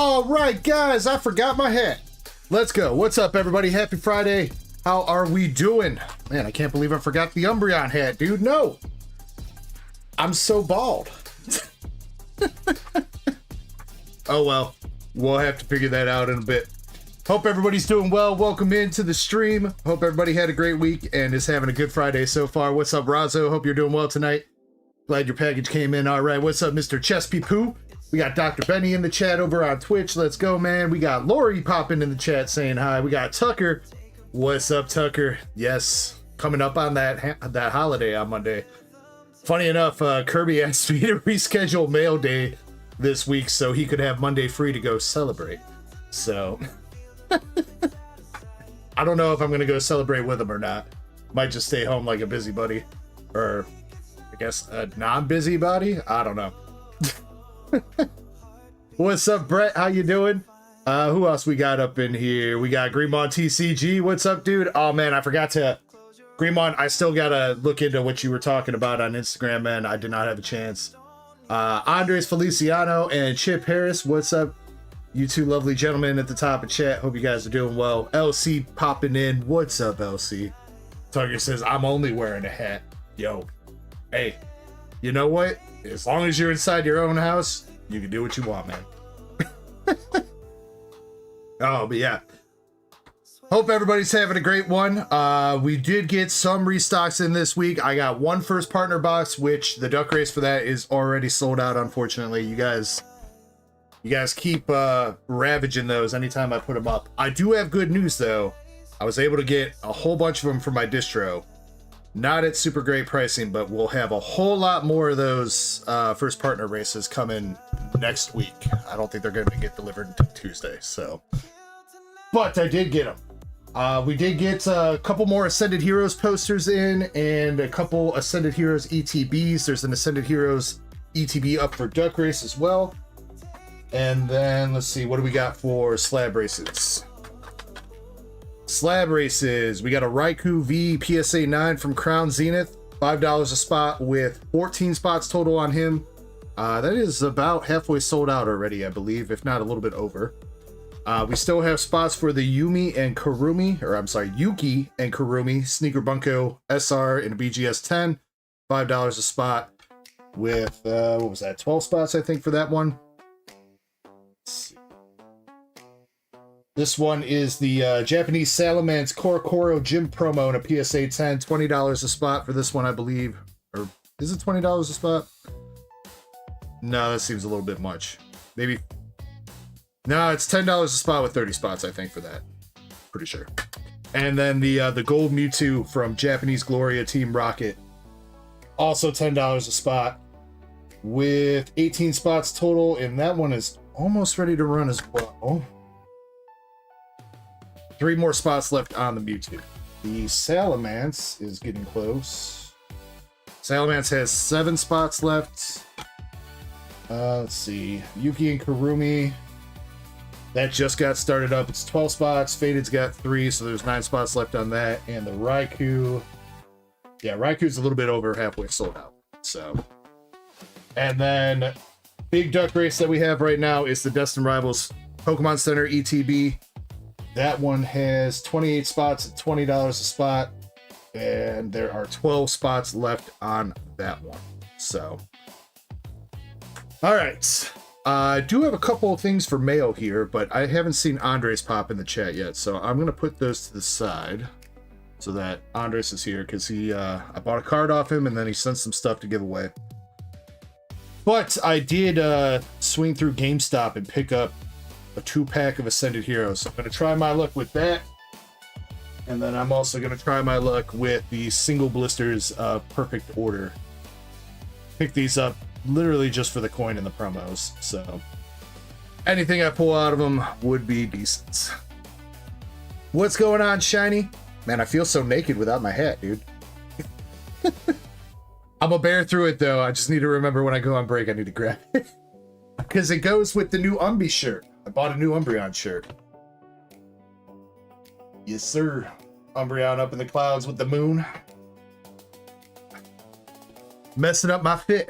All right, guys, I forgot my hat. Let's go. What's up, everybody? Happy Friday. How are we doing? Man, I can't believe I forgot the Umbreon hat, dude. No. I'm so bald. Oh, well. We'll have to figure that out in a bit. Hope everybody's doing well. Welcome into the stream. Hope everybody had a great week and is having a good Friday so far. What's up, Razzo? Hope you're doing well tonight. Glad your package came in all right. What's up, Mr. Chespy Poo? We got Dr. Benny in the chat over on Twitch. Let's go, man. We got Lori popping in the chat saying hi. We got Tucker. What's up, Tucker? Yes, coming up on that holiday on Monday. Funny enough, Kirby asked me to reschedule mail day this week so he could have Monday free to go celebrate. So I don't know if I'm going to go celebrate with him or not. Might just stay home like a busybody. Or I guess a non-busybody? I don't know. What's up, Brett? How you doing? Who else we got up in here? We got Greenmont TCG. What's up, dude? Oh man, I forgot to Greenmont. I still gotta look into what you were talking about on Instagram, man. I did not have a chance. Andres Feliciano and Chip Harris. What's up, you two lovely gentlemen at the top of chat? Hope you guys are doing well. LC popping in. What's up, LC? Tucker says I'm only wearing a hat. Yo, hey, you know what? As long as you're inside your own house, you can do what you want, man. Oh, but yeah. Hope everybody's having a great one. We did get some restocks in this week. I got one first partner box, which the duck race for that is already sold out, unfortunately. You guys keep ravaging those anytime I put them up. I do have good news, though. I was able to get a whole bunch of them for my distro. Not at super great pricing, but we'll have a whole lot more of those first partner races coming next week. I don't think they're going to get delivered until Tuesday, so. But I did get them. We did get a couple more Ascended Heroes posters in and a couple Ascended Heroes ETBs. There's an Ascended Heroes ETB up for Duck Race as well. And then, let's see, what do we got for slab races? Slab races, we got a Raikou V PSA 9 from Crown Zenith, $5 a spot with 14 spots total on him. That is about halfway sold out already, I believe, if not a little bit over. We still have spots for the Yuki and Kurumi Sneaker Bunko SR in a BGS 10, $5 a spot with, what was that, 12 spots, I think, for that one. Let's see. This one is the Japanese Salamence Korokoro Gym promo in a PSA 10, $20 a spot for this one, I believe. Or is it $20 a spot? No, that seems a little bit much. Maybe. No, it's $10 a spot with 30 spots, I think, for that. Pretty sure. And then the Gold Mewtwo from Japanese Gloria Team Rocket. Also $10 a spot with 18 spots total. And that one is almost ready to run as well. 3 more spots left on the Mewtwo. The Salamence is getting close. Salamence has 7 spots left. Let's see. Yuki and Kurumi. That just got started up. It's 12 spots. Faded's got 3, so there's 9 spots left on that. And the Raikou. Yeah, Raikou's a little bit over halfway sold out. So. And then, big duck race that we have right now is the Destined Rivals Pokemon Center ETB. That one has 28 spots at $20 a spot, and there are 12 spots left on that one. So, all right. I do have a couple of things for mail here, but I haven't seen Andres pop in the chat yet, so I'm going to put those to the side so that Andres is here, because I bought a card off him, and then he sent some stuff to give away. But I did swing through GameStop and pick up a 2-pack of Ascended Heroes. So I'm going to try my luck with that. And then I'm also going to try my luck with the single blisters of Perfect Order. Pick these up literally just for the coin and the promos. So anything I pull out of them would be decent. What's going on, Shiny? Man, I feel so naked without my hat, dude. I'm gonna bear through it, though. I just need to remember when I go on break, I need to grab it. Because it goes with the new Umbi shirt. I bought a new Umbreon shirt. Yes, sir. Umbreon up in the clouds with the moon. Messing up my fit.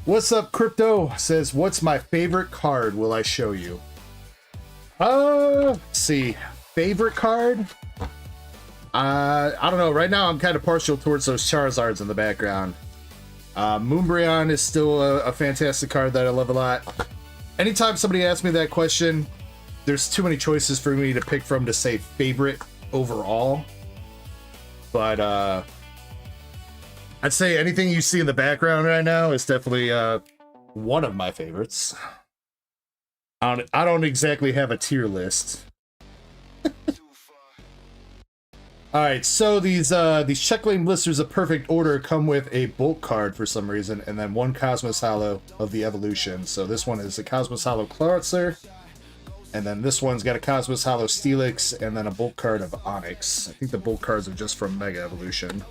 What's up, Crypto? Says, what's my favorite card? Will I show you? Let's see. Favorite card? I don't know. Right now, I'm kind of partial towards those Charizards in the background. Moonbryon is still a fantastic card that I love a lot. Anytime somebody asks me that question, there's too many choices for me to pick from to say favorite overall. But I'd say anything you see in the background right now is definitely one of my favorites. I don't exactly have a tier list. All right, so these Checklane blisters of perfect order come with a bulk card for some reason, and then one Cosmos Hollow of the evolution. So this one is a Cosmos Hollow Clartzer, and then this one's got a Cosmos Hollow Steelix, and then a bulk card of Onyx. I think the bulk cards are just from Mega Evolution.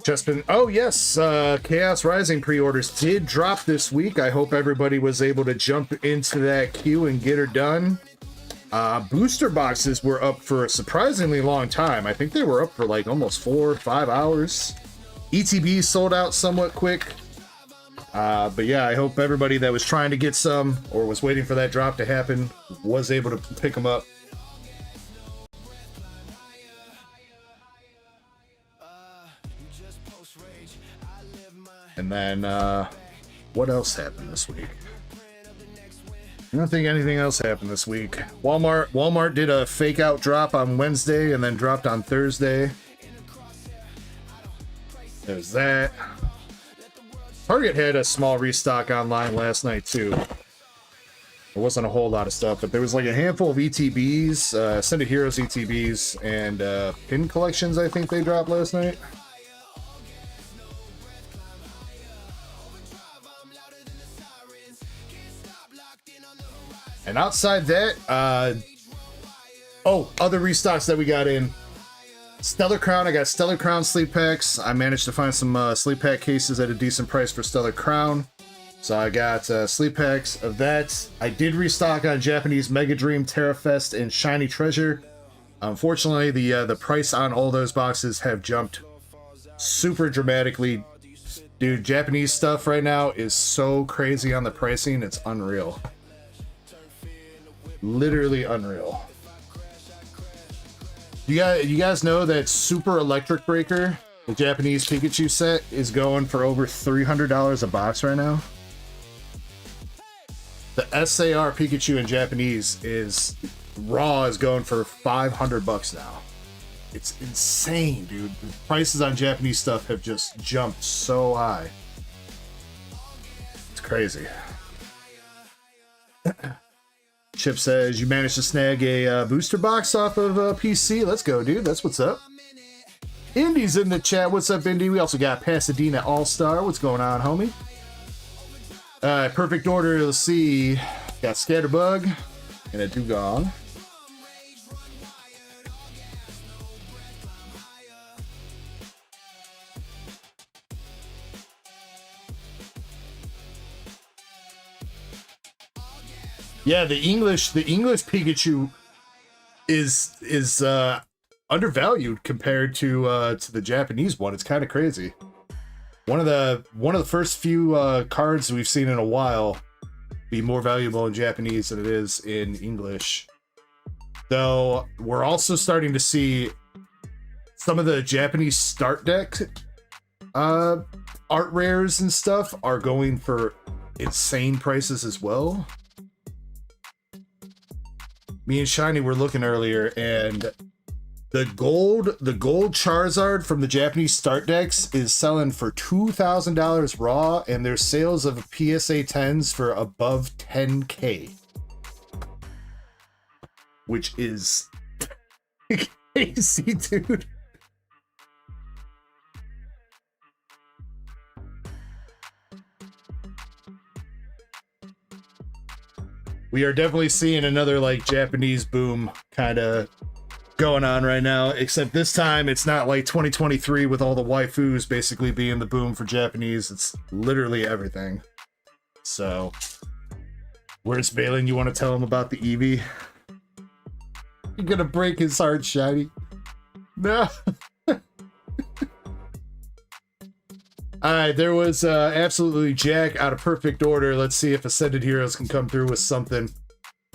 Chespin, oh yes, Chaos Rising pre-orders did drop this week. I hope everybody was able to jump into that queue and get her done. Booster boxes were up for a surprisingly long time. I think they were up for like almost 4 or 5 hours. ETB sold out somewhat quick. But yeah, I hope everybody that was trying to get some or was waiting for that drop to happen was able to pick them up. And then, what else happened this week? I don't think anything else happened this week. Walmart did a fake out drop on Wednesday and then dropped on Thursday. There's that. Target had a small restock online last night too. There wasn't a whole lot of stuff, but there was like a handful of ETBs, Ascended Heroes ETBs, and pin collections I think they dropped last night. And outside that, other restocks that we got in. Stellar Crown, I got Stellar Crown sleep packs. I managed to find some sleep pack cases at a decent price for Stellar Crown. So I got sleep packs of that. I did restock on Japanese Mega Dream, Terra Fest, and Shiny Treasure. Unfortunately, the price on all those boxes have jumped super dramatically. Dude, Japanese stuff right now is so crazy on the pricing, it's unreal. Literally unreal. You guys know that Super Electric Breaker, the Japanese Pikachu set, is going for over $300 a box right now? The SAR Pikachu in Japanese is raw is going for $500 now. It's insane, dude. The prices on Japanese stuff have just jumped so high. It's crazy. Chip says you managed to snag a booster box off of PC. Let's go, dude. That's what's up. Indy's in the chat. What's up, Indy? We also got Pasadena All-Star. What's going on, homie? Perfect order. Let's see. Got Scatterbug and a Dugong. Yeah, the English Pikachu is undervalued compared to the Japanese one. It's kind of crazy. One of the first few cards we've seen in a while be more valuable in Japanese than it is in English. Though we're also starting to see some of the Japanese start deck art rares and stuff are going for insane prices as well. Me and Shiny were looking earlier, and the gold Charizard from the Japanese start decks is selling for $2,000 raw, and there's sales of PSA 10s for above 10K, which is crazy, dude. We are definitely seeing another like Japanese boom kind of going on right now, except this time it's not like 2023 with all the waifus basically being the boom for Japanese. It's literally everything. So, where's Balin? You want to tell him about the Eevee? You're gonna break his heart, Shiny. No. All right, there was absolutely Jack out of perfect order. Let's see if Ascended Heroes can come through with something.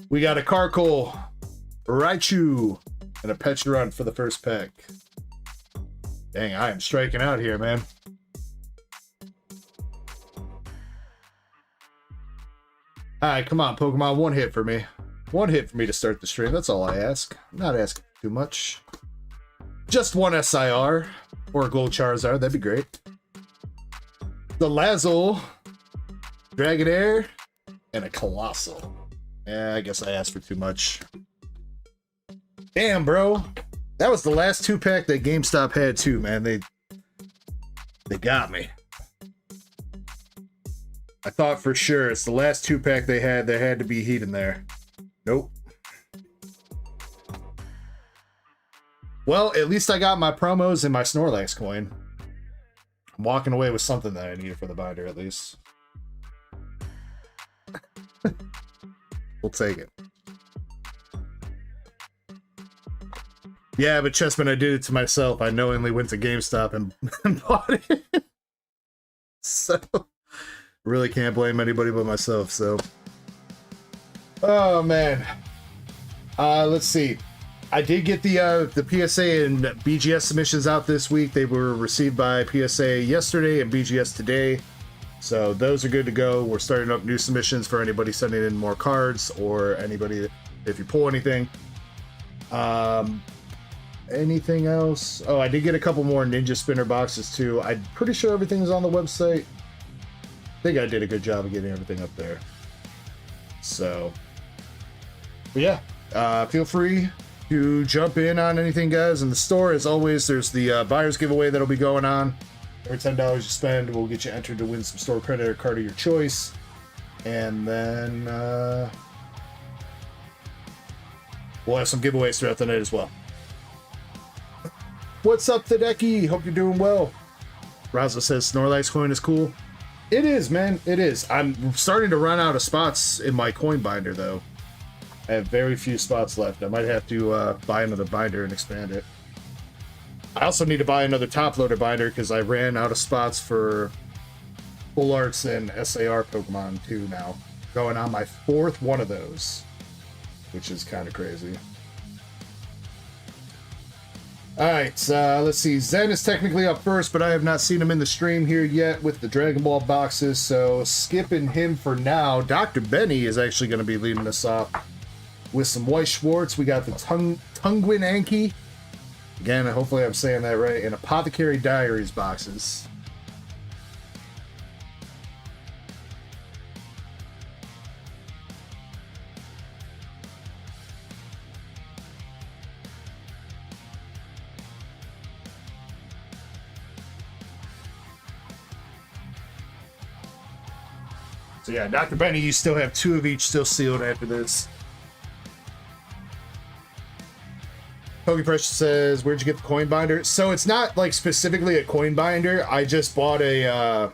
We got a Carkol, Raichu, and a Petrunt for the first pack. Dang, I am striking out here, man. All right, come on, Pokemon. One hit for me. One hit for me to start the stream. That's all I ask. I'm not asking too much. Just one SIR or a Gold Charizard. That'd be great. The Lazzle, Dragonair, and a Colossal. Yeah, I guess I asked for too much. Damn, bro. That was the last 2-pack that GameStop had too, man. They got me. I thought for sure it's the last 2-pack they had. There had to be heat in there. Nope. Well, at least I got my promos and my Snorlax coin. I'm walking away with something that I needed for the binder, at least. We'll take it. Yeah, but Chessman, I did it to myself. I knowingly went to GameStop and bought it. So, really can't blame anybody but myself, so. Oh, man. Let's see. I did get the PSA and BGS submissions out this week. They were received by PSA yesterday and BGS today. So those are good to go. We're starting up new submissions for anybody sending in more cards or anybody, if you pull anything. Anything else? Oh, I did get a couple more Ninja Spinner boxes too. I'm pretty sure everything's on the website. I think I did a good job of getting everything up there. So, but yeah, feel free to jump in on anything, guys. In the store, as always, there's the buyer's giveaway that'll be going on. Every $10 you spend will get you entered to win some store credit or card of your choice. And then we'll have some giveaways throughout the night as well. What's up, Tadeki? Hope you're doing well. Raza says Snorlax coin is cool. It is, man. It is. I'm starting to run out of spots in my coin binder, though. I have very few spots left. I might have to buy another binder and expand it. I also need to buy another top loader binder because I ran out of spots for Full Arts and SAR Pokemon too now. Going on my 4th one of those, which is kind of crazy. Alright, let's see. Zen is technically up first, but I have not seen him in the stream here yet with the Dragon Ball boxes, so skipping him for now. Dr. Benny is actually going to be leading us off with some Weiss Schwarz. We got the Tungwin Anki. Again, hopefully I'm saying that right. And Apothecary Diaries boxes. So yeah, Dr. Benny, you still have 2 of each still sealed after this. Pokepressure says, where'd you get the coin binder? So it's not like specifically a coin binder. I just bought a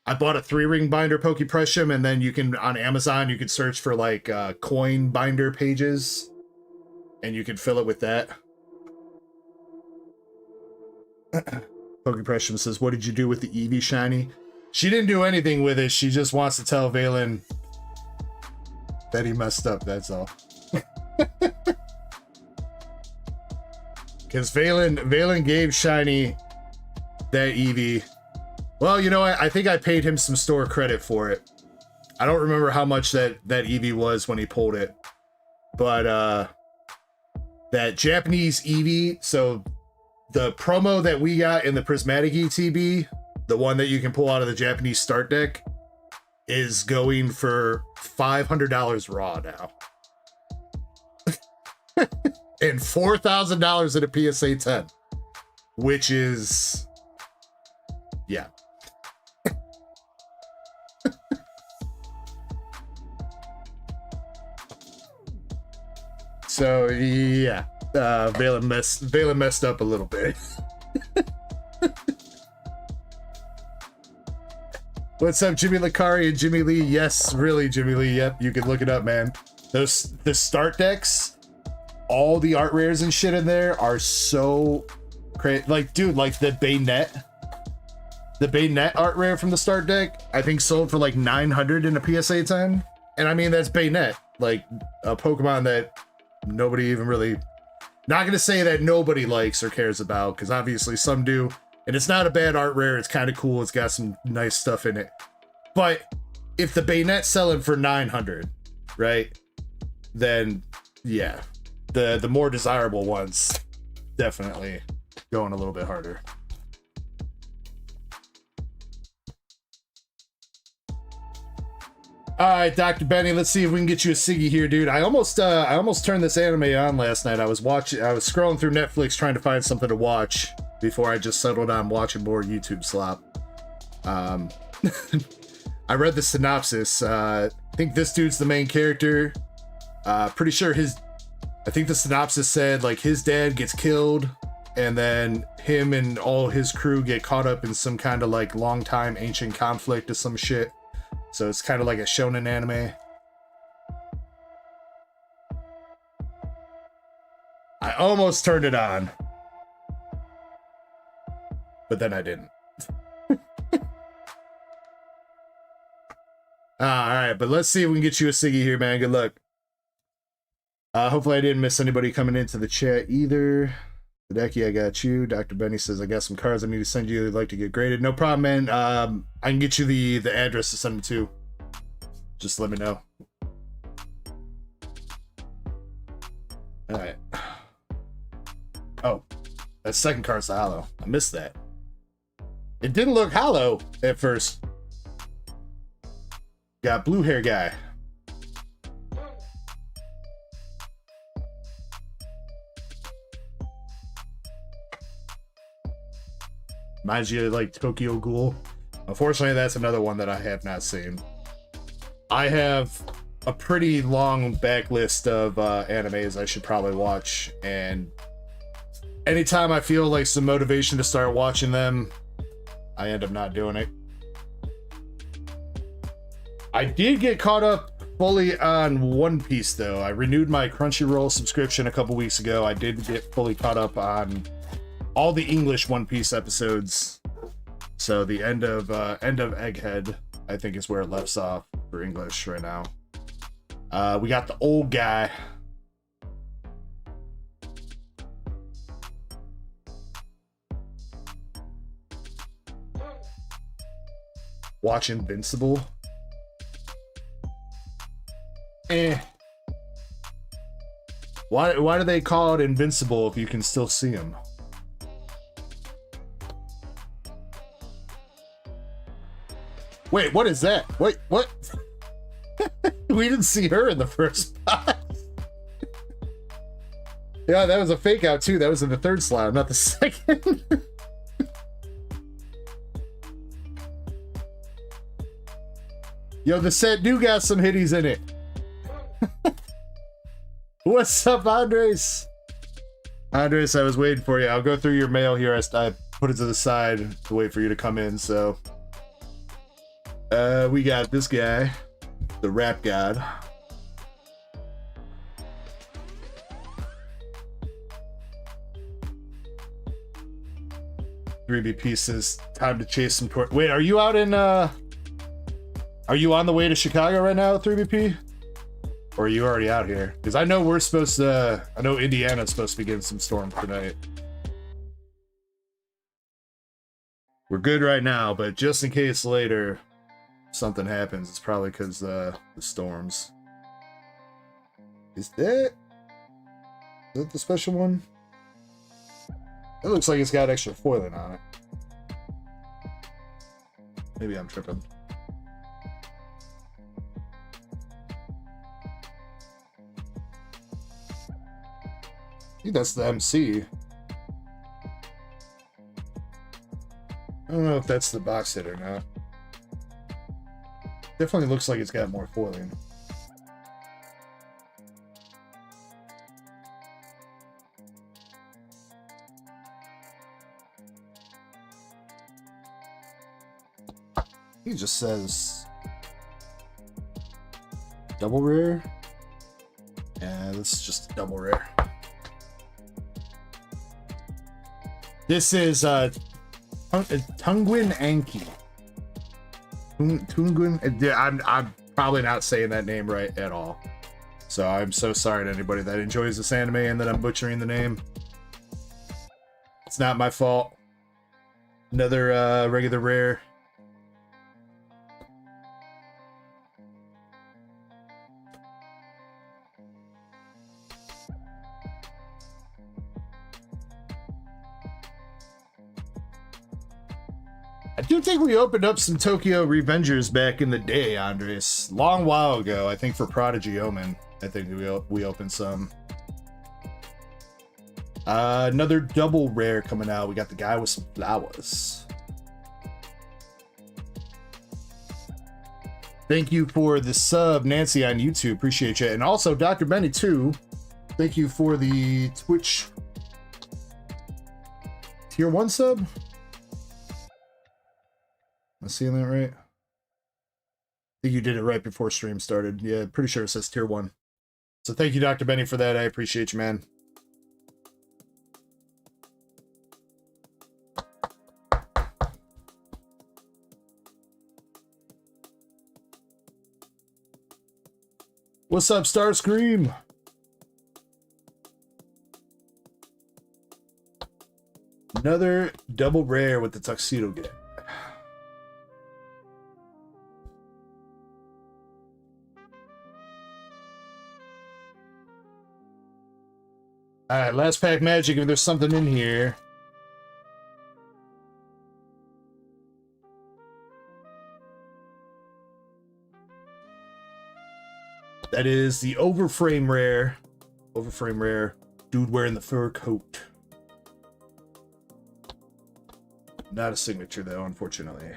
3-ring binder Pokepressure, and then you can, on Amazon, you can search for like coin binder pages, and you can fill it with that. Pokepressure says, what did you do with the Eevee shiny? She didn't do anything with it. She just wants to tell Valen that he messed up, that's all. Because Valen gave Shiny that Eevee. Well, you know what? I think I paid him some store credit for it. I don't remember how much that Eevee was when he pulled it. But that Japanese Eevee, so the promo that we got in the Prismatic ETB, the one that you can pull out of the Japanese start deck, is going for $500 raw now. And $4,000 at a PSA 10, which is, yeah. So yeah, Valen messed up a little bit. What's up, Jimmy Lakari and Jimmy Lee? Yes, really, Jimmy Lee. Yep, you can look it up, man. The start decks, all the art rares and shit in there are so crazy. Like, dude, like the Baynet. the Bayonet art rare from the start deck, I think sold for like 900 in a PSA 10. And I mean, that's Bayonet, like a Pokemon that nobody even really, not going to say that nobody likes or cares about, because obviously some do. And it's not a bad art rare. It's kind of cool. It's got some nice stuff in it. But if the Bayonet's selling for 900, right, then yeah, the more desirable ones definitely going a little bit harder. All right, Dr. Benny, let's see if we can get you a Siggy here, dude. I almost turned this anime on last night. I was scrolling through Netflix trying to find something to watch before I just settled on watching more YouTube slop. I read the synopsis. I think this dude's the main character. Pretty sure I think the synopsis said like his dad gets killed and then him and all his crew get caught up in some kind of like long time ancient conflict or some shit. So it's kind of like a shonen anime. I almost turned it on, but then I didn't. All right, but let's see if we can get you a Siggy here, man. Good luck. Hopefully I didn't miss anybody coming into the chat either. Hideki, I got you. Dr. Benny says, I got some cards I need to send you. I'd like to get graded. No problem, man. I can get you the address to send them to. Just let me know. All right. Oh, that second card's the hollow. I missed that. It didn't look hollow at first. Got blue hair guy. Reminds you of like Tokyo Ghoul. Unfortunately, that's another one that I have not seen. I have a pretty long backlist of animes I should probably watch, and anytime I feel like some motivation to start watching them, I end up not doing it. I did get caught up fully on One Piece though. I renewed my Crunchyroll subscription a couple weeks ago. I did get fully caught up on all the English One Piece episodes. So the end of Egghead, I think, is where it left off for English right now. We got the old guy. Watch Invincible. Why do they call it Invincible if you can still see him? Wait, what is that? Wait, what? We didn't see her in the first spot. Yeah, that was a fake out too. That was in the third slot, not the second. Yo, the set do got some hitties in it. What's up, Andres? Andres, I was waiting for you. I'll go through your mail here. I put it to the side to wait for you to come in, so. We got this guy, the rap god. "3B pieces, time to chase some tour." Wait, are you out in, are you on the way to Chicago right now, 3BP? Or are you already out here? Because I know we're supposed to, I know Indiana's supposed to be getting some storms tonight. We're good right now, but just in case later something happens, it's probably because the storms. Is that the special one? It looks like it's got extra foiling on it. Maybe I'm tripping. I think that's the MC. I don't know if that's the box hit or not. Definitely looks like it's got more foiling. He just says double rare. Yeah, this is just a double rare. This is Tunguin Anki. Tunguin. I'm probably not saying that name right at all. So I'm so sorry to anybody that enjoys this anime and that I'm butchering the name. It's not my fault. Another regular rare. I do think we opened up some Tokyo Revengers back in the day, Andres. Long while ago, I think for Prodigy Omen. I think we opened some. Another double rare coming out. We got the guy with some flowers. Thank you for the sub, Nancy, on YouTube. Appreciate you. And also, Dr. Benny, too. Thank you for the Twitch Tier 1 sub. Am I seeing that right? I think you did it right before stream started. Yeah, pretty sure it says Tier 1. So thank you, Dr. Benny, for that. I appreciate you, man. What's up, Starscream? Another double rare with the tuxedo get. Alright, last pack magic if there's something in here. That is the overframe rare. Overframe rare. Dude wearing the fur coat. Not a signature though, unfortunately.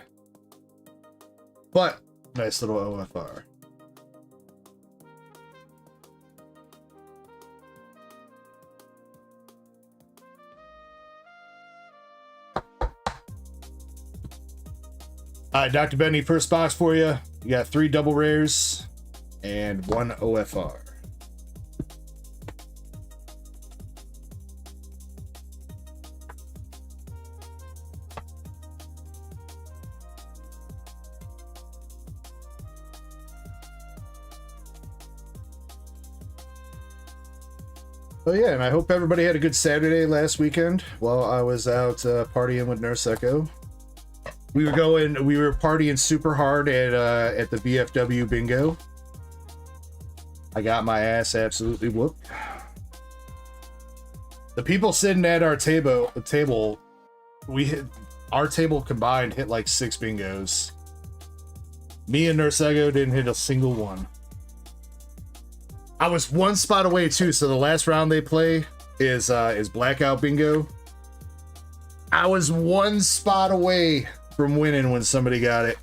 But nice little OFR. Alright, Dr. Benny, first box for you. You got 3 double rares and 1 OFR. Oh yeah, and I hope everybody had a good Saturday last weekend while I was out partying with Nurse Echo. We were partying super hard at the VFW bingo. I got my ass absolutely whooped. The people sitting at our table, our table combined hit like 6 bingos. Me and Nurse Echo didn't hit a single one. I was 1 spot away too, so the last round they play is blackout bingo. I was 1 spot away from winning when somebody got it.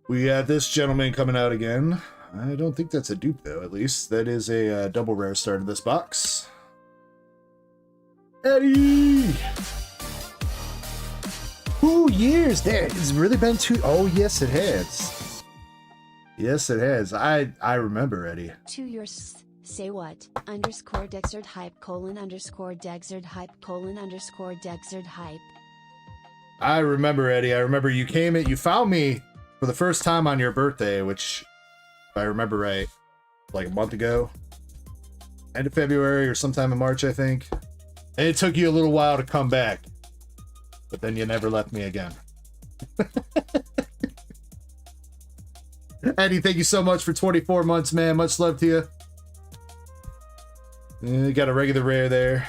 We got this gentleman coming out again. I don't think that's a dupe though, at least. That is a double rare start of this box. Eddie! 2 years there. It's really been 2. Oh yes, it has. Yes, it has. I remember, Eddie. 2 years. Say what? Underscore Dexard hype colon underscore Dexard hype colon underscore Dexard hype. I remember, Eddie. I remember you came in. You found me for the first time on your birthday, which, if I remember right, like a month ago, end of February or sometime in March, I think. And it took you a little while to come back, but then you never left me again. Eddie, thank you so much for 24 months, man. Much love to you. You got a regular rare there.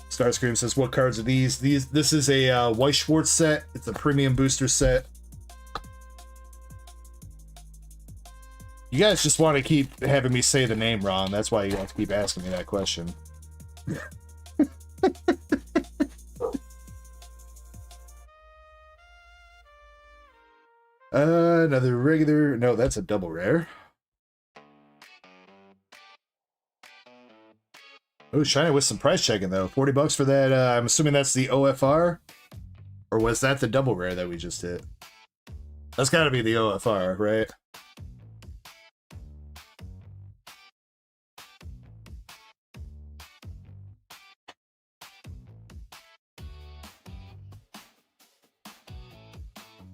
Starscream says, what cards are these? This is a Weiss Schwarz set. It's a premium booster set. You guys just want to keep having me say the name wrong. That's why you want to keep asking me that question. Another regular. No, that's a double rare. Oh, shiny with some price checking though. 40 bucks for that. I'm assuming that's the OFR, or was that the double rare that we just hit? That's got to be the OFR, right?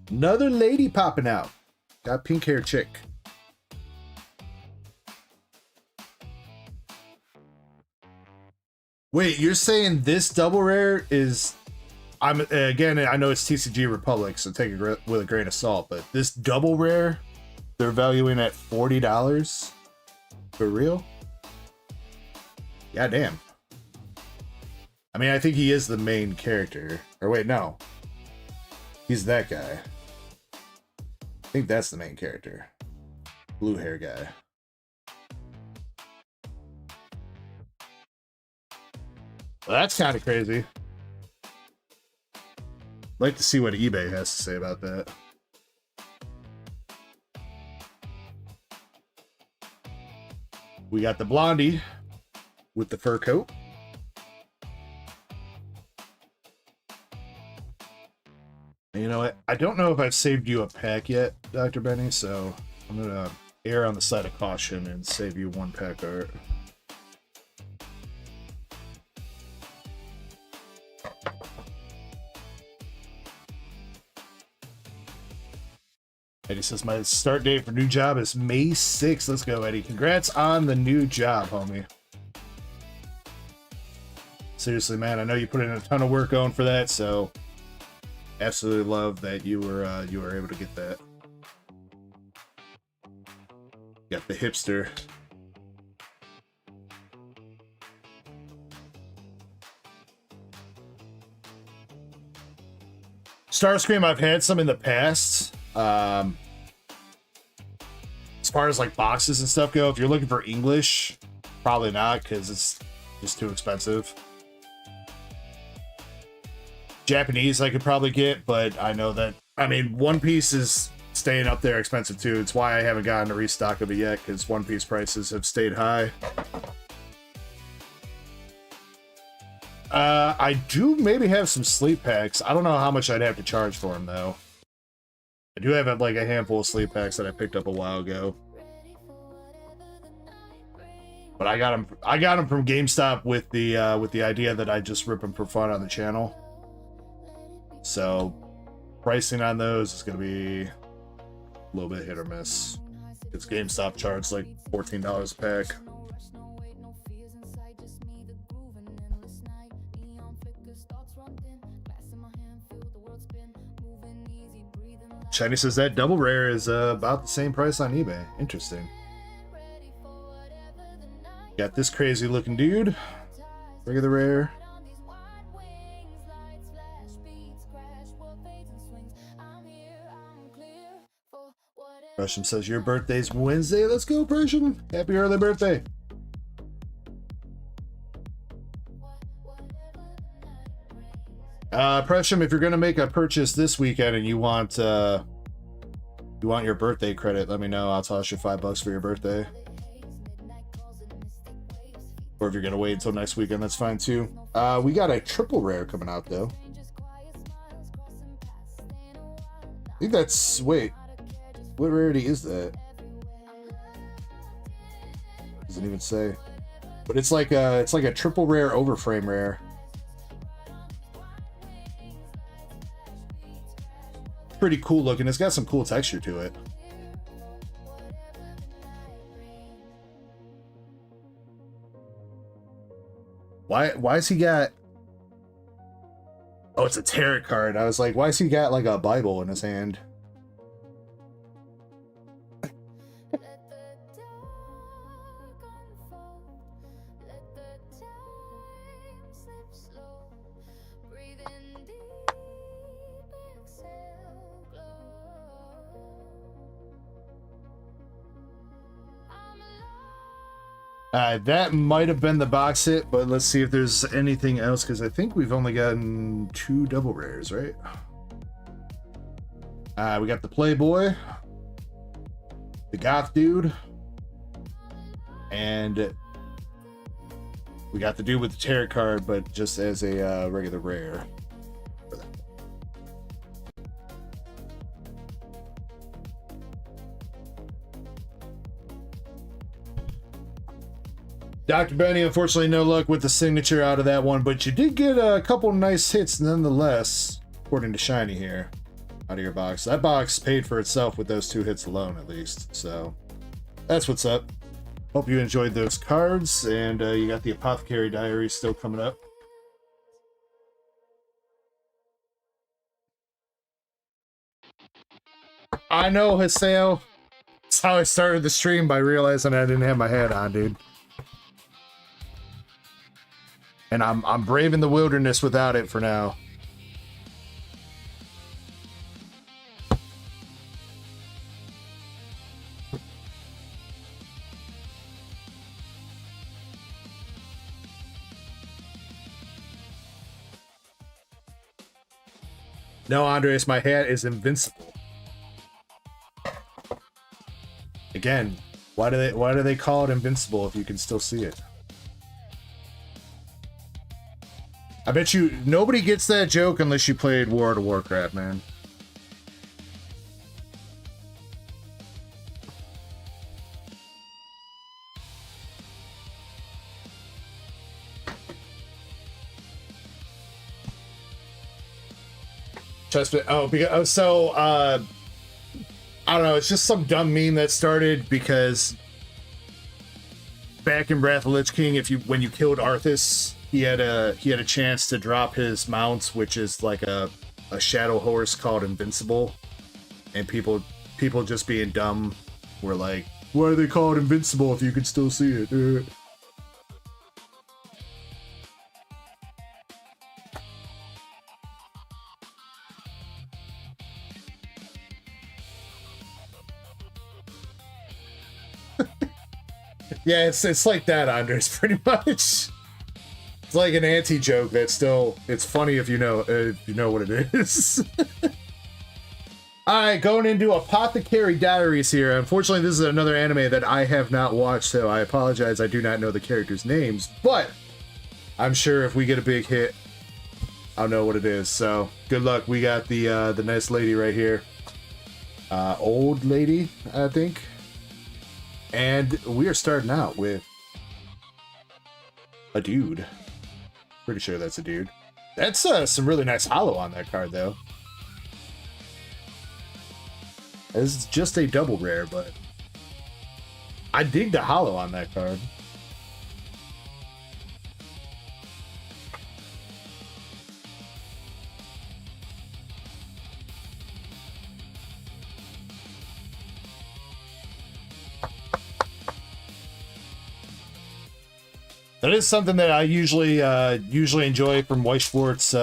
Another lady popping out. Got pink hair chick. Wait, you're saying this double rare is... again, I know it's TCG Republic, so take it with a grain of salt, but this double rare, they're valuing at $40? For real? Yeah, damn. I mean, I think he is the main character. Or wait, no. He's that guy. I think that's the main character. Blue hair guy. Well, that's kind of crazy. I'd like to see what eBay has to say about that. We got the blondie with the fur coat. And you know what? I don't know if I've saved you a pack yet, Dr. Benny, so I'm going to err on the side of caution and save you one pack art. Eddie says, my start date for new job is May 6th. Let's go, Eddie. Congrats on the new job, homie. Seriously, man, I know you put in a ton of work going for that, so absolutely love that you were able to get that. Got the hipster. Starscream, I've had some in the past. As far as like boxes and stuff go, if you're looking for English, probably not, because it's just too expensive. Japanese I could probably get, but I know that, I mean, One Piece is staying up there expensive too. It's why I haven't gotten a restock of it yet, because One Piece prices have stayed high. I do maybe have some sleep packs. I don't know how much I'd have to charge for them though. I do have like a handful of sleep packs that I picked up a while ago. But I got them from GameStop with the idea that I just rip them for fun on the channel. So pricing on those is going to be a little bit hit or miss. It's GameStop charged like $14 a pack. Shiny says that double rare is about the same price on eBay. Interesting. Got this crazy looking dude. Regular rare. Presham says your birthday's Wednesday. Let's go, Presham. Happy early birthday. Presham, if you're gonna make a purchase this weekend and you want your birthday credit, let me know. I'll toss you $5 for your birthday. Or if you're gonna wait until next weekend, that's fine too. We got a triple rare coming out though. I think that's, wait, what rarity is that? Doesn't even say. But it's like a triple rare overframe rare. Pretty cool looking. It's got some cool texture to it. Why's he got... Oh, it's a tarot card. I was like, why's he got like a Bible in his hand? That might have been the box hit, but let's see if there's anything else, because I think we've only gotten 2 double rares, right? We got the Playboy, the Goth Dude, and We got the dude with the tarot card, but just as a regular rare. Dr. Benny, unfortunately, no luck with the signature out of that one, but you did get a couple nice hits nonetheless, according to Shiny here, out of your box. That box paid for itself with those 2 hits alone, at least. So that's what's up. Hope you enjoyed those cards, and you got the Apothecary Diaries still coming up. I know, Haseo. That's how I started the stream, by realizing I didn't have my hat on, dude. And I'm braving the wilderness without it for now. No, Andres, my hat is invincible. Again, why do they call it invincible if you can still see it? I bet you nobody gets that joke unless you played World of Warcraft, man. I don't know, it's just some dumb meme that started because back in Wrath of the Lich King, when you killed Arthas, he had a chance to drop his mounts, which is like a shadow horse called Invincible, and people just being dumb were like, why do they call it Invincible if you can still see it? Yeah, it's like that, Andres, pretty much. It's like an anti-joke that's still, it's funny if you know what it is. Alright, going into Apothecary Diaries here. Unfortunately, this is another anime that I have not watched, so I apologize, I do not know the characters' names, but I'm sure if we get a big hit, I'll know what it is. So, good luck. We got the nice lady right here. Old lady, I think. And we are starting out with a dude. Pretty sure that's a dude. That's some really nice holo on that card, though. This is just a double rare, but I dig the holo on that card. That is something that I usually enjoy from Weiss Schwarz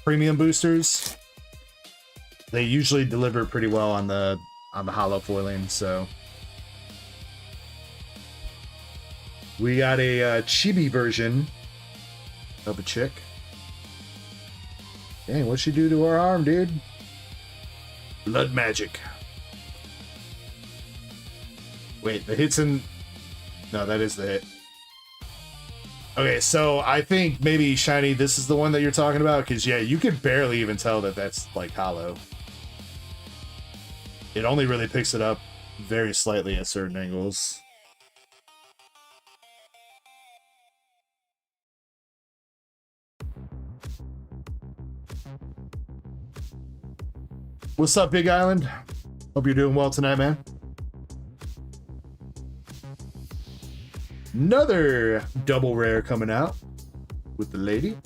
premium boosters. They usually deliver pretty well on the holo foiling. So we got a chibi version of a chick. Dang, what'd she do to her arm, dude? Blood magic. Wait, the hit's in. No, that is the hit. Okay, so I think maybe, Shiny, this is the one that you're talking about, because, yeah, you can barely even tell that that's, like, holo. It only really picks it up very slightly at certain angles. What's up, Big Island? Hope you're doing well tonight, man. Another double rare coming out with the lady.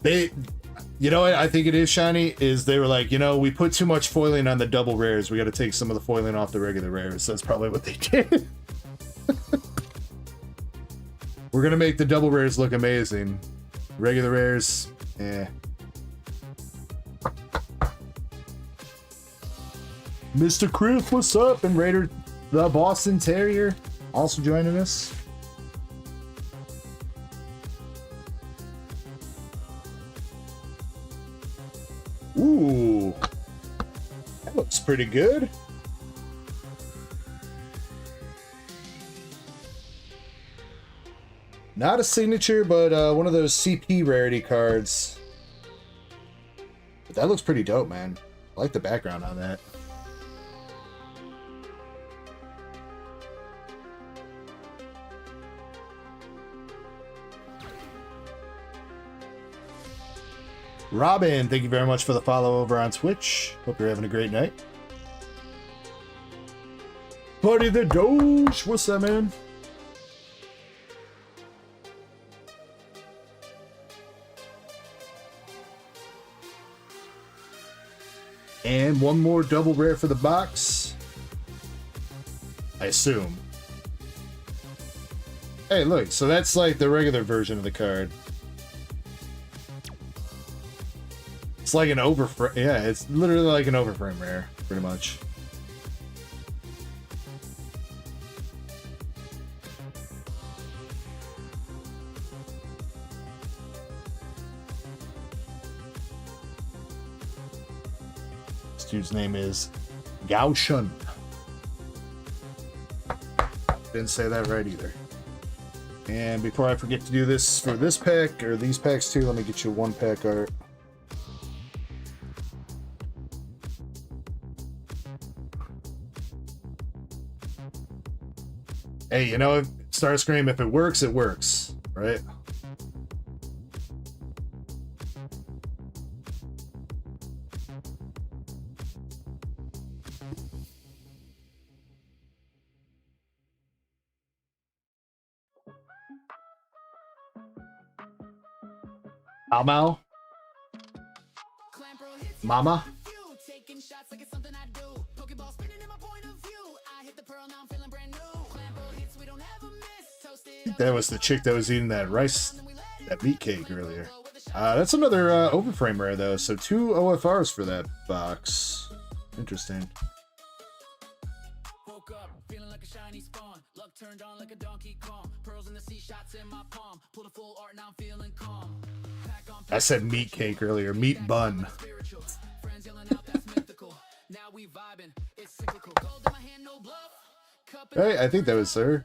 You know what I think it is, Shiny, is they were like, you know, we put too much foiling on the double rares. We got to take some of the foiling off the regular rares. That's probably what they did. We're going to make the double rares look amazing. Regular rares, eh. Mr. Chris, what's up? And Raider the Boston Terrier also joining us. Ooh, that looks pretty good. Not a signature, but one of those CP rarity cards. But that looks pretty dope, man. I like the background on that. Robin, thank you very much for the follow over on Twitch. Hope you're having a great night. Buddy the Doge, what's up, man? And one more double rare for the box. I assume. Hey, look, so that's like the regular version of the card. It's like an overframe. Yeah, it's literally like an overframe rare, pretty much. This dude's name is Gao Shun. Didn't say that right either. And before I forget to do this for this pack, or these packs too, let me get you one pack art. Hey, you know, Starscream, if it works, right? Mama? Mama? That was the chick that was eating that rice, that meat cake earlier. That's another overframe rare though, so 2 OFRs for that box. Interesting. Woke up feeling like a shiny spawn, luck turned on like a Donkey Kong, pearls in the sea, shots in my palm, pulled a full art, now I'm feeling calm. I said meat cake earlier, meat bun. Hey, I think that was her.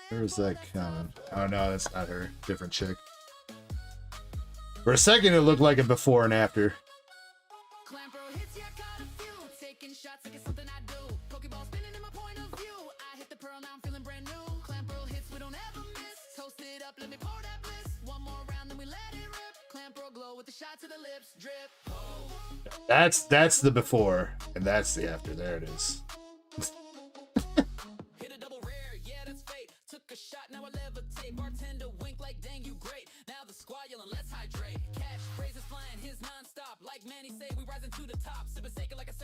Where was that comment? Oh no, that's not her. Different chick. For a second, it looked like a before and after. That's the before, and that's the after. There it is.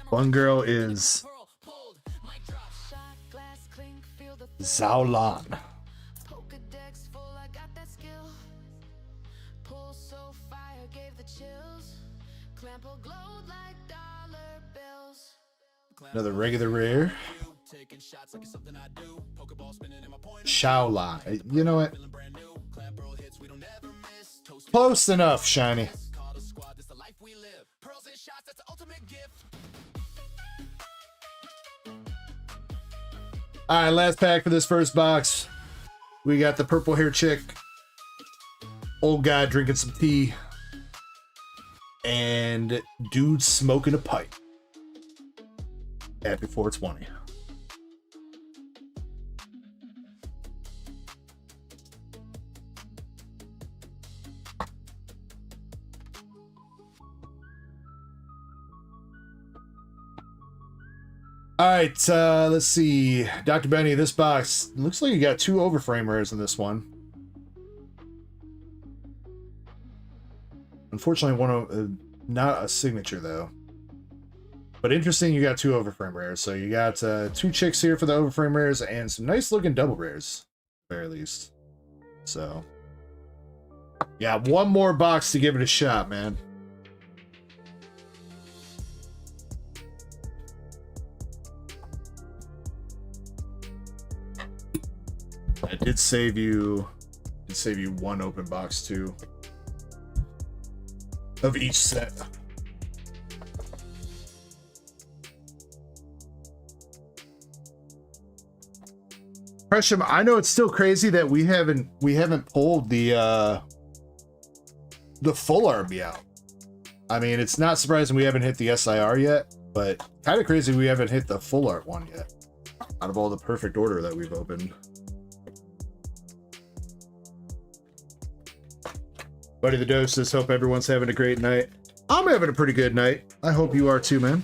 One girl is Zhaolan. Another regular rare. Shaolan. You know what? Close enough, Shiny. Alright, last pack for this first box. We got the purple hair chick. Old guy drinking some tea. And dude smoking a pipe. Happy 420. All right, let's see. Dr. Benny, this box looks like you got 2 overframe rares in this one. Unfortunately, not a signature though. But interesting, you got 2 overframe rares. So you got 2 chicks here for the overframe rares and some nice looking double rares, at the very least. So, yeah, one more box to give it a shot, man. I did save you one open box too of each set. Pressure, I know it's still crazy that we haven't pulled the full army out. I mean, it's not surprising we haven't hit the SIR yet, but kind of crazy we haven't hit the full art one yet. Out of all the perfect order that we've opened. Buddy the Dose says, hope everyone's having a great night. I'm having a pretty good night. I hope you are too, man.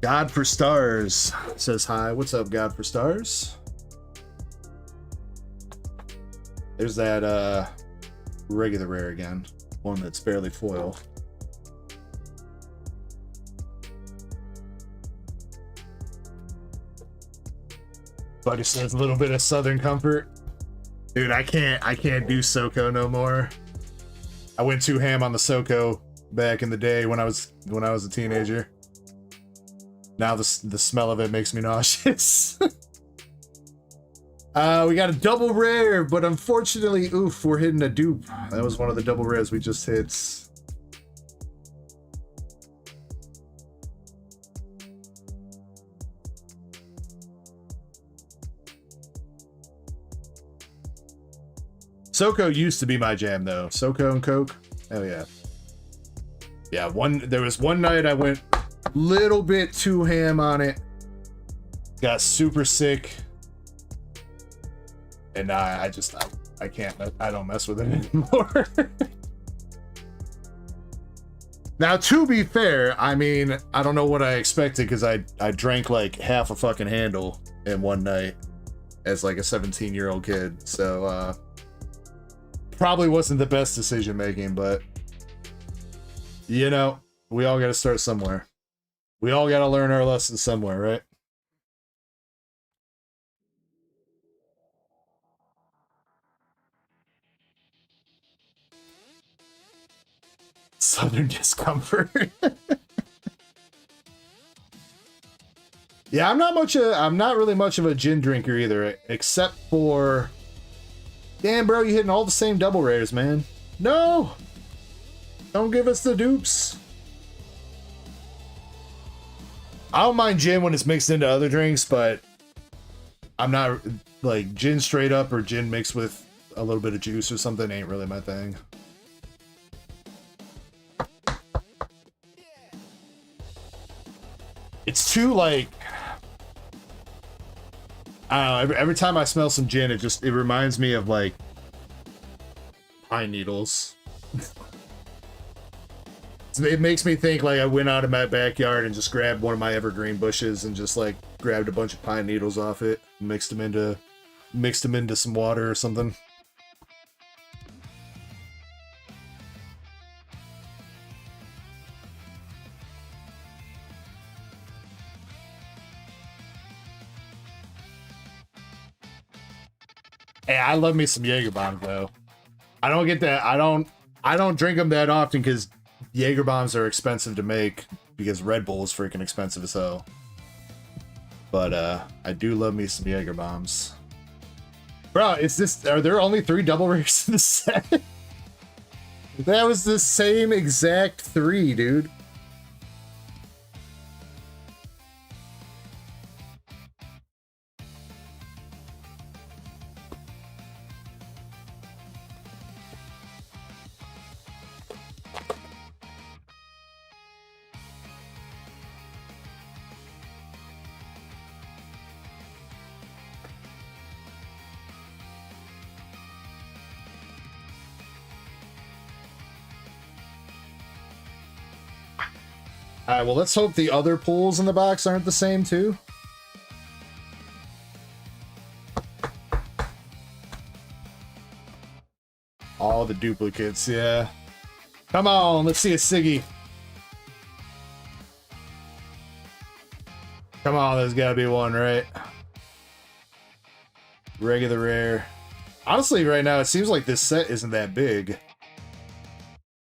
God for Stars says hi. What's up, God for Stars? There's that regular rare again. One that's barely foil. Buddy says a little bit of Southern Comfort. Dude, I can't do SoCo no more. I went too ham on the SoCo back in the day when I was a teenager. Now the smell of it makes me nauseous. We got a double rare, but unfortunately, oof, we're hitting a dupe. That was one of the double rares we just hit. SoCo used to be my jam though. SoCo and Coke. Hell yeah. Yeah, there was one night I went little bit too ham on it. Got super sick. And I can't, I don't mess with it anymore. Now, to be fair, I mean, I don't know what I expected because I drank like half a fucking handle in one night as like a 17-year-old kid. So, probably wasn't the best decision making, but you know, we all got to start somewhere. We all got to learn our lessons somewhere, right? Southern Discomfort. Yeah, I'm not really much of a gin drinker either, except for, damn bro, you hitting all the same double rares, man. No, don't give us the dupes. I don't mind gin when it's mixed into other drinks, but I'm not like gin straight up or gin mixed with a little bit of juice or something ain't really my thing. It's too like, I don't know, every time I smell some gin, it reminds me of like pine needles. It makes me think like I went out in my backyard and just grabbed one of my evergreen bushes and just like grabbed a bunch of pine needles off it, mixed them into some water or something. Hey, I love me some Jaeger bombs though. I don't get that. I don't drink them that often because Jaeger bombs are expensive to make because Red Bull is freaking expensive as hell. But I do love me some Jaeger bombs. Bro, are there only 3 double rares in the set? That was the same exact 3, dude. Alright, well, let's hope the other pulls in the box aren't the same, too. All the duplicates, yeah. Come on, let's see a Siggy. Come on, there's gotta be one, right? Regular rare. Honestly, right now, it seems like this set isn't that big.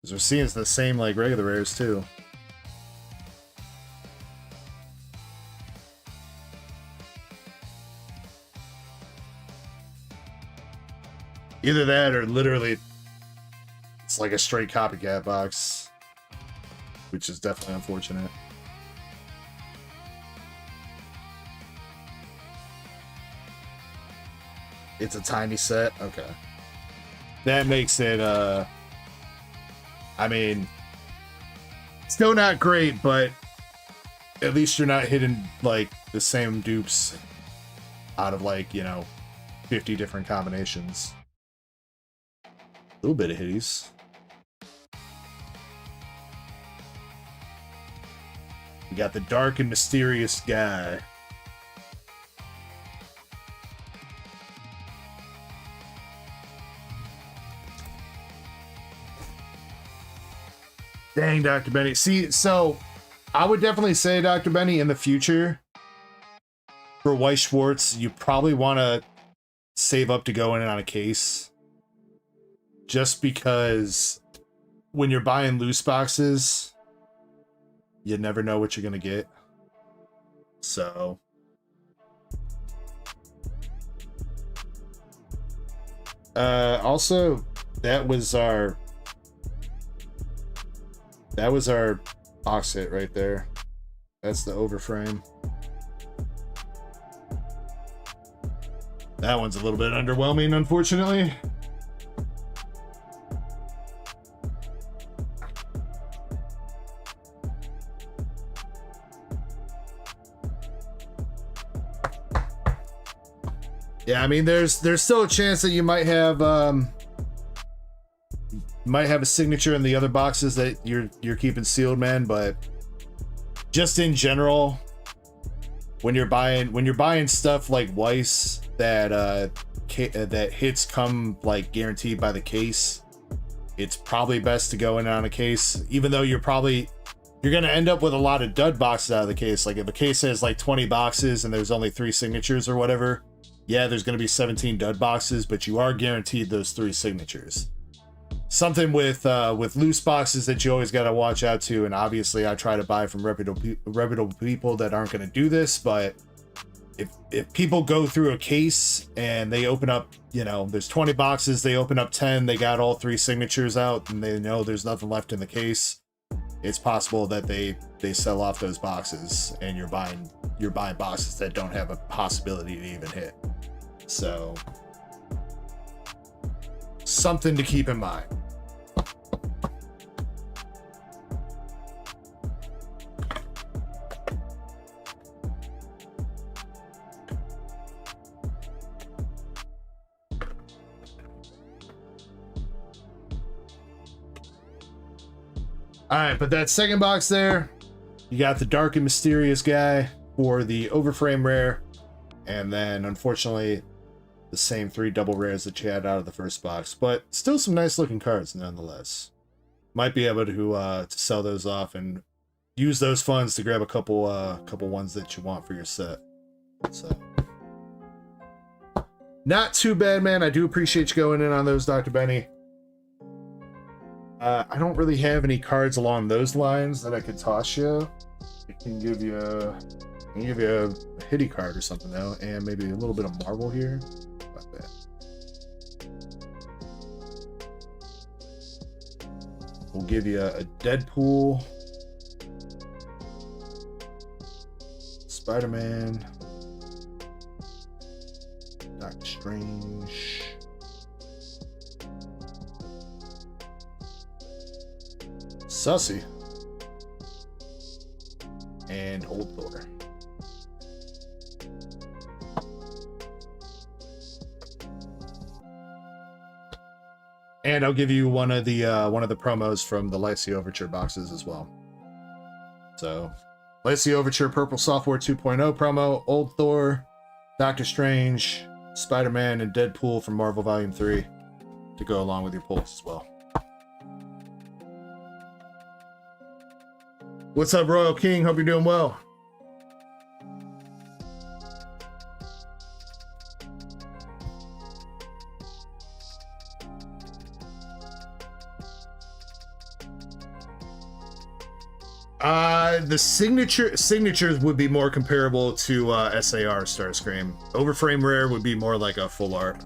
Because we're seeing the same, like, regular rares, too. Either that or literally it's like a straight copycat box. which is definitely unfortunate. It's a tiny set. Okay. That makes it, I mean, still not great, but at least you're not hitting, like, the same dupes out of, like, you know, 50 different combinations. A little bit of hitties. We got the dark and mysterious guy. Dang, Dr. Benny. See, so I would definitely say, Dr. Benny, in the future, for Weiss Schwarz, you probably want to save up to go in on a case. Just because when you're buying loose boxes, you never know what you're going to get. So also, that was our box hit right there. That's the overframe. That one's a little bit underwhelming, unfortunately. Yeah, I mean, there's still a chance that you might have a signature in the other boxes that you're keeping sealed, man. But just in general, when you're buying stuff like Weiss that hits come like guaranteed by the case, it's probably best to go in on a case, even though you're gonna end up with a lot of dud boxes out of the case. Like if a case has like 20 boxes and there's only 3 signatures or whatever, yeah, there's gonna be 17 dud boxes, but you are guaranteed those 3 signatures. Something with loose boxes that you always got to watch out to, and obviously I try to buy from reputable people that aren't going to do this, but if people go through a case and they open up, you know, there's 20 boxes, they open up 10, they got all 3 signatures out, and they know there's nothing left in the case, it's possible that they sell off those boxes, and you're buying boxes that don't have a possibility to even hit. So something to keep in mind. All right, but that second box there, you got the dark and mysterious guy for the overframe rare, and then unfortunately the same 3 double rares that you had out of the first box, but still some nice looking cards nonetheless. Might be able to sell those off and use those funds to grab a couple ones that you want for your set. So not too bad, man. I do appreciate you going in on those, Dr. Benny. I don't really have any cards along those lines that I could toss you. I can give you a hitty card or something though, and maybe a little bit of marble here. Like that. We'll give you a Deadpool, Spider-Man, Doctor Strange, Sussy, and Old Thor. And I'll give you one of the promos from the Lycia Overture boxes as well. So, Lycia Overture Purple Software 2.0 promo, Old Thor, Doctor Strange, Spider-Man, and Deadpool from Marvel Volume 3 to go along with your pulls as well. What's up, Royal King? Hope you're doing well. The signatures would be more comparable to SAR Starscream. Overframe rare would be more like a full art.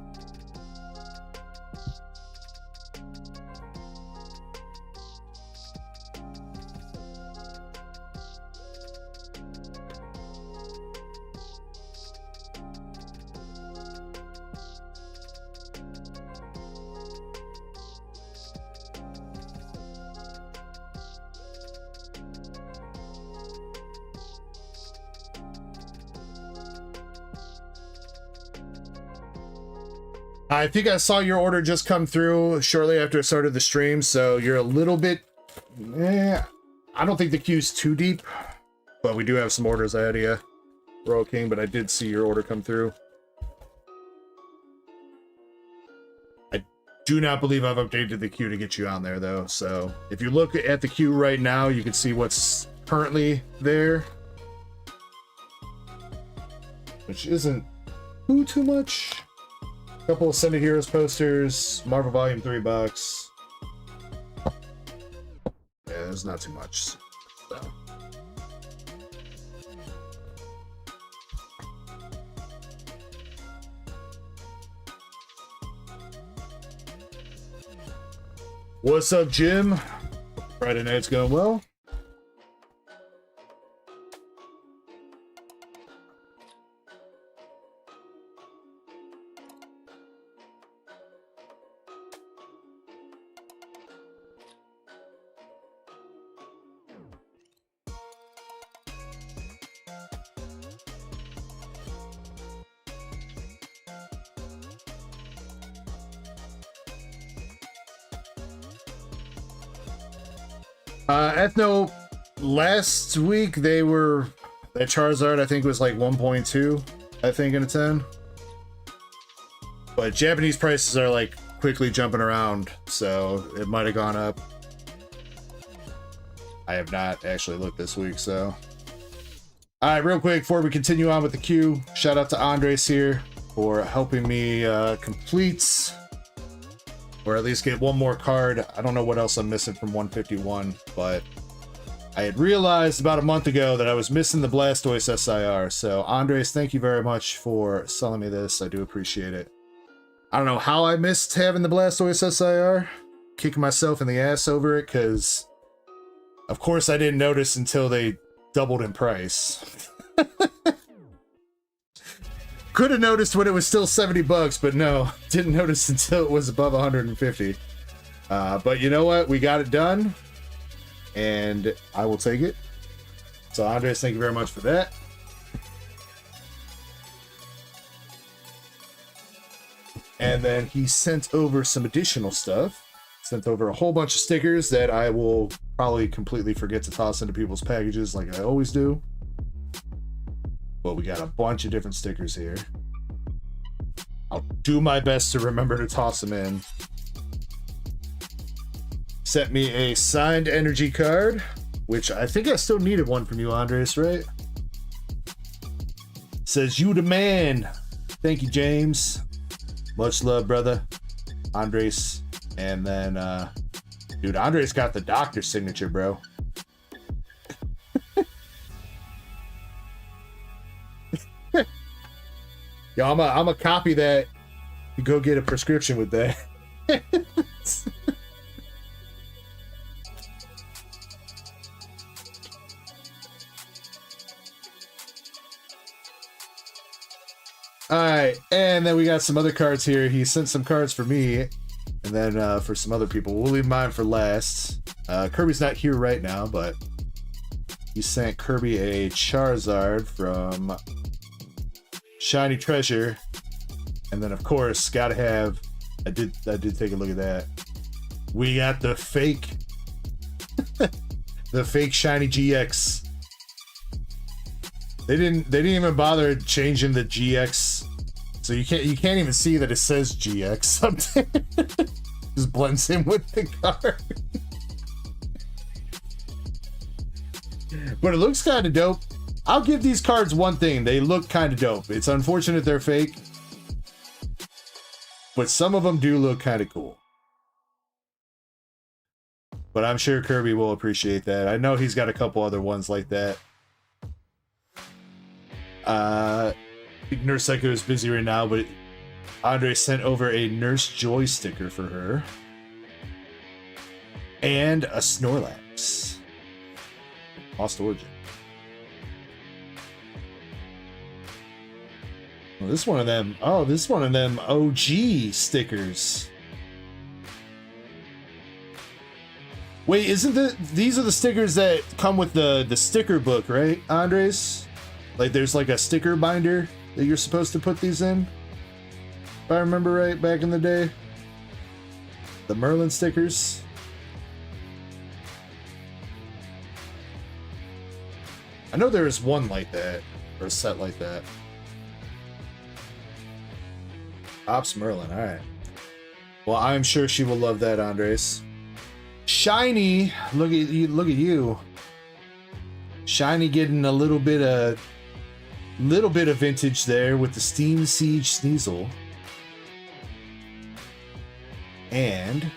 I think I saw your order just come through shortly after I started the stream, so you're a little bit... I don't think the queue's too deep, but we do have some orders ahead of you, Royal King, but I did see your order come through. I do not believe I've updated the queue to get you on there, though, so if you look at the queue right now, you can see what's currently there, which isn't too much. A couple of Ascended Heroes posters, Marvel Volume 3 box. Yeah, there's not too much. So. What's up, Jim? Friday night's going well. Ethno, last week they were, that Charizard I think was like 1.2, I think, in a 10. But Japanese prices are like quickly jumping around, so it might have gone up. I have not actually looked this week, so. Alright, real quick before we continue on with the queue, shout out to Andres here for helping me complete, or at least get one more card. I don't know what else I'm missing from 151, but I had realized about a month ago that I was missing the Blastoise SIR. So Andres, thank you very much for selling me this. I do appreciate it. I don't know how I missed having the Blastoise SIR. Kicking myself in the ass over it, because of course I didn't notice until they doubled in price. Could have noticed when it was still 70 bucks, but no, didn't notice until it was above 150. But you know what? We got it done, and I will take it. So Andres, thank you very much for that. And then he sent over some additional stuff. Sent over a whole bunch of stickers that I will probably completely forget to toss into people's packages like I always do. But we got a bunch of different stickers here. I'll do my best to remember to toss them in. Sent me a signed energy card, which I think I still needed one from you, Andres, right? Says, "You the man." Thank you, James. Much love, brother. Andres. And then, dude, Andres got the doctor's signature, bro. Yo, I'm a copy that. You go get a prescription with that. Alright, and then we got some other cards here. He sent some cards for me, and then for some other people. We'll leave mine for last. Kirby's not here right now, but he sent Kirby a Charizard from Shiny Treasure, and then of course gotta have, I did take a look at that. We got the fake the fake Shiny GX. They didn't even bother changing the GX, so you can't even see that it says GX up there. Just blends in with the card. But it looks kind of dope. I'll give these cards one thing. They look kind of dope. It's unfortunate they're fake, but some of them do look kind of cool. But I'm sure Kirby will appreciate that. I know he's got a couple other ones like that. I think Nurse Psycho is busy right now, but Andre sent over a Nurse Joy sticker for her. And a Snorlax. Lost Origin. Well, this one of them. Oh, this is one of them OG stickers. Wait, isn't these are the stickers that come with the sticker book, right, Andres? Like there's like a sticker binder that you're supposed to put these in? if I remember right, back in the day. The Merlin stickers. I know there is one like that, or a set like that. Ops Merlin, alright. Well, I'm sure she will love that, Andres. Shiny! Look at you. Shiny getting a little bit of vintage there with the Steam Siege Sneasel. And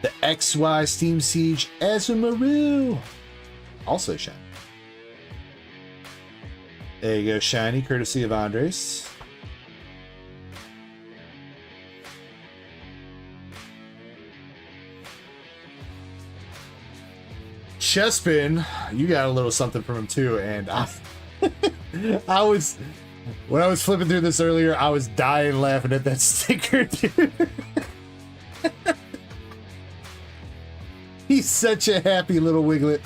the XY Steam Siege Azumarill. Also shiny. There you go, shiny, courtesy of Andres. Chespin, you got a little something from him too, and when I was flipping through this earlier, I was dying laughing at that sticker, dude. He's such a happy little Wiglet.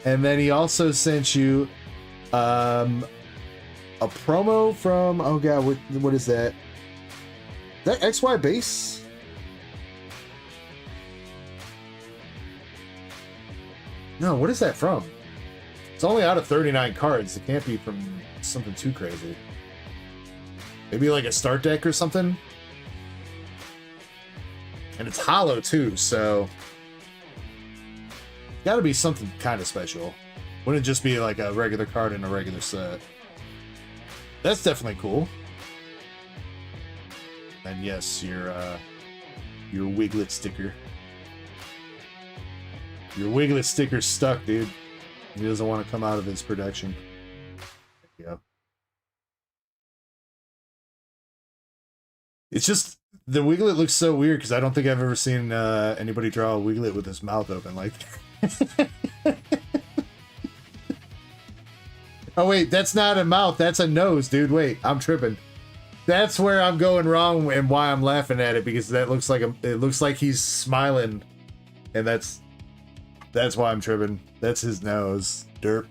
And then he also sent you a promo from, oh god, what is that? Is that XY base? No, what is that from? It's only out of 39 cards. It can't be from something too crazy. Maybe like a start deck or something? And it's hollow too, so gotta be something kind of special. Wouldn't just be like a regular card in a regular set. That's definitely cool. And yes, your Wiglet sticker. Your Wiglet sticker's stuck, dude. He doesn't want to come out of his production. There you go. It's just, the Wiglet looks so weird because I don't think I've ever seen anybody draw a Wiglet with his mouth open like Oh wait, that's not a mouth, that's a nose, dude. Wait, I'm tripping. That's where I'm going wrong and why I'm laughing at it, because that looks like it looks like he's smiling, and that's why I'm tripping. That's his nose. Derp.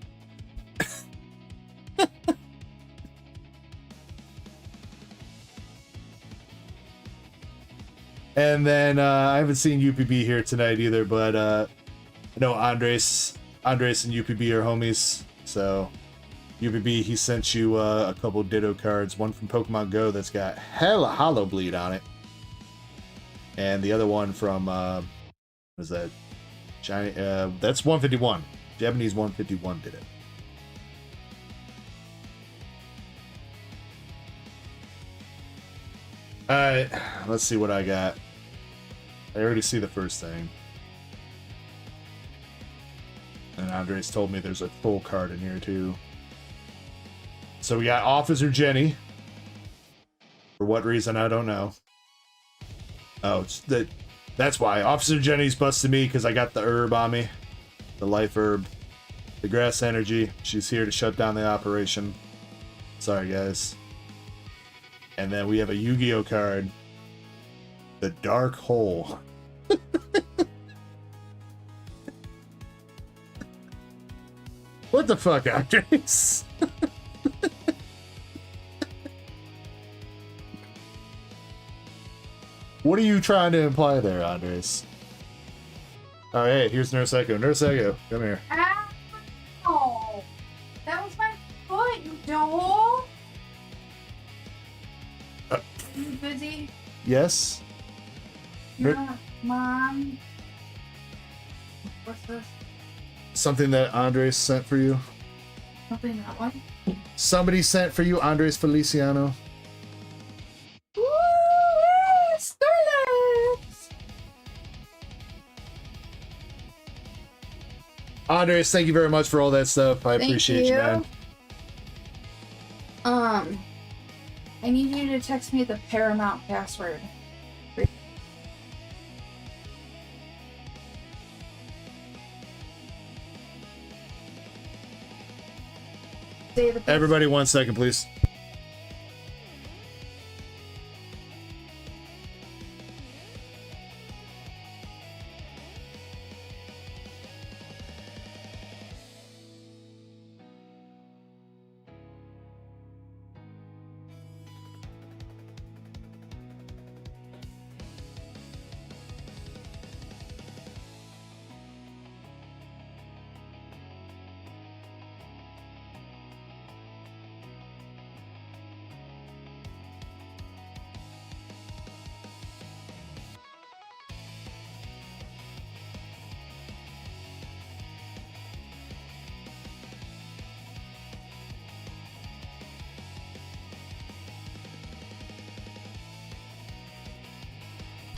And then I haven't seen UPB here tonight either, but I know Andres and UPB are homies. So UPB, he sent you a couple Ditto cards. One from Pokemon Go that's got hella Hollow Bleed on it, and the other one from what is that? That's 151. Japanese 151 did it. Alright, let's see what I got. I already see the first thing. And Andres told me there's a full card in here too. So we got Officer Jenny. For what reason, I don't know. Oh, that's why. Officer Jenny's busted me because I got the herb on me. The life herb. The grass energy. She's here to shut down the operation. Sorry, guys. And then we have a Yu-Gi-Oh card. The Dark Hole. What the fuck, Andres? What are you trying to imply there, Andres? Oh, hey, here's Nurse Echo. Nurse Echo, come here. Ow! That was my foot, you doll! You busy? Yes? Yeah, Mom. What's this? Something that Andres sent for you? Something that one? Somebody sent for you, Andres Feliciano. Woo! Starlabs! Andres, thank you very much for all that stuff. I appreciate you, man. I need you to text me the Paramount password. Say the Everybody, 1 second, please.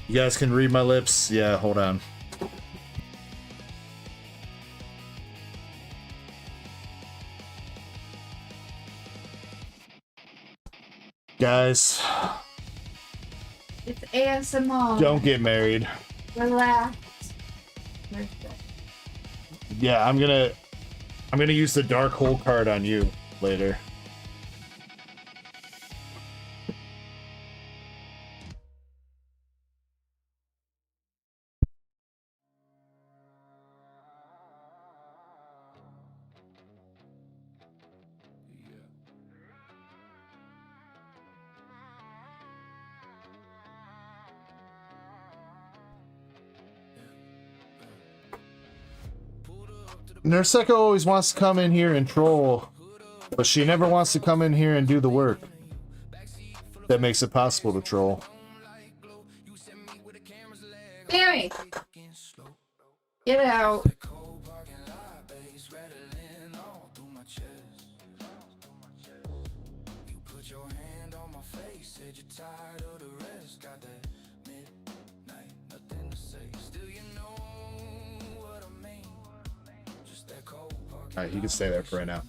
You guys can read my lips. Yeah, hold on. Guys, It's ASMR. don't get married. Relax. Yeah, I'm gonna use the dark hole card on you later. Nurseka always wants to come in here and troll, but she never wants to come in here and do the work that makes it possible to troll. Sammy! Get out. Alright, he can stay there for right now.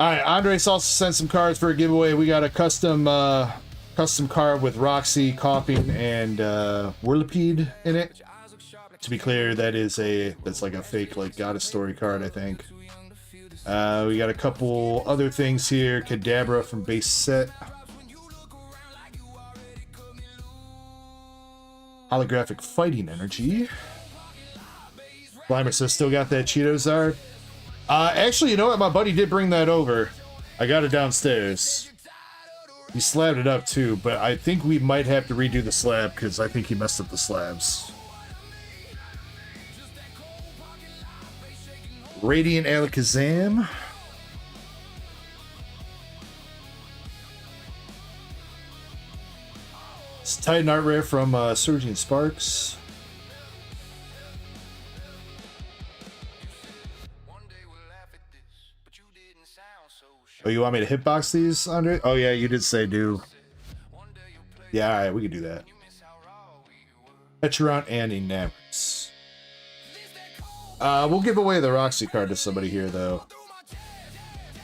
Alright, Andres also sent some cards for a giveaway. We got a custom card with Roxy, Coughing, and Whirlipede in it. To be clear, that's like a fake like Goddess Story card, I think. We got a couple other things here. Kadabra from base set. Holographic Fighting Energy. Blimer says, still got that Cheeto Zard? Actually, you know what? My buddy did bring that over. I got it downstairs. He slabbed it up too, but I think we might have to redo the slab because I think he messed up the slabs. Radiant Alakazam. It's Titan Art Rare from Surging Sparks. Oh, you want me to hitbox these, Andre? Oh, yeah, you did say do. Yeah, alright, we can do that. Petron and Enamours. We'll give away the Roxy card to somebody here, though.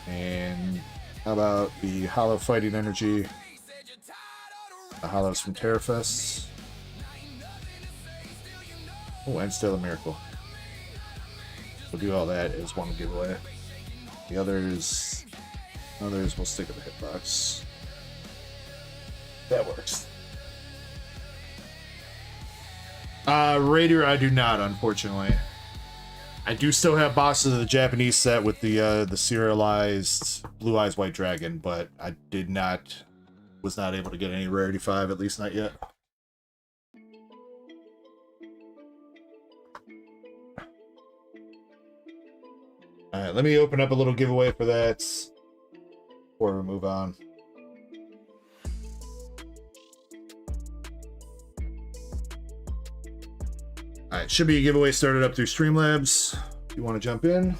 And how about the Hollow Fighting Energy? The Hollows from Terrafest. Oh, and still a Miracle. We'll do all that as one giveaway. The others we'll stick in the hitbox. That works. Raider, I do not, unfortunately. I do still have boxes of the Japanese set with the serialized Blue Eyes White Dragon, but I was not able to get any Rarity 5, at least not yet. Alright, let me open up a little giveaway for that before we move on. Alright, should be a giveaway started up through Streamlabs if you want to jump in.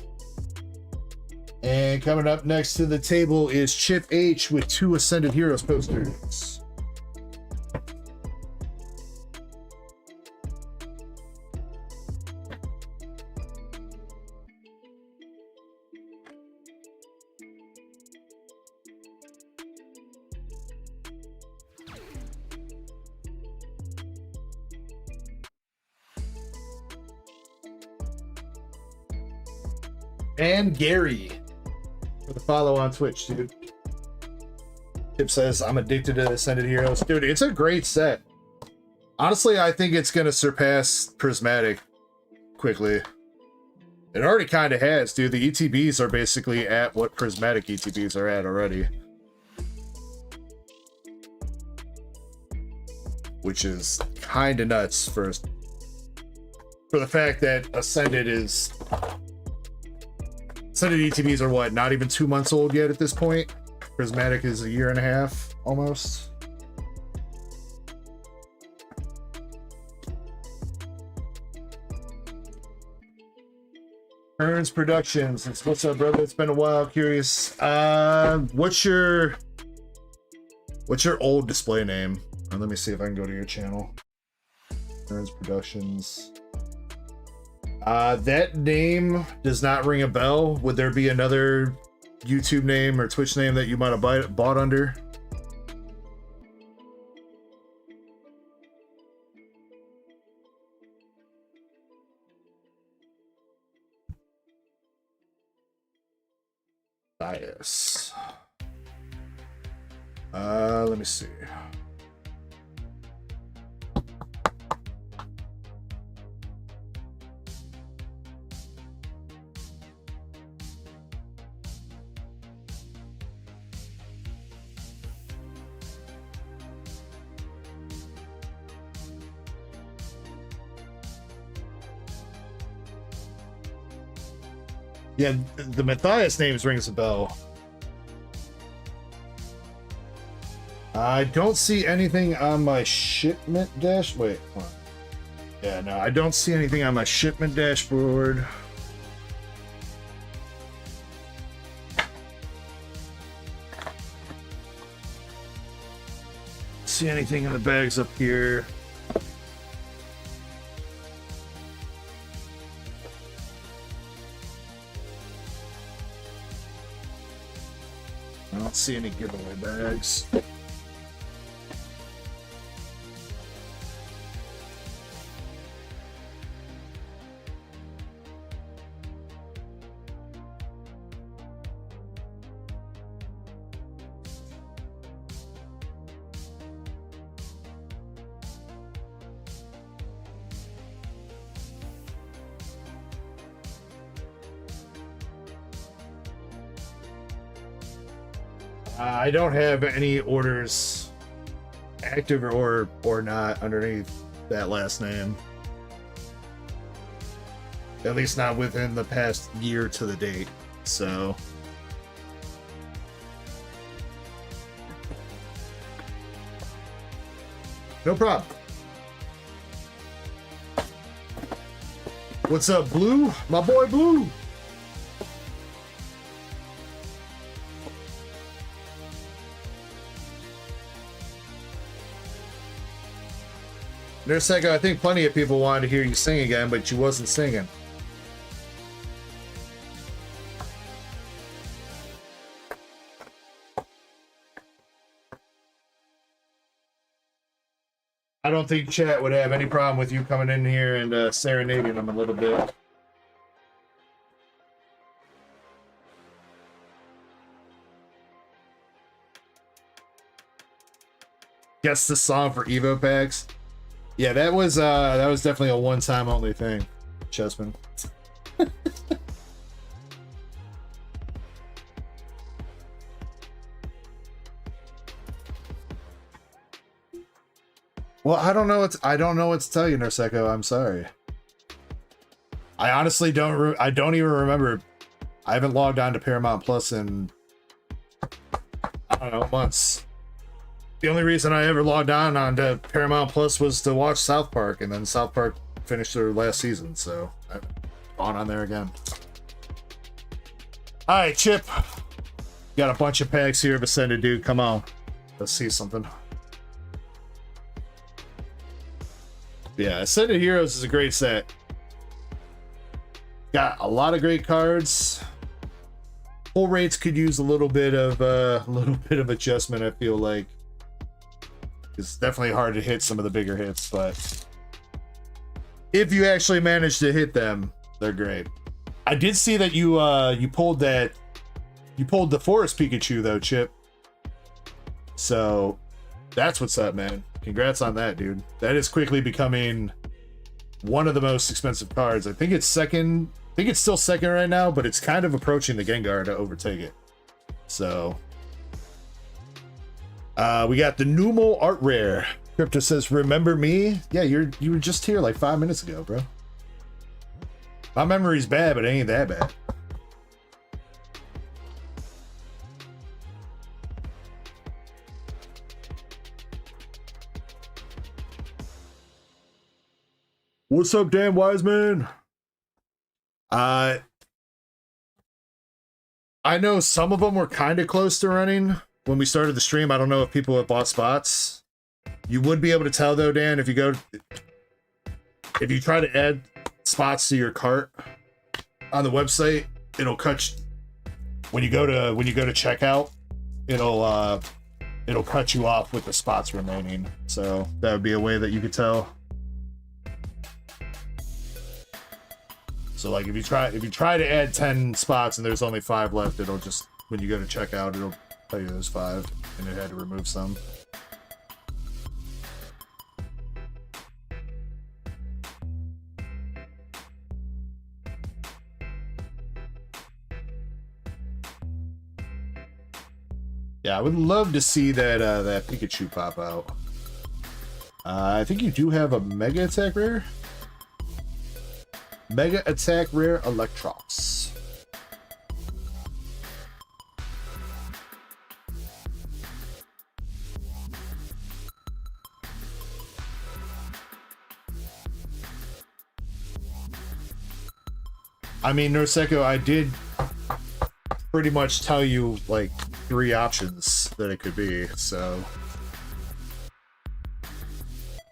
And coming up next to the table is Chip H with 2 Ascended Heroes posters. And Gary for the follow on Twitch, dude. Tip says, I'm addicted to Ascended Heroes. Dude, it's a great set. Honestly, I think it's going to surpass Prismatic quickly. It already kind of has, dude. The ETBs are basically at what Prismatic ETBs are at already. Which is kind of nuts for the fact that Ascended ETBs are what, not even 2 months old yet at this point? Prismatic is 1.5 years, almost. Ernst Productions, what's up, brother? It's been a while. Curious. What's your old display name? Let me see if I can go to your channel. Burns Productions. That name does not ring a bell. Would there be another YouTube name or Twitch name that you might have bought under? Bias. Let me see. Yeah, the Matthias names rings a bell. I don't see anything on my shipment dash. Wait, hold on. Yeah, no, I don't see anything on my shipment dashboard. See anything in the bags up here? I don't see any giveaway bags. I don't have any orders active or not underneath that last name. At least not within the past year to the date. So no problem. What's up, Blue? My boy Blue. There's a second, I think plenty of people wanted to hear you sing again, but you wasn't singing. I don't think chat would have any problem with you coming in here and serenading them a little bit. Guess the song for Evo packs. Yeah, that was definitely a one-time only thing, Chessman. Well, I don't know what to tell you, Nurseko. I'm sorry. I honestly don't even remember. I haven't logged on to Paramount Plus in, I don't know, months. The only reason I ever logged on to Paramount Plus was to watch South Park, and then South Park finished their last season, so I've gone on there again. Alright, Chip. Got a bunch of packs here of Ascended, dude. Come on. Let's see something. Yeah, Ascended Heroes is a great set. Got a lot of great cards. Full rates could use a little bit of adjustment, I feel like. It's definitely hard to hit some of the bigger hits, but if you actually manage to hit them, they're great. I did see that you pulled the Forest Pikachu though, Chip. So that's what's up, man. Congrats on that, dude. That is quickly becoming one of the most expensive cards. I think it's second. I think it's still second right now, but it's kind of approaching the Gengar to overtake it. So we got the Numo Art Rare. Crypto says, "Remember me?" Yeah, you were just here like 5 minutes ago, bro. My memory's bad, but it ain't that bad. What's up, Dan Wiseman? I know some of them were kind of close to running when we started the stream. I don't know if people have bought spots. You would be able to tell though, Dan, if you go if you try to add spots to your cart on the website, it'll cut when you go to checkout, it'll cut you off with the spots remaining. So that would be a way that you could tell. So like if you try to add 10 spots and there's only 5 left, it'll just, when you go to checkout, it'll tell you there's 5 and it had to remove some. Yeah, I would love to see that Pikachu pop out. I think you do have a Mega Attack Rare. Mega Attack Rare Electrox. I mean, Nurseko, I did pretty much tell you like 3 options that it could be, so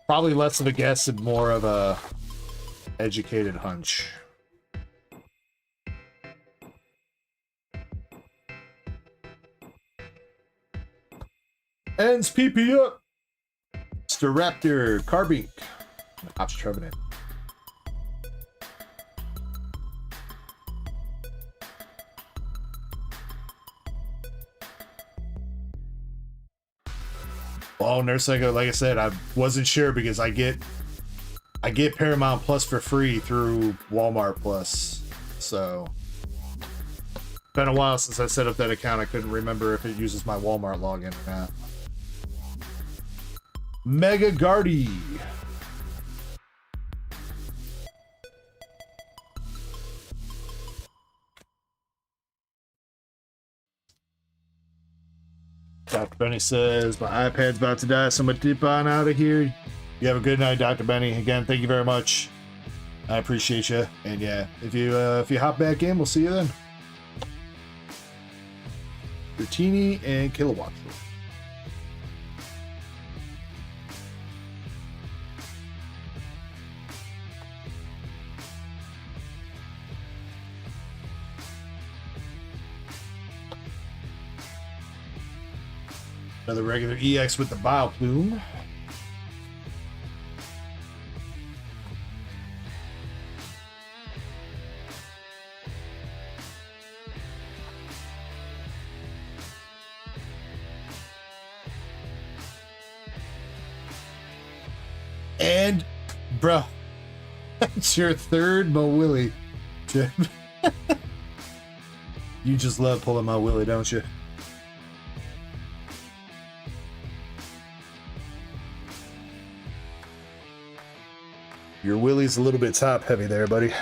probably less of a guess and more of a educated hunch. Ends PP up. Staraptor, Carbink, Ops Trevenant. Oh, Nurse Echo, like I said, I wasn't sure because I get Paramount Plus for free through Walmart Plus. So been a while since I set up that account. I couldn't remember if it uses my Walmart login or not. Mega Guardy. Dr. Benny says, my iPad's about to die, so I'm gonna dip on out of here. You have a good night, Dr. Benny. Again, thank you very much. I appreciate you. And yeah, if you hop back in, we'll see you then. Rutini and Kilowatt. Another regular EX with the Bioplume. And, bro, it's your 3rd Mo Willie. You just love pulling my Willie, don't you? Your Willie's a little bit top heavy there, buddy.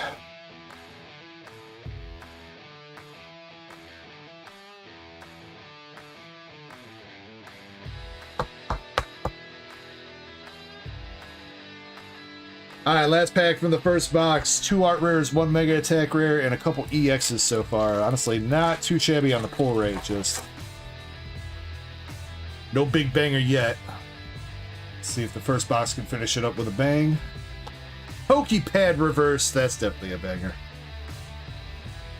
Alright, last pack from the first box. 2 art rares, 1 Mega Attack Rare, and a couple EXs so far. Honestly, not too shabby on the pull rate, just no big banger yet. Let's see if the first box can finish it up with a bang. Pokepad Reverse, that's definitely a banger.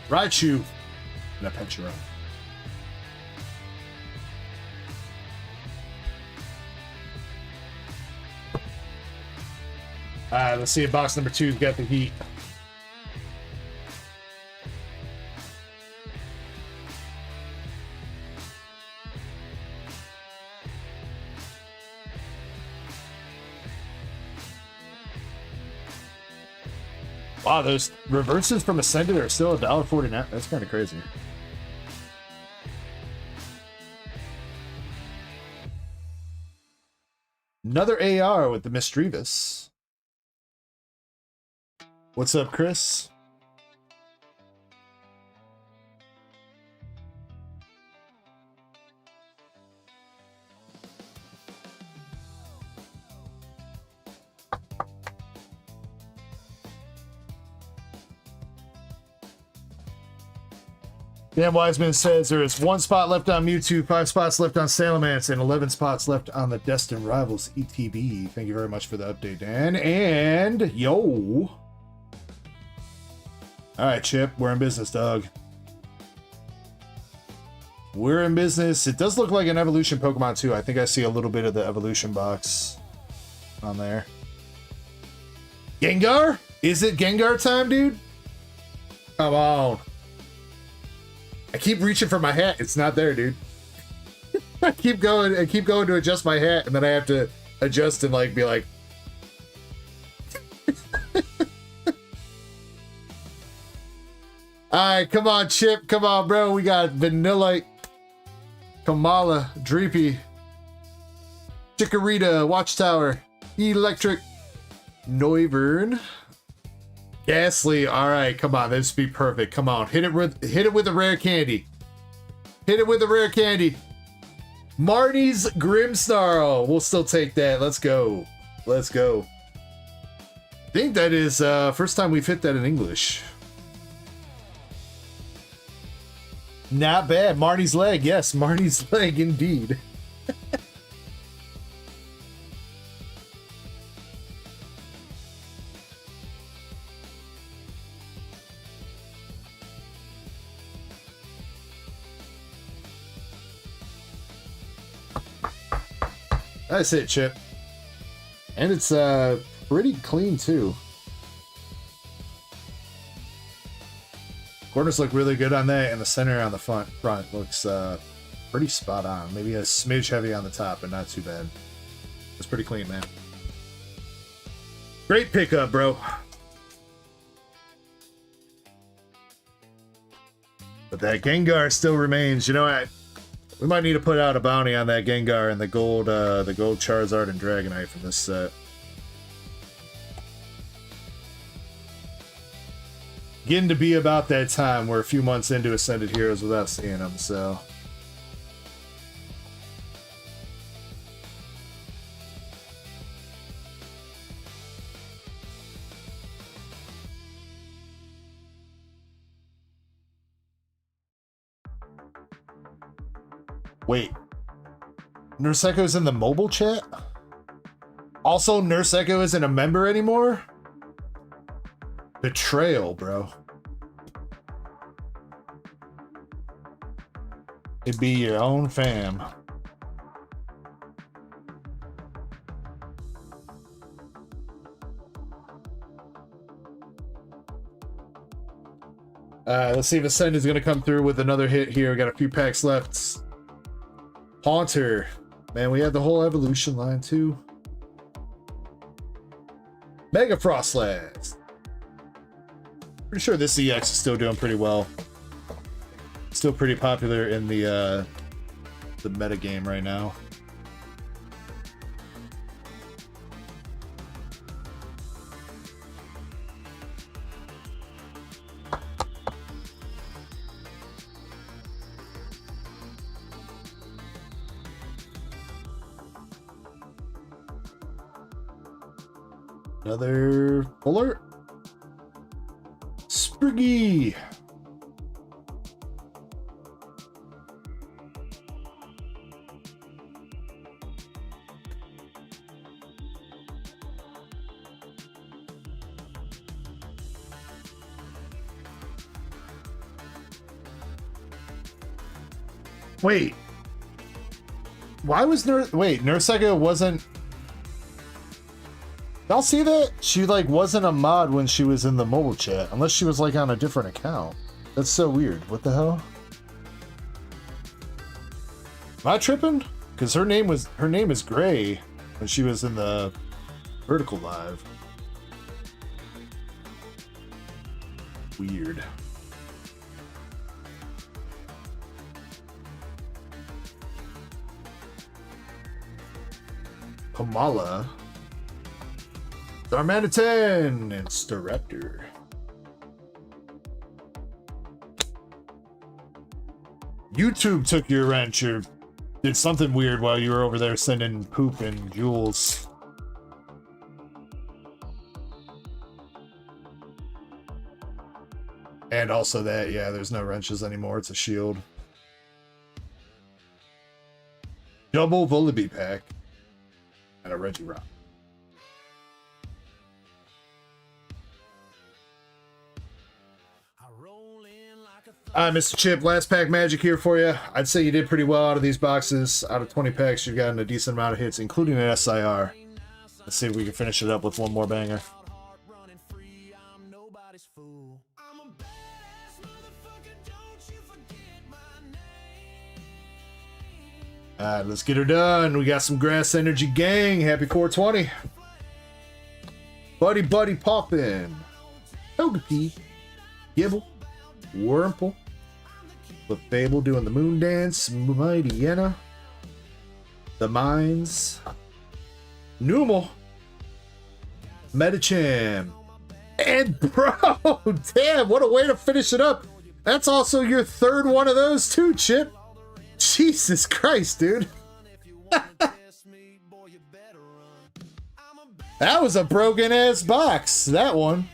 Raichu and a Penchiro. Alright, let's see if box number 2's got the heat. Wow, those reverses from Ascended are still $1.49. That's kind of crazy. Another AR with the Misdreavus. What's up, Chris? Dan Wiseman says there is 1 spot left on Mewtwo, 5 spots left on Salamence, and 11 spots left on the Destined Rivals ETB. Thank you very much for the update, Dan. And yo. All right, Chip, we're in business, dog. We're in business. It does look like an evolution Pokemon too. I think I see a little bit of the evolution box on there. Gengar? Is it Gengar time, dude? Come on. I keep reaching for my hat. It's not there, dude. I keep going to adjust my hat, and then I have to adjust and like be like. Alright, come on, Chip. Come on, bro. We got Vanillite, Kamala, Dreepy, Chikorita, Watchtower, Electric, Noivern, Ghastly. All right, come on, this be perfect. Come on, hit it with a rare candy. Hit it with a rare candy. Marty's Grimmsnarl. We'll still take that. Let's go. Let's go. I think that is first time we've hit that in English. Not bad. Marty's leg. Yes, Marty's leg indeed. That's it, Chip. And it's pretty clean too. Corners look really good on that, and the center on the front looks pretty spot on. Maybe a smidge heavy on the top, but not too bad. It's pretty clean, man. Great pickup, bro. But that Gengar still remains. You know, we might need to put out a bounty on that Gengar and the gold Charizard and Dragonite from this set. Getting to be about that time. We're a few months into Ascended Heroes without seeing them, so. Wait. Nurse Echo's in the mobile chat? Also, Nurse Echo isn't a member anymore? Betrayal, bro. It'd be your own fam. Let's see if Ascend is going to come through with another hit here. We got a few packs left. Haunter. Man, we had the whole evolution line too. Mega Frostlass. Pretty sure this EX is still doing pretty well. Still pretty popular in the meta game right now. Another Fuller. Spriggy. Wait. Why was Nurse Echo wasn't... Y'all see that? She like wasn't a mod when she was in the mobile chat, unless she was like on a different account. That's so weird. What the hell? Am I tripping? Because her name is Gray when she was in the Vertical Live. Weird. Kamala. Darmanitan and Staraptor. YouTube took your wrench or did something weird while you were over there sending poop and jewels. And also that, yeah, there's no wrenches anymore. It's a shield. Double Volibee pack. And a Reggie Rock. Alright, Mr. Chip, last pack magic here for you. I'd say you did pretty well out of these boxes. Out of 20 packs, you've gotten a decent amount of hits, including an SIR. Let's see if we can finish it up with one more banger. Alright, let's get her done. We got some Grass Energy Gang. Happy 420. Buddy Poppin'. Togepi. Gibble. Wurmple. Fable doing the moon dance. Mighty Yenna. The Mines. Numel. Medicham. And bro, damn, what a way to finish it up. That's also your third one of those too, Chip. Jesus Christ, dude. That was a broken ass box, that one.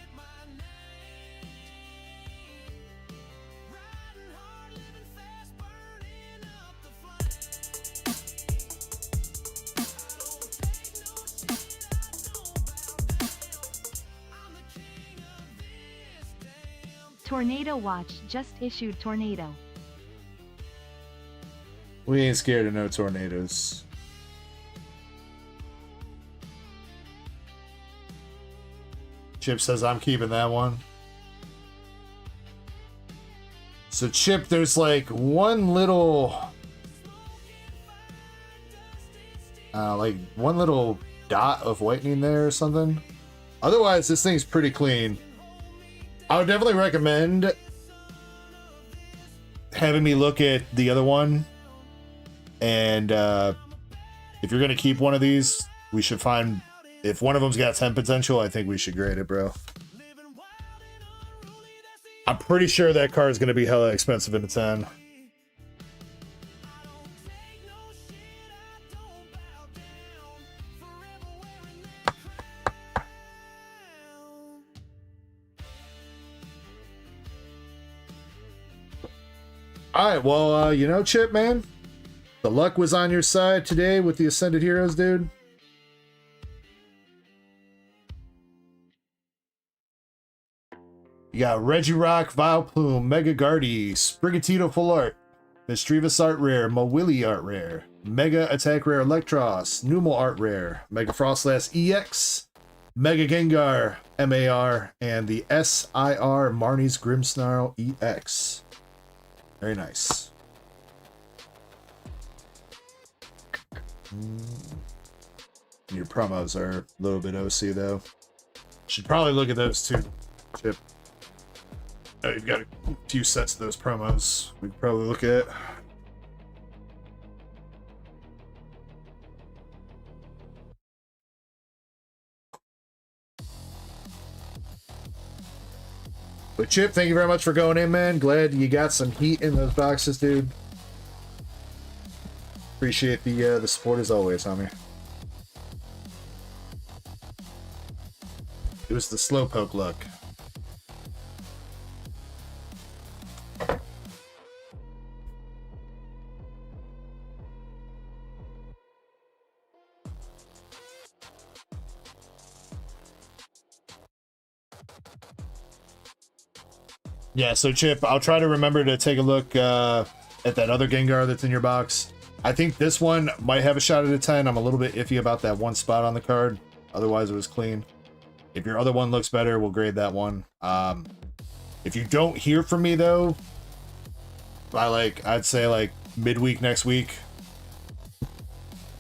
Tornado Watch just issued Tornado. We ain't scared of no tornadoes. Chip says I'm keeping that one. So Chip, there's like one little dot of whitening there or something. Otherwise, this thing's pretty clean. I would definitely recommend having me look at the other one. And if you're going to keep one of these, we should find... If one of them's got 10 potential, I think we should grade it, bro. I'm pretty sure that card is going to be hella expensive in a 10. Alright, well, you know, Chip, man, the luck was on your side today with the Ascended Heroes, dude. You got Regirock, Vileplume, Mega Guardy, Sprigatito Full Art, Mischievous Art Rare, Mawili Art Rare, Mega Attack Rare Electros, Numel Art Rare, Mega Frostlass EX, Mega Gengar MAR, and the SIR Marnie's Grimmsnarl EX. Very nice. Your promos are a little bit OC though. Should probably look at those too, Chip. Oh, you've got a few sets of those promos we could probably look at. But Chip, thank you very much for going in, man. Glad you got some heat in those boxes, dude. Appreciate the support as always, homie. It was the slowpoke luck. Yeah, so Chip, I'll try to remember to take a look at that other Gengar that's in your box. I think this one might have a shot at a 10. I'm a little bit iffy about that one spot on the card. Otherwise, it was clean. If your other one looks better, we'll grade that one. If you don't hear from me, though, by I'd say midweek next week,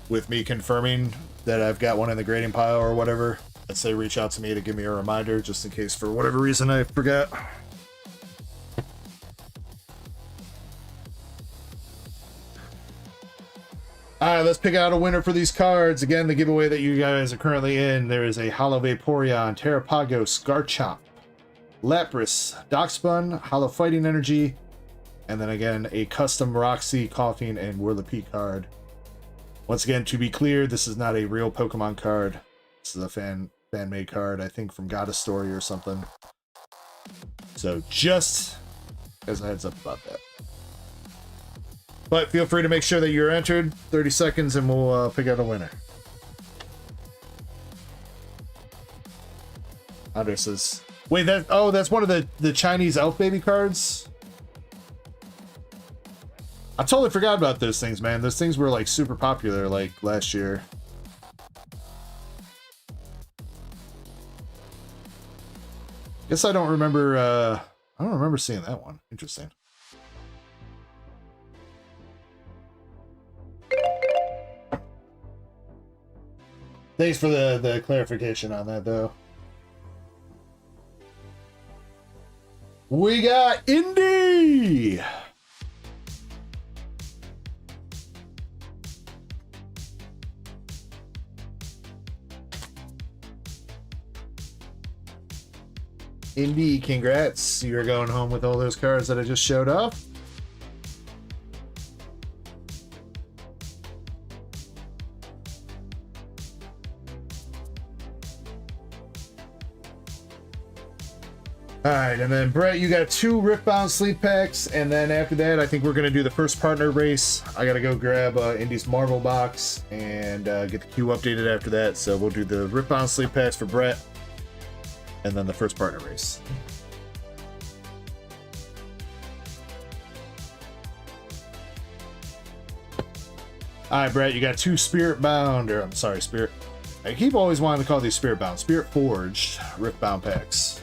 with me confirming that I've got one in the grading pile or whatever, I'd say reach out to me to give me a reminder, just in case for whatever reason I forgot. Alright, let's pick out a winner for these cards. Again, the giveaway that you guys are currently in, there is a Hollow Vaporeon, Terrapagos, Garchomp, Lapras, Darkspun, Hollow Fighting Energy, and then again, a custom Roxy, Coughing, and Whirlipede card. Once again, to be clear, this is not a real Pokemon card. This is a fan-made card, I think from Goddess Story or something. So just as a heads up about that. But feel free to make sure that you're entered. 30 seconds and we'll pick out a winner. Andre says, wait, that's one of the Chinese elf baby cards? I totally forgot about those things, man. Those things were like super popular like last year. Guess I don't remember seeing that one. Interesting. Thanks for the clarification on that, though. We got Indy! Indy, congrats. You're going home with all those cards that I just showed off. Alright, and then Brett, you got 2 Riftbound sleeve packs, and then after that, I think we're going to do the first partner race. I got to go grab Indy's Marvel box and get the queue updated after that, so we'll do the Riftbound sleeve packs for Brett, and then the first partner race. Alright, Brett, you got 2 Spiritbound, or I'm sorry, Spirit. I keep always wanting to call these Spiritbound. Spirit Forged Riftbound packs.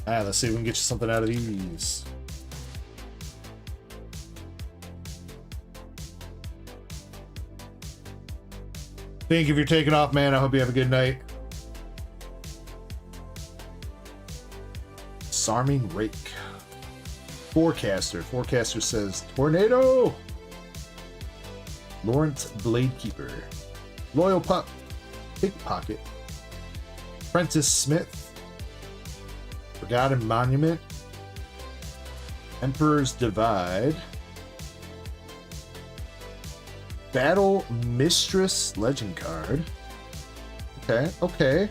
Alright, let's see if we can get you something out of these. Thank you for taking off, man. I hope you have a good night. Sarming Rake. Forecaster. Forecaster says, Tornado! Lawrence Bladekeeper. Loyal Pup. Pickpocket. Prentice Smith. Forgotten Monument. Emperor's Divide. Battle Mistress Legend card. Okay, okay.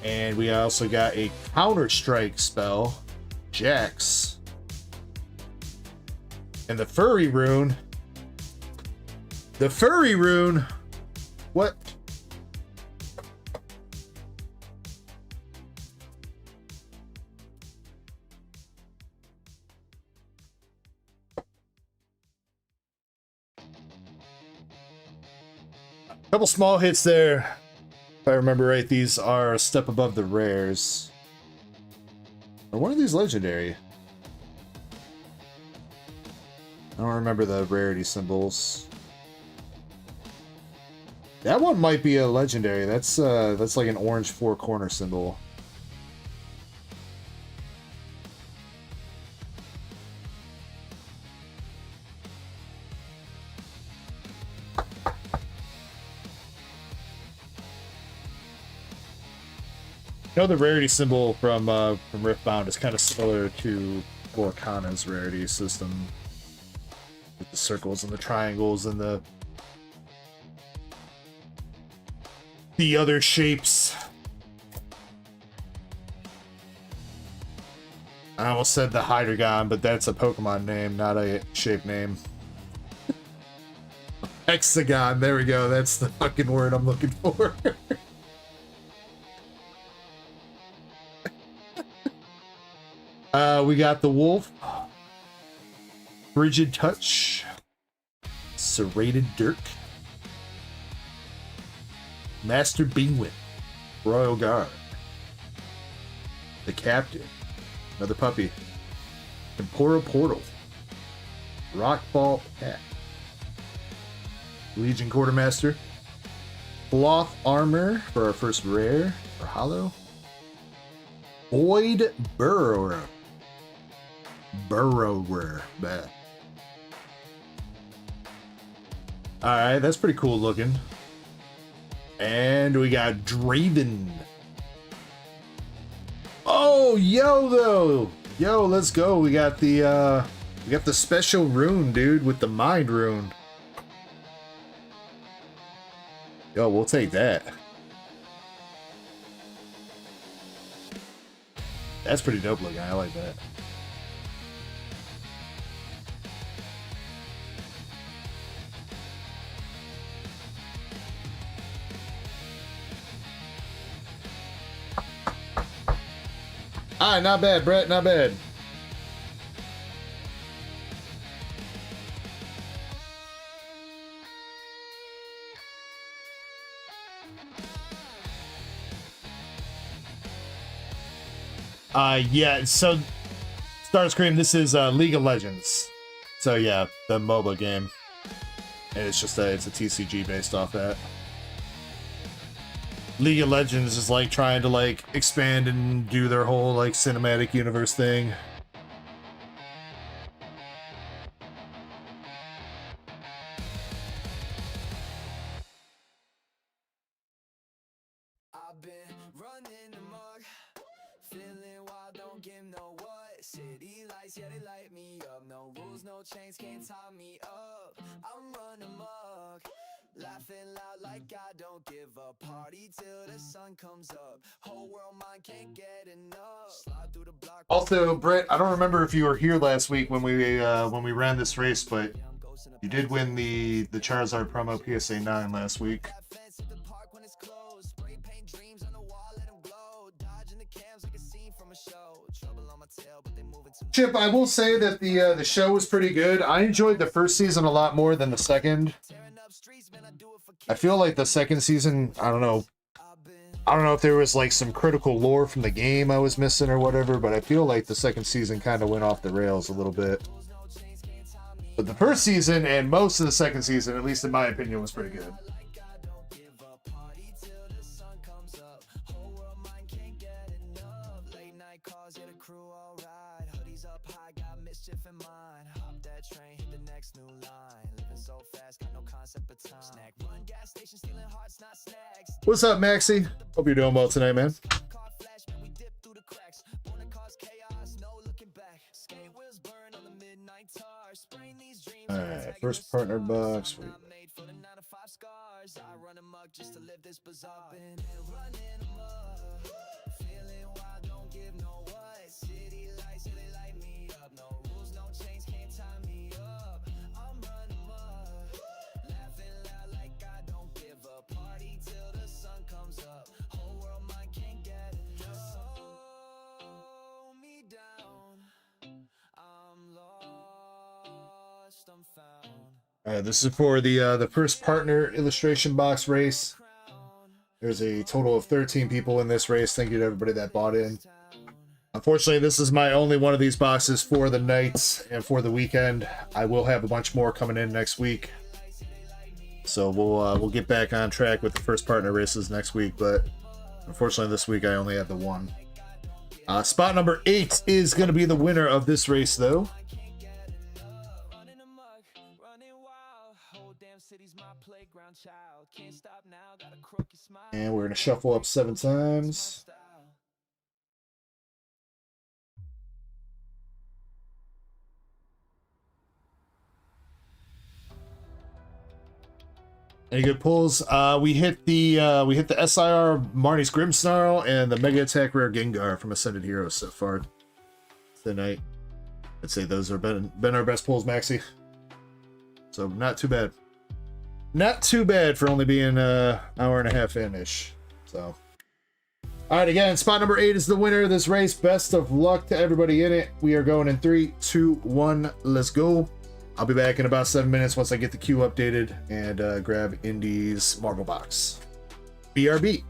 And we also got a Counter-Strike spell. Jax. And the Furry Rune. The Furry Rune? What? Couple small hits there. If I remember right, these are a step above the rares. Or one of these legendary. I don't remember the rarity symbols. That one might be a legendary. That's like an orange 4-corner symbol. You know, the rarity symbol from Riftbound is kind of similar to Lorcana's rarity system, with the circles and the triangles and the other shapes. I almost said the Hydreigon, but that's a Pokemon name, not a shape name. Hexagon, there we go. That's the fucking word I'm looking for. We got the Wolf, Frigid Touch, Serrated Dirk, Master Bingwin, Royal Guard, the Captain, another puppy, Temporal Portal, Rockball Pack, Legion Quartermaster, Cloth Armor for our first rare or hollow, Void Burrower. Alright, that's pretty cool looking. And we got Draven. Oh, yo, though. Yo, let's go. We got the special rune, dude, with the mind rune. Yo, we'll take that. That's pretty dope looking. I like that. Ah, not bad, Brett. Not bad. Yeah, so Starscream, this is League of Legends. So yeah, the MOBA game. And it's just it's a TCG based off that. League of Legends is like trying to like expand and do their whole like cinematic universe thing. I've been running amok, feeling wild, don't give no what. City lights, yeah, they light me up. No rules, no chains, can't tie me up. I'm running amok, laughing loud like I don't give a party till the sun comes up. Whole world mine, can't get enough. Slide through the block. Also, Brett, I don't remember if you were here last week when we ran this race, but you did win the Charizard promo PSA 9 last week. Chip, I will say that the show was pretty good. I enjoyed the first season a lot more than the second. I feel like the second season, I don't know if there was like some critical lore from the game I was missing or whatever, but I feel like the second season kind of went off the rails a little bit. But the first season and most of the second season, at least in my opinion, was pretty good. What's up, Maxie? Hope you're doing well tonight, man. Alright, first partner box. This is for the first partner illustration box race. There's a total of 13 people in this race. Thank you to everybody that bought in. Unfortunately, this is my only one of these boxes for the night and for the weekend. I will have a bunch more coming in next week, so we'll get back on track with the first partner races next week. But unfortunately, this week I only have the one. Spot number 8 is going to be the winner of this race, though. And we're going to shuffle up 7 times. Any good pulls? We hit the SIR Marnie's Grimmsnarl and the Mega Attack Rare Gengar from Ascended Heroes so far tonight. I'd say those have been our best pulls, Maxie. So not too bad. Not too bad for only being an hour and a half in-ish. So, all right, again, spot number 8 is the winner of this race. Best of luck to everybody in it. We are going in 3, 2, 1. Let's go. I'll be back in about 7 minutes once I get the queue updated and grab Indy's Marble Box. BRB.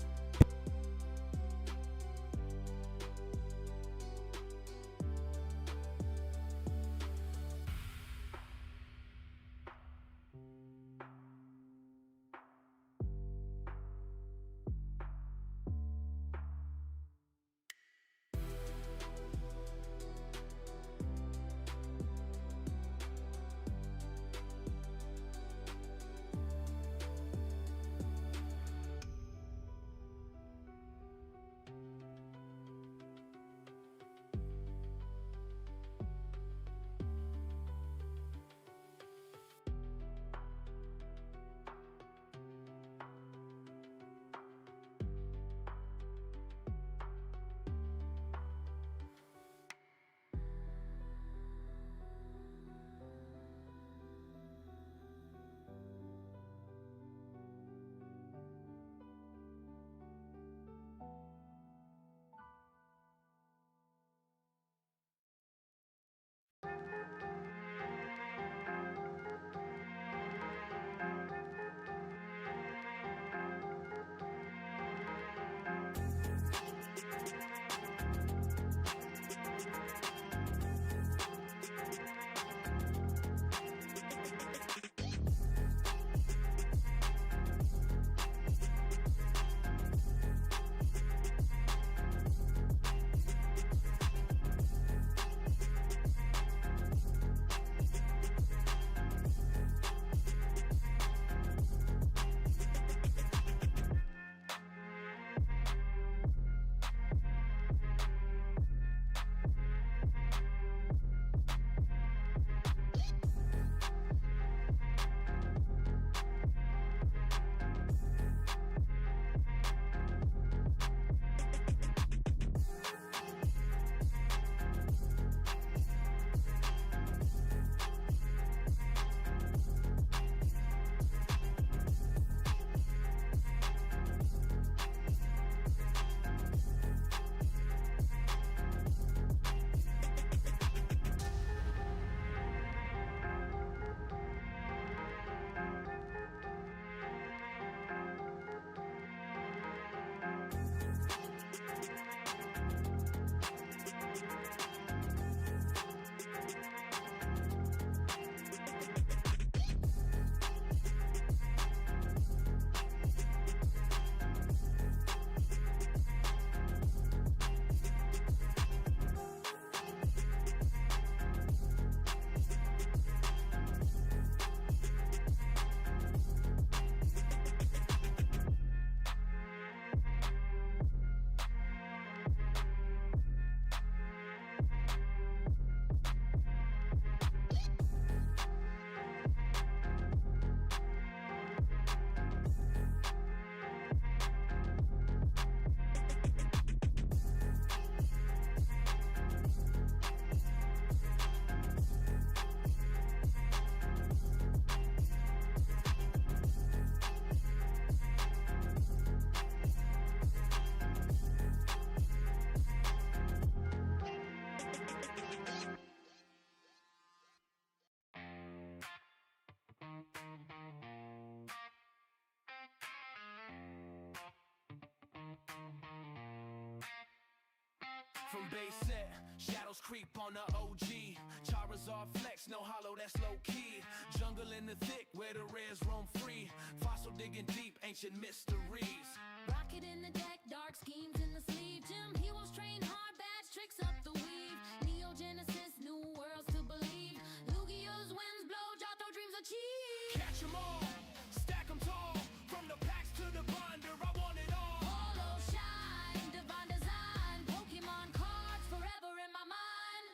drum bass set, shadows creep on the OG. Charizard flex, no hollow, that's low key. Jungle in the thick, where the rares roam free. Fossil digging deep, ancient mysteries. Rocket in the deck, dark schemes in the sleeve. Gym heroes train hard, bad tricks up the weave. Neogenesis, new worlds to believe. Lugia's winds blow, Johto dreams achieve. Catch 'em all, stack 'em tall. From the packs to the binder, I want it all. Holo shine, divine design. Pokemon cards forever in my mind.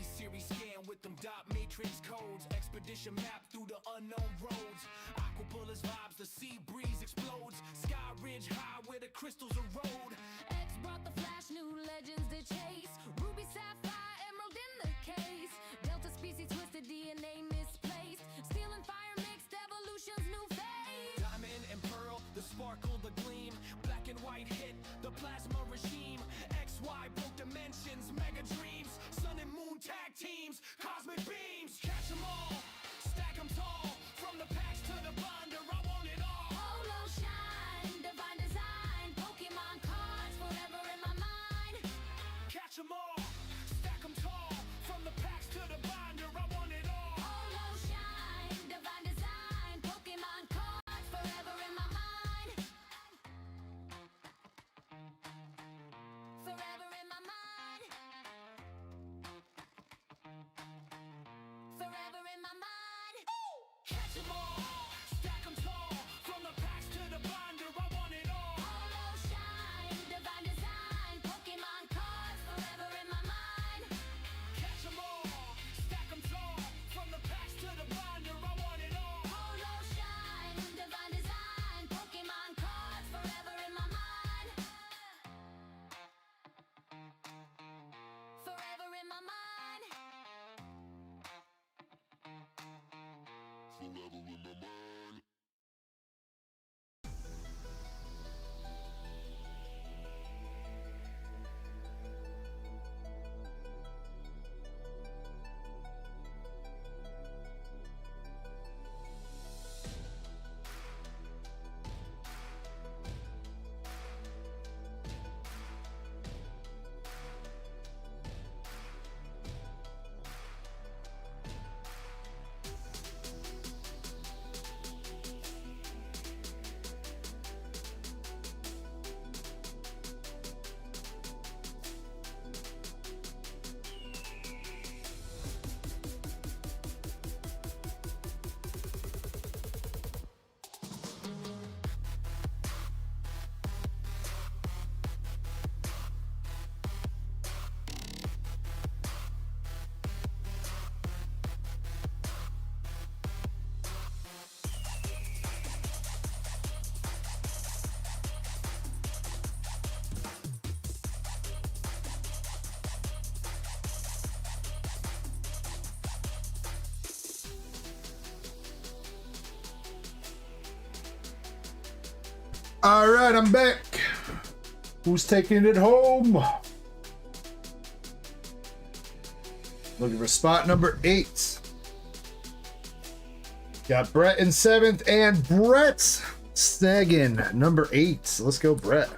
E-series scan with them dot matrix codes. Expedition map through the unknown roads. Aquapuller's vibes, the sea breeze explodes. Sky ridge high where the crystals erode. X brought the flash, new legends to chase. Ruby, sapphire, emerald in the case. Delta species twisted, DNA misplaced. Steel and fire mixed, evolution's new phase. Diamond and pearl, the sparkle, the gleam. Black and white hit, the plasma regime. XY broke dimensions, mega dreams. Sun and moon tag teams, cosmic beams. Catch 'em all, stack 'em tall. From the packs to the binder, I want it all. Holo shine, divine design. Pokemon cards forever in my mind. Catch 'em all, stack 'em tall. From the packs to the binder, I want it all. Holo shine, divine design. Pokemon cards forever in my mind. Forever in my mind. Forever in my mind. Catch 'em all, stack 'em tall. From the packs to the binder, I want it all. Holo shine, divine design. Pokemon cards forever in my mind. Catch 'em all, stack 'em tall. From the packs to the binder, I want it all. Holo shine, divine design. Pokemon cards forever in my mind. Forever in my mind. All right, I'm back. Who's taking it home? Looking for spot number 8. Got Brett in 7th and Brett snagging number 8. So let's go, Brett.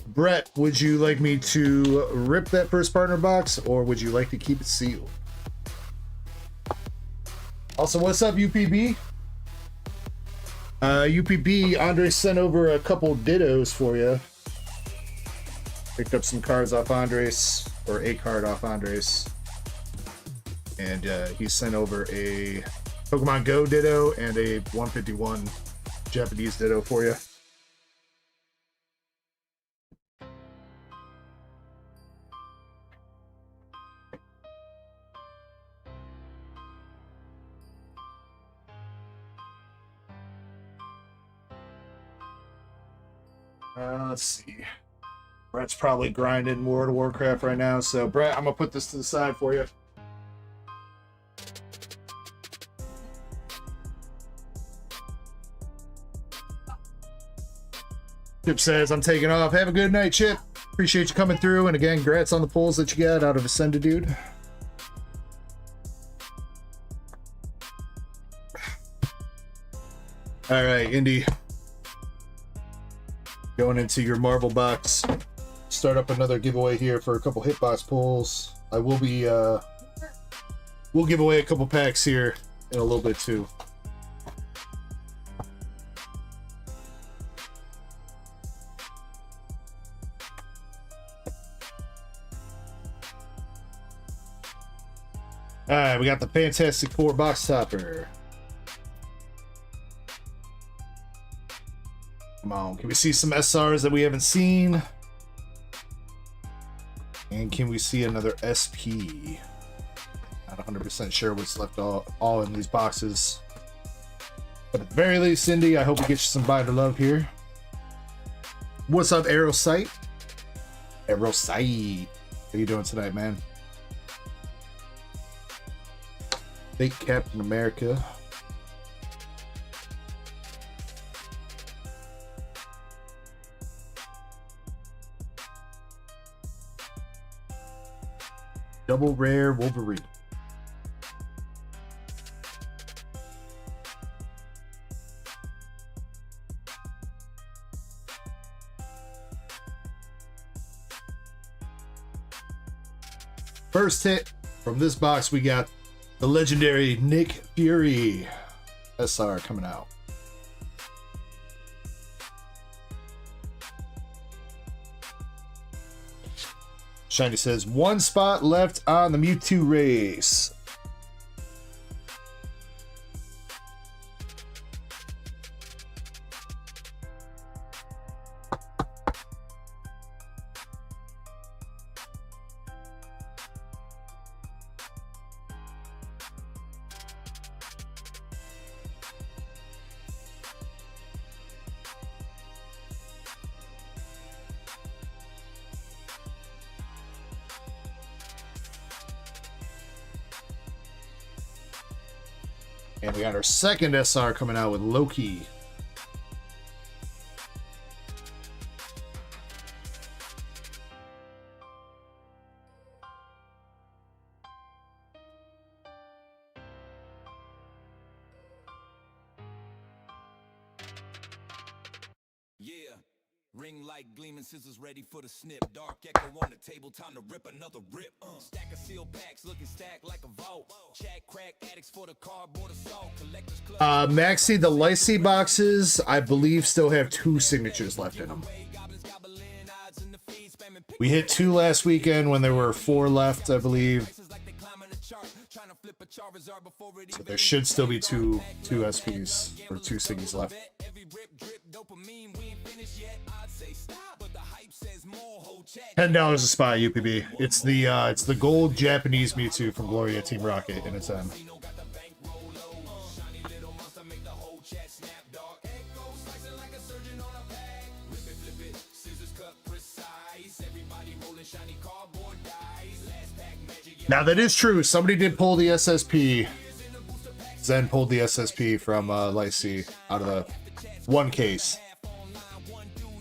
Brett, would you like me to rip that first partner box, or would you like to keep it sealed? Also, what's up, UPB? UPB, Andre sent over a couple dittos for you. Picked up some cards off Andres, or a card off Andres. And he sent over a Pokemon Go ditto and a 151 Japanese ditto for you. Let's see. Brett's probably grinding World of Warcraft right now, so Brett, I'm gonna put this to the side for you. Chip says I'm taking off. Have a good night, Chip. Appreciate you coming through, and again, congrats on the pulls that you got out of Ascended, dude. All right, Indy. Going into your Marvel box. Start up another giveaway here for a couple hitbox pulls. I will be, we'll give away a couple packs here in a little bit too. All right, we got the Fantastic Four box topper. Come on, can we see some SRs that we haven't seen? And can we see another SP? Not 100% sure what's left all in these boxes. But at the very least, Cindy, I hope we get you some binder love here. What's up, Aerosite? Aerosite. How you doing tonight, man? Fake Captain America. Double rare Wolverine. First hit from this box, we got the legendary Nick Fury SR coming out. Shiny says, one spot left on the Mewtwo race. And we got our second SR coming out with Loki. Yeah. Ring light gleaming, scissors ready for the snip. Dark Echo on the table, time to rip another rip. Stack of seal packs, looking stacked like a vault. Chat crack addicts for the cardboard assault. Collectors club. Maxi, the Lycee boxes, I believe, still have 2 signatures left in them. We hit 2 last weekend when there were 4 left, I believe. So there should still be two SPs or 2 Siggies left. $10 a spot, UPB. It's the gold Japanese Mewtwo from Gloria Team Rocket in its M. Now that is true. Somebody did pull the SSP. Zen pulled the SSP from Lycee out of the 1 case.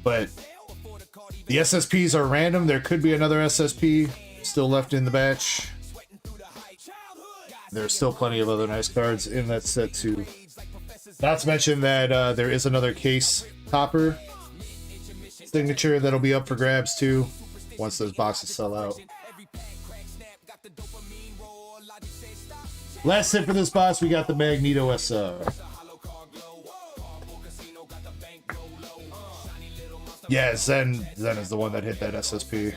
But the SSPs are random. There could be another SSP still left in the batch. There's still plenty of other nice cards in that set too. Not to mention that there is another case topper signature that'll be up for grabs too once those boxes sell out. Last hit for this box, we got the Magneto SR. Yeah, Zen is the one that hit that SSP.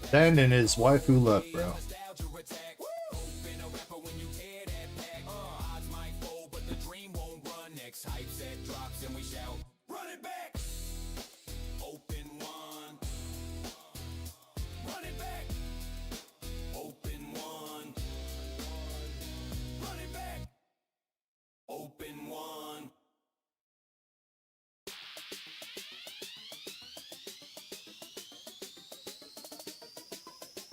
Zen and his waifu left, bro.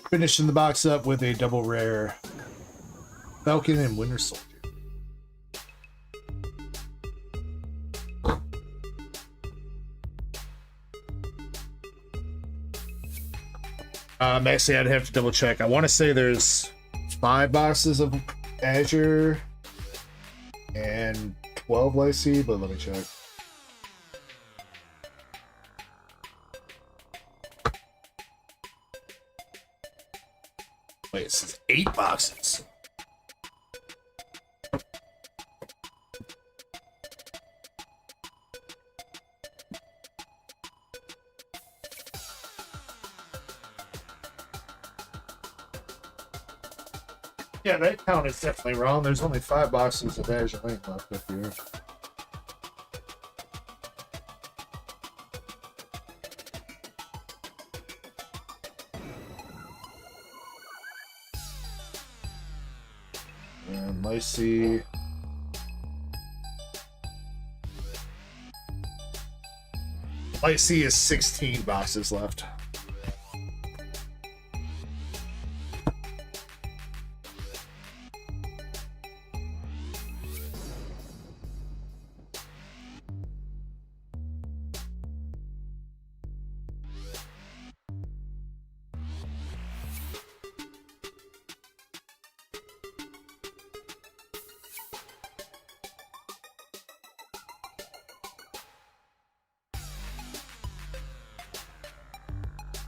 Finishing the box up with a double rare Falcon and Winter Soldier. Actually, I'd have to double check. I want to say there's 5 boxes of Azure and 12 Lacey, but let me check. Wait, it says 8 boxes. Yeah, that count is definitely wrong. There's only 5 boxes of Azure Link left up here. And Lacey. Lacey is 16 boxes left.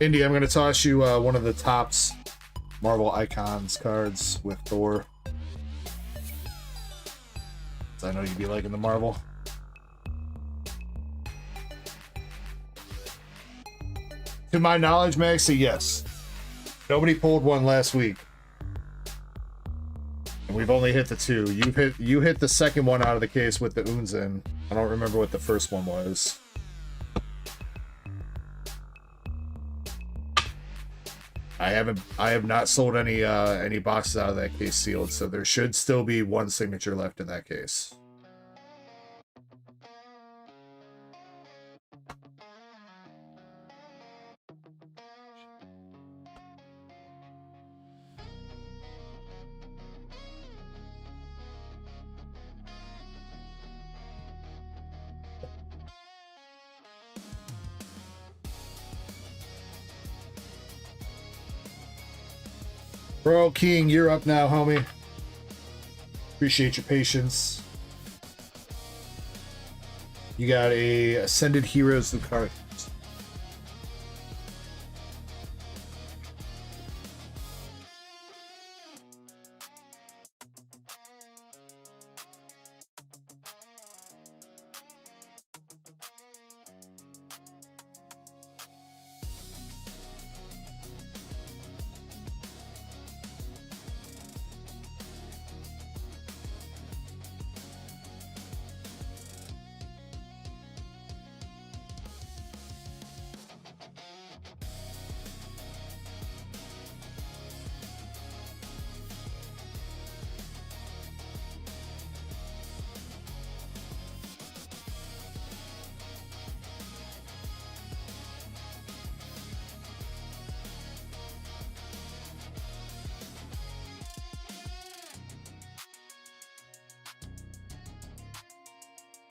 Indy, I'm going to toss you one of the Topps Marvel Icons cards with Thor. I know you'd be liking the Marvel. To my knowledge, Maxie, yes. Nobody pulled one last week. And we've only hit the 2. You hit the second one out of the case with the Unzen. I don't remember what the first one was. I have not sold any boxes out of that case sealed, so there should still be 1 signature left in that case. Bro King, you're up now, homie. Appreciate your patience. You got a Ascended Heroes Lucario.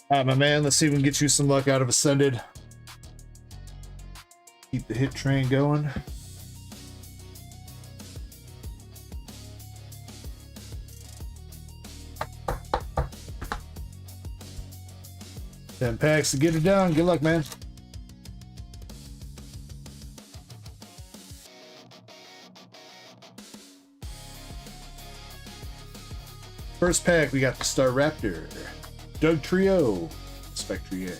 All right, my man, let's see if we can get you some luck out of Ascended. Keep the hit train going. Ten packs to get it done. Good luck, man. First pack, we got the Star Raptor. Doug Trio, Spectrier.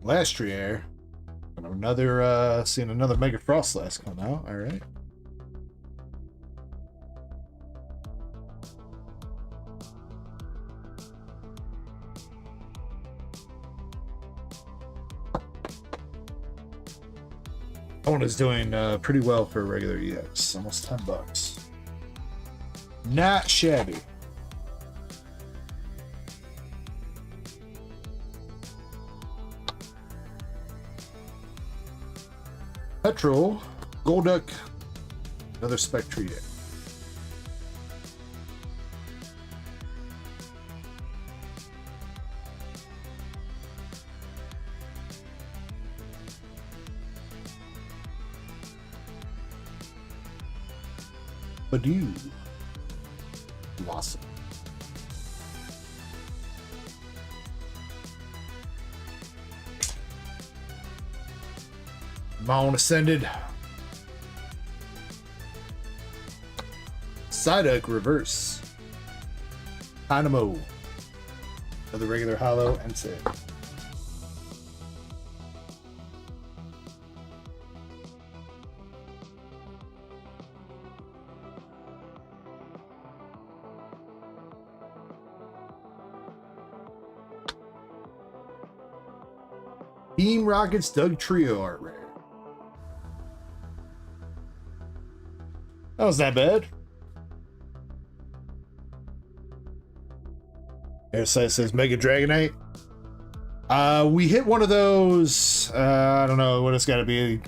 Last Trier. Another seeing another Mega Frostlass come out. All right. That one is doing pretty well for a regular EX, almost $10. Not shabby. Petrol, Golduck, another Spectria. Badoo. Blossom. Maun Ascended. Psyduck Reverse. Dynamo. Another regular hollow and save. Team Rocket's Doug Trio art rare. That was not bad. Airside says Mega Dragonite. We hit one of those, I don't know what it's got to be,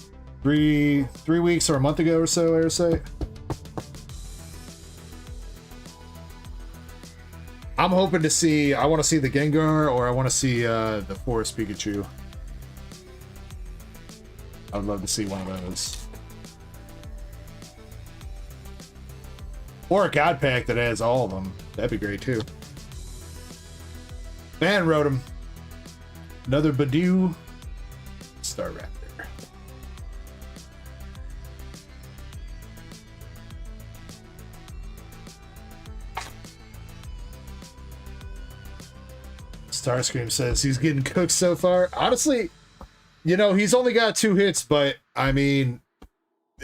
three weeks or a month ago or so, Airside. I'm hoping to see, I want to see the Gengar or I want to see the Forest Pikachu. I'd love to see one of those. Or a God Pack that has all of them. That'd be great too. Man wrote him. Another Badoo. Star Raptor. Starscream says he's getting cooked so far. Honestly, you know, he's only got 2 hits, but I mean,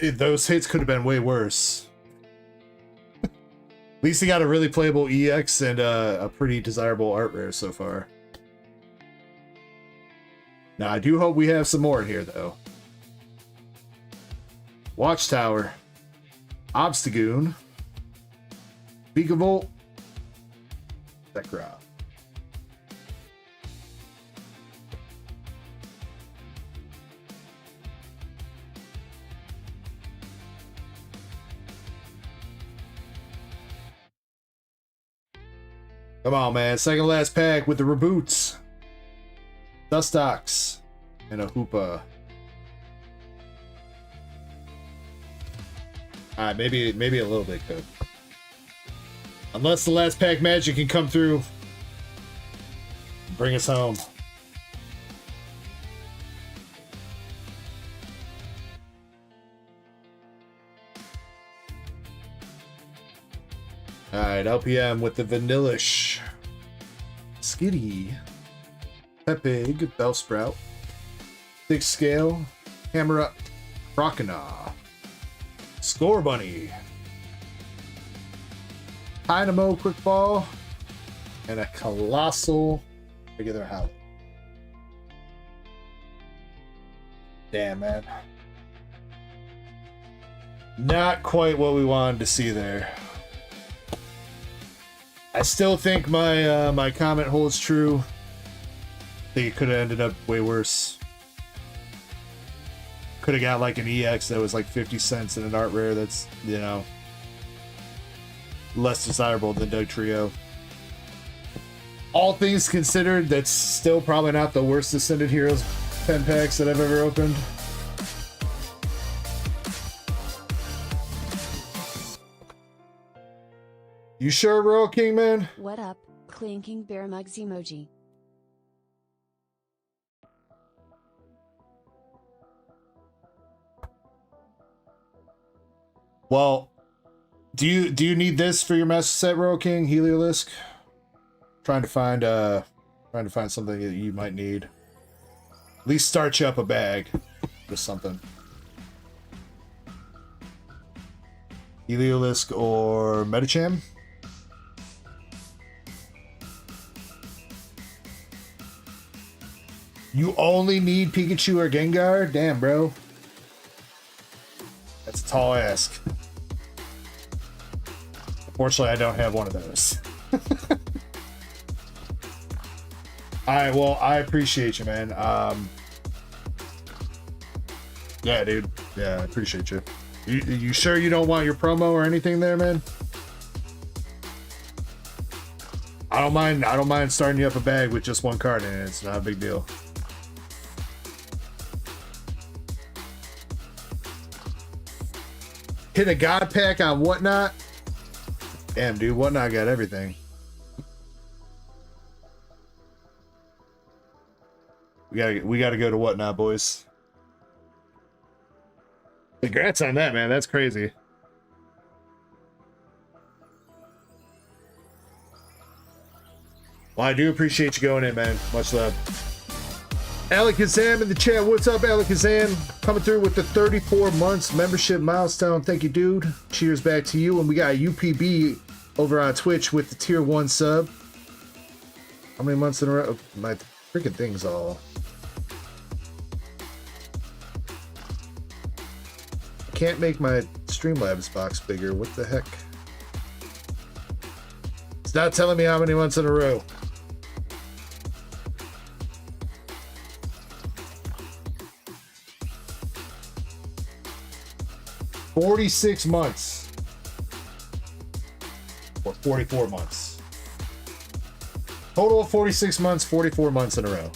those hits could have been way worse. At least he got a really playable EX and a pretty desirable art rare so far. Now, I do hope we have some more in here, though. Watchtower. Obstagoon. Vikavolt. Zekrom. Come on, man. Second last pack with the reboots. Dustox. And a Hoopa. Alright, maybe a little bit good. Unless the last pack magic can come through. Bring us home. Alright, LPM with the Vanillish. Skitty. Pepig, Bellsprout. Thick Scale. Hammer Up. Croconaw. Score Bunny. Dynamo Quick Ball. And a Colossal regular Howl. Damn, man. Not quite what we wanted to see there. I still think my my comment holds true. I think it could have ended up way worse. Could have got like an EX that was like 50 cents in an art rare that's, you know, less desirable than Doug Trio. All things considered, that's still probably not the worst Ascended Heroes 10 packs that I've ever opened. You sure, Royal King, man? What up, clinking bear mugs emoji. Well, do you need this for your master set, Royal King? Heliolisk? Trying to find something that you might need. At least start you up a bag with something. Heliolisk or Medicham? You only need Pikachu or Gengar? Damn, bro. That's a tall ask. Fortunately, I don't have one of those. Alright, well, I appreciate you, man. Yeah, dude. Yeah, I appreciate you. You sure you don't want your promo or anything there, man? I don't mind starting you up a bag with just one card in it. It's not a big deal. Hit a god pack on Whatnot. Damn, dude, Whatnot got everything. We gotta go to Whatnot, boys. Congrats on that, man. That's crazy. Well, I do appreciate you going in, man. Much love. Alakazam in the chat. What's up, Alakazam? Coming through with the 34 months membership milestone. Thank you, dude. Cheers back to you. And we got UPB over on Twitch with the tier 1 sub. How many months in a row? My freaking thing's all... Can't make my Streamlabs box bigger. What the heck? It's not telling me how many months in a row. $46 months. Or 44 months. Total of 46 months, 44 months in a row.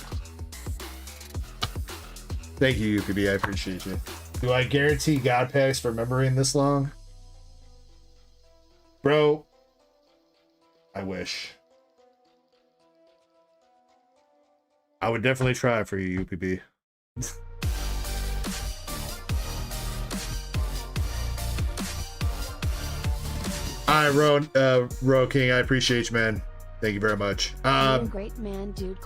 Thank you, UPB. I appreciate you. Do I guarantee God packs for remembering this long? Bro, I wish. I would definitely try for you, UPB. Alright, Ro King, I appreciate you, man. Thank you very much. Great man, dude.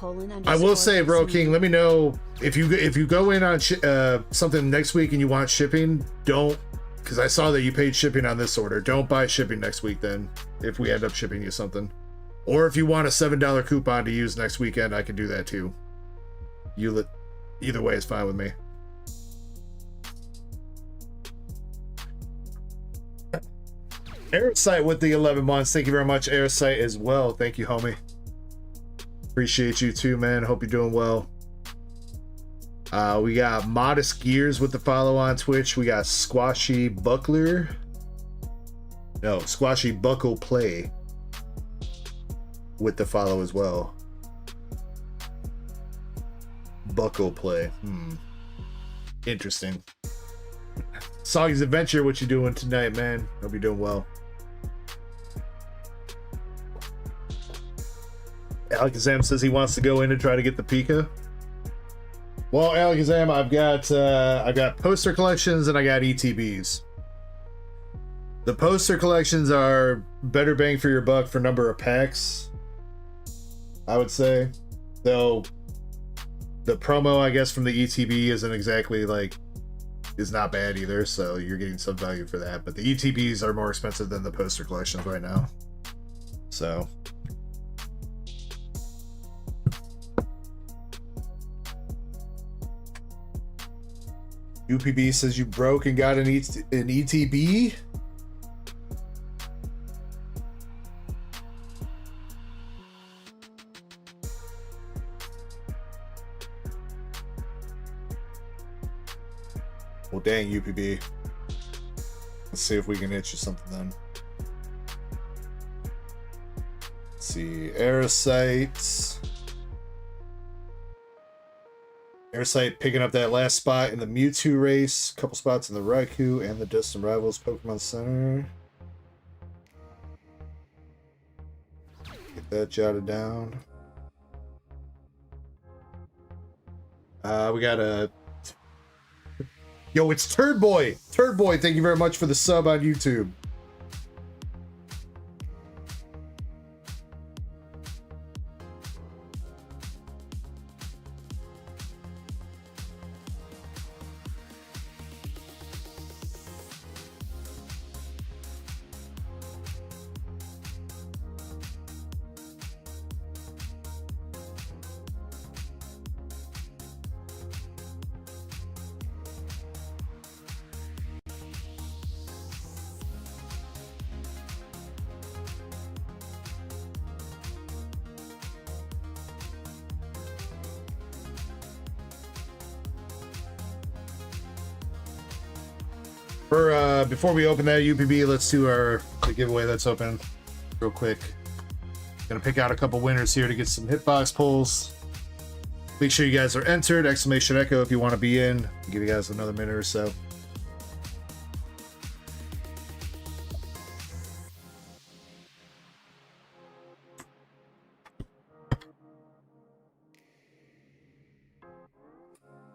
I will say, Ro King, let me know if you go in on something next week and you want shipping. Don't, because I saw that you paid shipping on this order. Don't buy shipping next week then. If we end up shipping you something, or if you want a $7 coupon to use next weekend, I can do that too. Either way is fine with me. Airsight with the 11 months. Thank you very much, Airsight, as well. Thank you, homie. Appreciate you too, man. Hope you're doing well. We got Modest Gears with the follow on Twitch. We got Squashy Buckler. No, Squashy Buckle Play with the follow as well. Buckle Play. Interesting. Soggy's Adventure, what you doing tonight, man? Hope you're doing well. Alakazam says he wants to go in and try to get the Pika. Well, Alakazam, I've got poster collections and I got ETBs. The poster collections are better bang for your buck for number of packs, I would say. Though the promo, I guess, from the ETB isn't exactly like, is not bad either, so you're getting some value for that. But the ETBs are more expensive than the poster collections right now. So UPB says you broke and got an ETB. Well, dang, UPB. Let's see if we can hit you something then. Let's see. Airsight. Airsight picking up that last spot in the Mewtwo race. A couple spots in the Raikou and the Distant Rivals Pokemon Center. Get that jotted down. We got a... Yo, it's Turd Boy! Turd Boy, thank you very much for the sub on YouTube. For before we open that UPB, let's do the giveaway that's open real quick. Gonna pick out a couple winners here to get some hitbox pulls. Make sure you guys are entered, exclamation echo if you want to be in. I'll give you guys another minute or so.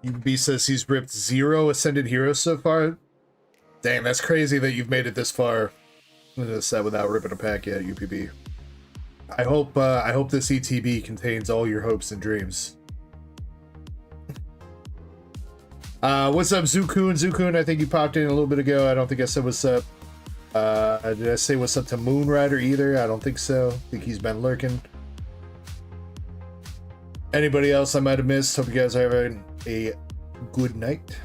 UB says he's ripped 0 Ascended Heroes so far. Damn, that's crazy that you've made it this far into the set without ripping a pack yet, UPB. I hope this ETB contains all your hopes and dreams. What's up, Zukun? Zukun, I think you popped in a little bit ago. I don't think I said what's up. Did I say what's up to Moonrider either? I don't think so. I think he's been lurking. Anybody else I might have missed? Hope you guys are having a good night.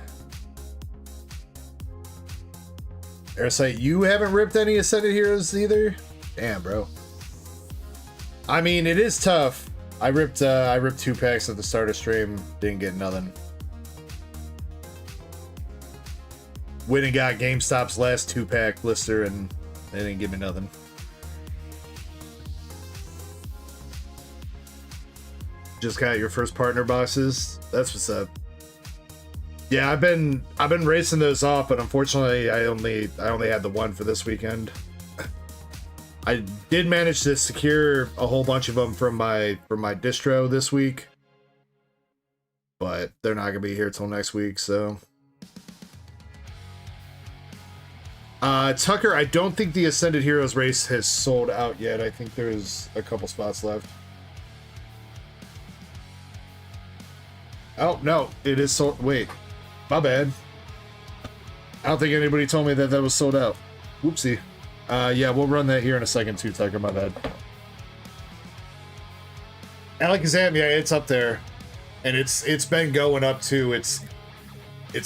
Airsight, you haven't ripped any Ascended Heroes either? Damn, bro. I mean, it is tough. I ripped 2 packs at the start of stream, didn't get nothing. Went and got GameStop's last 2-pack blister and they didn't give me nothing. Just got your first partner boxes. That's what's up. Yeah, I've been racing those off, but unfortunately I only had the one for this weekend. I did manage to secure a whole bunch of them from my distro this week, but they're not gonna be here till next week, so. Tucker, I don't think the Ascended Heroes race has sold out yet. I think there's a couple spots left. Oh, no, it is sold. Wait, my bad. I don't think anybody told me that was sold out. Whoopsie. Yeah, we'll run that here in a second too, Tucker, my bad. Alakazam, yeah, it's up there. And it's been going up too. It's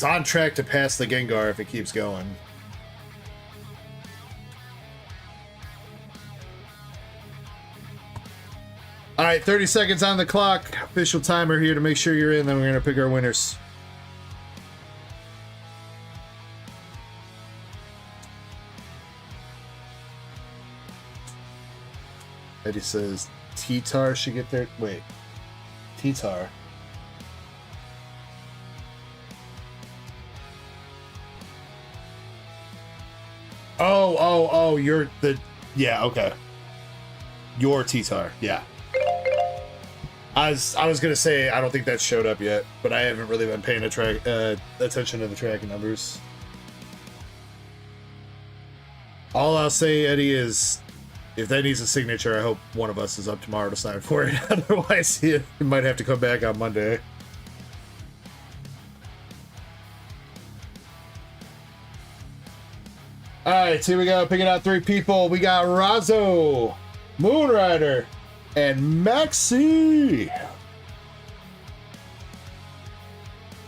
on track to pass the Gengar if it keeps going. All right, 30 seconds on the clock. Official timer here to make sure you're in, then we're going to pick our winners. Eddie says T-Tar should get there. Wait. T-Tar. Oh, you're the... Yeah, okay. Your T-Tar, yeah. I was gonna say I don't think that showed up yet, but I haven't really been paying attention to the tracking numbers. All I'll say, Eddie, is if that needs a signature, I hope one of us is up tomorrow to sign for it. Otherwise, you might have to come back on Monday. All right, here we go. Picking out 3 people. We got Razzo, Moonrider, and Maxi.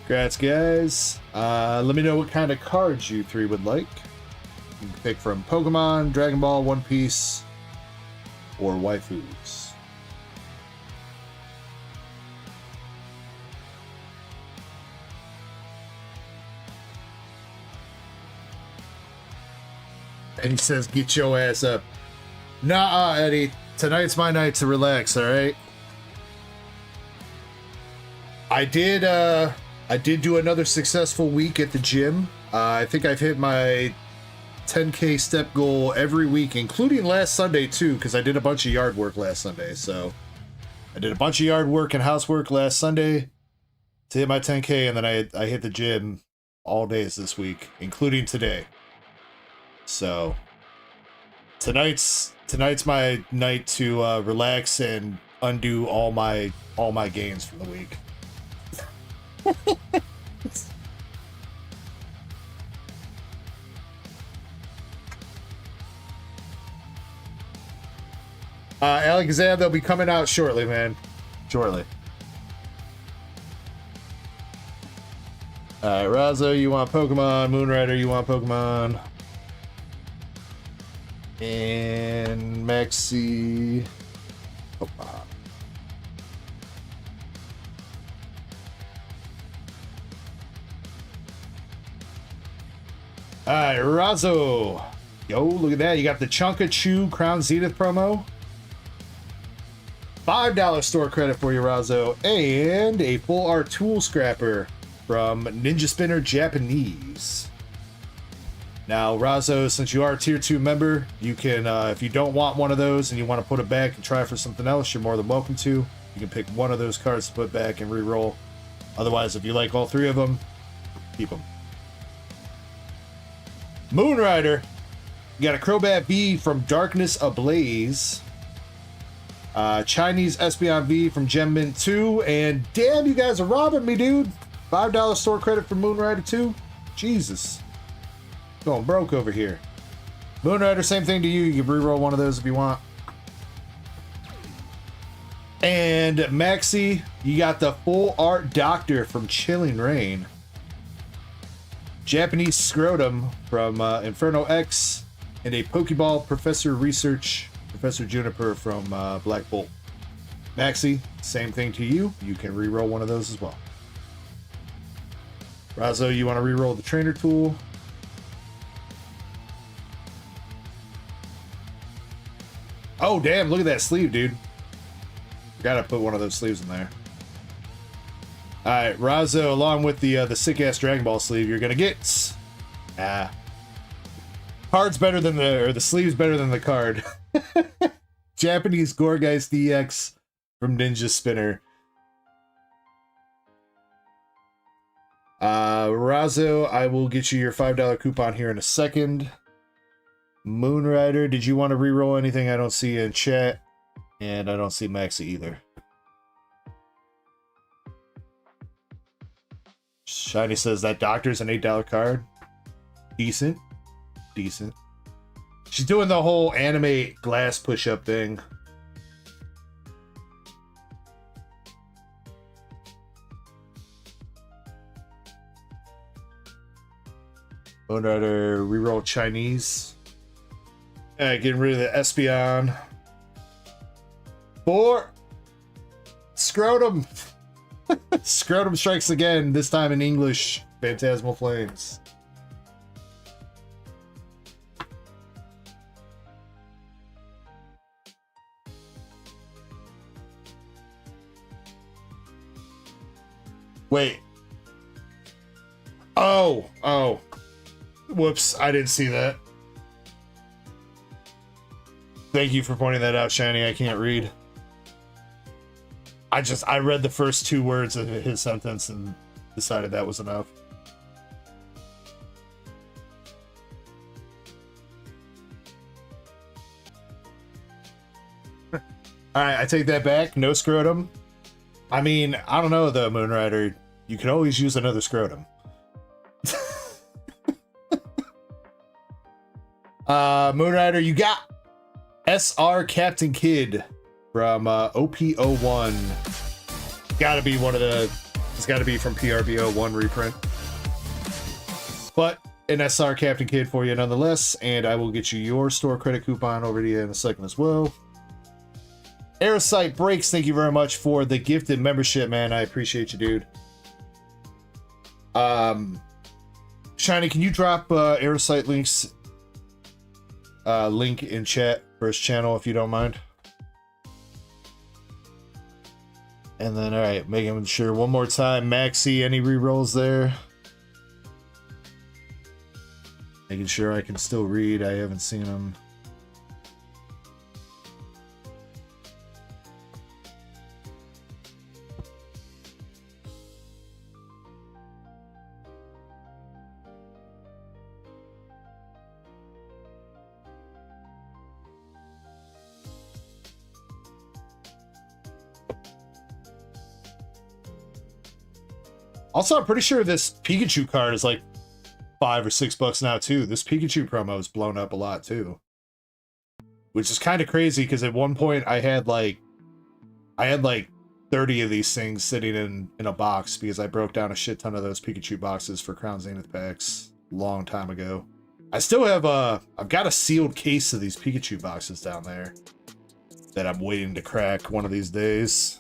Congrats, guys. Let me know what kind of cards you 3 would like. You can pick from Pokemon, Dragon Ball, One Piece, or waifus. And he says, get your ass up. Nah, Eddie. Tonight's my night to relax, alright? I did do another successful week at the gym. I think I've hit my 10K step goal every week, including last Sunday too, because I did a bunch of yard work last Sunday. So I did a bunch of yard work and housework last Sunday to hit my 10K, and then I hit the gym all days this week, including today. So tonight's my night to relax and undo all my gains from the week. Alakazam, they'll be coming out shortly, man. Shortly. Alright, Razzo, you want Pokemon. Moonrider, you want Pokemon. And Maxi. Alright, Razzo. Yo, look at that. You got the Chunka Chew Crown Zenith promo. $5 store credit for you, Razzo. And a full art tool scrapper from Ninja Spinner Japanese. Now, Razzo, since you are a tier 2 member, you can, if you don't want one of those and you want to put it back and try for something else, you're more than welcome to. You can pick one of those cards to put back and re-roll. Otherwise, if you like all 3 of them, keep them. Moonrider. You got a Crobat V from Darkness Ablaze. Chinese Espeon V from Gem Mint 2. And damn, you guys are robbing me, dude. $5 store credit for Moonrider 2. Jesus. Going broke over here. Moonrider, same thing to you. You can reroll one of those if you want. And Maxi, you got the full art Doctor from Chilling Rain. Japanese Scrotum from Inferno X. And a Pokeball Professor Research, Professor Juniper from Black Bolt. Maxi, same thing to you. You can reroll one of those as well. Razzo, you want to reroll the trainer tool? Oh, damn, look at that sleeve, dude. Gotta put one of those sleeves in there. Alright, Razzo, along with the sick-ass Dragon Ball sleeve, you're gonna get... Card's better than the sleeve's better than the card. Japanese Gourgeist DX from Ninja Spinner. Razzo, I will get you your $5 coupon here in a second. Moonrider, did you want to reroll anything? I don't see you in chat. And I don't see Maxi either. Shiny says that Doctor's an $8 card. Decent. Decent. She's doing the whole anime glass push-up thing. Moonrider, reroll Chinese. Getting rid of the Espeon. 4. Scrotum. Scrotum strikes again, this time in English. Phantasmal Flames. Wait. Oh. Whoops, I didn't see that. Thank you for pointing that out, Shiny. I can't read. I read the first 2 words of his sentence and decided that was enough. Alright, I take that back. No scrotum. I mean, I don't know though, Moonrider. You can always use another scrotum. Moonrider, you got SR Captain Kid from OP01. Gotta be one of the... It's gotta be from PRB01 reprint. But an SR Captain Kid for you nonetheless, and I will get you your store credit coupon over to you in a second as well. Aerosite Breaks, thank you very much for the gifted membership, man. I appreciate you, dude. Shiny, can you drop Aerosite links link in chat for his channel if you don't mind? And then, all right, making sure one more time. Maxi, any rerolls there? Making sure I can still read. I haven't seen them. Also, I'm pretty sure this Pikachu card is like $5 or $6 now too. This Pikachu promo is blown up a lot too, which is kind of crazy because at one point I had like 30 of these things sitting in a box because I broke down a shit ton of those Pikachu boxes for Crown Zenith packs a long time ago. I still have I've got a sealed case of these Pikachu boxes down there that I'm waiting to crack one of these days.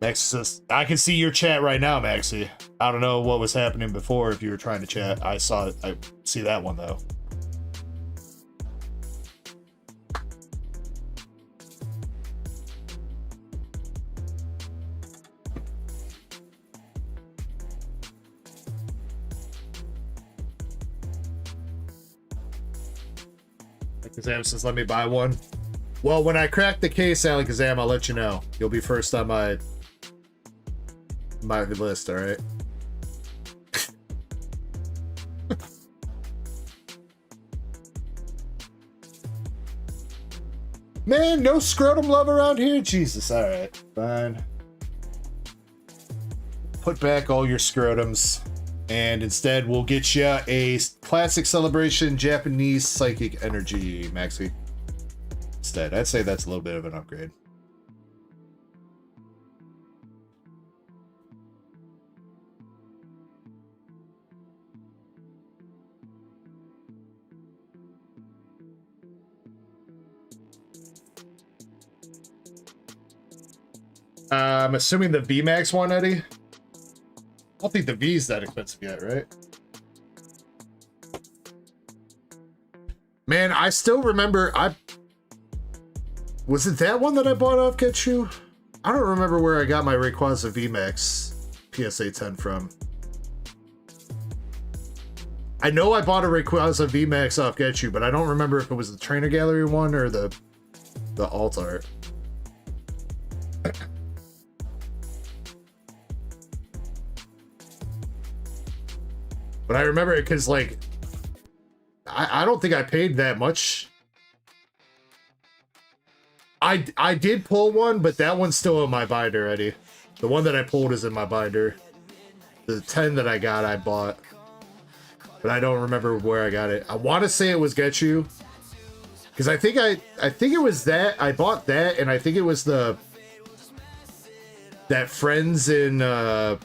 Max says, I can see your chat right now, Maxie. I don't know what was happening before if you were trying to chat. I saw it. I see that one, though. Kazam says, let me buy one. Well, when I crack the case, Alakazam, I'll let you know. You'll be first on my list, all right? Man, no scrotum love around here? Jesus, all right, fine. Put back all your scrotums, and instead we'll get you a classic celebration Japanese psychic energy, Maxie. Instead, I'd say that's a little bit of an upgrade. I'm assuming the VMAX one, Eddie? I don't think the V's that expensive yet, right? Man, I still remember, was it that one that I bought off Get You? I don't remember where I got my Rayquaza VMAX PSA 10 from. I know I bought a Rayquaza VMAX off Get You, but I don't remember if it was the Trainer Gallery one or the alt art. But I remember it because, like, I don't think I paid that much. I did pull one, but that one's still in my binder, Eddie. The one that I pulled is in my binder. The 10 that I got, I bought. But I don't remember where I got it. I want to say it was Get You. Because I think it was that. I bought that, and I think it was that Friends in... the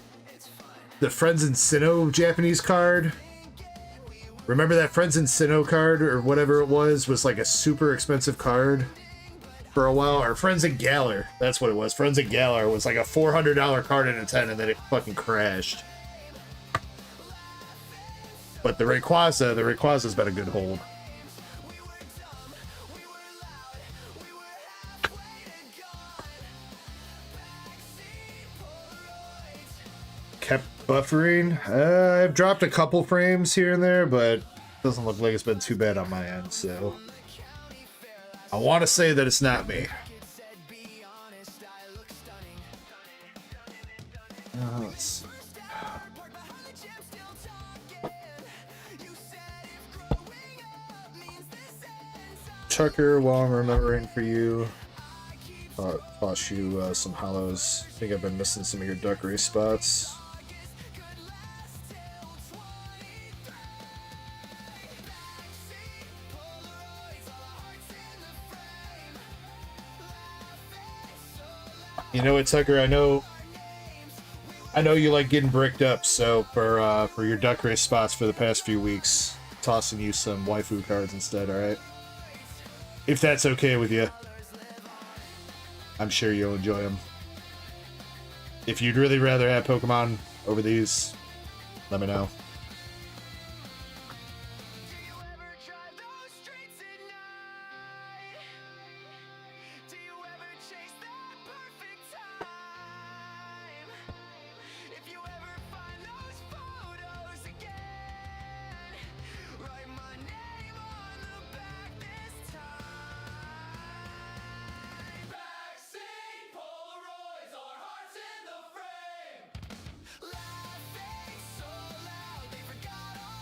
Friends in Sinnoh Japanese card. Remember that Friends in Sinnoh card or whatever it was like a super expensive card for a while? Or Friends in Galar, that's what it was. Friends in Galar was like a $400 card in a 10 and then it fucking crashed. But the Rayquaza's been a good hold. Kept buffering. I've dropped a couple frames here and there, but it doesn't look like it's been too bad on my end, so I want to say that it's not me. Let's see. Tucker, while I'm remembering for you, toss you some hollows. I think I've been missing some of your duck race spots. You know what, Tucker? I know you like getting bricked up, so for your duck race spots for the past few weeks, tossing you some waifu cards instead, alright? If that's okay with you. I'm sure you'll enjoy them. If you'd really rather have Pokemon over these, let me know.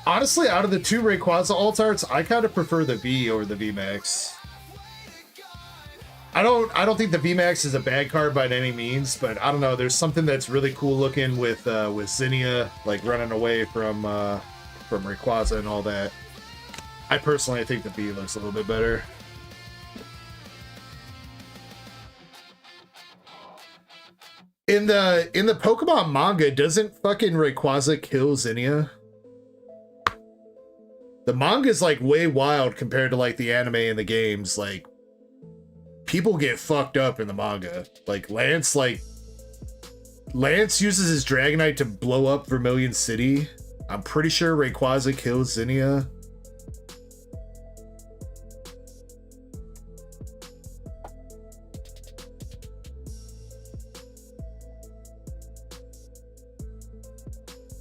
Honestly, out of the two Rayquaza alt arts, I kind of prefer the V over the VMAX. I don't think the VMAX is a bad card by any means, but I don't know. There's something that's really cool looking with Zinnia, like running away from Rayquaza and all that. I personally think the V looks a little bit better. In the Pokemon manga, doesn't fucking Rayquaza kill Zinnia? The manga's like way wild compared to like the anime and the games. Like, people get fucked up in the manga. Like Lance, like Lance uses his Dragonite to blow up Vermilion City. I'm pretty sure Rayquaza kills Zinnia.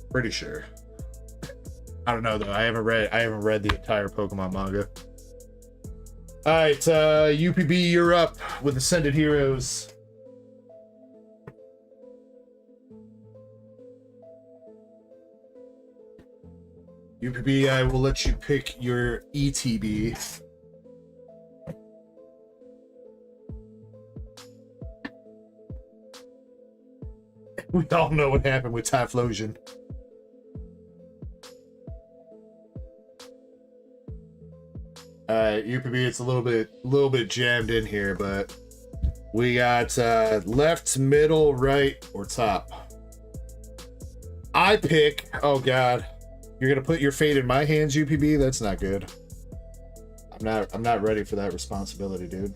Pretty sure. I don't know though. I haven't read the entire Pokemon manga. All right, UPB, you're up with Ascended Heroes. UPB, I will let you pick your ETB. We all know what happened with Typhlosion. Alright, UPB, it's a little bit jammed in here, but we got left, middle, right, or top. I pick, oh god. You're gonna put your fate in my hands, UPB? That's not good. I'm not ready for that responsibility, dude.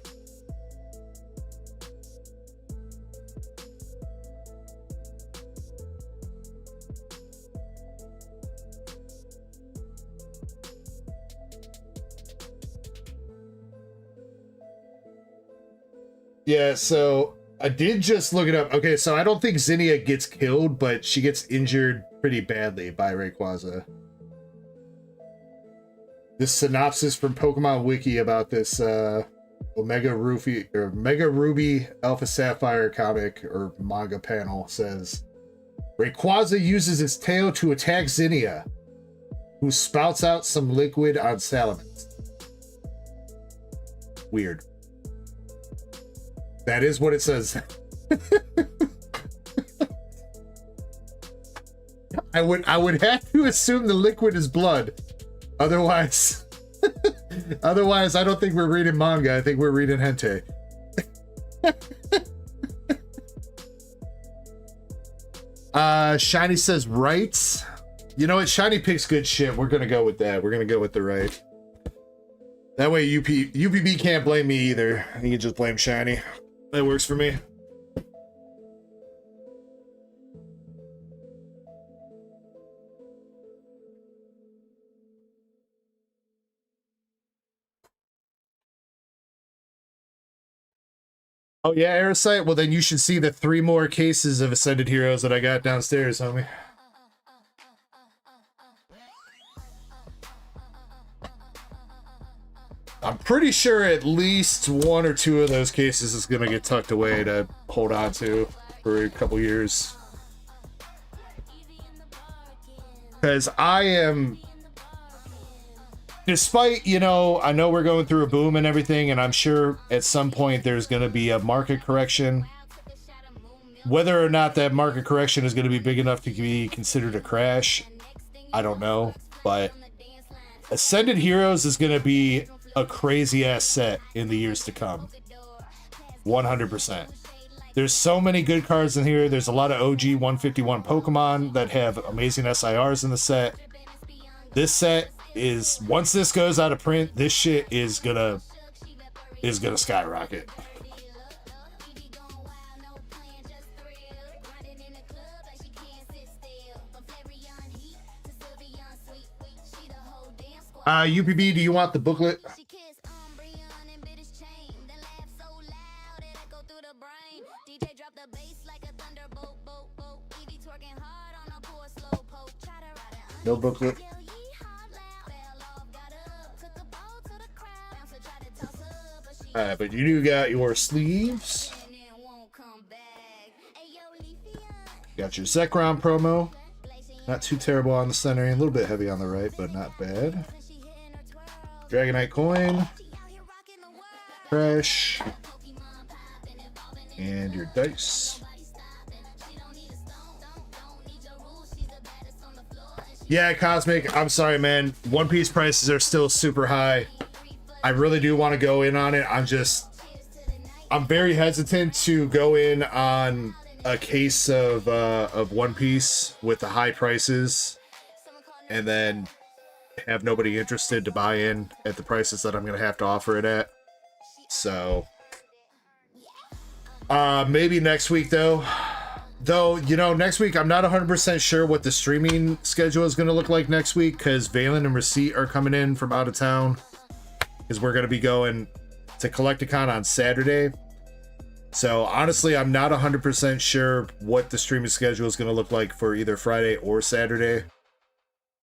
Yeah, so I did just look it up. Okay, so I don't think Zinnia gets killed, but she gets injured pretty badly by Rayquaza. This synopsis from Pokemon Wiki about this Omega Ruby Alpha Sapphire comic or manga panel says, Rayquaza uses its tail to attack Zinnia, who spouts out some liquid on Salamence. Weird. That is what it says. I would have to assume the liquid is blood. Otherwise, I don't think we're reading manga. I think we're reading hentai. Shiny says right. You know what? Shiny picks good shit. We're gonna go with that. We're gonna go with the right. That way UPB can't blame me either. He can just blame Shiny. That works for me. Oh yeah, Aerosite? Well then you should see the 3 more cases of Ascended Heroes that I got downstairs, homie. I'm pretty sure at least 1 or 2 of those cases is gonna get tucked away to hold on to for a couple years. Because I am, despite, you know, I know we're going through a boom and everything, and I'm sure at some point there's gonna be a market correction. Whether or not that market correction is gonna be big enough to be considered a crash, I don't know. But Ascended Heroes is gonna be a crazy ass set in the years to come. 100%. There's so many good cards in here. There's a lot of OG 151 Pokemon that have amazing SIRs in the set. This set is, once this goes out of print, this shit is gonna skyrocket. UPB, do you want the booklet? No booklet. But you do got your sleeves. Got your Zekrom promo. Not too terrible on the center, a little bit heavy on the right, but not bad. Dragonite coin, Crash, and your dice. Yeah, Cosmic, I'm sorry, man. One Piece prices are still super high. I really do want to go in on it. I'm very hesitant to go in on a case of One Piece with the high prices and then have nobody interested to buy in at the prices that I'm gonna have to offer it at. So maybe next week though. Though, you know, next week, I'm not 100% sure what the streaming schedule is going to look like next week, because Valen and Receipt are coming in from out of town, because we're going to be going to Collecticon on Saturday. So, honestly, I'm not 100% sure what the streaming schedule is going to look like for either Friday or Saturday.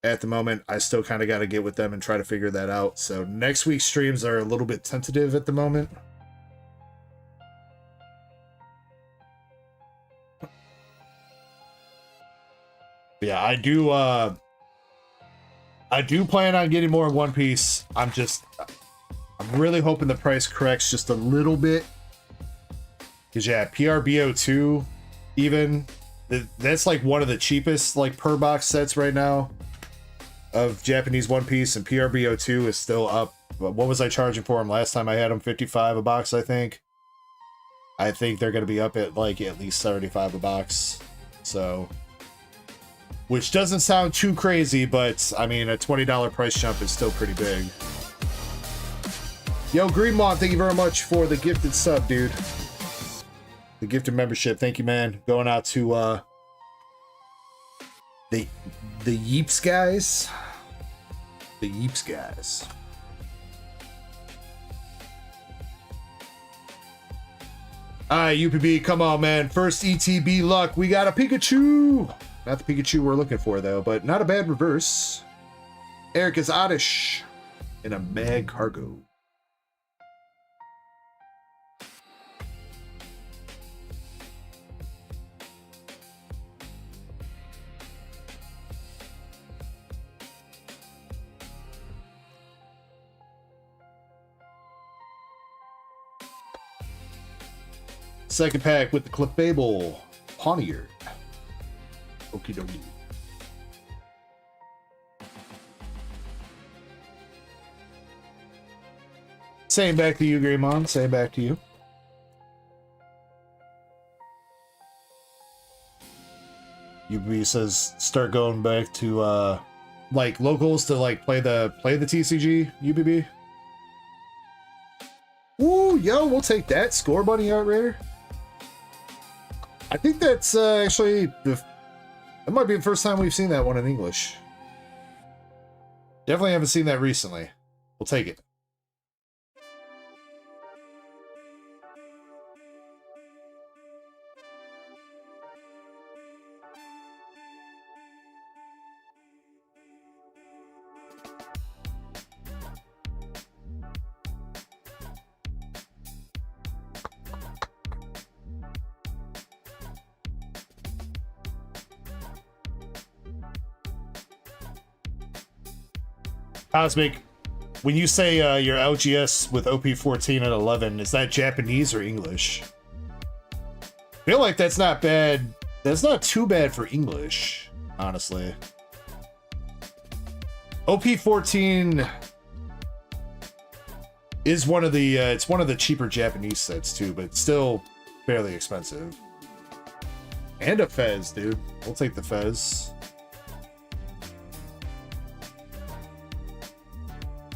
At the moment, I still kind of got to get with them and try to figure that out. So, next week's streams are a little bit tentative at the moment. Yeah, I do plan on getting more One Piece. I'm really hoping the price corrects just a little bit. Cause yeah, PRBO2 even that's like one of the cheapest like per box sets right now of Japanese One Piece, and PRBO2 is still up. What was I charging for them last time I had them? 55 a box, I think. I think they're gonna be up at like at least 75 a box. So, which doesn't sound too crazy, but I mean, a $20 price jump is still pretty big. Yo, Greenmont, thank you very much for the gifted sub, dude. The gifted membership, thank you, man. Going out to the Yeeps guys. The Yeeps guys. Alright, UPB, come on, man. First ETB luck. We got a Pikachu. Not the Pikachu we're looking for, though, but not a bad reverse. Eric is oddish in a mag cargo. Second pack with the Clefable Pawniard. Okie dokie. Same back to you, Greymon. Same back to you. UB says start going back to like locals to like play the TCG, UBB. Ooh, yo, we'll take that. Score Bunny Art Rare. I think that's actually that might be the first time we've seen that one in English. Definitely haven't seen that recently. We'll take it. Cosmic, when you say your LGS with OP14 at 11, is that Japanese or English? I feel like that's not bad. That's not too bad for English, honestly. OP14 is one of the it's one of the cheaper Japanese sets too, but it's still fairly expensive. And a Fez, dude. We'll take the Fez.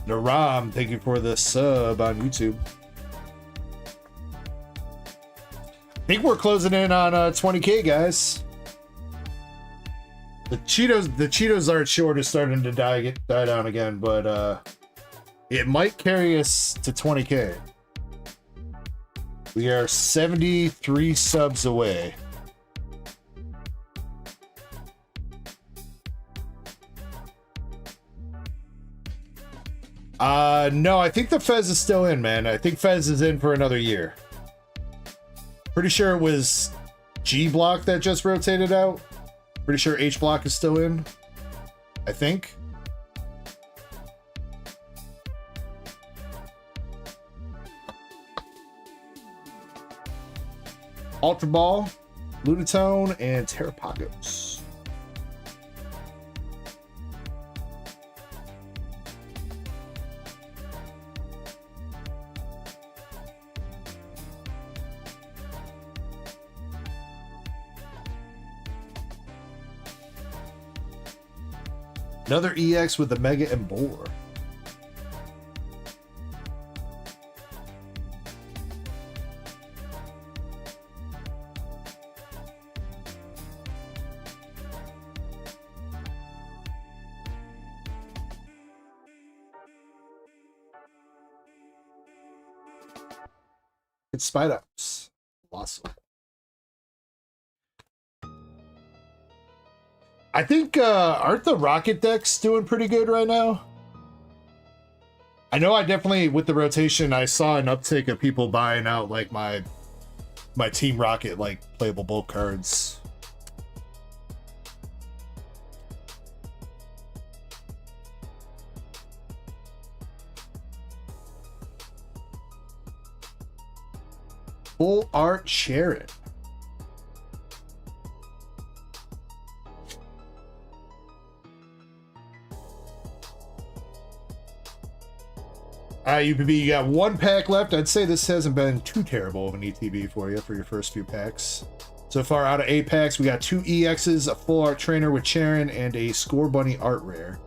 Naram, thank you for the sub on YouTube. I think we're closing in on 20K, guys. The Cheetos Art short is starting to die down again, but it might carry us to 20K. We are 73 subs away. No, I think the Fez is still in, man. I think Fez is in for another year. Pretty sure it was G Block that just rotated out. Pretty sure H Block is still in. I think. Ultra Ball, Lunatone, and Terrapagos. Another EX with the Mega and Boar. Spiders. Awesome. I think, aren't the rocket decks doing pretty good right now? I know I definitely, with the rotation, I saw an uptick of people buying out, like, my Team Rocket, like, playable bulk cards. Full Art Sharon. UPB, you got one pack left. I'd say this hasn't been too terrible of an ETB for you for your first few packs. So far, out of 8 packs, we got 2 EXs, a full art trainer with Sharon, and a Score Bunny art rare.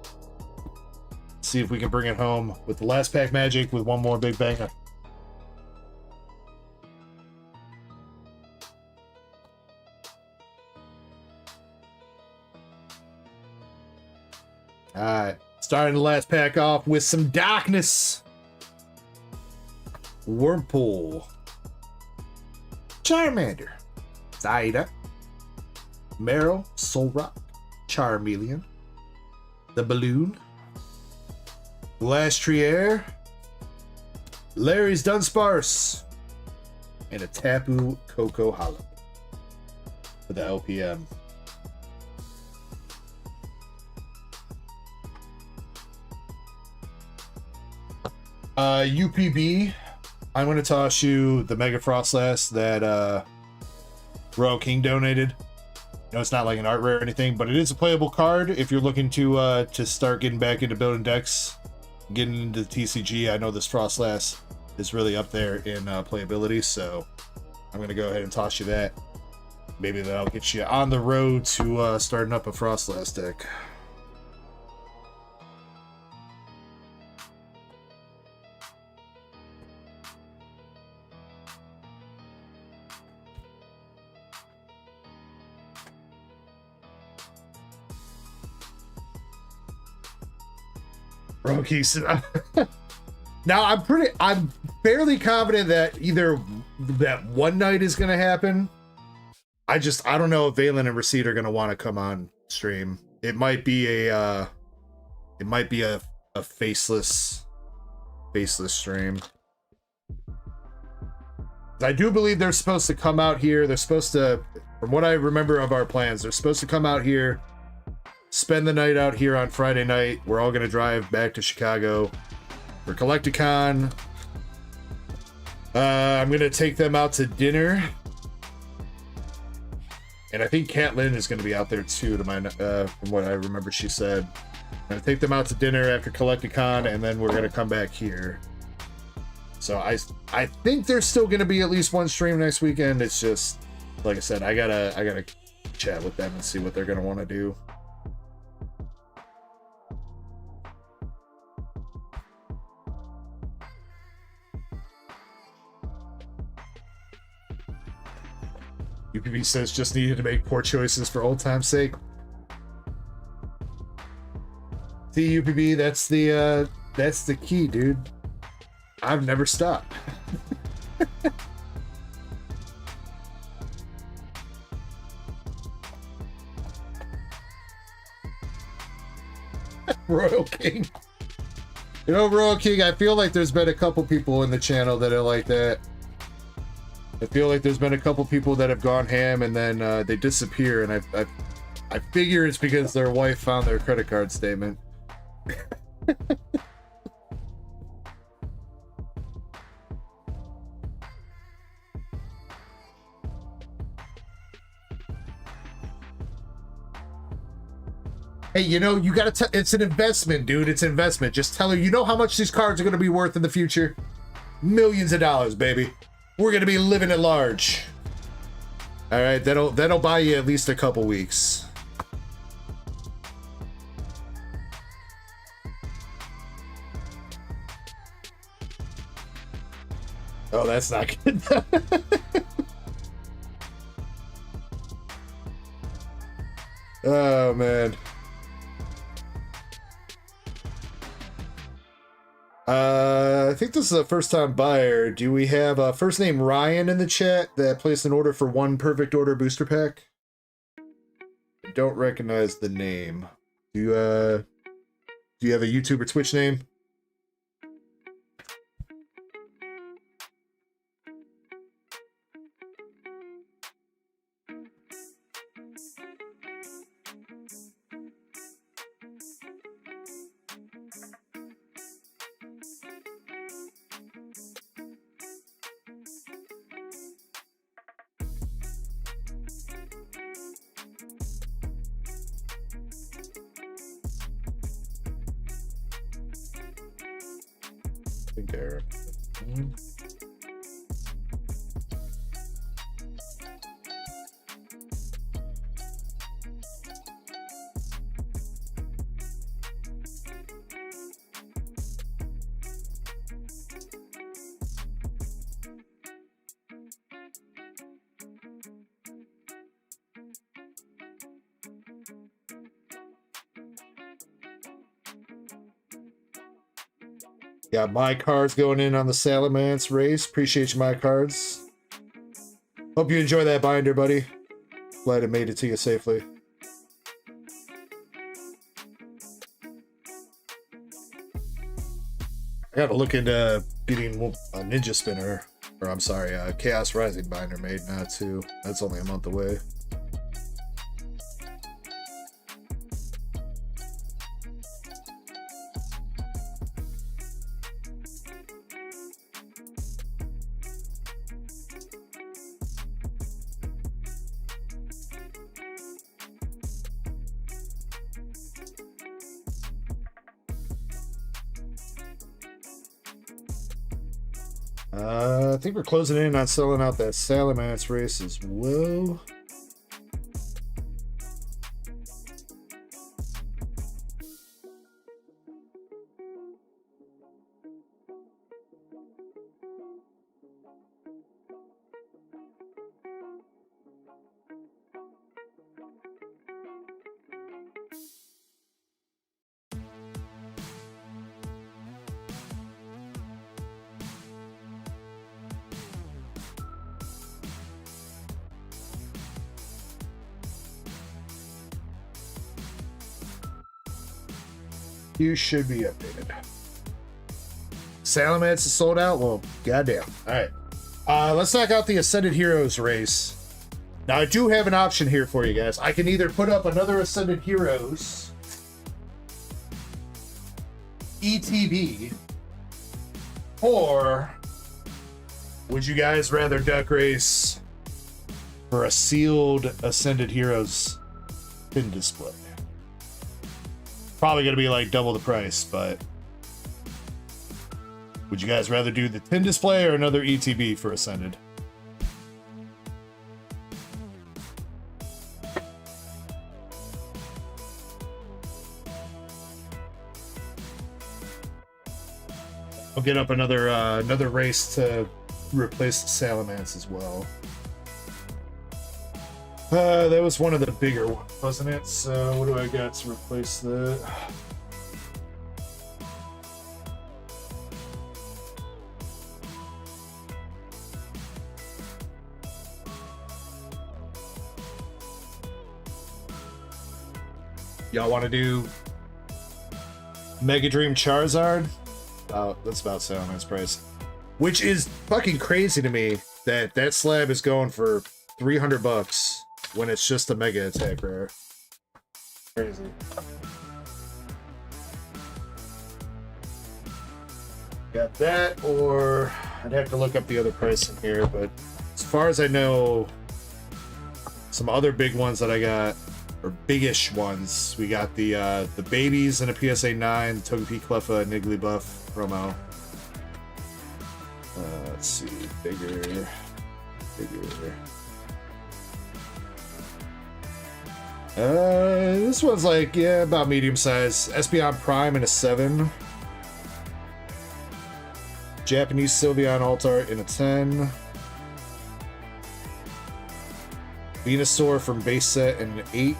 Let's see if we can bring it home with the last pack magic with one more big banger. Alright, starting the last pack off with some darkness. Whirlpool, Charmander, Zaida, Meryl, Solrock, Charmeleon, the Balloon, Glastrier, Larry's Dunsparce, and a Tapu Coco Hollow for the LPM. UPB, I'm going to toss you the Mega Frostlass that Royal King donated. No, it's not like an art rare or anything, but it is a playable card if you're looking to start getting back into building decks, getting into the TCG. I know this Frostlass is really up there in playability, so I'm going to go ahead and toss you that. Maybe that'll get you on the road to starting up a Frostlass deck. Okay, so now I'm fairly confident that either that one night is gonna happen. I don't know if Valen and Receipt are gonna want to come on stream. It might be a faceless stream. I do believe they're supposed to come out here. They're supposed to, from what I remember of our plans, they're supposed to come out here, spend the night out here on Friday night. We're all going to drive back to Chicago for Collecticon. I'm going to take them out to dinner. And I think Catlin is going to be out there too, to my, from what I remember she said. I'm going to take them out to dinner after Collecticon, and then we're going to come back here. So I think there's still going to be at least one stream next weekend. It's just, like I said, I gotta chat with them and see what they're going to want to do. UPB says just needed to make poor choices for old time's sake. See, UPB, that's the key, dude. I've never stopped. Royal King. You know, Royal King, I feel like there's been a couple people in the channel that are like that. I feel like there's been a couple people that have gone ham and then they disappear, and I figure it's because their wife found their credit card statement. Hey, you know, you gotta it's an investment, dude. It's an investment. Just tell her, you know how much these cards are gonna be worth in the future? Millions of dollars, baby. We're gonna be living at large. All right, that'll buy you at least a couple weeks. Oh, that's not good. Oh man. I think this is a first-time buyer. Do we have a first name Ryan in the chat that placed an order for 1 perfect order booster pack? I don't recognize the name. Do you have a YouTube or Twitch name? I think got my cards going in on the Salamance race. Appreciate you, my cards. Hope you enjoy that binder, buddy. Glad it made it to you safely. I gotta look into getting a Ninja Spinner, or I'm sorry, a Chaos Rising binder made now too. That's only a month away. I think we're closing in on selling out that Salamance race as well. You should be updated. Salamance is sold out? Well, goddamn. Alright. Let's knock out the Ascended Heroes race. Now, I do have an option here for you guys. I can either put up another Ascended Heroes ETB, or would you guys rather duck race for a sealed Ascended Heroes pin display? Probably gonna be like double the price, but would you guys rather do the tin display or another ETB for Ascended? I'll get up another race to replace the Salamance as well. That was one of the bigger ones, wasn't it? So what do I got to replace that? Y'all want to do Mega Dream Charizard? That's about Salamance price. Which is fucking crazy to me that that slab is going for 300 bucks. When it's just a Mega Attack rare. Crazy. Got that, or I'd have to look up the other price in here, but as far as I know, some other big ones that I got, or biggish ones, we got the babies in a PSA 9, Togepi Cleffa, Nigglybuff promo. Let's see, bigger. This one's like, yeah, about medium size. Espeon Prime in a 7. Japanese Sylveon Altart in a 10. Venusaur from base set in an 8.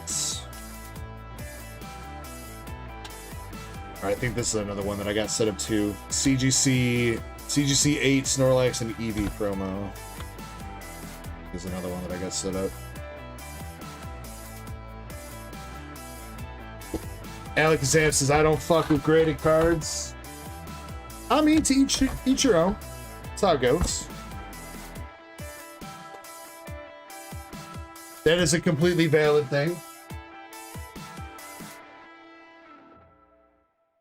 I think this is another one that I got set up too. CGC 8 Snorlax and Eevee promo. There's another one that I got set up. Alakazam says, I don't fuck with graded cards. I mean, to each your own. That's how it goes. That is a completely valid thing.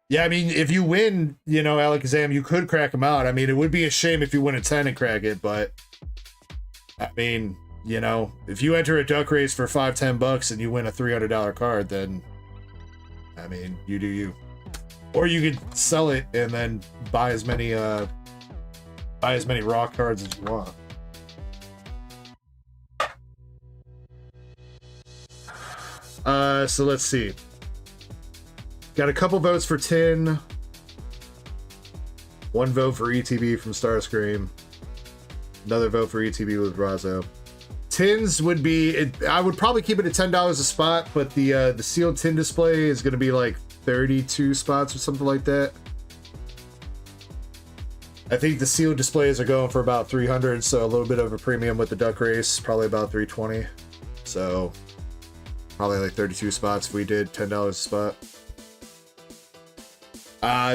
Yeah, I mean, if you win, you know, Alakazam, you could crack them out. I mean, it would be a shame if you win a 10 and crack it, but I mean, you know, if you enter a duck race for $5-10 and you win a $300 card, then I mean, you do you. Or you could sell it and then buy as many raw cards as you want. So let's see. Got a couple votes for Tin. One vote for ETB from Starscream. Another vote for ETB with Razzo. Tins would be, I would probably keep it at $10 a spot, but the sealed tin display is going to be like 32 spots or something like that. I think the sealed displays are going for about 300, so a little bit of a premium with the duck race, probably about 320. So probably like 32 spots if we did $10 a spot.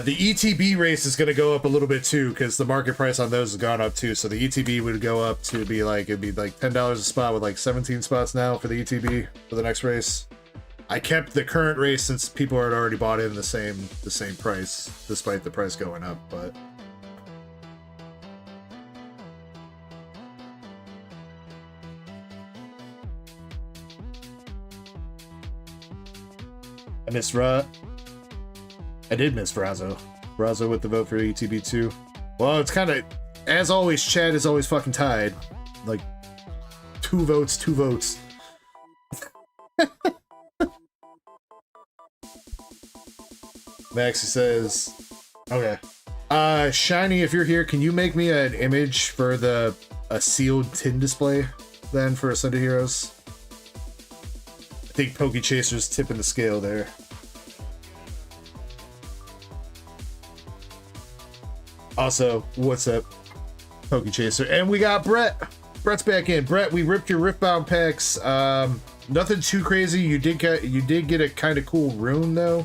The ETB race is going to go up a little bit too, because the market price on those has gone up too. So the ETB would go up to be like, it'd be like $10 a spot with like 17 spots now for the ETB for the next race. I kept the current race since people had already bought in the same price, despite the price going up, but. I missed I did miss Razzo. Razzo with the vote for ETB too. Well, it's kind of, as always, Chad is always fucking tied. Like, 2 votes. Maxie says, okay. Shiny, if you're here, can you make me an image for a sealed tin display then for Ascended Heroes? I think Pokechaser's tipping the scale there. Also, what's up, Pokechaser? And we got Brett. Brett's back in. Brett, we ripped your Riftbound packs. Nothing too crazy. You did get a kind of cool rune though,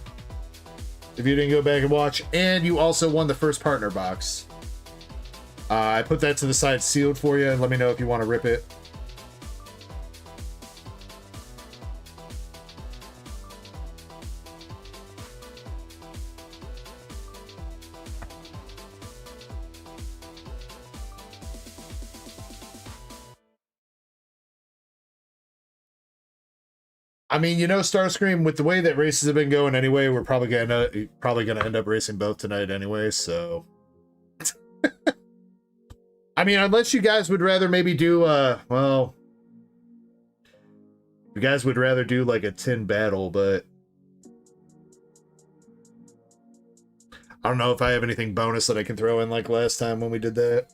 if you didn't go back and watch. And you also won the first partner box. I put that to the side sealed for you, and let me know if you want to rip it. I mean, you know, Starscream, with the way that races have been going anyway, we're probably gonna end up racing both tonight anyway, so. I mean, unless you guys would rather maybe do, well, you guys would rather do like a tin battle, but I don't know if I have anything bonus that I can throw in like last time when we did that.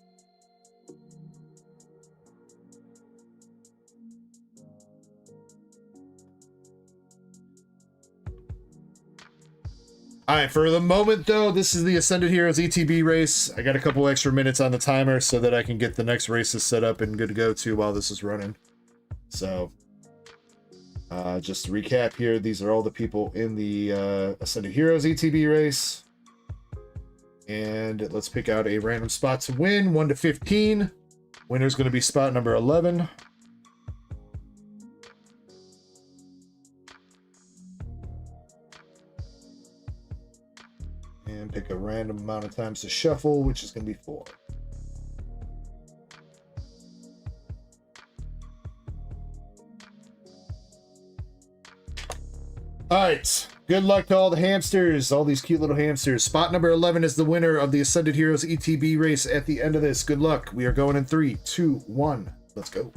Alright, for the moment though, this is the Ascended Heroes ETB race. I got a couple extra minutes on the timer so that I can get the next races set up and good to go too while this is running. So, just to recap here, these are all the people in the Ascended Heroes ETB race. And let's pick out a random spot to win, 1 to 15. Winner's going to be spot number 11. And pick a random amount of times to shuffle, which is going to be 4. All right. Good luck to all the hamsters, all these cute little hamsters. Spot number 11 is the winner of the Ascended Heroes ETB race at the end of this. Good luck. We are going in 3, 2, 1. Let's go.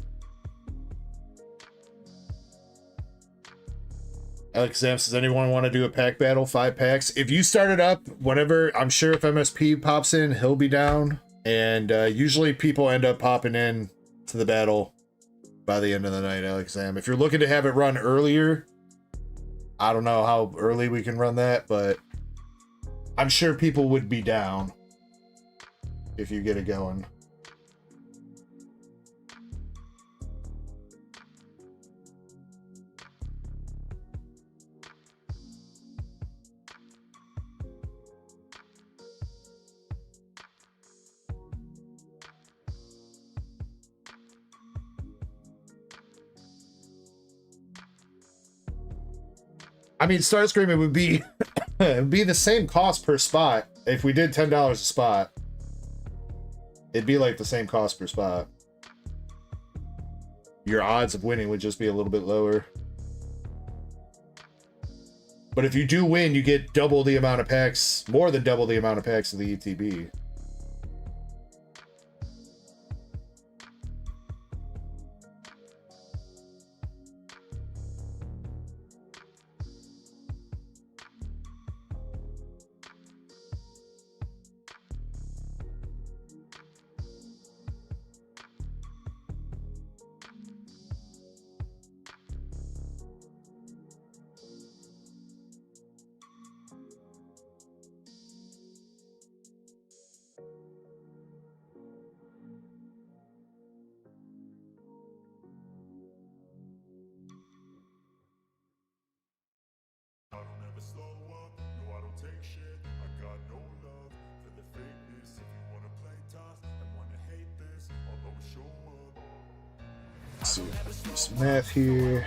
Alakazam says, anyone want to do a pack battle? 5 packs. If you start it up, whenever, I'm sure if MSP pops in, he'll be down. And usually people end up popping in to the battle by the end of the night, Alakazam. If you're looking to have it run earlier, I don't know how early we can run that, but I'm sure people would be down if you get it going. I mean, Starscream, it would be it would be the same cost per spot. If we did $10 a spot, it'd be like the same cost per spot. Your odds of winning would just be a little bit lower. But if you do win, you get double the amount of packs, more than double the amount of packs of the ETB. Let's see, some math here.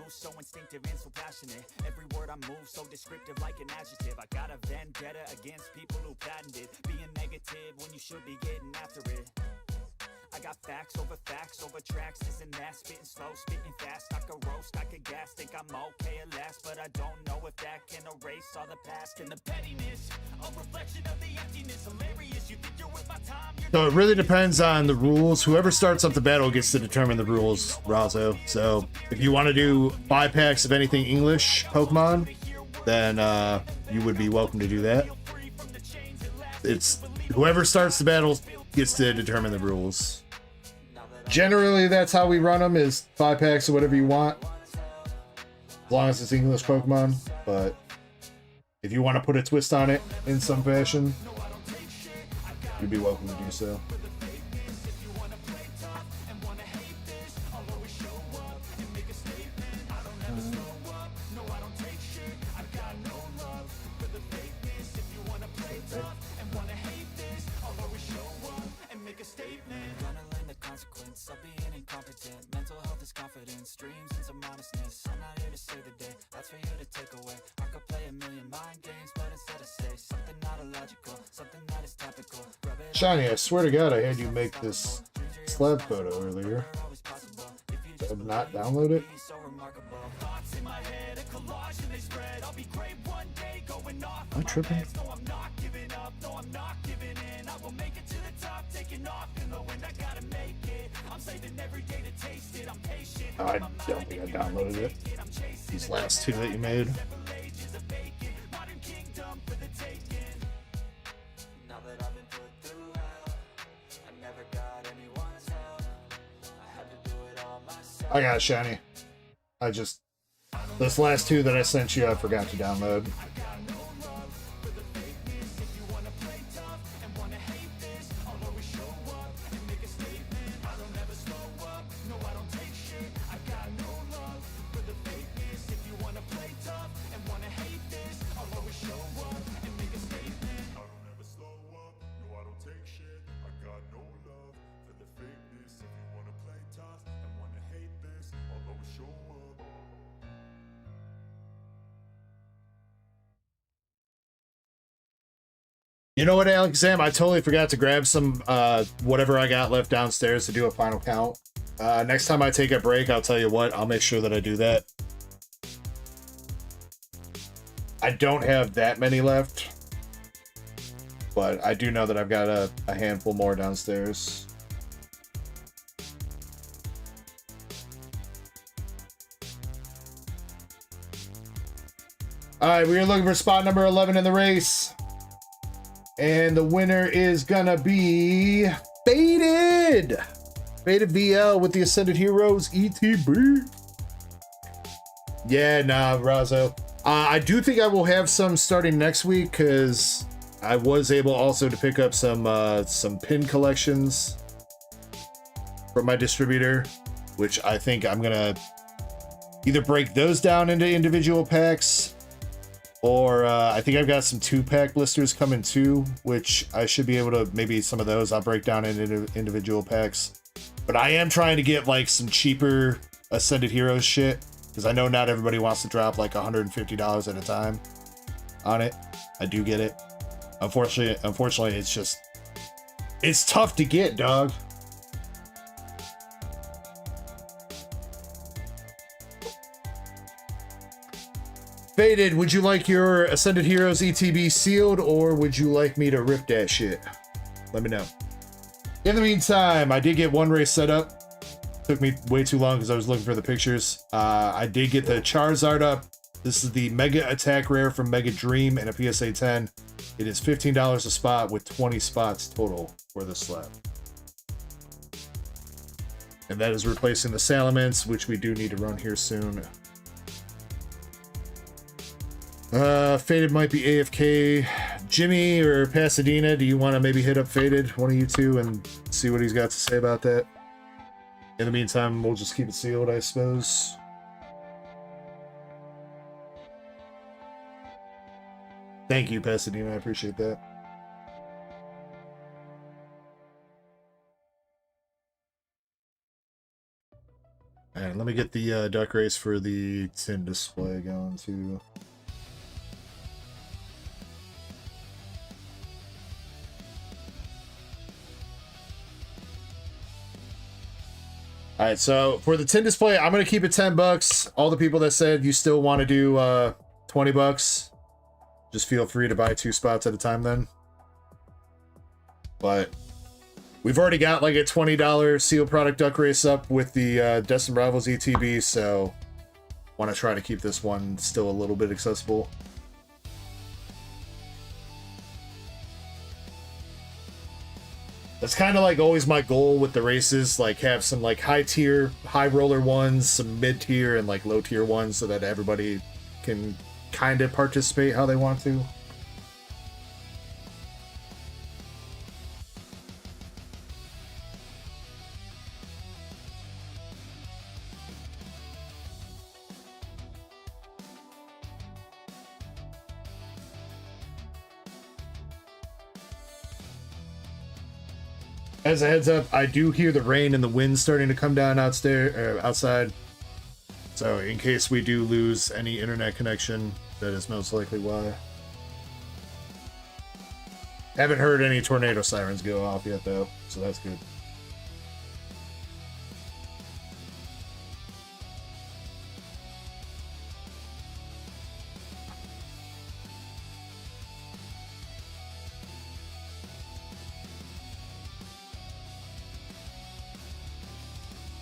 So instinctive and so passionate. Every word I move so descriptive like an adjective. I got a vendetta against people who patented being negative when you should be getting after it. I got facts over tracks, this and that, spitting slow, spitting fast. I could roast, I could gas, think I'm okay at last, but I don't know if that can erase all the past and the pettiness. A reflection of the emptiness, hilarious. You think you're with my time? So it really depends on the rules. Whoever starts up the battle gets to determine the rules, Razo. So if you want to do 5 packs of anything English Pokemon, then you would be welcome to do that. It's whoever starts the battle gets to determine the rules. Generally, that's how we run them, is 5 packs of whatever you want, as long as it's English Pokemon. But if you want to put a twist on it in some fashion, you'd be welcome to do so. Of being incompetent, mental health is confidence, dreams and some honestness. I'm not here to save the day, that's for you to take away. I could play a million mind games, but instead I say something not illogical, something that is topical. Shiny, I swear to God, I had you make this slab photo earlier. Did I not download it? Am I tripping? Oh, I don't think I downloaded it. These last 2 that you made. I got it, Shiny. This last 2 that I sent you, I forgot to download. You know what, Alexam? I totally forgot to grab some whatever I got left downstairs to do a final count. Next time I take a break, I'll tell you what, I'll make sure that I do that. I don't have that many left, but I do know that I've got a handful more downstairs. All right, we are looking for spot number 11 in the race. And the winner is gonna be Faded. Faded VL with the Ascended Heroes ETB. Yeah, nah, Razzo. I do think I will have some starting next week because I was able also to pick up some pin collections from my distributor, which I think I'm gonna either break those down into individual packs, or I think I've got some 2-pack blisters coming too, which I should be able to, maybe some of those I'll break down into individual packs. But I am trying to get like some cheaper Ascended Heroes shit, because I know not everybody wants to drop like $150 at a time on it. I do get it. Unfortunately, it's tough to get, dog. Faded, would you like your Ascended Heroes ETB sealed, or would you like me to rip that shit? Let me know. In the meantime, I did get one race set up. Took me way too long because I was looking for the pictures. I did get the Charizard up. This is the Mega Attack Rare from Mega Dream and a PSA 10. It is $15 a spot with 20 spots total for the slab. And that is replacing the Salamence, which we do need to run here soon. Faded might be AFK. Jimmy or Pasadena, do you want to maybe hit up Faded, one of you two, and see what he's got to say about that? In the meantime, we'll just keep it sealed, I suppose. Thank you, Pasadena. I appreciate that. And let me get the duck race for the tin display going too. All right, so for the tin display, I'm gonna keep it $10. All the people that said you still want to do $20, just feel free to buy 2 spots at a time then. But we've already got like a $20 seal product duck race up with the Destined Rivals ETB, so want to try to keep this one still a little bit accessible. That's kind of like always my goal with the races, like have some like high tier, high roller ones, some mid tier, and like low tier ones so that everybody can kind of participate how they want to. As a heads up, I do hear the rain and the wind starting to come down outside. So in case we do lose any internet connection, that is most likely why. Haven't heard any tornado sirens go off yet though, so that's good.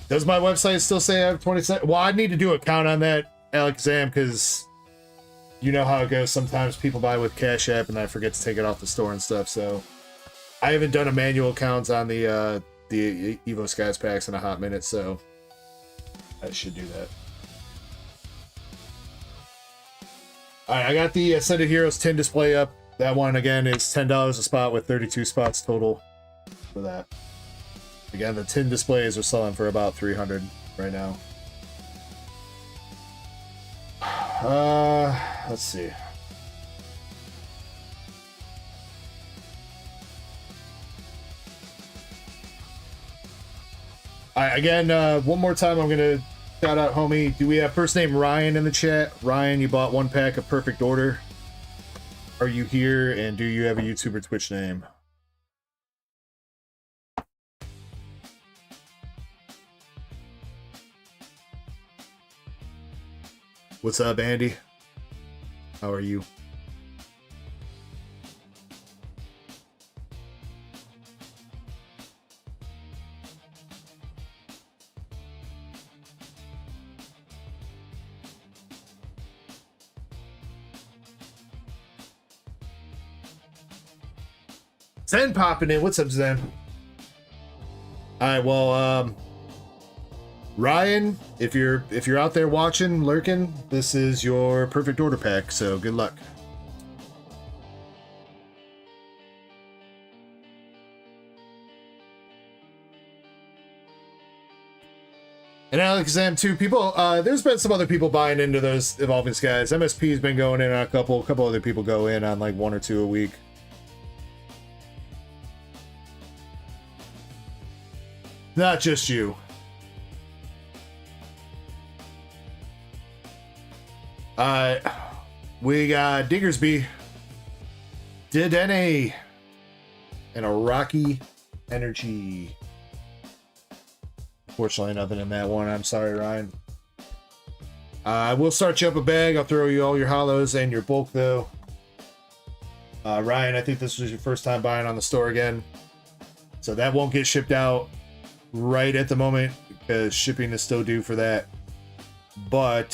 Does my website still say I have 27? Well, I need to do a count on that, Alexam, because you know how it goes. Sometimes people buy with Cash App and I forget to take it off the store and stuff. So I haven't done a manual count on the Evo Skies packs in a hot minute, so I should do that. All right, I got the Ascended Heroes tin display up. That one again is $10 a spot with 32 spots total for that. Again, the tin displays are selling for about $300 right now. Let's see. All right, again, one more time, I'm gonna shout out, homie. Do we have first name Ryan in the chat? Ryan, you bought 1 pack of Perfect Order. Are you here, and do you have a YouTube or Twitch name? What's up, Andy? How are you? Zen popping in. What's up, Zen? All right, well, Ryan, if you're out there watching, lurking, this is your perfect order pack, so good luck. And Alexam too, people, there's been some other people buying into those evolving skies. MSP's been going in on a couple other people go in on like 1 or 2 a week. Not just you. We got Diggersby, Dedenne, and a Rocky Energy. Fortunately, nothing in that one. I'm sorry, Ryan. I will start you up a bag. I'll throw you all your hollows and your bulk, though. Ryan, I think this was your first time buying on the store again. So that won't get shipped out right at the moment because shipping is still due for that. But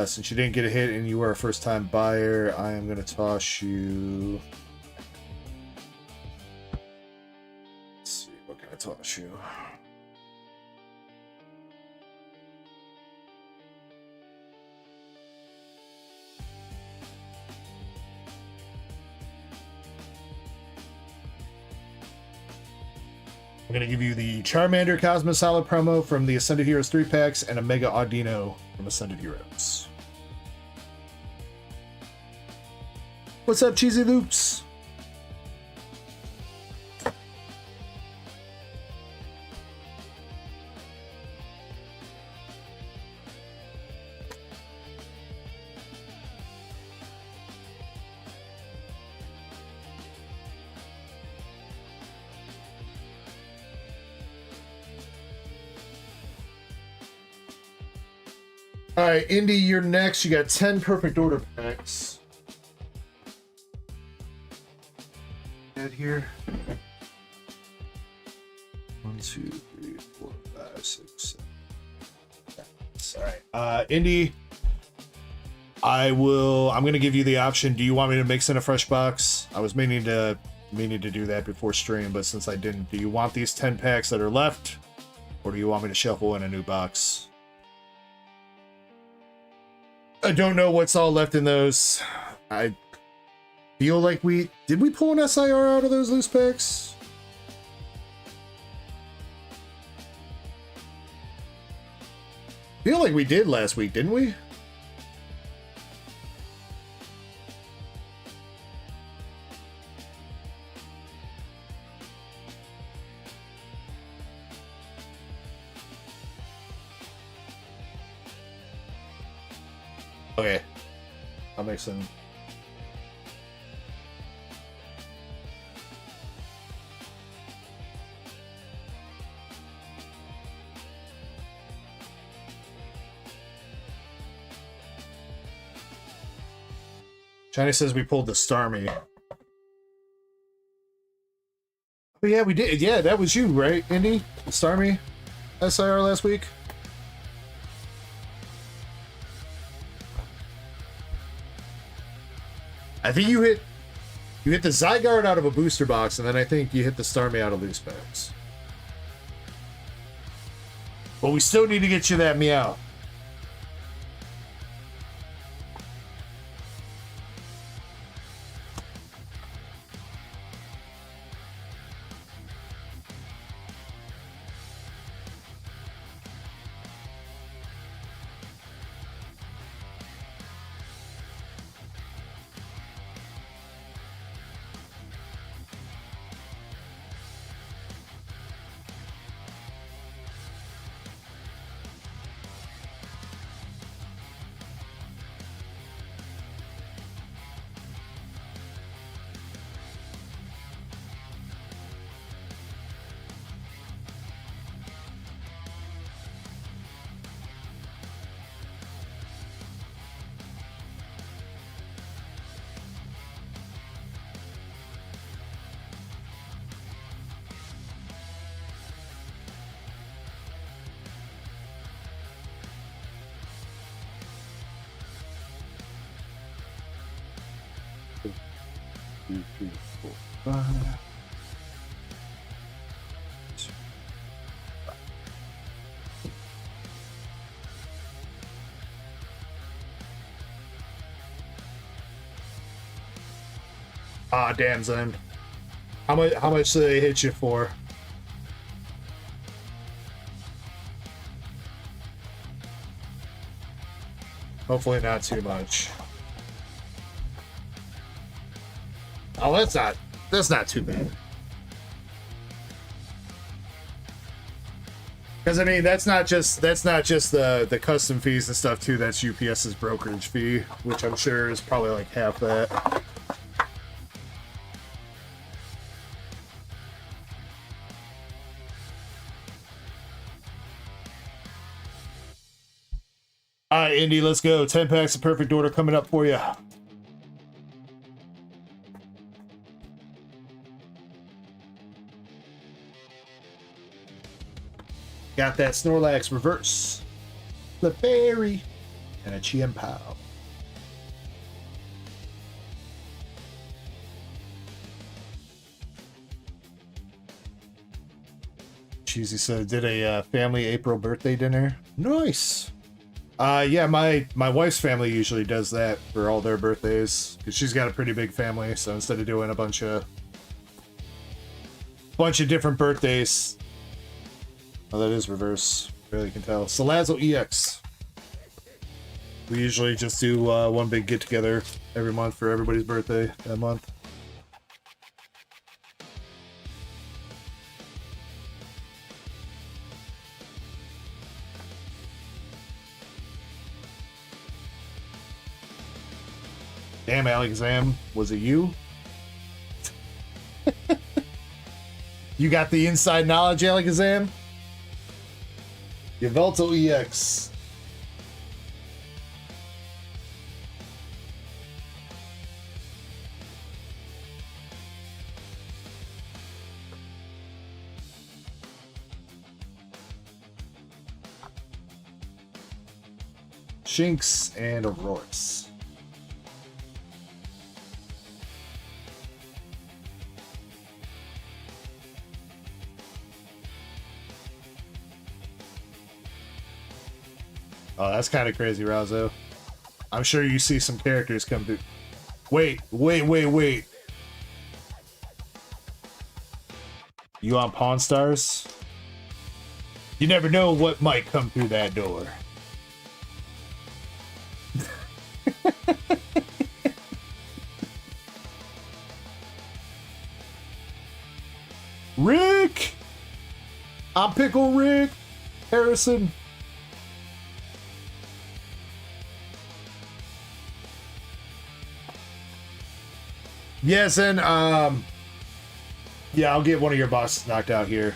since you didn't get a hit and you were a first-time buyer, I am going to toss you... Let's see, what can I toss you? I'm going to give you the Charmander Cosmos Solid promo from the Ascended Heroes 3 packs and a Mega Audino from Ascended Heroes. What's up, Cheesy Loops? All right, Indy, you're next. You got 10 perfect order packs. Add here. 1, 2, 3, 4, 5, 6, 7. All right, Indy. I'm going to give you the option. Do you want me to mix in a fresh box? I was meaning to do that before stream, but since I didn't, do you want these 10 packs that are left, or do you want me to shuffle in a new box? I don't know what's all left in those. I feel like did we pull an SIR out of those loose packs? Feel like we did last week, didn't we? Okay, I'll make some. China says we pulled the Starmie. Oh yeah, we did. Yeah, that was you, right, Indy? Starmie SIR last week. I think you hit the Zygarde out of a booster box, and then I think you hit the Starmie out of loose packs. But we still need to get you that Meow. Two, three, four, five. Ah, damn, Zen. How much do they hit you for? Hopefully not too much. Oh, that's not too bad. Because I mean, that's not just the custom fees and stuff too. That's UPS's brokerage fee, which I'm sure is probably like half that. All right, Indy, let's go. 10 packs of perfect order coming up for you. Got that Snorlax reverse, the fairy, and a Chien Pao. Cheesy said, did a family April birthday dinner. Nice. Yeah, my wife's family usually does that for all their birthdays because she's got a pretty big family. So instead of doing a bunch of different birthdays. Oh, that is reverse. Barely can tell. Salazzle EX. We usually just do one big get together every month for everybody's birthday that month. Damn, Alexam, was it you? You got the inside knowledge, Alakazam? Yveltal EX. Shinx and Auroras. Oh, that's kind of crazy, Razo. I'm sure you see some characters come through. Wait. You on Pawn Stars? You never know what might come through that door. Rick! I'm Pickle Rick Harrison. Yes, and yeah, I'll get one of your bosses knocked out here.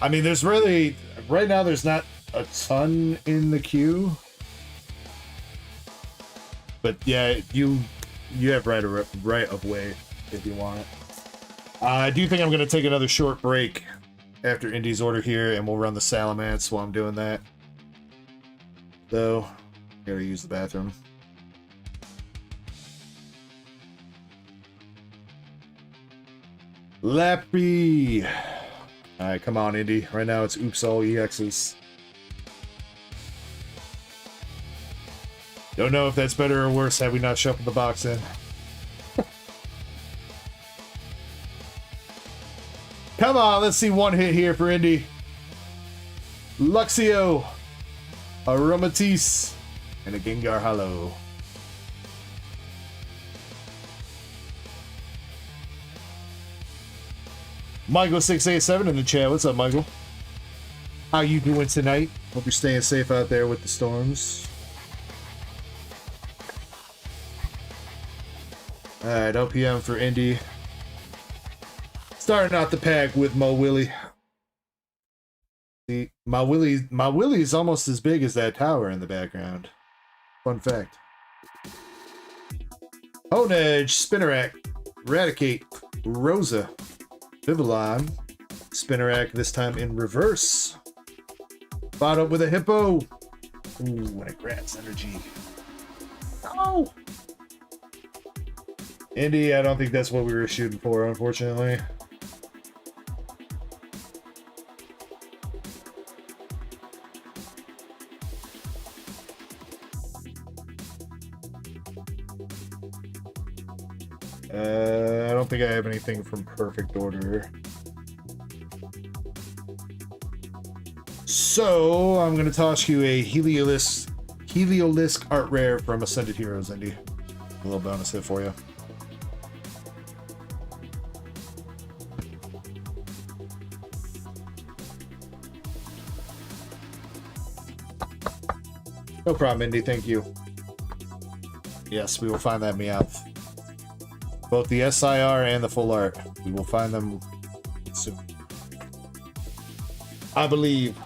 I mean, there's really right now there's not a ton in the queue, but yeah, you have right of way if you want it. I do think I'm gonna take another short break after Indy's order here, and we'll run the Salamence while I'm doing that. Though, gotta use the bathroom. Lappy. Alright, come on, Indy. Right now it's oops all EXs. Don't know if that's better or worse had we not shuffled the box in. Come on, let's see one hit here for Indy. Luxio, Aromatisse, and a Gengar Hollow. Michael687 in the chat. What's up, Michael? How you doing tonight? Hope you're staying safe out there with the storms. Alright, OPM for Indy. Starting out the pack with Mo Willie. See, my Willie is almost as big as that tower in the background. Fun fact. Honedge, Spinnerack, Raticate, Rosa, Vivillon, Spinnerack this time in reverse. Followed up with a Hippo. Ooh, and a Grass Energy. Oh! Indy, I don't think that's what we were shooting for, unfortunately. I don't think I have anything from Perfect Order. So, I'm going to toss you a Heliolisk Art Rare from Ascended Heroes, Indy. A little bonus hit for you. No problem, Indy. Thank you. Yes, we will find that Meowth. Both the SIR and the full art. We will find them soon. I believe.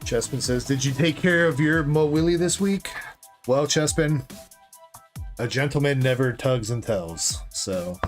Chespin says, did you take care of your Mo Willie this week? Well, Chespin, a gentleman never tugs and tells, so...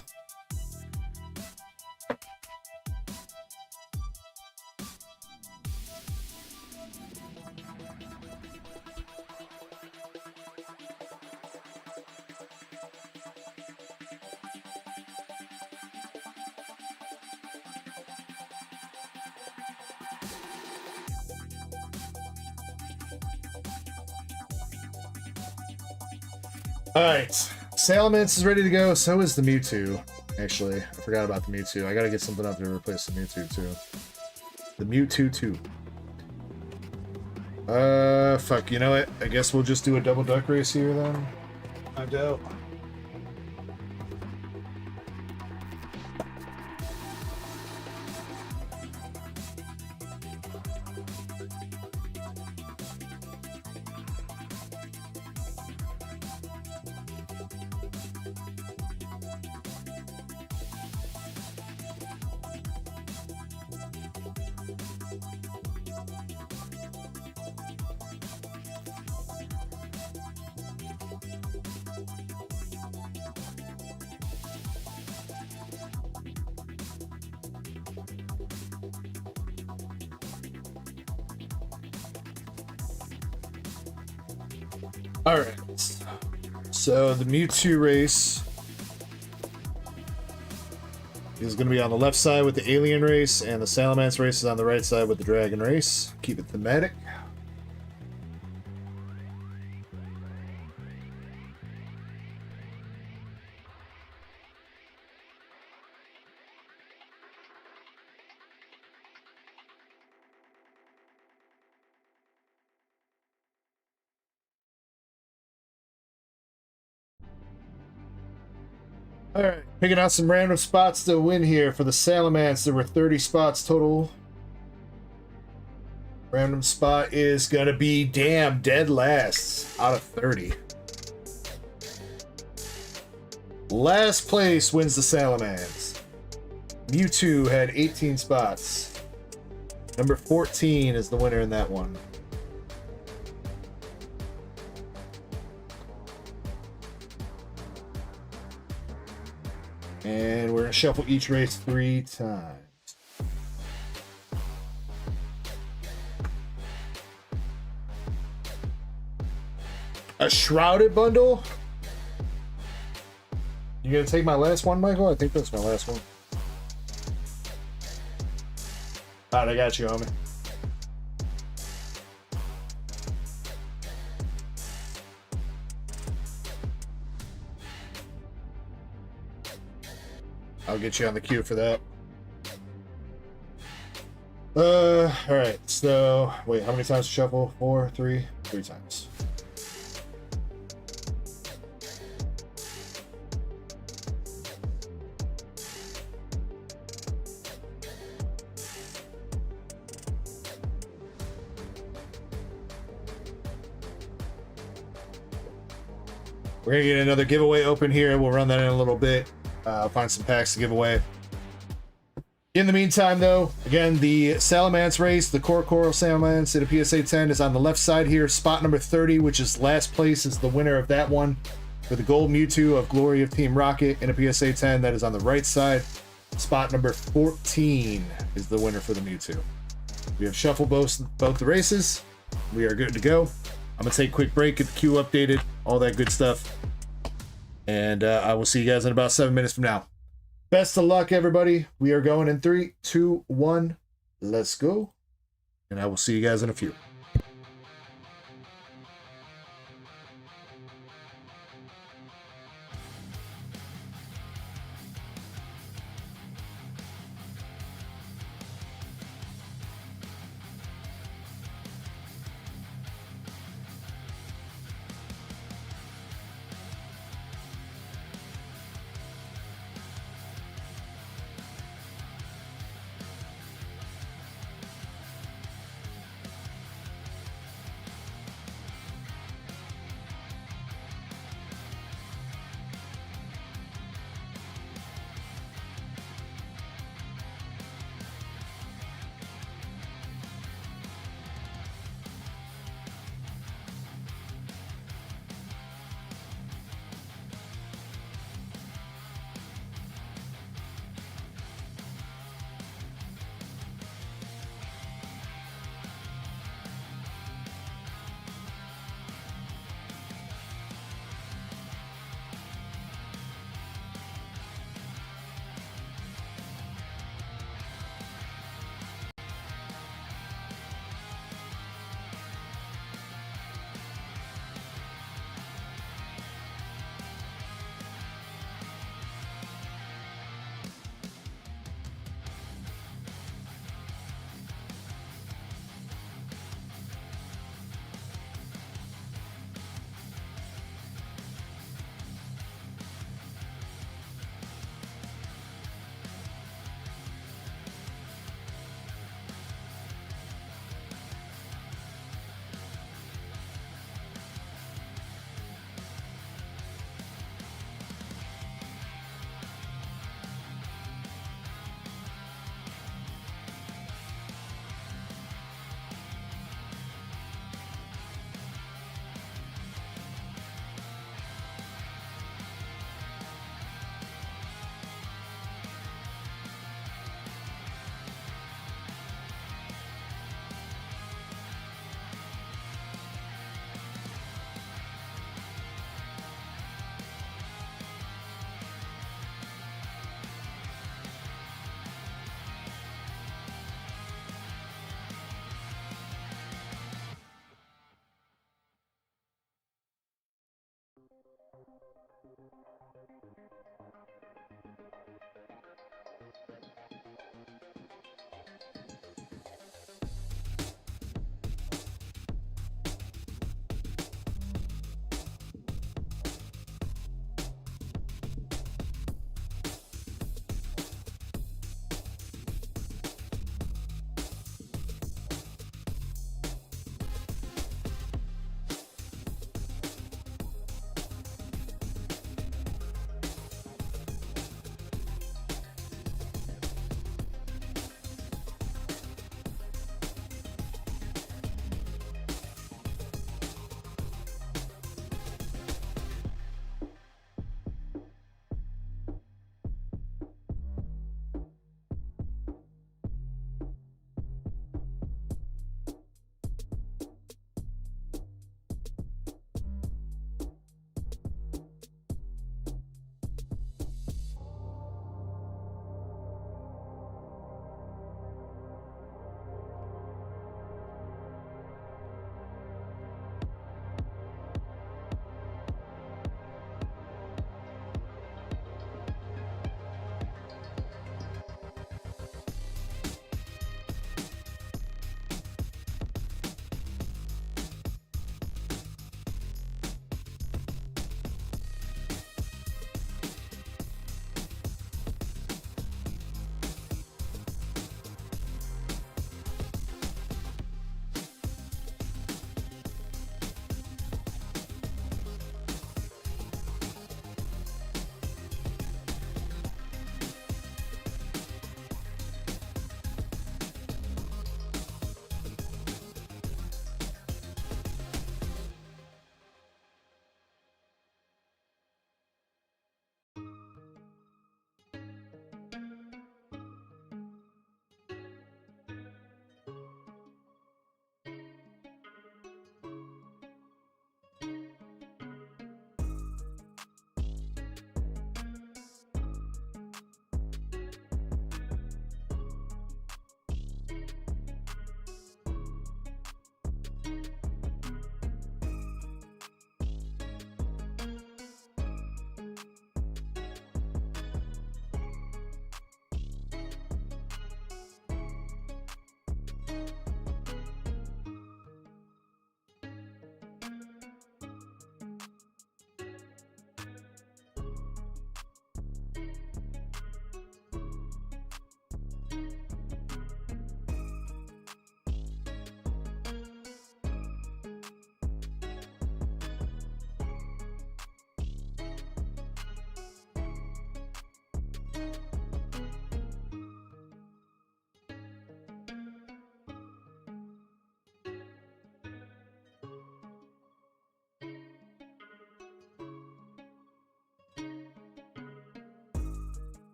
Alright, Salamence is ready to go, so is the Mewtwo. Actually, I forgot about the Mewtwo. I gotta get something up to replace the Mewtwo, too. The Mewtwo, too. Fuck, you know what? I guess we'll just do a double duck race here, then. I doubt. Alright, so the Mewtwo race is going to be on the left side with the Alien race, and the Salamence race is on the right side with the Dragon race. Keep it thematic. Alright, picking out some random spots to win here for the Salamence. There were 30 spots total. Random spot is gonna be, damn, dead last out of 30. Last place wins the Salamence. Mewtwo had 18 spots. Number 14 is the winner in that one. And we're going to shuffle each race 3 times. A Shrouded bundle? You going to take my last one, Michael? I think that's my last one. Alright, I got you, homie. I'll get you on the queue for that. Alright, so wait, how many times to shuffle? 4, 3 times. We're gonna get another giveaway open here. We'll run that in a little bit. Find some packs to give away. In the meantime, though, again, the Salamence race, the Core Coral Salamence at a PSA 10 is on the left side here. Spot number 30, which is last place, is the winner of that one. For the Gold Mewtwo of Glory of Team Rocket in a PSA 10, that is on the right side. Spot number 14 is the winner for the Mewtwo. We have shuffled both the races. We are good to go. I'm going to take a quick break, get the queue updated, all that good stuff. And I will see you guys in about 7 minutes from now. Best of luck, everybody. We are going in 3, 2, 1. Let's go. And I will see you guys in a few.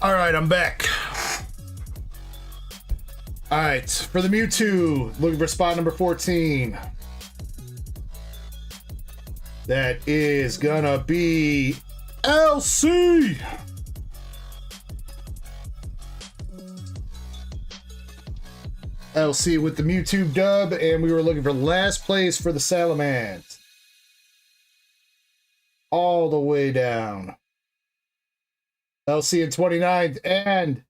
All right, I'm back. All right, for the Mewtwo, looking for spot number 14. That is gonna be LC. LC with the Mewtwo dub, and we were looking for last place for the Salamence. All the way down. LC in 29th, and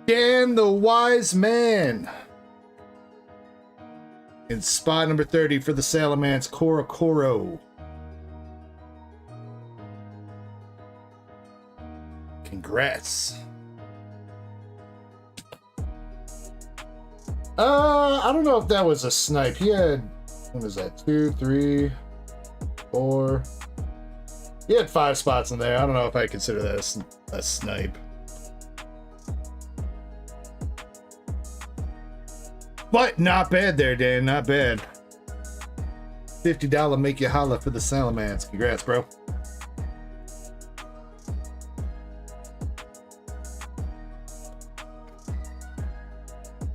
Dan the Wise Man in spot number 30 for the Salamence Korokoro. Congrats. I don't know if that was a snipe. He had, what was that, 2, 3, 4. He had 5 spots in there. I don't know if I consider that a snipe. But not bad there, Dan. Not bad. $50 make you holla for the Salamence. Congrats, bro.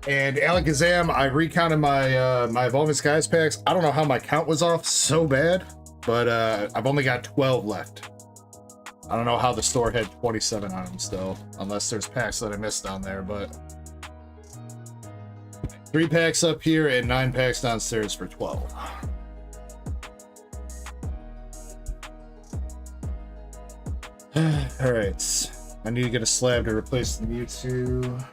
And Alakazam, I recounted my my Evolving Skies packs. I don't know how my count was off so bad, but I've only got 12 left. I don't know how the store had 27 on them still, unless there's packs that I missed down there, but 3 packs up here and 9 packs downstairs for 12. Alright. I need to get a slab to replace the Mewtwo.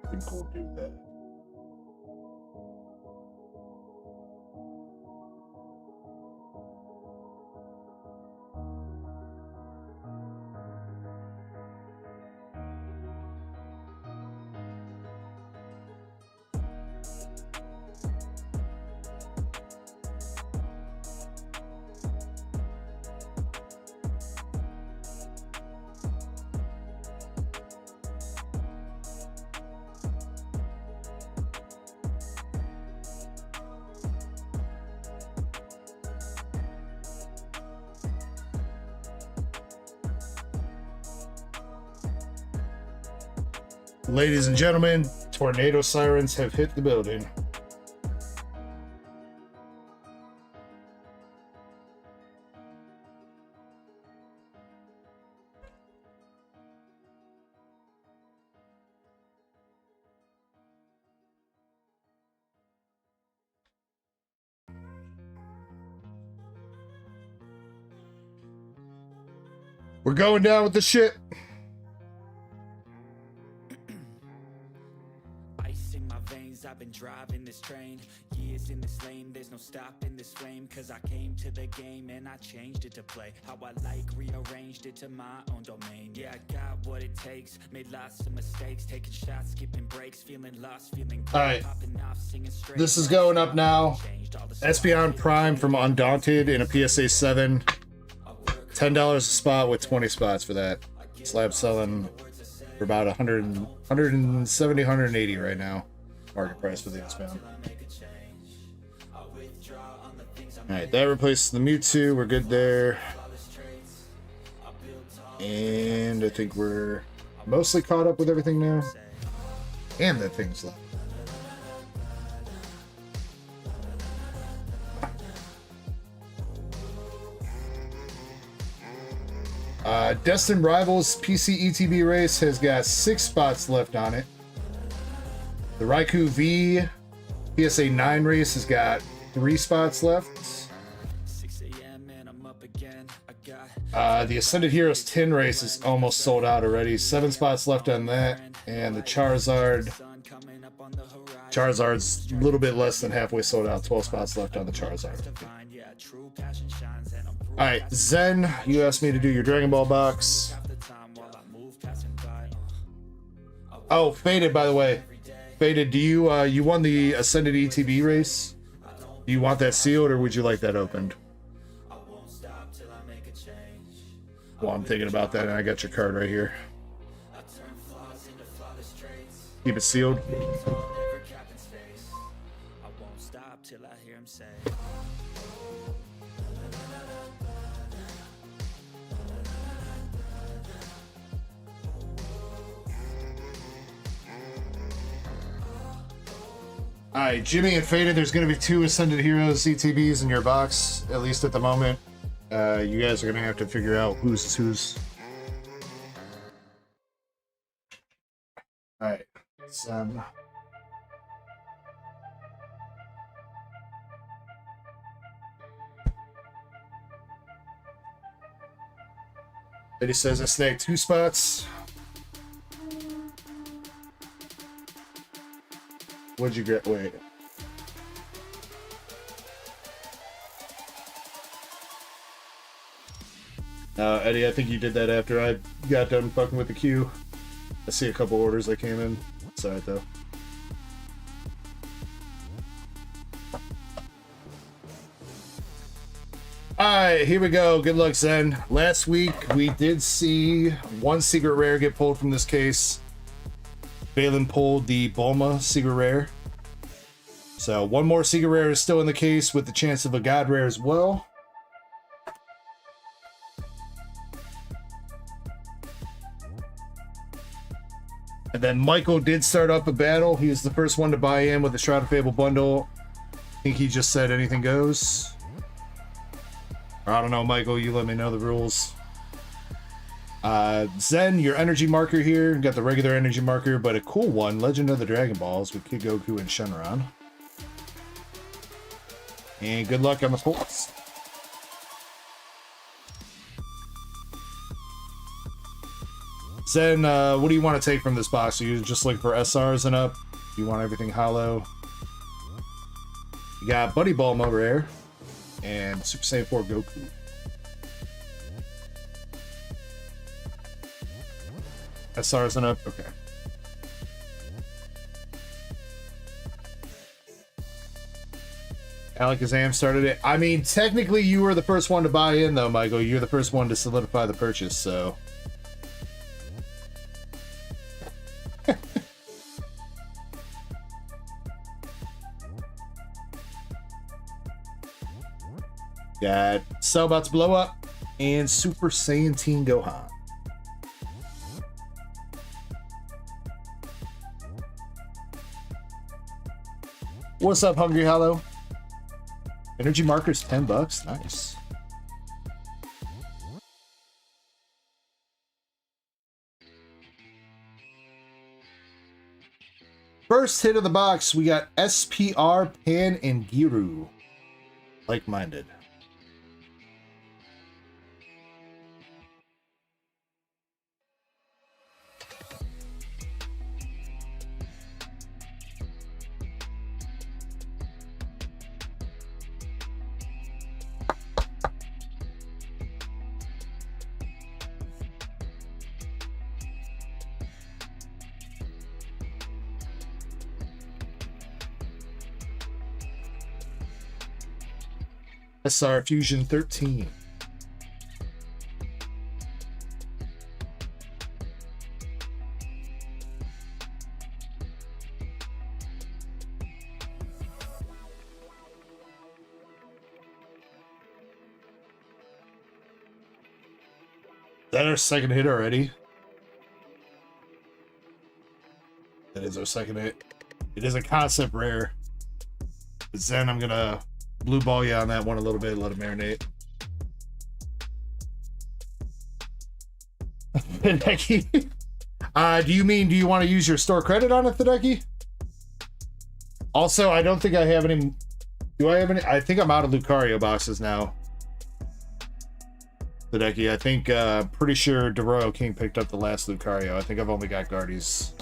I think we'll do that. Ladies and gentlemen, tornado sirens have hit the building. We're going down with the shit. I've been driving this train, years in this lane, there's no stopping this flame, cause I came to the game and I changed it to play how I like, rearranged it to my own domain. Yeah, I got what it takes, made lots of mistakes, taking shots, skipping breaks, feeling lost, feeling good, alright, popping off, singing straight. This is going up now. Espeon Prime from Undaunted in a PSA 7. $10 a spot with 20 spots for that. Slab selling for about 170, 180 right now. Market price for the Espeon. Alright, that replaces the Mewtwo. We're good there. And I think we're mostly caught up with everything now. And that thing's left. Destined Rivals PC ETB race has got 6 spots left on it. The Raikou V PSA 9 race has got 3 spots left. The Ascended Heroes 10 race is almost sold out already. 7 spots left on that. And the Charizard's a little bit less than halfway sold out. 12 spots left on the Charizard. Alright, Zen, you asked me to do your Dragon Ball box. Oh, Faded, by the way. Faded, do you you won the Ascended ETB race? Do you want that sealed or would you like that opened? Well, I'm thinking about that and I got your card right here. Keep it sealed. Alright, Jimmy and Faded, there's going to be 2 Ascended Heroes ETBs in your box, at least at the moment. You guys are going to have to figure out who's who's. Alright, Eddie says I snagged 2 spots. What'd you get? Wait. Eddie, I think you did that after I got done fucking with the queue. I see a couple orders that came in. It's alright though. Alright, here we go. Good luck, Zen. Last week, we did see 1 secret rare get pulled from this case. Balin pulled the Bulma secret rare. So 1 more secret rare is still in the case with the chance of a god rare as well. And then Michael did start up a battle. He was the first one to buy in with the Shroud of Fable bundle. I think he just said anything goes. Or I don't know, Michael, you let me know the rules. Zen, your energy marker here. Got the regular energy marker, but a cool one, Legend of the Dragon Balls with Kid Goku and Shenron. And good luck on the pulls. Zen, what do you want to take from this box? Are you just looking for SRs and up? Do you want everything hollow? You got Buddy Ball Mo Rare and Super Saiyan 4 Goku. SRs and up? Okay. Alakazam started it. I mean, technically you were the first one to buy in though, Michael. You're the first one to solidify the purchase, so... Got Cell about to blow up and Super Saiyan Teen Gohan. What's up, Hungry Hollow? Energy markers, $10. Nice. First hit of the box, we got SPR, Pan, and Giru. Like-minded. SR Fusion 13. Is that our second hit already? That is our second hit. It is a concept rare. But then I'm gonna blue ball you on that one a little bit, let it marinate. Hideki. Do you want to use your store credit on it, Hideki? Also, I don't think I have any. Do I have any? I think I'm out of Lucario boxes now. Hideki, I think, pretty sure DeRoyal King picked up the last Lucario. I think I've only got Guardies.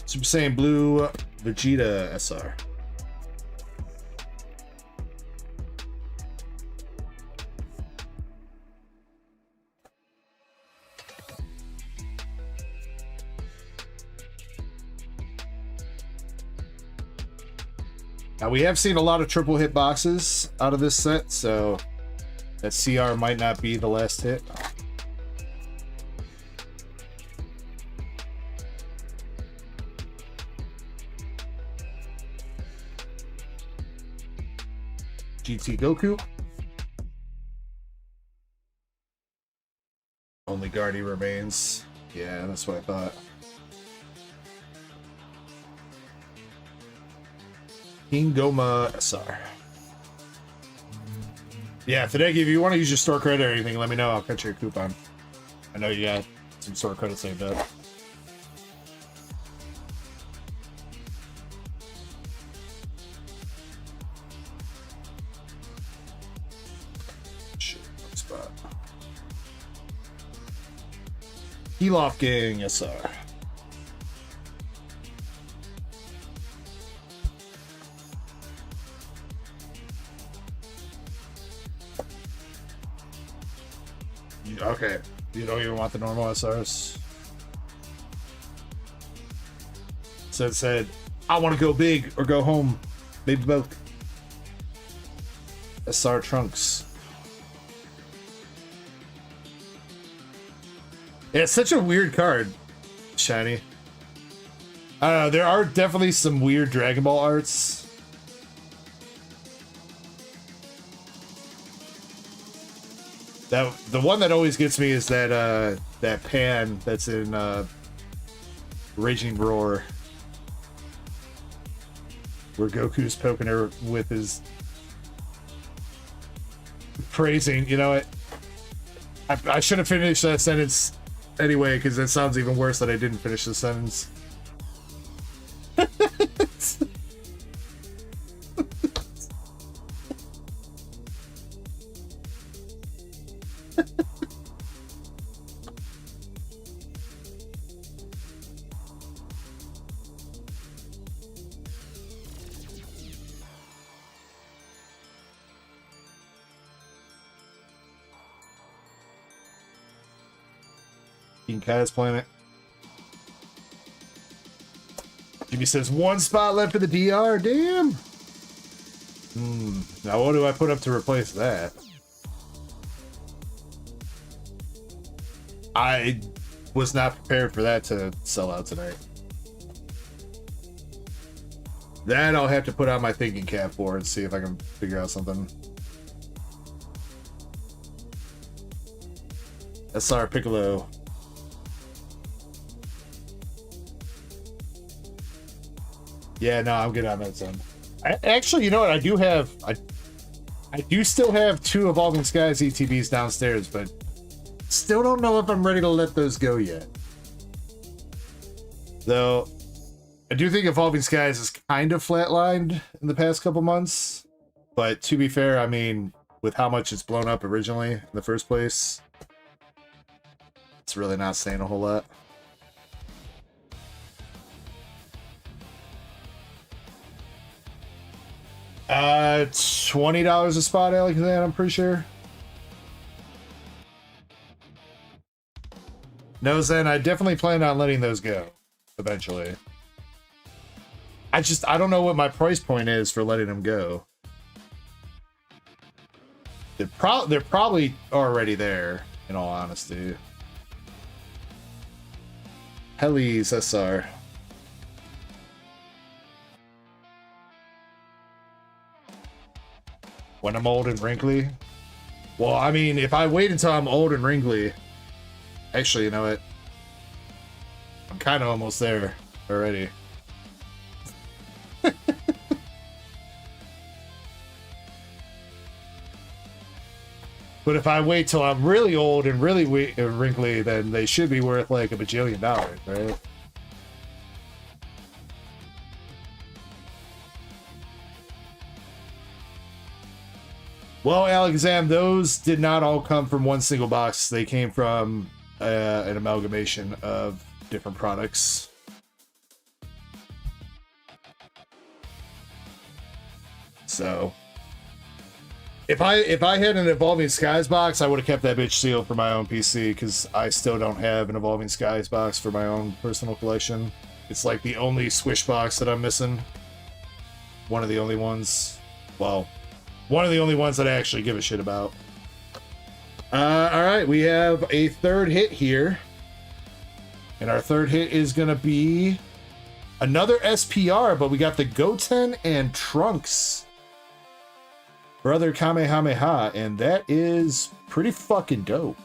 Super Saiyan Blue Vegeta SR. Now, we have seen a lot of triple hit boxes out of this set, so that CR might not be the last hit. GT Goku. Only Guardy remains. Yeah, that's what I thought. King Goma SR. Yeah, Hideki, if you want to use your store credit or anything, let me know. I'll cut you a coupon. I know you got some store credit saved up. Shit, wrong spot. Elof Gang SR. Okay, you don't even want the normal SRs. So it said, I want to go big or go home. Maybe both. SR Trunks. Yeah, it's such a weird card, Shiny. I don't know, there are definitely some weird Dragon Ball arts. The one that always gets me is that that Pan that's in Raging Roar, where Goku's poking her with his praising, you know what? I should have finished that sentence anyway, because that sounds even worse that I didn't finish the sentence. King Kai's Planet. Jimmy says 1 spot left for the DR. Damn. Now what do I put up to replace that? I was not prepared for that to sell out tonight. That I'll have to put on my thinking cap for and see if I can figure out something. SR Piccolo. Yeah, no, I'm good on that, son. Actually, you know what? I do still have 2 Evolving Skies ETBs downstairs, but still don't know if I'm ready to let those go yet. Though, I do think Evolving Skies is kind of flatlined in the past couple months. But to be fair, I mean, with how much it's blown up originally in the first place, it's really not saying a whole lot. $20 a spot, Alexander, I'm pretty sure. No, Zen, I definitely plan on letting those go eventually. I don't know what my price point is for letting them go. They're probably already there, in all honesty. Helly's SR. When I'm old and wrinkly? Well, I mean, if I wait until I'm old and wrinkly... Actually, you know what? I'm kind of almost there already. But if I wait till I'm really old and really wrinkly, then they should be worth like $1 bajillion, right? Well, Alexam, those did not all come from one single box. They came from an amalgamation of different products. So, if I had an Evolving Skies box, I would have kept that bitch sealed for my own PC, because I still don't have an Evolving Skies box for my own personal collection. It's like the only Swish box that I'm missing. One of the only ones. Well, one of the only ones that I actually give a shit about. Alright, we have a third hit here. And our third hit is going to be another SPR, but we got the Goten and Trunks. Brother Kamehameha, and that is pretty fucking dope.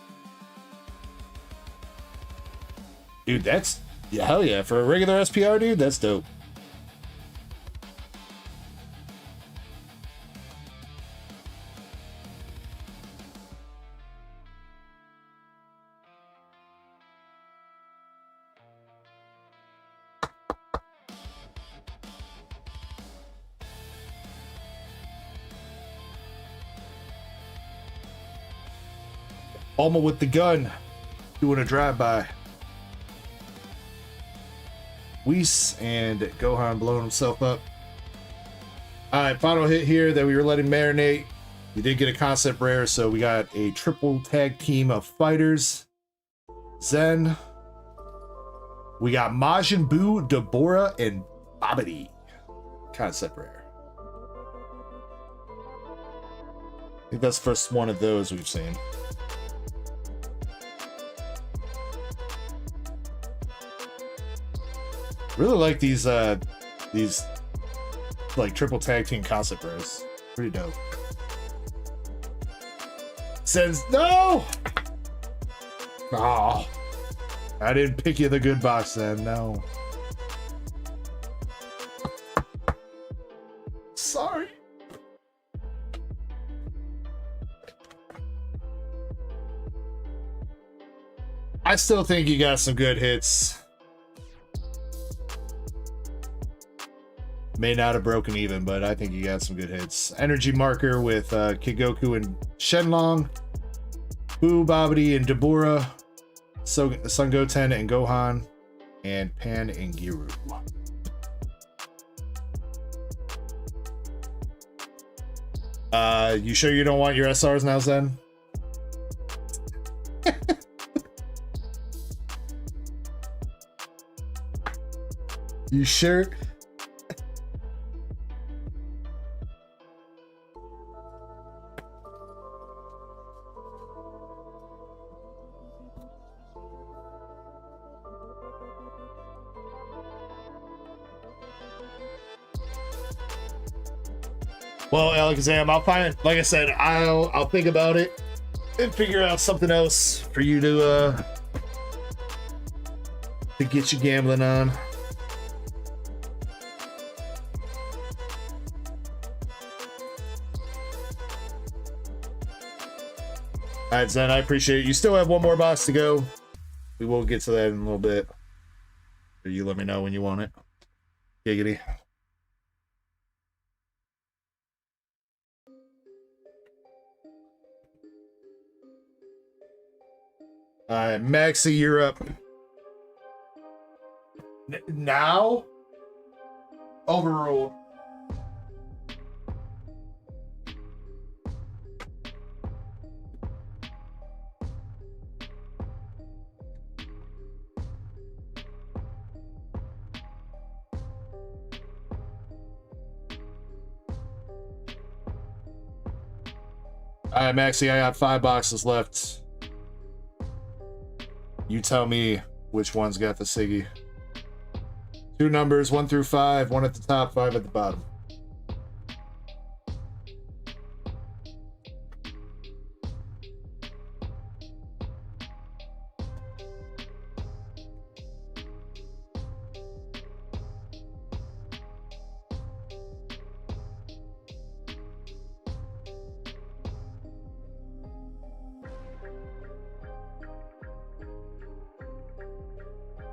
Dude, that's... Yeah, hell yeah. For a regular SPR, dude, that's dope. Alma with the gun, doing a drive-by. Weiss and Gohan blowing himself up. Alright, final hit here that we were letting marinate. We did get a concept rare, so we got a triple tag team of fighters. Zen. We got Majin Buu, Deborah, and Babidi. Concept rare. I think that's the first one of those we've seen. Really like these like triple tag team concept rares. Pretty dope. Says no. Oh, I didn't pick you the good box then. No. Sorry. I still think you got some good hits. May not have broken even, but I think you got some good hits. Energy marker with Kigoku and Shenlong, Boo, Babidi, and Dabura, Son Goten and Gohan, and Pan and Giru. You sure you don't want your SRs now, Zen? You sure? Well, Alakazam, I'll find, like I said, I'll think about it and figure out something else for you to get you gambling on. All right, Zen, I appreciate it. You still have one more box to go. We will get to that in a little bit. You let me know when you want it. Giggity. All right, Maxi, you're up. Now? Overruled. All right, Maxi, I got 5 boxes left. You tell me which one's got the Siggy. 2 numbers, 1 through 5, 1 at the top, 5 at the bottom.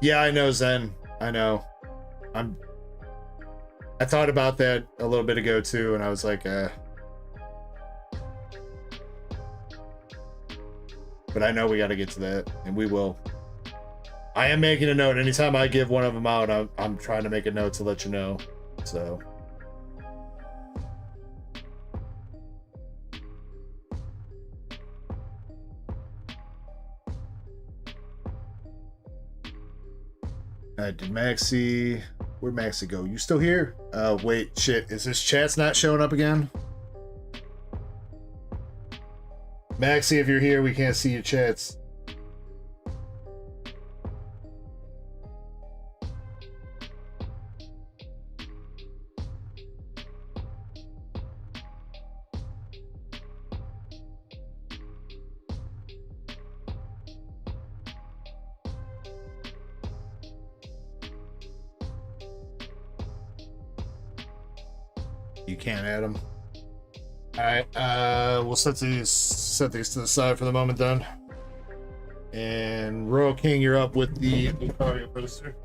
Yeah, I know, Zen. I know. I thought about that a little bit ago too, and I was like, but I know we got to get to that, and we will. I am making a note. Anytime I give one of them out, I'm trying to make a note to let you know. So. Did Maxi... Where'd Maxi go? You still here? Wait, shit. Is this chat's not showing up again? Maxi, if you're here, we can't see your chats. You can't add them. All right, we'll set these to the side for the moment then. And Royal King, you're up with the Lucario poster.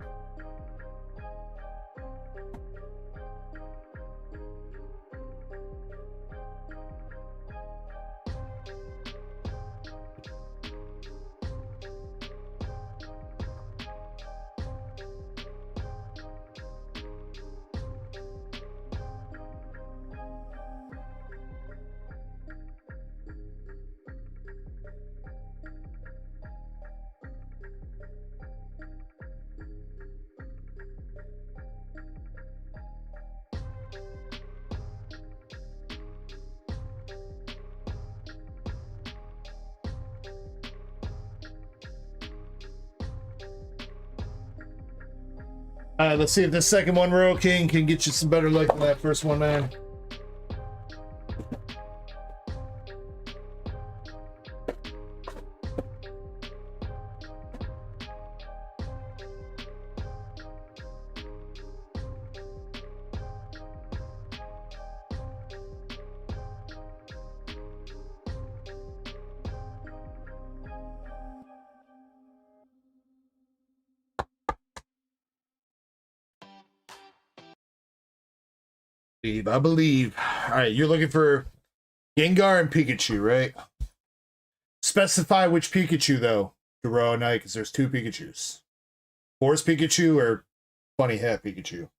All right, let's see if this second one, Royal King, can get you some better luck than that first one, man. I believe. All right, you're looking for Gengar and Pikachu, right? Specify which Pikachu, though, to row Knight, because there's two Pikachus. Forest Pikachu or Funny Hat Pikachu?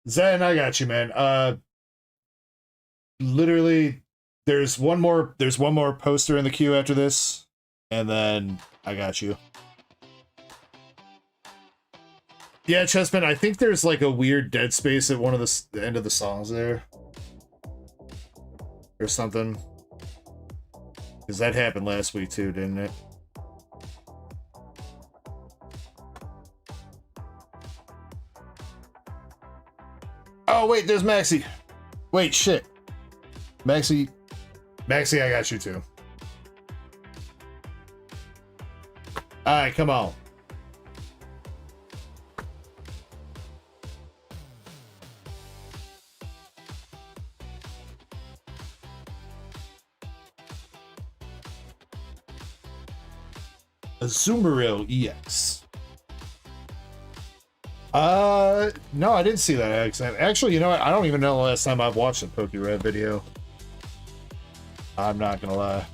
Zen, I got you, man. Literally, there's one more poster in the queue after this, and then I got you. Yeah, Chessman, I think there's like a weird dead space at one of the end of the songs there. Or something. Because that happened last week too, didn't it? Oh, wait, there's Maxi. Wait, shit. Maxi, I got you too. Alright, come on. Azumarill EX. No, I didn't see that accent. Actually, you know what? I don't even know the last time I've watched a PokeRed video. I'm not gonna lie.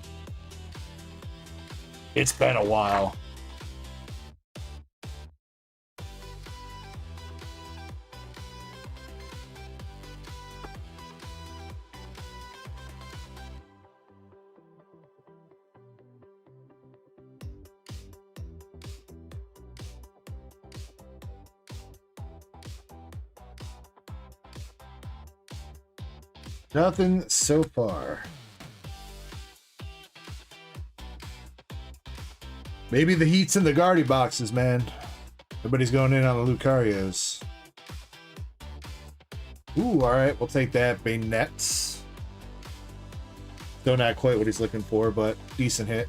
It's been a while. Nothing so far. Maybe the heat's in the Guardy boxes, man. Everybody's going in on the Lucarios. Ooh, alright, we'll take that. Baynets. Still not quite what he's looking for, but decent hit.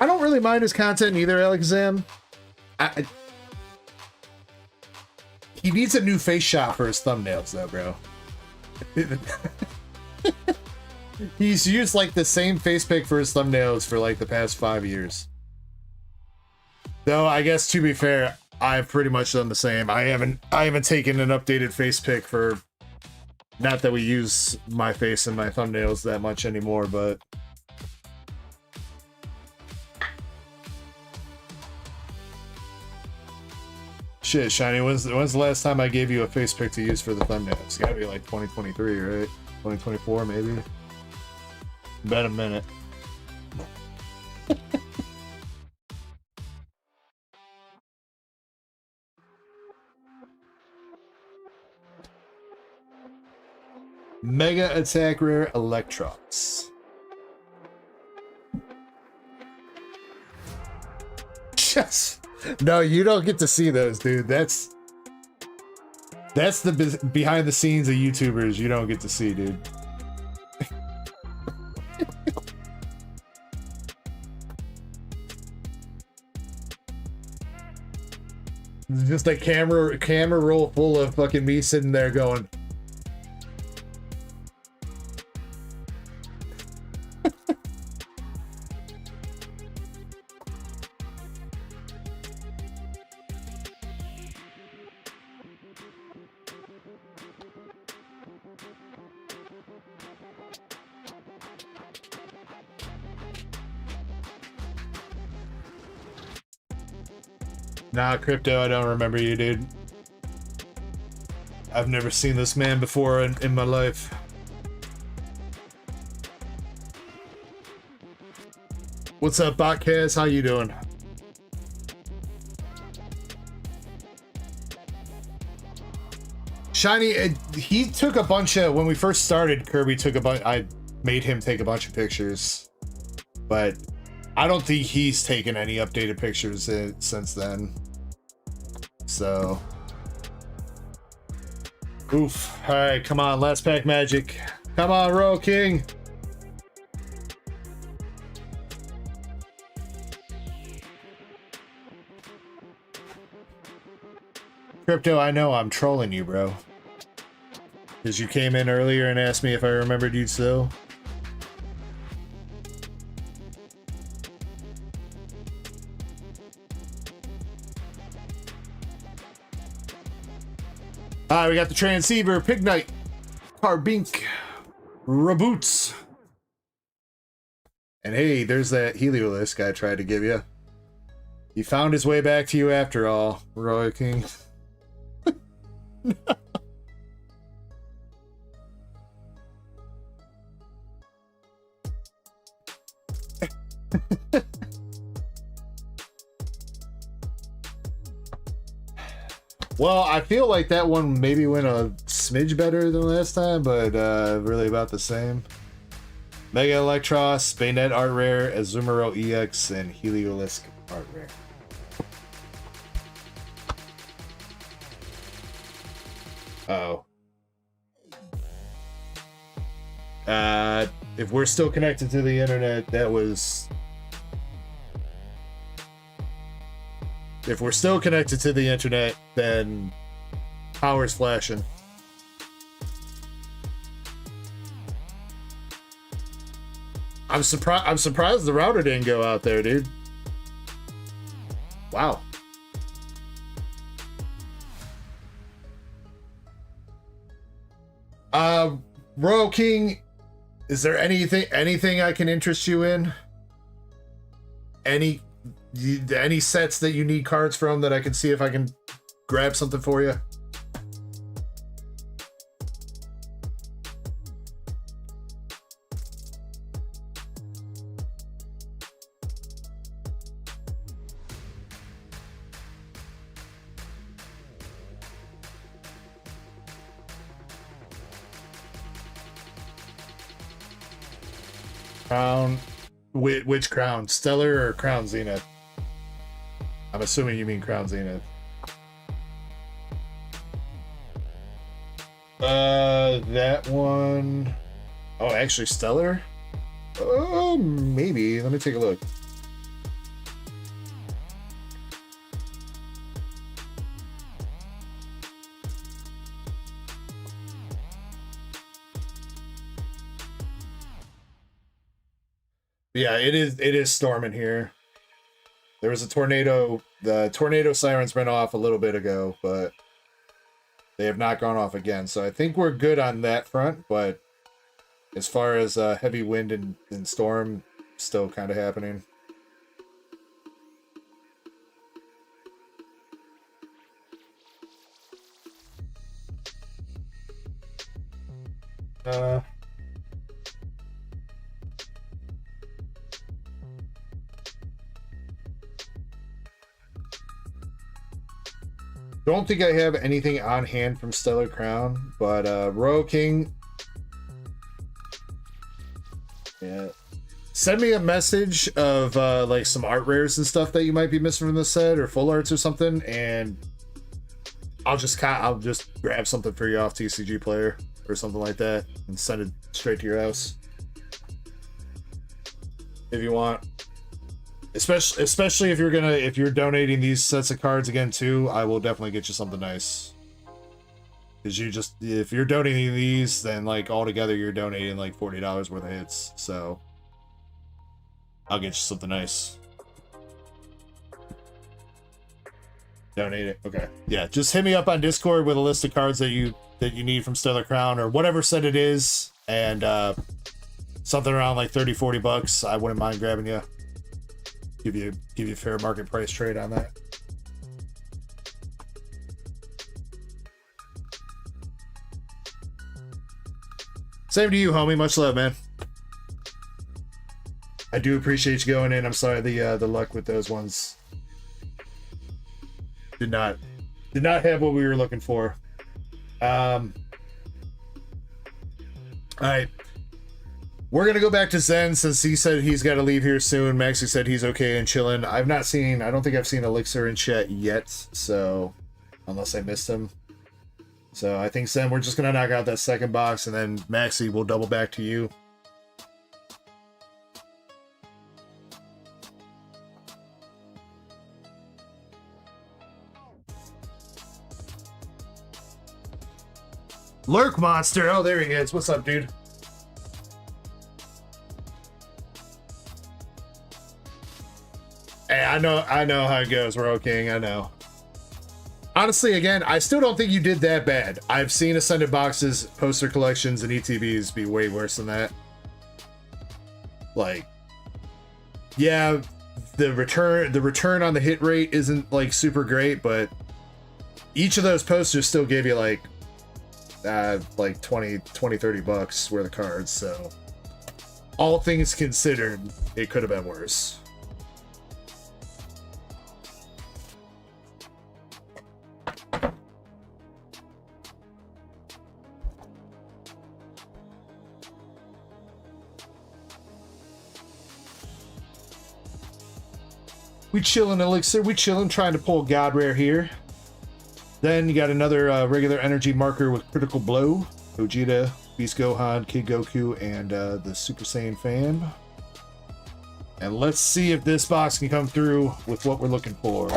I don't really mind his content either, Alexam. He needs a new face shot for his thumbnails, though, bro. He's used like the same face pick for his thumbnails for like the past 5 years. Though I guess to be fair, I've pretty much done the same. I haven't taken an updated face pick for, not that we use my face and my thumbnails that much anymore, but shit, Shiny, when's the last time I gave you a face pick to use for the thumbnail? It's gotta be like 2023, right? 2024, maybe? Been a minute. Mega Attack Rare Electrox. Just... No, you don't get to see those, dude. That's the behind the scenes of YouTubers you don't get to see, dude. Just a camera roll full of fucking me sitting there going, nah, Crypto, I don't remember you, dude. I've never seen this man before in my life. What's up, Botcast? How you doing? Shiny, he took a bunch of, when we first started, Kirby took a bunch, I made him take a bunch of pictures. But I don't think he's taken any updated pictures since then. So, oof. All right, come on, last pack magic. Come on, Royal King. Crypto, I know I'm trolling you, bro. Because you came in earlier and asked me if I remembered you still. Alright, we got the Transceiver, Pig Knight, Carbink, Reboots. And hey, there's that Heliolisk I tried to give you. He found his way back to you after all, Roy King. No. Well, I feel like that one maybe went a smidge better than last time, but really about the same. Mega Electros, Bayonet Art Rare, Azumarill EX, and Heliolisk Art Rare. Uh-oh. If we're still connected to the internet, that was... If we're still connected to the internet, then power's flashing. I'm surprised the router didn't go out there, dude. Wow. Royal King, is there anything I can interest you in? Any sets that you need cards from that I can see if I can grab something for you? Crown, which crown? Stellar or Crown Zenith? I'm assuming you mean Crown Zenith. That one... Oh, actually Stellar? Oh, maybe. Let me take a look. Yeah, it is storming here. There was a tornado. The tornado sirens went off a little bit ago, but they have not gone off again. So I think we're good on that front, but as far as heavy wind and storm, still kind of happening. Don't think I have anything on hand from Stellar Crown, but Royal King, yeah, send me a message of like some art rares and stuff that you might be missing from the set, or full arts or something, and I'll just grab something for you off TCG Player or something like that and send it straight to your house if you want. Especially if you're donating these sets of cards again too, I will definitely get you something nice. Because if you're donating these, then like altogether you're donating like $40 worth of hits. So I'll get you something nice. Donate it. Okay. Yeah, just hit me up on Discord with a list of cards that you need from Stellar Crown or whatever set it is, and something around like $30-40. I wouldn't mind grabbing you. Give you fair market price trade on that. Same to you, homie. Much love, man. I do appreciate you going in. I'm sorry the luck with those ones did not have what we were looking for. All right. We're going to go back to Zen since he said he's got to leave here soon. Maxie said he's okay and chilling. I don't think I've seen Elixir in chat yet, so unless I missed him. So I think, Zen, we're just going to knock out that second box, and then Maxie will double back to you. Lurk Monster. Oh, there he is. What's up, dude? Hey, I know how it goes, Royal King. I know. Honestly, again, I still don't think you did that bad. I've seen Ascended boxes, poster collections, and ETBs be way worse than that. Like, yeah, the return on the hit rate isn't like super great, but each of those posters still gave you like 20, 30 bucks worth of cards. So all things considered, it could have been worse. We chillin', Elixir. We chillin', trying to pull God Rare here. Then you got another regular energy marker with Critical Blow, Gogeta, Beast Gohan, Kid Goku, and the Super Saiyan fan. And let's see if this box can come through with what we're looking for.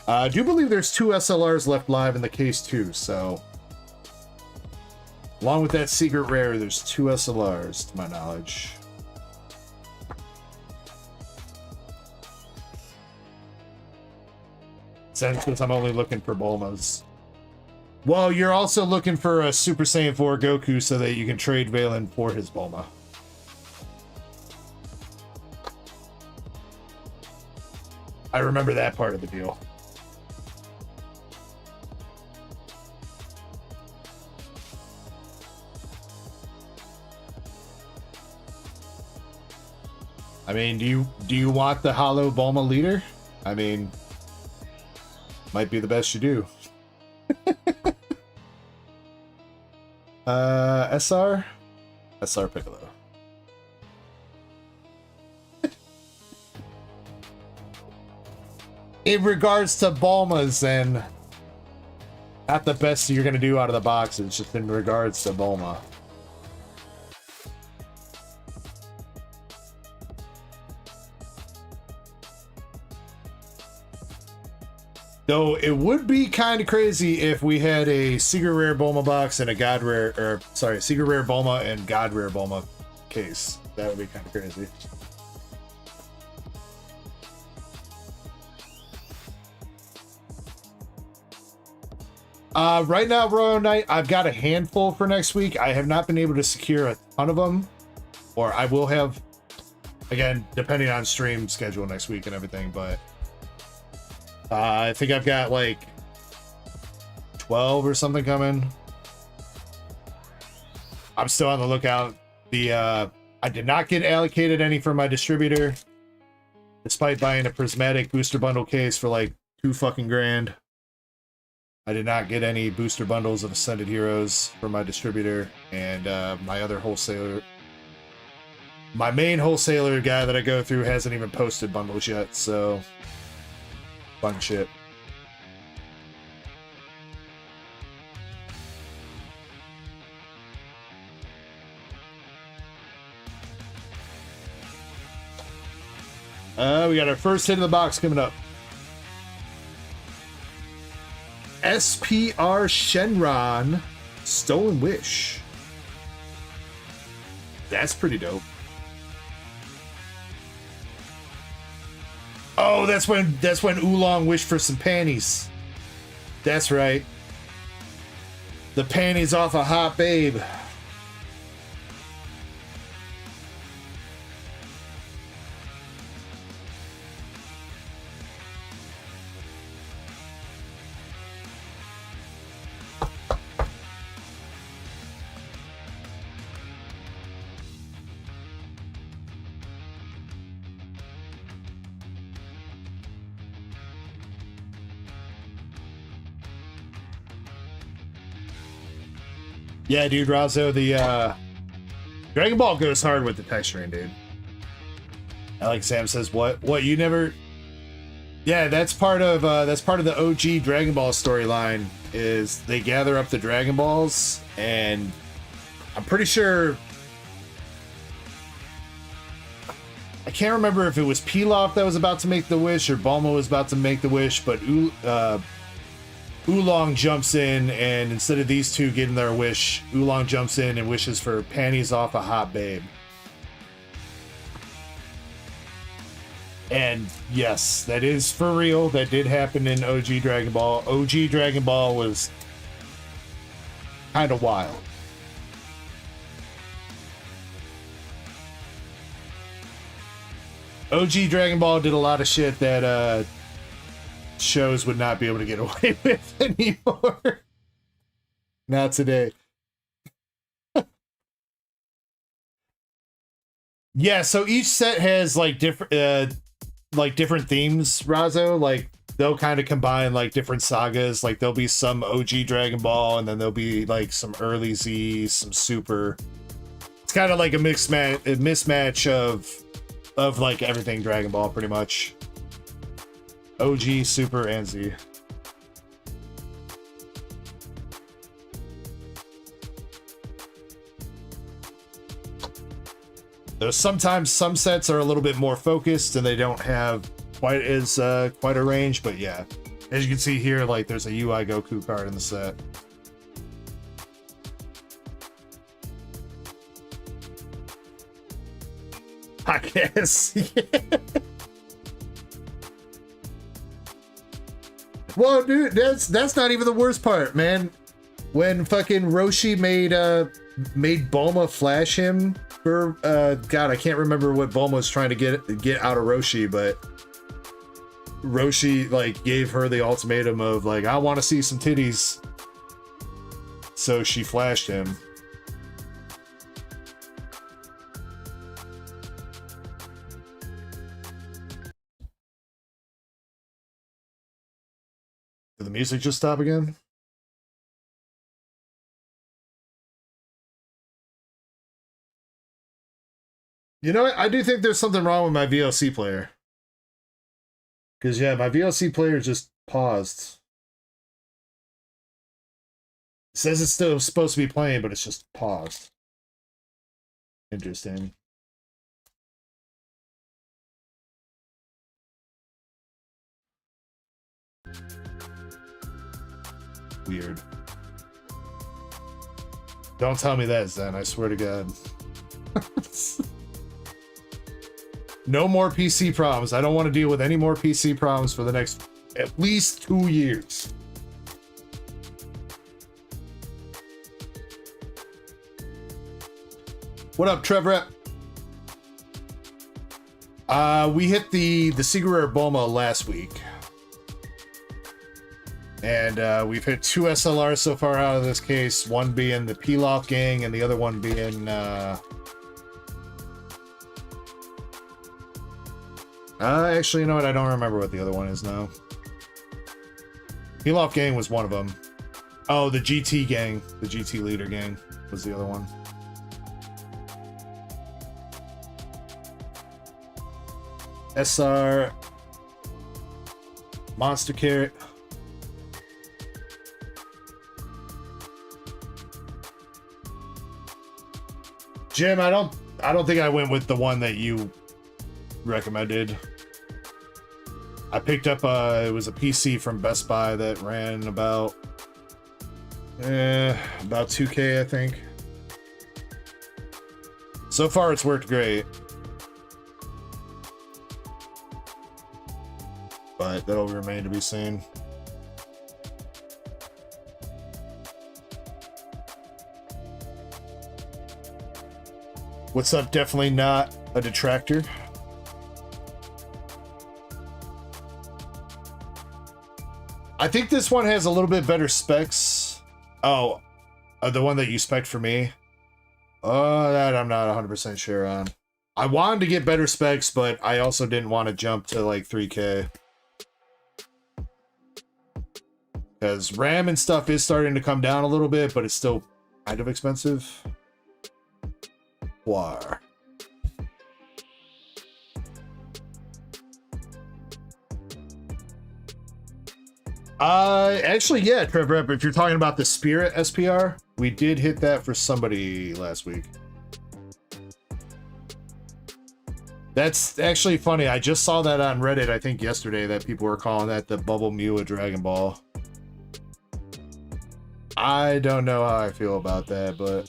I do believe there's 2 SLRs left live in the case too, so... Along with that secret rare, there's 2 SLRs to my knowledge. Since I'm only looking for Bulmas. Well, you're also looking for a Super Saiyan 4 Goku so that you can trade Valen for his Bulma. I remember that part of the deal. I mean, do you want the Hollow Bulma leader? I mean, might be the best you do. SR Piccolo. In regards to Bulmas, and not the best you're gonna do out of the box, it's just in regards to Bulma. Though it would be kind of crazy if we had a Secret Rare Bulma box and a God Rare, or sorry, Secret Rare Bulma and God Rare Bulma case. That would be kind of crazy. Right now, Royal Knight, I've got a handful for next week. I have not been able to secure a ton of them, or I will have, again, depending on stream schedule next week and everything, but I think I've got like 12 or something coming. I'm still on the lookout. I did not get allocated any from my distributor, despite buying a prismatic booster bundle case for like $2 fucking grand. I did not get any booster bundles of Ascended Heroes from my distributor, and my other wholesaler, my main wholesaler guy that I go through, hasn't even posted bundles yet, so fun shit. We got our first hit of the box coming up. SPR Shenron Stolen Wish. That's pretty dope. Oh, that's when Oolong wished for some panties. That's right. The panties off a hot babe. Yeah, dude, Razzo, the Dragon Ball goes hard with the texturing, dude. Alex Sam says, what you never? Yeah, that's part of the OG Dragon Ball storyline, is they gather up the Dragon Balls, and I'm pretty sure, I can't remember if it was Pilaf that was about to make the wish or Bulma was about to make the wish, but Oolong jumps in, and instead of these two getting their wish, Oolong jumps in and wishes for panties off a hot babe. And yes, that is for real. That did happen in OG Dragon Ball. OG Dragon Ball was kind of wild. OG Dragon Ball did a lot of shit that shows would not be able to get away with anymore. Not today. Yeah, so each set has like different themes, Razo. Like they'll kind of combine like different sagas. Like there'll be some OG Dragon Ball, and then there'll be like some early Z, some Super. It's kind of like a mismatch of like everything Dragon Ball, pretty much. OG, Super, and Z. There's sometimes some sets are a little bit more focused and they don't have quite a range, but yeah, as you can see here, like there's a UI Goku card in the set. I guess. Well, dude, that's not even the worst part, man. When fucking Roshi made Bulma flash him for God, I can't remember what Bulma was trying to get out of Roshi, but Roshi like gave her the ultimatum of like, I want to see some titties. So she flashed him. Did the music just stop again? You know what? I do think there's something wrong with my VLC player. Because, yeah, my VLC player just paused. It says it's still supposed to be playing, but it's just paused. Interesting. Weird. Don't tell me that, Zen. I swear to God. No more PC problems. I don't want to deal with any more PC problems for the next at least 2 years. What up, Trevor? We hit the Secret Rare Bulma last week. And we've hit 2 SLRs so far out of this case, one being the Pilaf gang and the other one being actually, you know what? I don't remember what the other one is now. Pilaf gang was one of them. Oh, the GT gang, the GT leader gang was the other one. SR Monster Carrot. Jim, I don't think I went with the one that you recommended. I picked up it was a PC from Best Buy that ran about 2K, I think. So far it's worked great. But that'll remain to be seen. What's up? Definitely not a detractor. I think this one has a little bit better specs. Oh, the one that you spec'd for me? That I'm not 100% sure on. I wanted to get better specs, but I also didn't want to jump to like 3K. Because RAM and stuff is starting to come down a little bit, but it's still kind of expensive. War. Actually, yeah, Trevor, if you're talking about the Spirit SPR, we did hit that for somebody last week. That's actually funny. I just saw that on Reddit, I think yesterday, that people were calling that the Bubble Mew of Dragon Ball. I don't know how I feel about that, but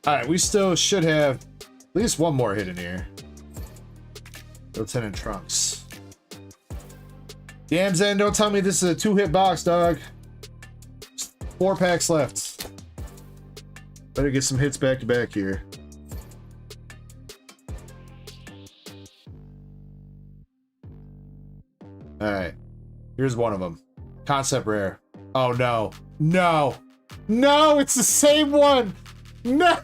alright, we still should have at least one more hit in here. Lieutenant Trunks. Damn, Zen, don't tell me this is a 2-hit box, dog. Just 4 packs left. Better get some hits back to back here. Alright. Here's one of them. Concept rare. Oh no. No! No! It's the same one! No!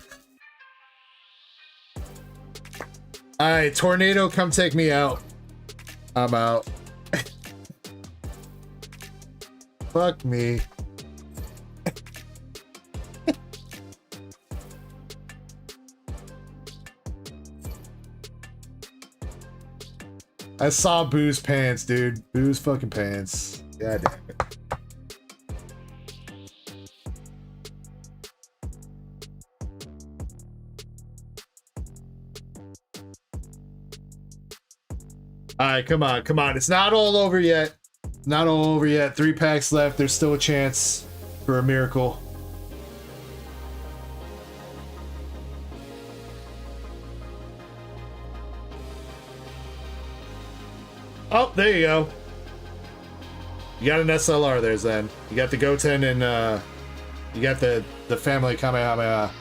Alright, Tornado, come take me out. I'm out. Fuck me. I saw Boo's pants, dude. Boo's fucking pants. God damn it. Alright, come on, come on. It's not all over yet. Not all over yet. 3 packs left. There's still a chance for a miracle. Oh, there you go. You got an SLR there, Zen. You got the Goten and you got the family Kamehameha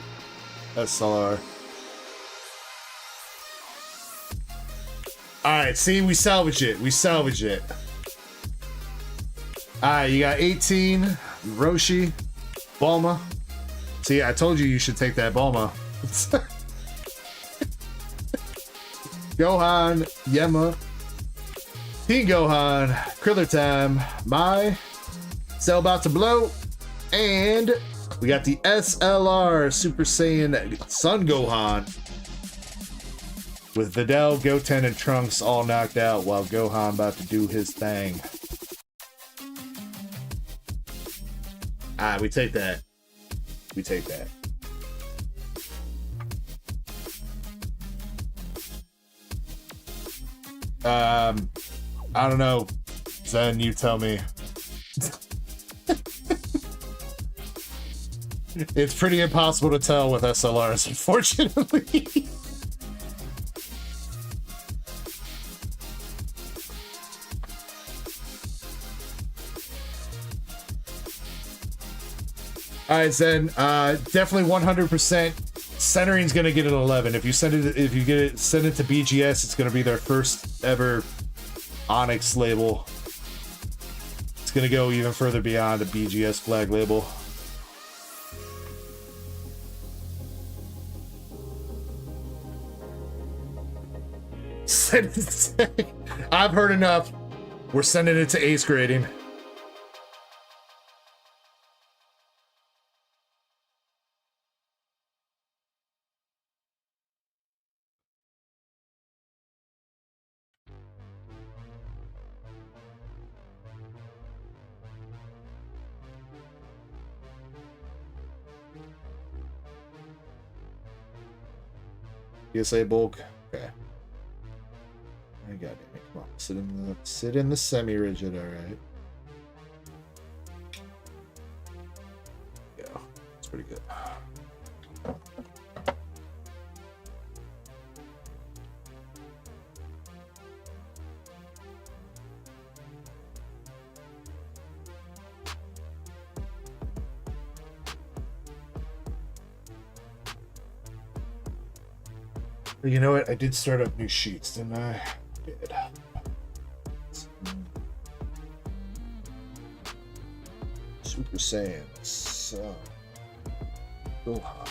SLR. Alright, see, we salvage it. We salvage it. Alright, you got 18, Roshi, Bulma. See, I told you should take that Bulma. Gohan, Yema, Teen Gohan, Kriller Time, Mai, Cell about to blow, and we got the SLR Super Saiyan Sun Gohan with Videl, Goten, and Trunks all knocked out while Gohan about to do his thing. Alright, we take that. We take that. I don't know. Zen, you tell me. It's pretty impossible to tell with SLRs, unfortunately. Alright, Zen, definitely 100% centering's gonna get an 11. If you send it, send it to BGS, it's gonna be their first ever Onyx label. It's gonna go even further beyond a BGS flag label. I've heard enough. We're sending it to ace grading. PSA bulk. Okay. I got it. Come on. Sit in the semi-rigid, alright. Yeah, it's pretty good. You know what? I did start up new sheets, didn't I? I did. Super Saiyan. So, Gohan.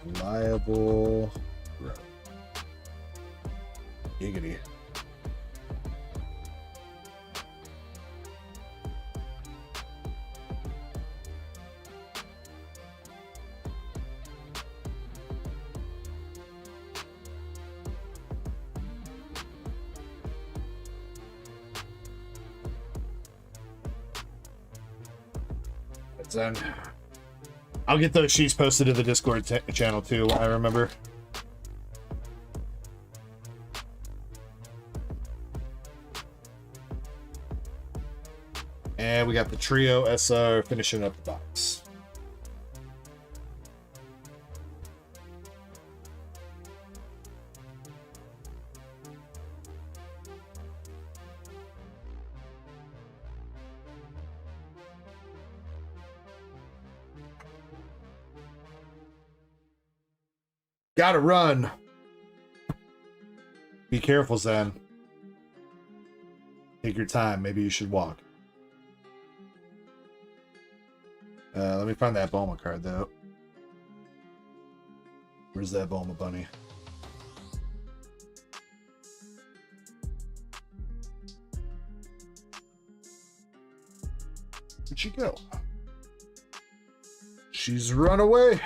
Reliable. Right. Giggity. Then I'll get those sheets posted to the Discord channel too. I remember. And we got the trio SR finishing up the box. Gotta run. Be careful, Zen. Take your time. Maybe you should walk. Let me find that Bulma card, though. Where's that Bulma bunny? Where'd she go? She's run away.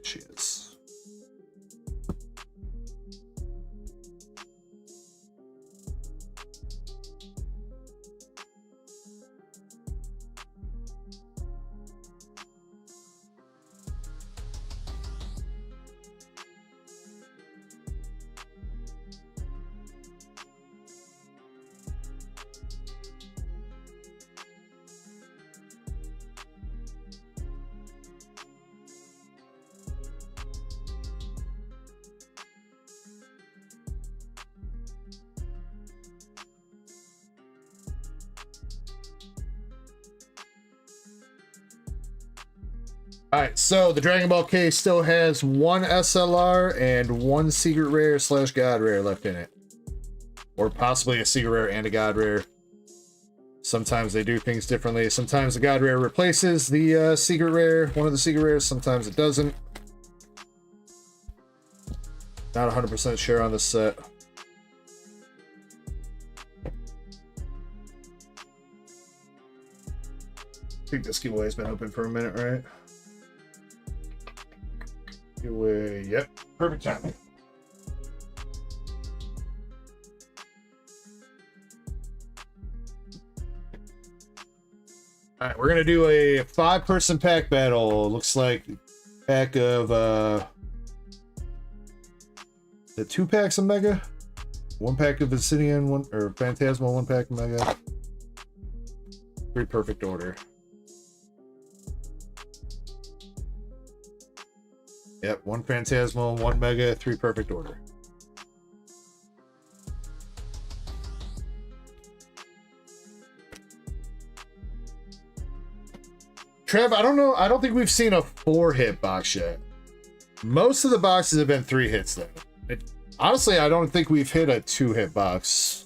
She is. Alright, so the Dragon Ball case still has one SLR and one secret rare / god rare left in it. Or possibly a secret rare and a god rare. Sometimes they do things differently. Sometimes the god rare replaces the secret rare, one of the secret rares. Sometimes it doesn't. Not 100% sure on this set. I think this giveaway has been open for a minute, right? Giveaway, yep, perfect timing. All right, we're gonna do a 5-person pack battle. Looks like pack of the 2 packs of Mega, 1 pack of Obsidian, 1 or Phantasmal, 1 pack of Mega. 3 perfect order. Yep, 1 Phantasmal, 1 Mega, 3 perfect order. Trev, I don't know. I don't think we've seen a 4-hit box yet. Most of the boxes have been 3 hits, though. Honestly, I don't think we've hit a 2-hit box.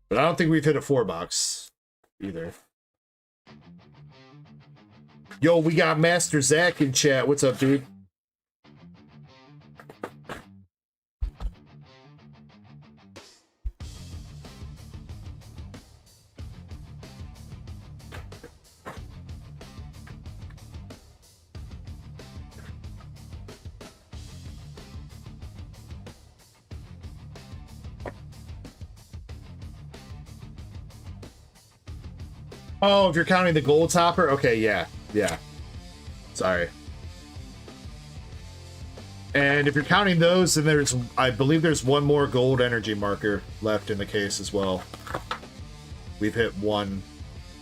But I don't think we've hit a 4 box either. Yo, we got Master Zach in chat. What's up, dude? Oh, if you're counting the gold topper? Okay, yeah. Yeah. Sorry. And if you're counting those, then there's, I believe there's 1 more gold energy marker left in the case as well. We've hit 1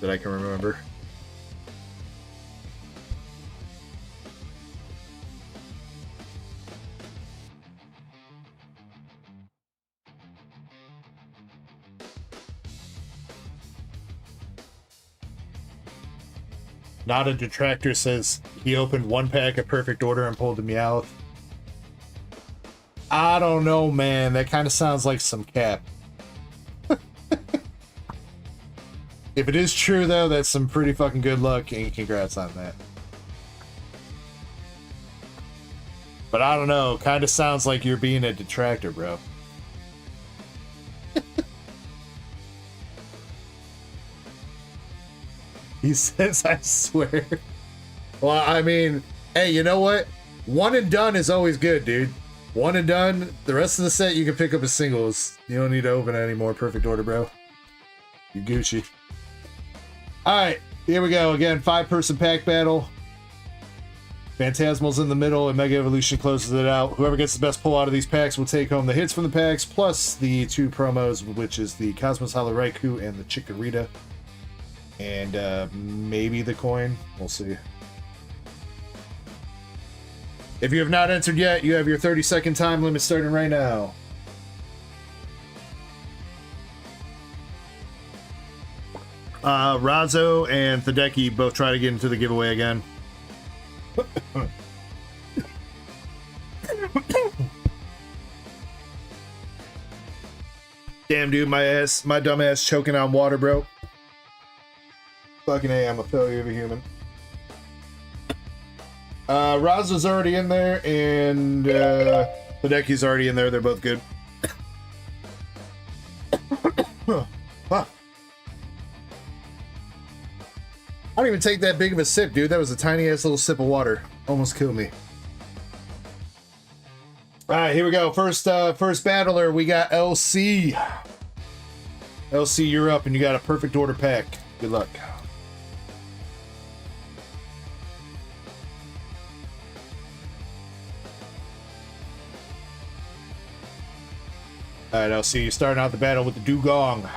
that I can remember. Not a Detractor says he opened 1 pack of perfect order and pulled the Meowth. I don't know, man. That kind of sounds like some cap. If it is true, though, that's some pretty fucking good luck, and congrats on that. But I don't know. Kind of sounds like you're being a detractor, bro. He says, I swear. Well, I mean, hey, you know what? 1 and done is always good, dude. One and done. The rest of the set you can pick up as singles. You don't need to open it anymore. Perfect order, bro. You Gucci. Alright, here we go. Again, 5-person pack battle. Phantasmal's in the middle, and Mega Evolution closes it out. Whoever gets the best pull out of these packs will take home the hits from the packs, plus the 2 promos, which is the Cosmos Hollow Raikou and the Chikorita. And maybe the coin. We'll see. If you have not entered yet, you have your 30-second time limit starting right now. Razzo and Thadeki both try to get into the giveaway again. Damn, dude, my dumb ass choking on water, bro. Fucking A, I'm a failure of a human. Razzo's already in there, and Thideki's already in there. They're both good. Huh. I don't even take that big of a sip, dude. That was a tiny ass little sip of water. Almost killed me. All right, here we go. First battler, we got LC. LC, you're up, and you got a perfect order pack. Good luck. All right, LC, you're starting out the battle with the Dugong,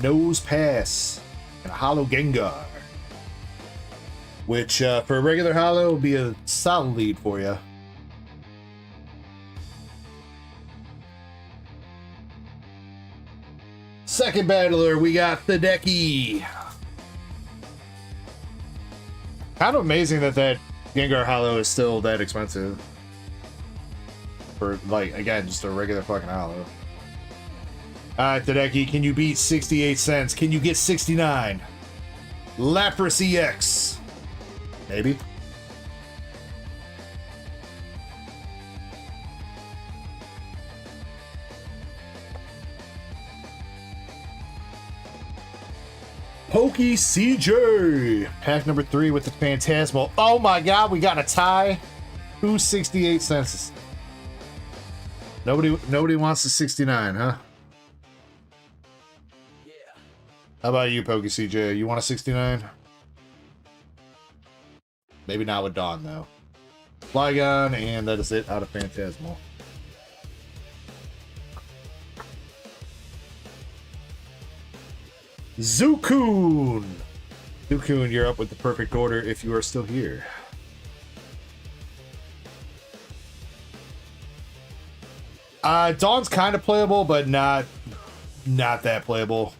Nose Pass, and a Hollow Gengar. Which, for a regular Hollow, will be a solid lead for you. Second battler, we got Thadeki. Kind of amazing that Gengar Hollow is still that expensive. For, like, again, just a regular fucking Hollow. Alright, Thadeki, can you beat 68 cents? Can you get 69? Lapras EX. Maybe. Pokey CJ. Pack number 3 with the Phantasmal. Oh my god, we got a tie. Who's 68 cents? Nobody wants the 69, huh? Yeah. How about you, Pokey CJ? You want a 69? Maybe not with Dawn, though. Flygon, and that is it out of Phantasmal. Zukun! Zukun, you're up with the perfect order if you are still here. Dawn's kind of playable, but not that playable.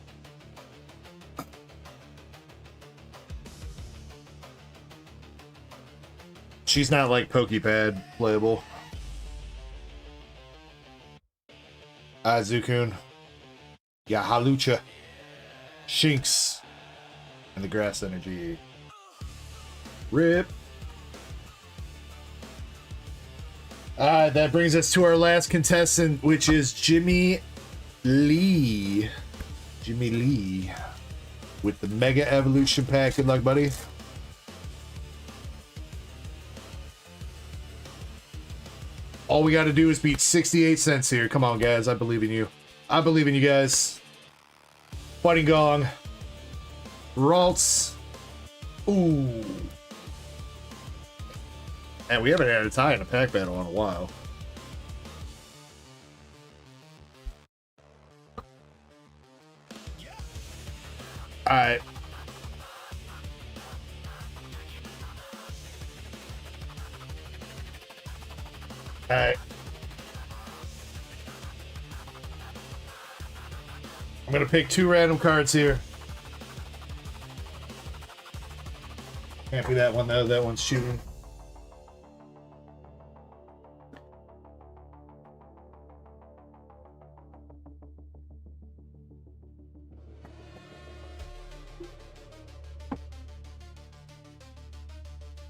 She's not like Pokepad playable. Zukun. Yeah, Halucha. Shinx. And the Grass Energy. Rip. That brings us to our last contestant, which is Jimmy Lee. Jimmy Lee. With the Mega Evolution Pack. Good luck, buddy. All we got to do is beat 68 cents here. Come on, guys. I believe in you. I believe in you guys. Fighting Gong. Ralts. Ooh. And we haven't had a tie in a pack battle in a while. Alright. Alright. I'm gonna pick 2 random cards here. Can't be that one though, that one's shooting.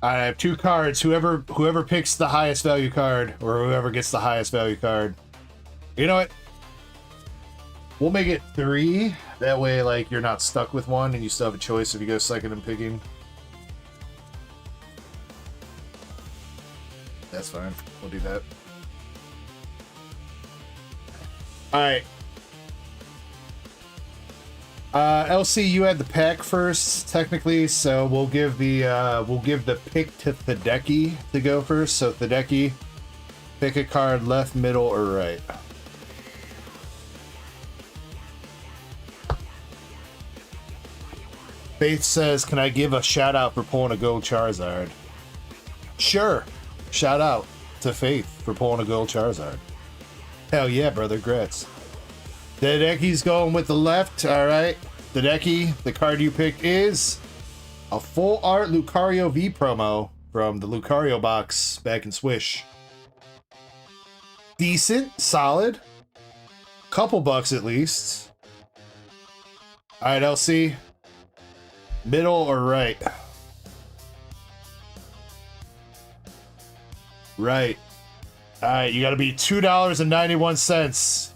I have 2 cards. Whoever picks the highest value card, or whoever gets the highest value card. You know what? We'll make it 3. That way, like, you're not stuck with one, and you still have a choice if you go second in picking. That's fine. We'll do that. Alright. LC, you had the pack first, technically, so we'll give the pick to Thedeki to go first. So Thedeki, pick a card left, middle, or right. Faith says, can I give a shout out for pulling a gold Charizard? Sure. Shout out to Faith for pulling a gold Charizard. Hell yeah, brother. Grats. Dedeki's going with the left. All right. Dedeki, the card you picked is a full art Lucario V promo from the Lucario box back in Swish. Decent. Solid. Couple bucks at least. All right, LC. Middle or right? Right. Alright, you gotta be $2.91.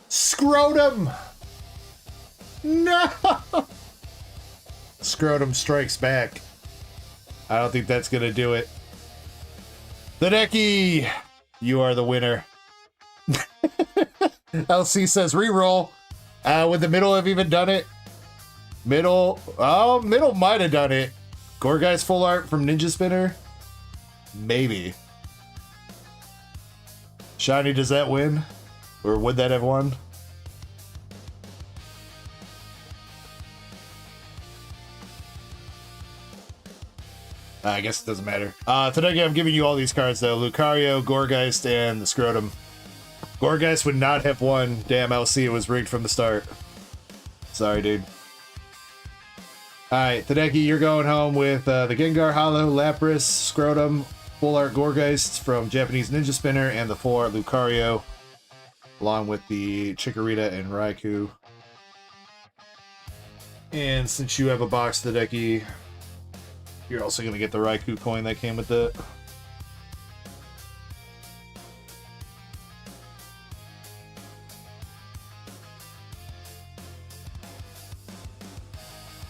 Scrotum! No! Scrotum strikes back. I don't think that's gonna do it. Thedeki! You are the winner. LC says reroll. Would the middle have even done it? Middle might have done it. Gorgai's full art from Ninja Spinner? Maybe. Shiny, does that win? Or would that have won? I guess it doesn't matter. Today I'm giving you all these cards though. Lucario, Gorgeist, and the Scrotum. Gorgeist would not have won. Damn, LC, it was rigged from the start. Sorry, dude. Alright, Thedeki, you're going home with the Gengar Hollow, Lapras, Scrotum, Full Art Gorgeist from Japanese Ninja Spinner, and the Full Art Lucario, along with the Chikorita and Raikou. And since you have a box, Thedeki, you're also going to get the Raikou coin that came with it.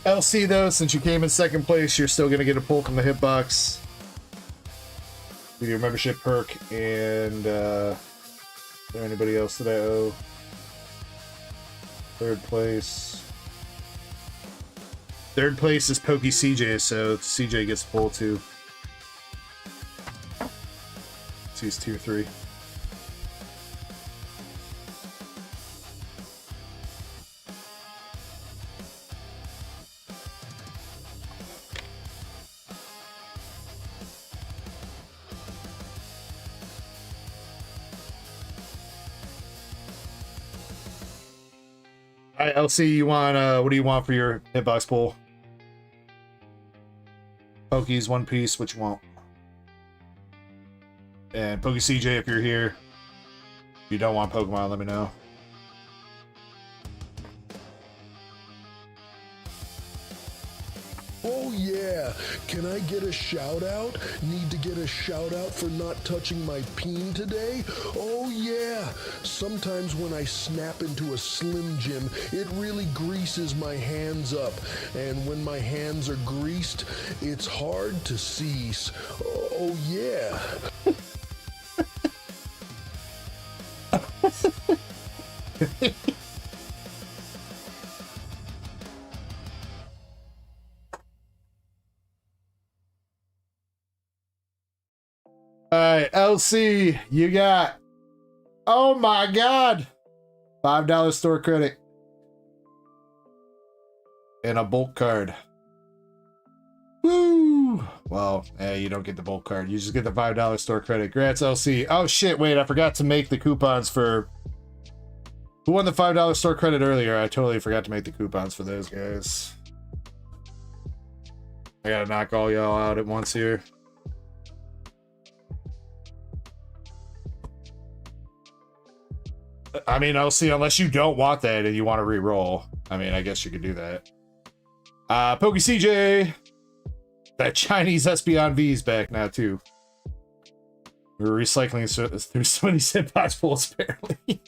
LC though, since you came in second place, you're still gonna get a pull from the hitbox with your membership perk. And is there anybody else that I owe? Third place. Third place is Pokey CJ, so CJ gets a pull too. So he's tier 3. Alright, LC, you want, what do you want for your hitbox pull? Pokeys, One Piece, what you want? And Pokey CJ, if you're here, if you don't want Pokemon, let me know. Oh yeah, can I get a shout out? Need to get a shout out for not touching my peen today? Oh yeah, sometimes when I snap into a Slim Jim, it really greases my hands up. And when my hands are greased, it's hard to cease. Oh yeah. Alright, LC, you got, oh my god, $5 store credit and a bulk card. Woo! Well, hey, you don't get the bulk card, you just get the $5 store credit. Grats, LC. Oh shit, wait, I forgot to make the coupons for who won the $5 store credit earlier. I totally forgot to make the coupons for those guys. I gotta knock all y'all out at once here. I mean, I'll see, unless you don't want that and you want to re-roll. I mean, I guess you could do that. Pokey CJ! That Chinese Espeon V's back now, too. We were recycling through so many hitbox pulls, apparently.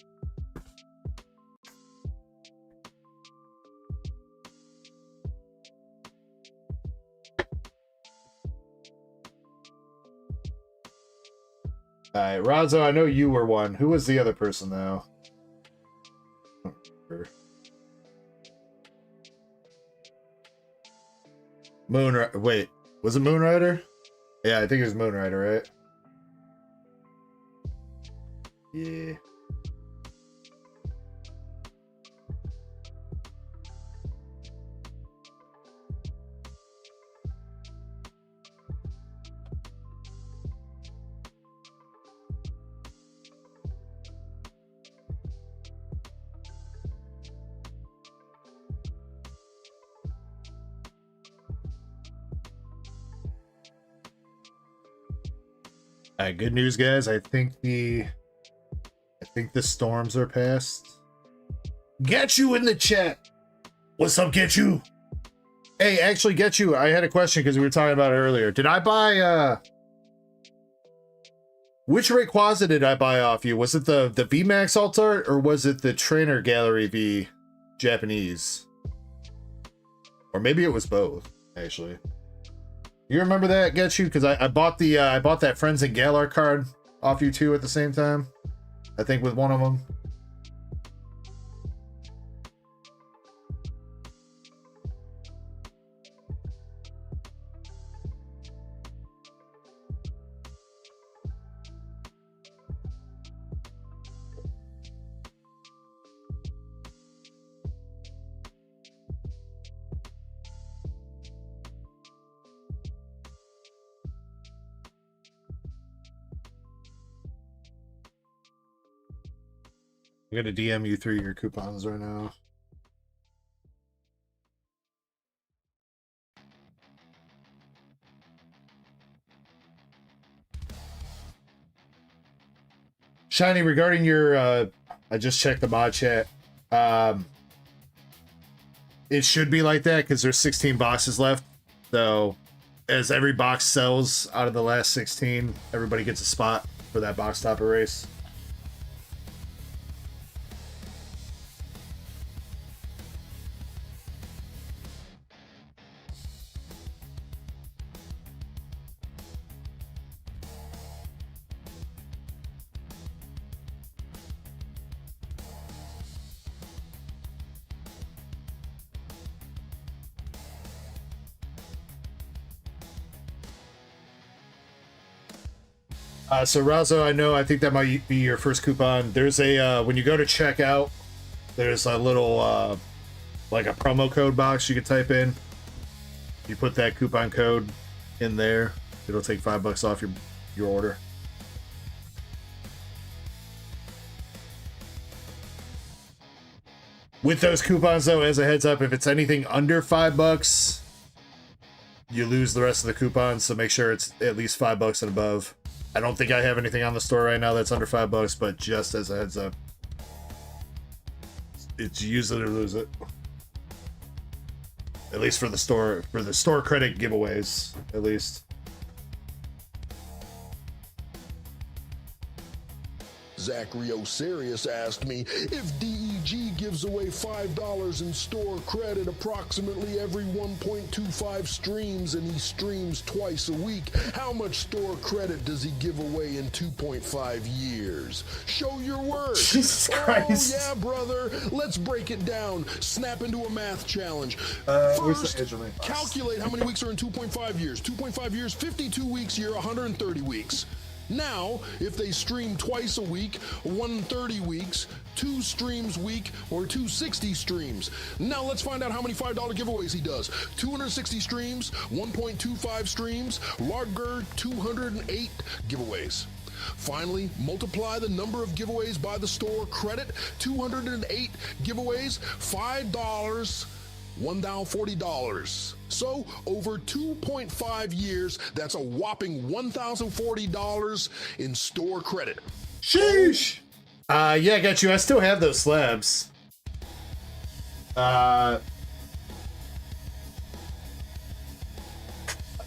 Alright, Razzo, I know you were one. Who was the other person, though? I don't remember. Moonrider. Wait, was it Moonrider? Yeah, I think it was Moonrider, right? Yeah. Alright, good news, guys. I think the storms are past. Get you in the chat. What's up, Get you? Hey, actually, Get you. I had a question because we were talking about it earlier. Did I buy which Rayquaza did I buy off you? Was it the VMAX alt art or was it the Trainer Gallery V Japanese? Or maybe it was both, actually. You remember that, Get you? Because I bought that Friends and Galar card off you too at the same time. I think with one of them. I'm gonna DM you through your coupons right now. Shiny, regarding your I just checked the mod chat. It should be like that because there's 16 boxes left. So as every box sells out of the last 16, everybody gets a spot for that box topper race. So Razzo, I think that might be your first coupon. There's a, when you go to checkout, there's a little, like a promo code box you can type in. You put that coupon code in there, it'll take $5 off your order. With those coupons though, as a heads up, if it's anything under $5, you lose the rest of the coupons, so make sure it's at least $5 and above. I don't think I have anything on the store right now that's under $5, but just as a heads up, it's use it or lose it. At least for the store credit giveaways, at least. Zachary Osirius asked me, if DEG gives away $5 in store credit approximately every 1.25 streams and he streams twice a week, how much store credit does he give away in 2.5 years? Show your work. Jesus Christ. Oh, yeah, brother. Let's break it down. Snap into a math challenge. First, calculate how many weeks are in 2.5 years. 2.5 years, 52 weeks a year, 130 weeks. Now, if they stream twice a week, 130 weeks, 2 streams a week, or 260 streams. Now let's find out how many $5 giveaways he does. 260 streams, 1.25 streams, larger 208 giveaways. Finally, multiply the number of giveaways by the store credit. 208 giveaways, $5. $1,040. So, over 2.5 years, that's a whopping $1,040 in store credit. Sheesh! Yeah, I got you. I still have those slabs. I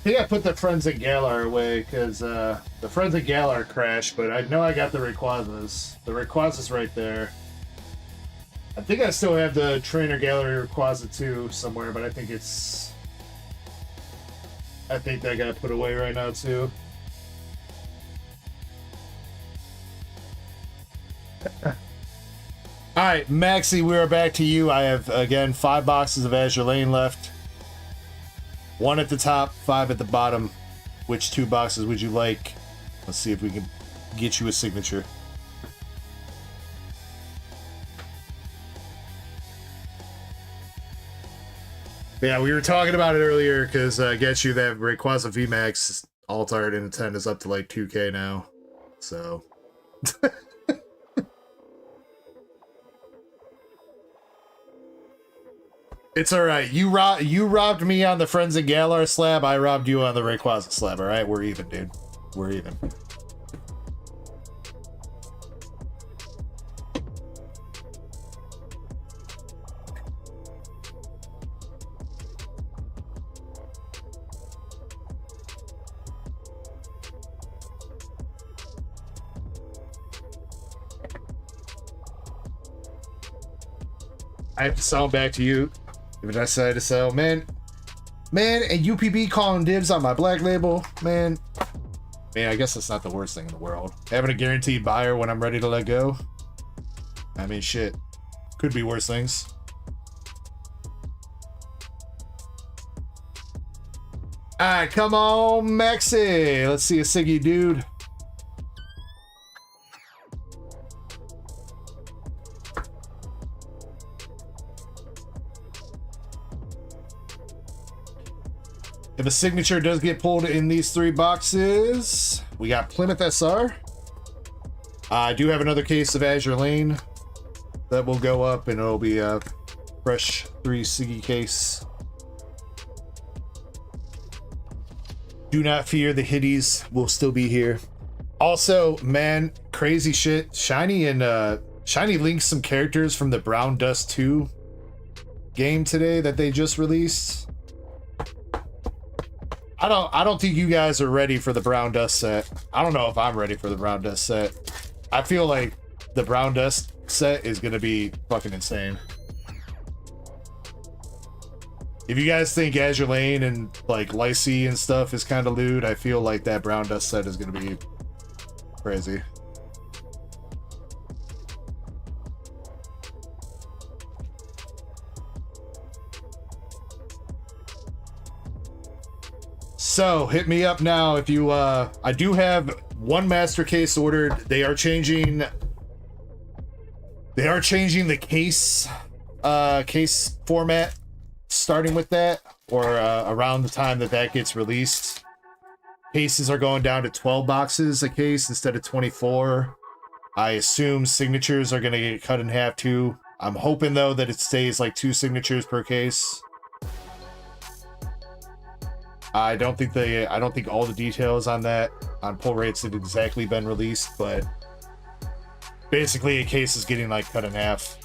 think I put the Friends at Galar away because the Friends at Galar crashed, but I know I got the Rayquazas. The Rayquaza's right there. I think I still have the Trainer Gallery Rayquaza too somewhere, but I think that got put away right now too. All right, Maxie, we are back to you. I have, again, 5 boxes of Azure Lane left. 1 at the top, 5 at the bottom. Which 2 boxes would you like? Let's see if we can get you a signature. Yeah, we were talking about it earlier because get you that Rayquaza VMAX alt art in 10 is up to like 2K now. So. It's alright. You robbed me on the Friends and Galar slab. I robbed you on the Rayquaza slab. Alright, we're even, dude. We're even. I have to sell them back to you. If I decide to sell, man, and UPB calling dibs on my black label, man, I guess that's not the worst thing in the world. Having a guaranteed buyer when I'm ready to let go. I mean, shit, could be worse things. All right, come on, Maxi. Let's see a Siggy, dude. If a signature does get pulled in these 3 boxes, we got Plymouth SR. I do have another case of Azure Lane that will go up, and it'll be a fresh 3 Siggy case. Do not fear, the Hitties will still be here. Also, man, crazy shit. Shiny linked some characters from the Brown Dust 2 game today that they just released. I don't think you guys are ready for the Brown Dust set. I don't know if I'm ready for the Brown Dust set. I feel like the Brown Dust set is gonna be fucking insane. If you guys think Azure Lane and like Lycee and stuff is kind of lewd, I feel like that Brown Dust set is gonna be crazy. So hit me up now if you I do have 1 master case ordered. They are changing the case format starting with that, or around the time that gets released. Cases are going down to 12 boxes a case instead of 24. I assume signatures are going to get cut in half too. I'm hoping though that it stays like 2 signatures per case. I don't think all the details on pull rates have exactly been released, but basically a case is getting like cut in half.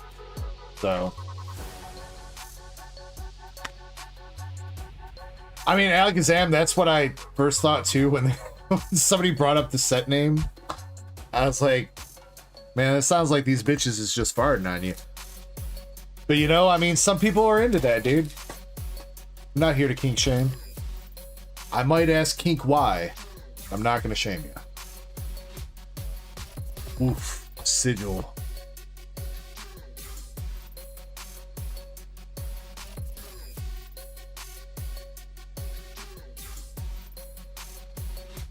So I mean, Alakazam, that's what I first thought too when somebody brought up the set name. I was like, man, it sounds like these bitches is just farting on you. But you know, I mean, some people are into that, dude. I'm not here to kink shame. I might ask kink why. I'm not gonna shame you. Oof, sigil.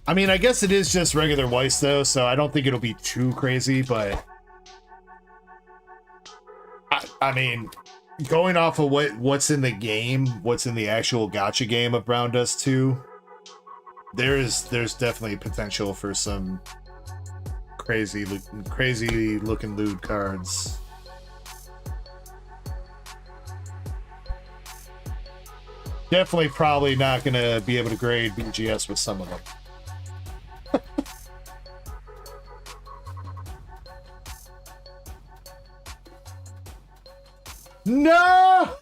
I mean, I guess it is just regular Weiss though, so I don't think it'll be too crazy, but I mean, going off of what's in the game, what's in the actual gacha game of Brown Dust 2, there's definitely potential for some crazy looking lewd cards. Definitely probably not gonna be able to grade BGS with some of them. No!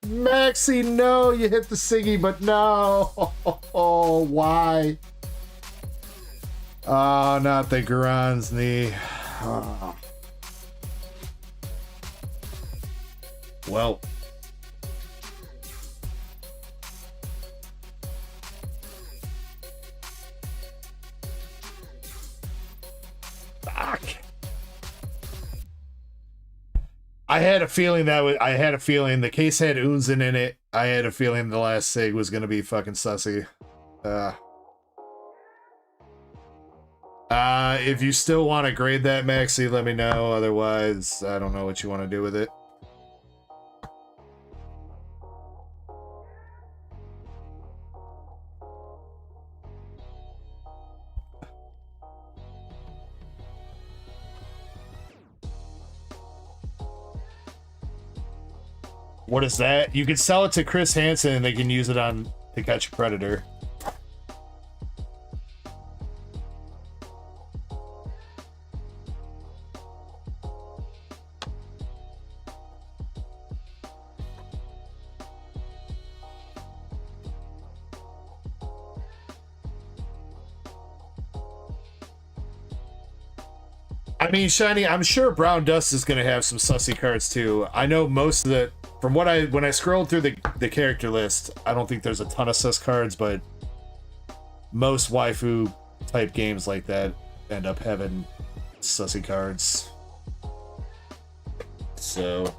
Maxie, no! You hit the Siggy, but no! Oh, why? Oh, not the Garan's knee. Oh. Well. Fuck. I had a feeling the case had Unzen in it. I had a feeling the last sig was gonna be fucking sussy. If you still want to grade that, Maxi, let me know. Otherwise, I don't know what you want to do with it. What is that? You can sell it to Chris Hansen and they can use it on To Catch a Predator. I mean, Shiny, I'm sure Brown Dust is going to have some sussy cards too. I know most of the... From what when I scrolled through the character list, I don't think there's a ton of sus cards, but most waifu type games like that end up having sussy cards. So...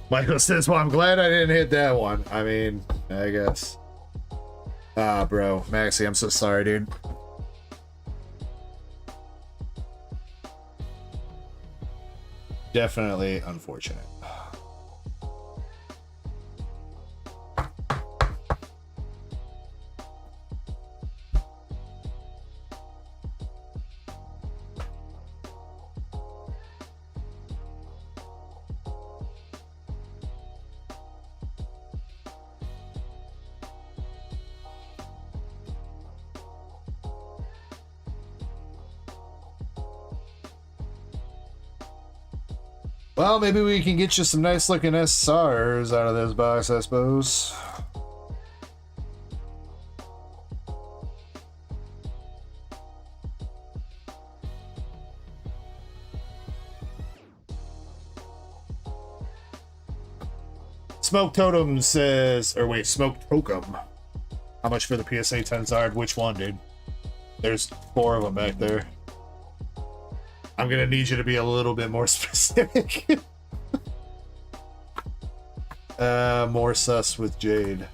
Michael says, well, I'm glad I didn't hit that one. I mean, I guess. Ah, bro. Maxi, I'm so sorry, dude. Definitely unfortunate. Well, maybe we can get you some nice looking SRs out of this box, I suppose. Smoke Totem says, or wait, Smoke Totem. How much for the PSA 10 Zard? Which one, dude? There's 4 of them back there. I'm gonna need you to be a little bit more specific. More sus with Jade.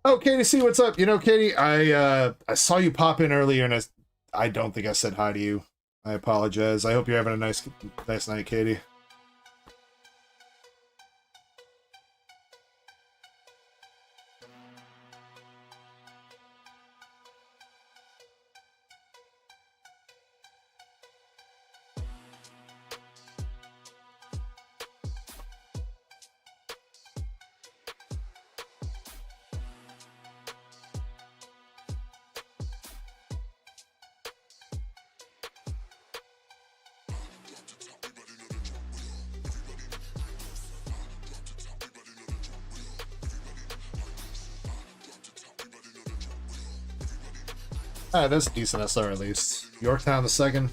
Oh, Katie C, what's up? You know, Katie, I saw you pop in earlier, and I don't think I said hi to you. I apologize. I hope you're having a nice night, Katie. Ah, that's a decent SR at least. Yorktown the second.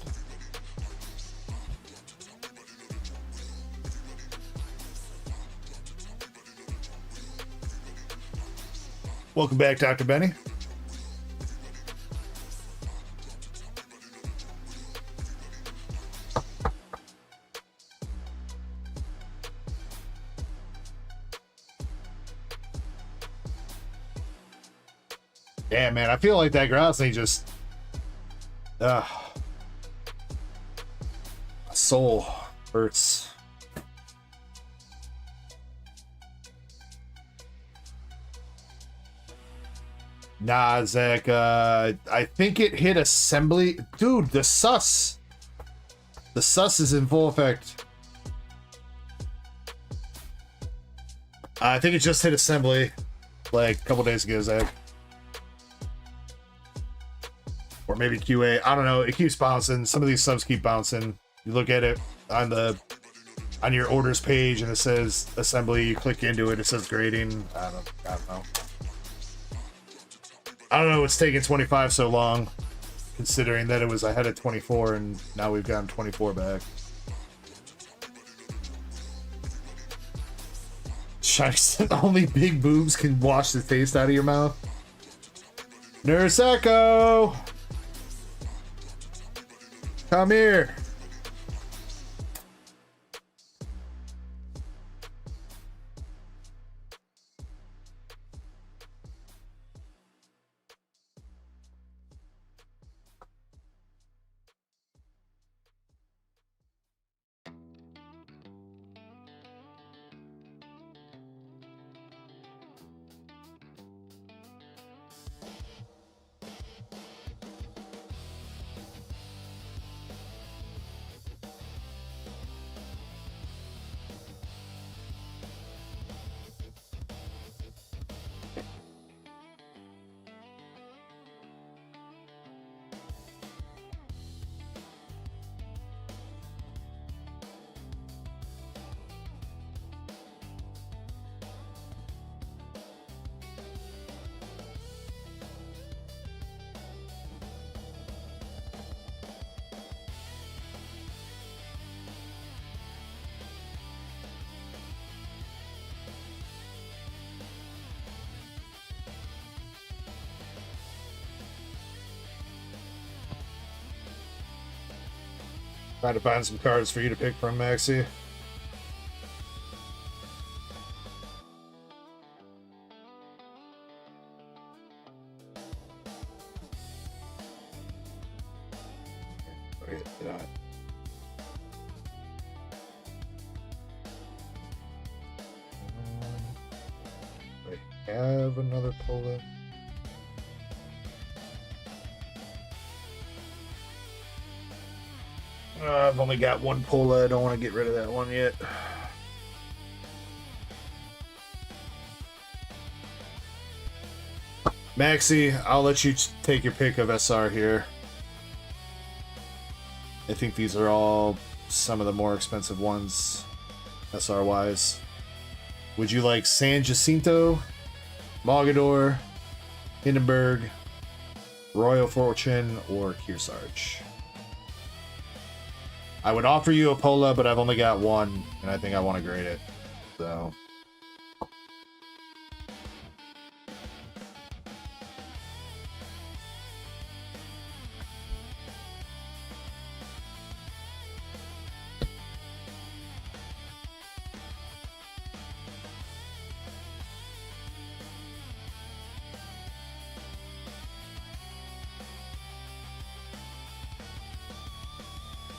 Welcome back, Dr. Benny. Yeah, man, I feel like that Grosny just... my soul hurts. Nah, Zach, I think it hit assembly. Dude, the sus. The sus is in full effect. I think it just hit assembly like a couple days ago, Zach. Or maybe QA. I don't know. It keeps bouncing. Some of these subs keep bouncing. You look at it on your orders page and it says assembly. You click into it. It says grading. I don't know. I don't know what's taking 25 so long. considering that it was ahead of 24 and now we've gotten 24 back. Only big boobs can wash the taste out of your mouth. Nurse Echo! Come here. Trying to find some cards for you to pick from, Maxie. I have another pull-up. I've only got one Pola. I don't want to get rid of that one yet. Maxie, I'll let you take your pick of SR here. I think these are all some of the more expensive ones, SR-wise. Would you like San Jacinto, Mogador, Hindenburg, Royal Fortune, or Kearsarge? I would offer you a Pola, but I've only got one, and I think I want to grade it. So.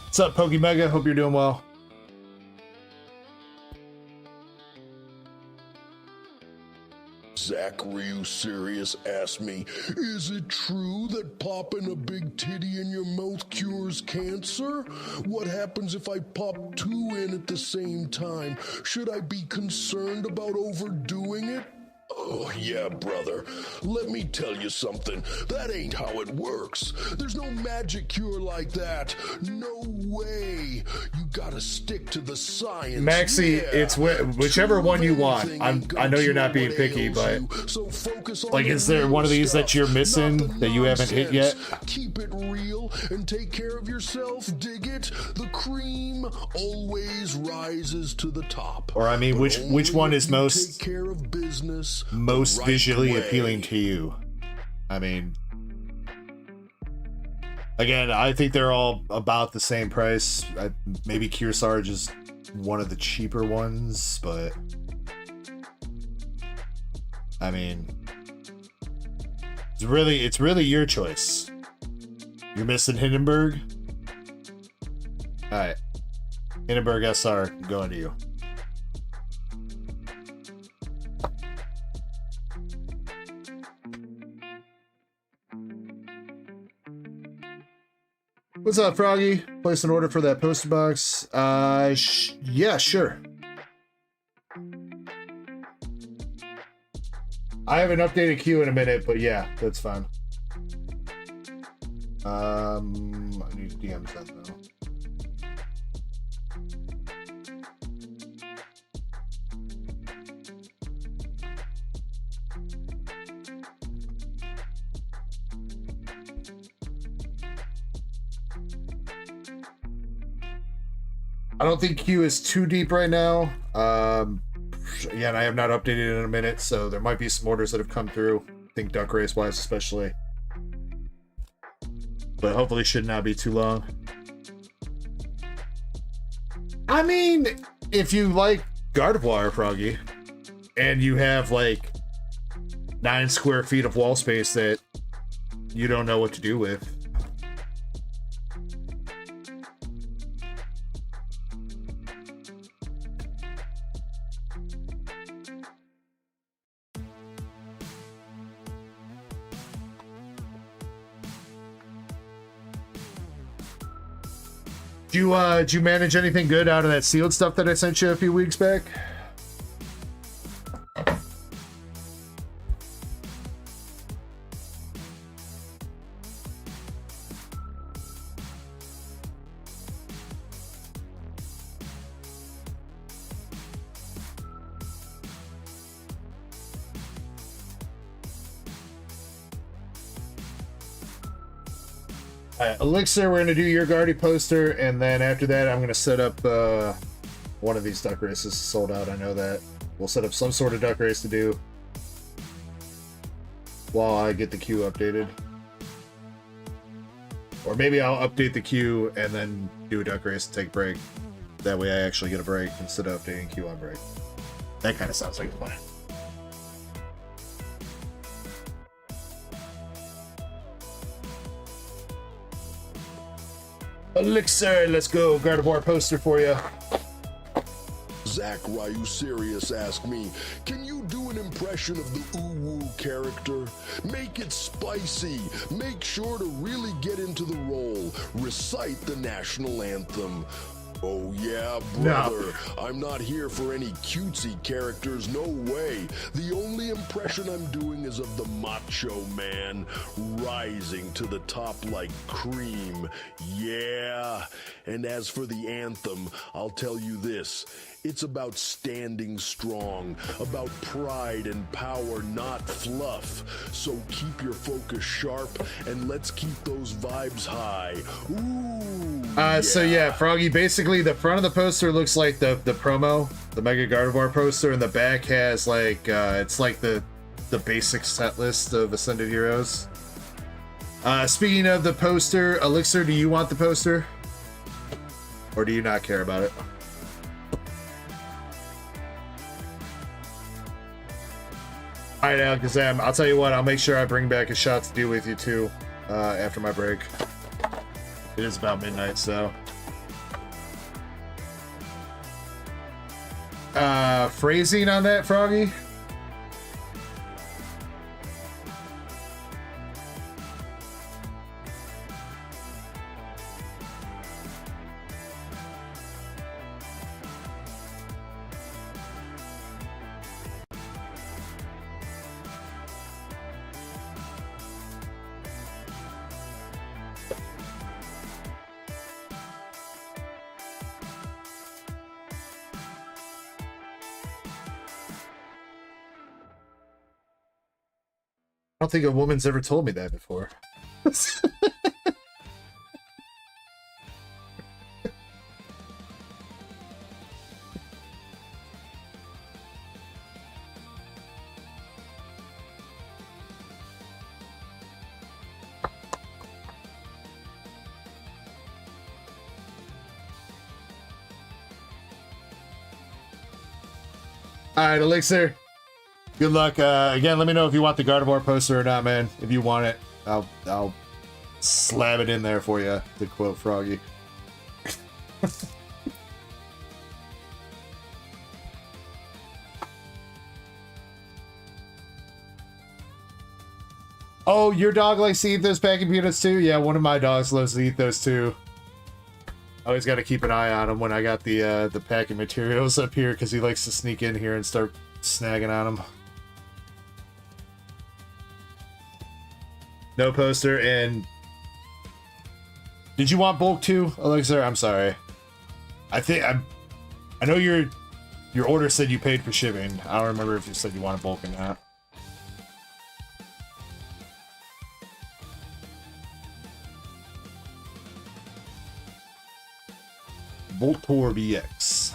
What's up, Pokemega? Hope you're doing well. Zach, were you serious? Asked me, is it true that popping a big titty in your mouth cures cancer? What happens if I pop two in at the same time? Should I be concerned about overdoing it? Oh, yeah, brother. Let me tell you something. That ain't how it works. There's no magic cure like that. No way. You gotta stick to the science. Maxie, yeah. it's whichever one you want. I know you're not being picky, but like, is there one of these that you're missing that you haven't hit yet? Keep it real and take care of yourself. Dig it. The cream always rises to the top. Or I mean, which one is most take care of business most visually appealing to you? I mean, again, I think they're all about the same price. Maybe Kearsarge is one of the cheaper ones, but I mean, it's really your choice. You're missing Hindenburg? Alright. Hindenburg SR, going to you. What's up, Froggy? Place an order for that poster box. Yeah, sure. I have an updated queue in a minute, but yeah, that's fine. I need to DM that though. I don't think Q is too deep right now. Again, I have not updated it in a minute, so there might be some orders that have come through. I think duck race wise, especially. But hopefully, should not be too long. I mean, if you like Gardevoir, Froggy, and you have like 9 square feet of wall space that you don't know what to do with. Did you manage anything good out of that sealed stuff that I sent you a few weeks back? Elixir, we're going to do your Guardy poster, and then after that, I'm going to set up one of these duck races sold out. I know that. We'll set up some sort of duck race to do while I get the queue updated. Or maybe I'll update the queue and then do a duck race and take a break. That way I actually get a break instead of updating queue on break. That kind of sounds like a plan. Elixir, let's go. Gardevoir poster for you. Zach Ryu Sirius asked me, can you do an impression of the Uwu character? Make it spicy. Make sure to really get into the role. Recite the national anthem. Oh yeah, brother. No. I'm not here for any cutesy characters, no way. The only impression I'm doing is of the macho man, rising to the top like cream. Yeah. And as for the anthem, I'll tell you this. It's about standing strong, about pride and power, not fluff. So keep your focus sharp and let's keep those vibes high. Ooh. Yeah. So yeah, Froggy, basically the front of the poster looks like the promo, the Mega Gardevoir poster, and the back has like it's like the basic set list of Ascended Heroes. Speaking of the poster, Elixir, do you want the poster? Or do you not care about it? Alright, Alakazam, I'll tell you what, I'll make sure I bring back a shot to do with you too after my break. It is about midnight, so. Phrasing on that, Froggy? I don't think a woman's ever told me that before. Alright, Elixir. Good luck. Again, let me know if you want the Gardevoir poster or not, man. If you want it, I'll slab it in there for you, to quote Froggy. Oh, your dog likes to eat those packing peanuts too? Yeah, one of my dogs loves to eat those too. Always got to keep an eye on him when I got the packing materials up here, because he likes to sneak in here and start snagging on them. No poster. And did you want bulk too, Elixir? I'm sorry. I know your order said you paid for shipping. I don't remember if you said you wanted bulk or not. Voltorb EX.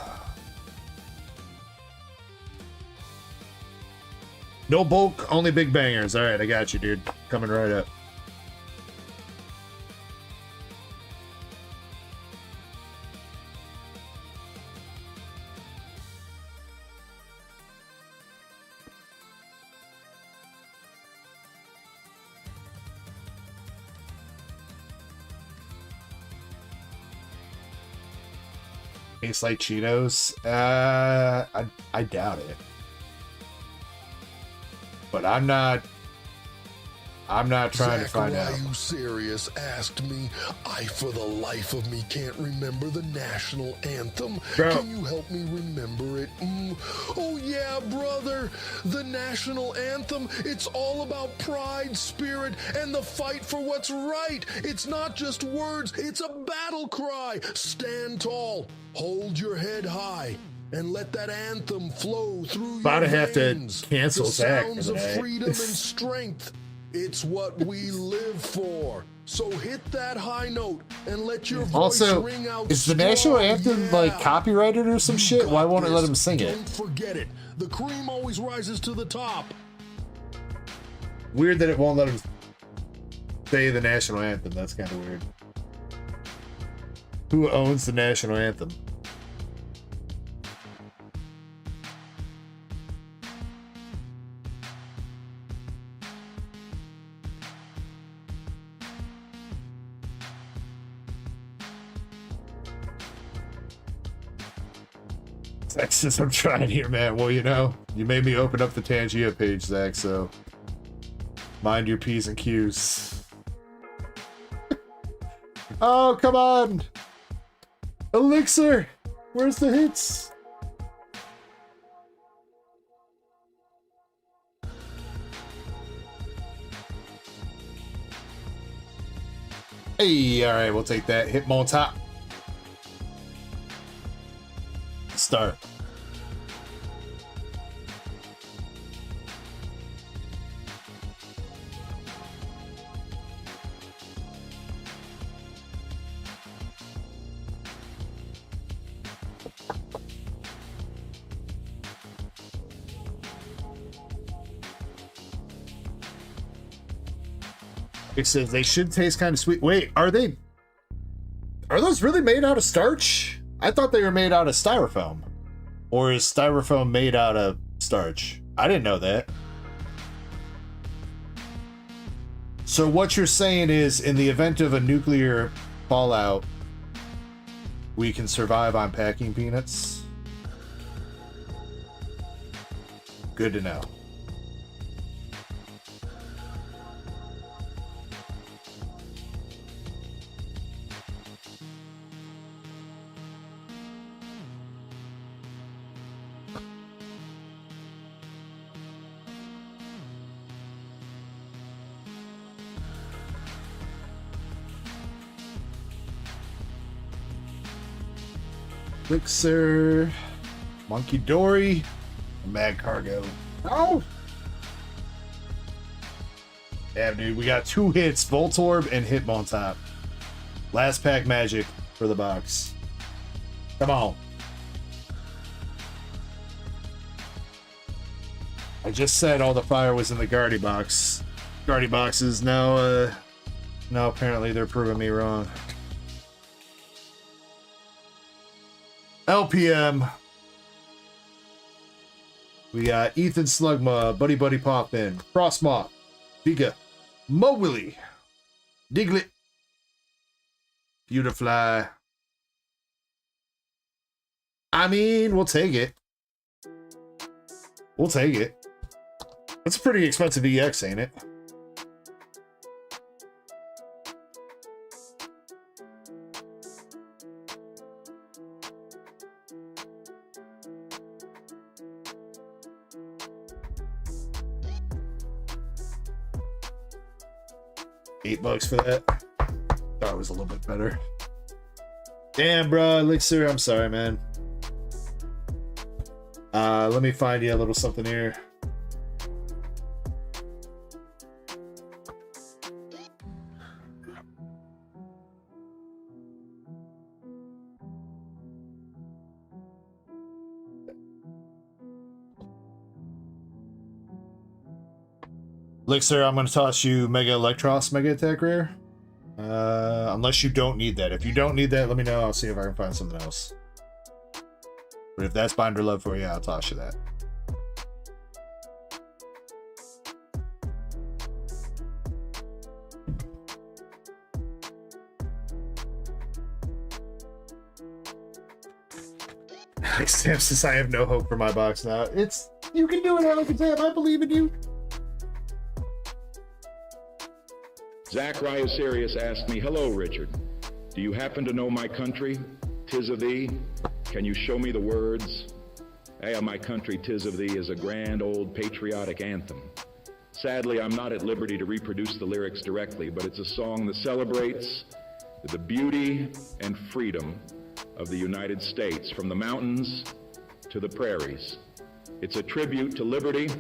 No bulk, only big bangers. All right, I got you, dude. Coming right up. Tastes like Cheetos? I doubt it. But I'm not trying to find out. Are you serious? Asked me. I, for the life of me, can't remember the national anthem. Bro. Can you help me remember it? Oh yeah, brother. The national anthem. It's all about pride, spirit, and the fight for what's right. It's not just words. It's a battle cry. Stand tall. Hold your head high. And let that anthem flow through About your to have to veins. cancel the Zach for sounds the of day. freedom and strength. It's what we live for. So hit that high note and let your voice Also, ring out. is the strong. national anthem like copyrighted or some You shit? got Why won't it let this. him sing it? Don't forget it. The cream always rises to the top. Weird that it won't let him say the national anthem. That's kind of weird. Who owns the national anthem? Zach says, I'm trying here, man. Well, you know, you made me open up the Tangia page, Zach, so mind your P's and Q's. Oh, come on! Elixir! Where's the hits? Hey, alright, we'll take that. Hit on top. Start. It says they should taste kind of sweet. Wait, are those really made out of starch? I thought they were made out of styrofoam. Or is styrofoam made out of starch? I didn't know that. So what you're saying is, in the event of a nuclear fallout, we can survive on packing peanuts? Good to know. Elixir, Monkey Dory, Mad Cargo. Oh! Damn, dude, we got 2 hits, Voltorb and Hitmontop. Last pack magic for the box. Come on. I just said all the fire was in the Guardy box. Guardy boxes, now apparently they're proving me wrong. LPM. We got Ethan Slugma, Buddy Buddy Poppin, Frostmoth, Vika, Mowilly, Diglett, Beautifly. I mean, we'll take it. We'll take it. That's a pretty expensive EX, ain't it? $8 for that. Thought it was a little bit better. Damn, bro, Elixir, I'm sorry, man. Let me find you a little something here. Elixir, I'm going to toss you Mega Electros, Mega Attack Rare. Unless you don't need that. If you don't need that, let me know. I'll see if I can find something else. But if that's Binder Love for you, I'll toss you that. Sam says I have no hope for my box now. It's you can do it, Alex. Sam, I believe in you. Zacharias Sirius asked me, "Hello, Richard. Do you happen to know my country? 'Tis of thee. Can you show me the words?" Hey, my country, 'tis of thee is a grand old patriotic anthem. Sadly, I'm not at liberty to reproduce the lyrics directly, but it's a song that celebrates the beauty and freedom of the United States, from the mountains to the prairies. It's a tribute to liberty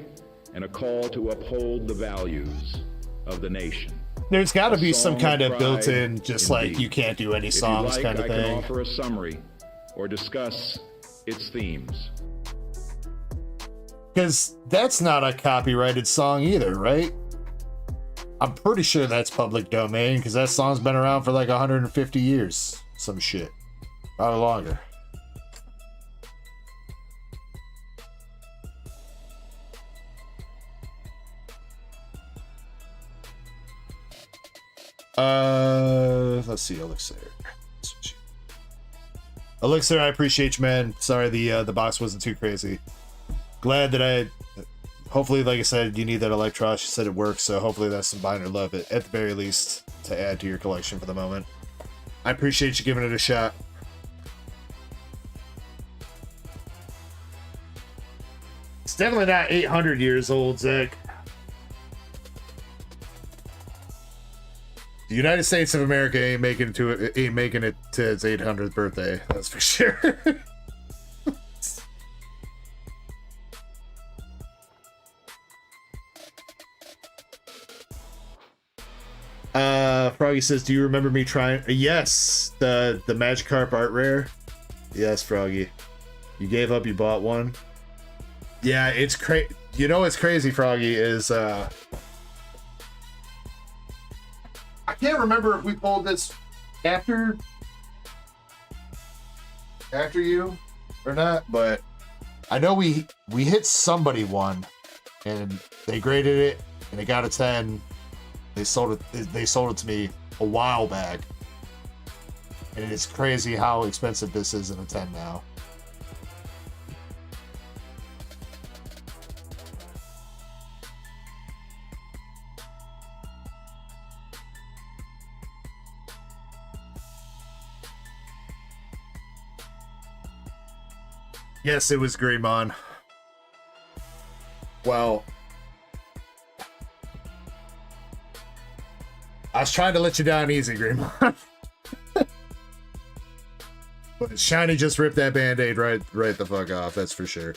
and a call to uphold the values of the nation. There's got to be some song kind of pride built-in, just indeed. like you can't do any If you'd songs like, kind of I can thing. offer a summary or discuss its themes. Because that's not a copyrighted song either, right? I'm pretty sure that's public domain, because that song's been around for like 150 years. Some shit. Probably longer. Let's see, Elixir. Elixir, I appreciate you, man. Sorry the box wasn't too crazy. Glad that hopefully, like I said, you need that Electros. You said it works, so hopefully that's some Binder Love at the very least to add to your collection for the moment. I appreciate you giving it a shot. It's definitely not 800 years old, Zach. The United States of America ain't making it to its 800th birthday. That's for sure. Froggy says, "Do you remember me trying?" Yes, the Magikarp art rare. Yes, Froggy. You gave up. You bought one. Yeah, it's crazy. You know what's crazy, Froggy, is I can't remember if we pulled this after you or not, but I know we hit somebody one, and they graded it, and it got a 10. They sold it to me a while back, and it's crazy how expensive this is in a 10 now. Yes, it was Greymon. Well, I was trying to let you down easy, Greymon. But Shiny just ripped that Band-Aid right the fuck off, that's for sure.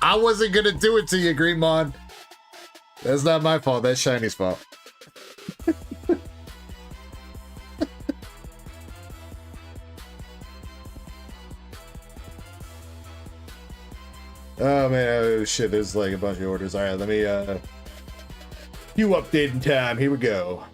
I wasn't gonna do it to you, Greymon. That's not my fault, that's Shiny's fault. Oh man, oh shit, there's like a bunch of orders. Alright, let me you updating time, here we go.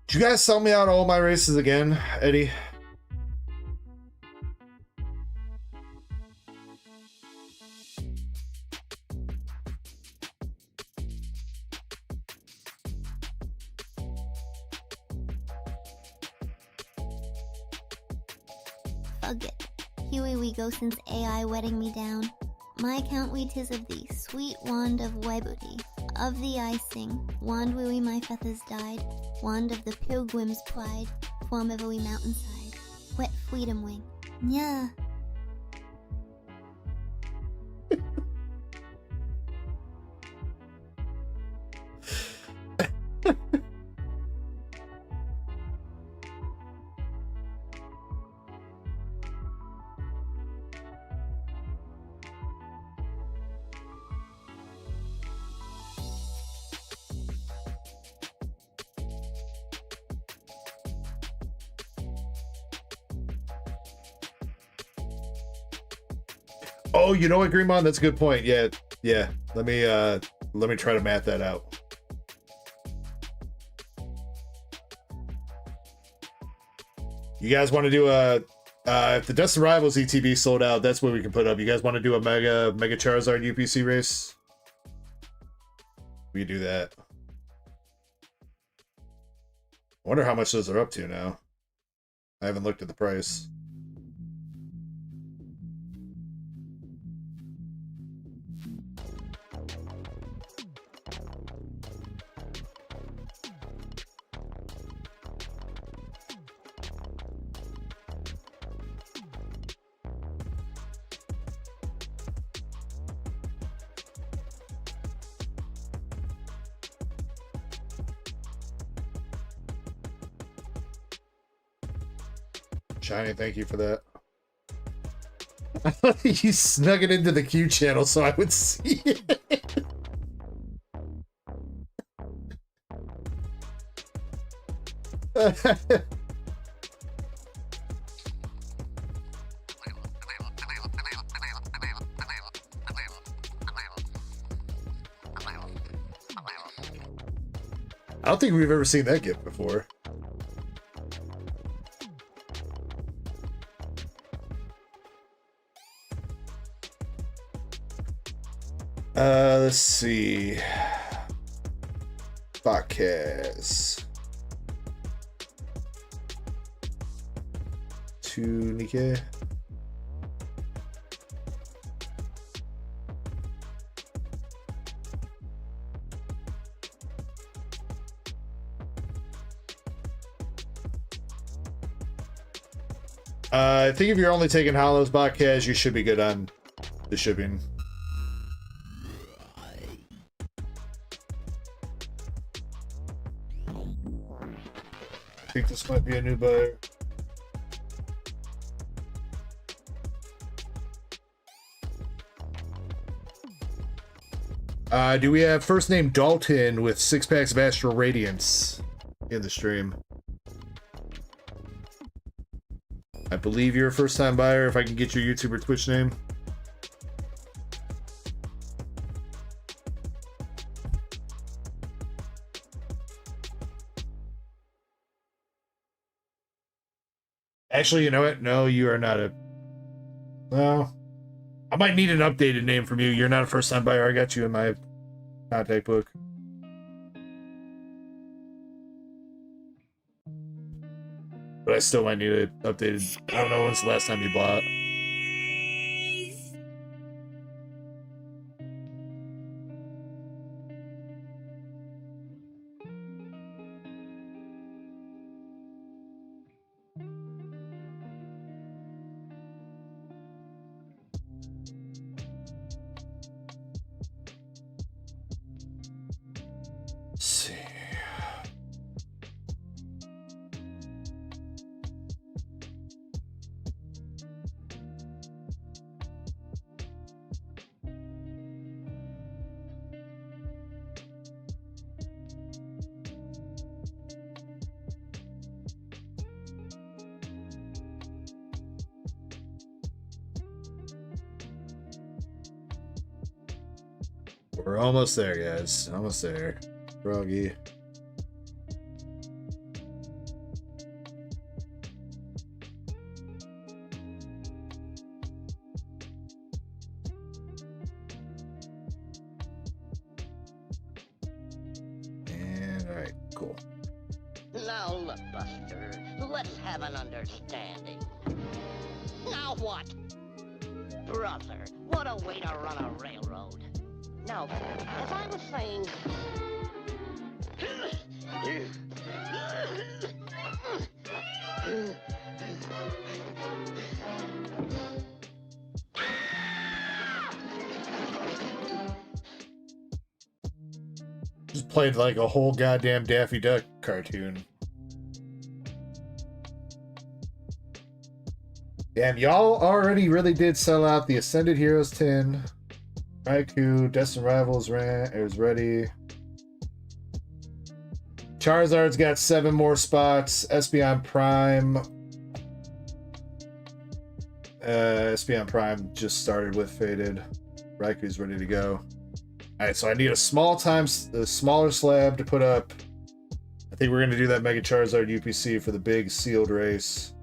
Did you guys sell me out all my races again, Eddie? Forget. Huey we go since AI wetting me down. My account we tis of thee, sweet wand of Webuti. Of thee I sing, wand wee my feathers died, wand of the pilgrim's pride, form of a wee mountainside, wet freedom wing. Yeah. Oh, you know what, Greenmon? That's a good point. Yeah, yeah. Let me try to math that out. You guys want to do a if the Dust Rivals ETB sold out, that's what we can put up. You guys want to do a Mega Charizard UPC race? We do that. I wonder how much those are up to now. I haven't looked at the price. Shiny, thank you for that. You snuck it into the Q channel so I would see it. I don't think we've ever seen that gift before. Let's see. Bakaz. Tunike. I think if you're only taking hollows, Bakaz, you should be good on the shipping. I think this might be a new buyer. Do we have first name Dalton with 6 packs of Astral Radiance in the stream? I believe you're a first time buyer. If I can get your YouTube or Twitch name. Actually, you know what? No, you are not a... No. I might need an updated name from you. You're not a first-time buyer. I got you in my contact book. But I still might need it updated. I don't know when's the last time you bought. We're almost there, guys. Almost there. Froggy. And alright, cool. Now look, Buster, let's have an understanding. Now what? Brother, what a way to run a railroad. Now, as I was saying... Just played like a whole goddamn Daffy Duck cartoon. Damn, y'all already really did sell out the Ascended Heroes 10. Raikou, Destined Rivals is ready. Charizard's got 7 more spots. Espeon Prime. Espeon Prime just started with Faded. Raikou's ready to go. Alright, so I need a smaller slab to put up. I think we're going to do that Mega Charizard UPC for the big sealed race.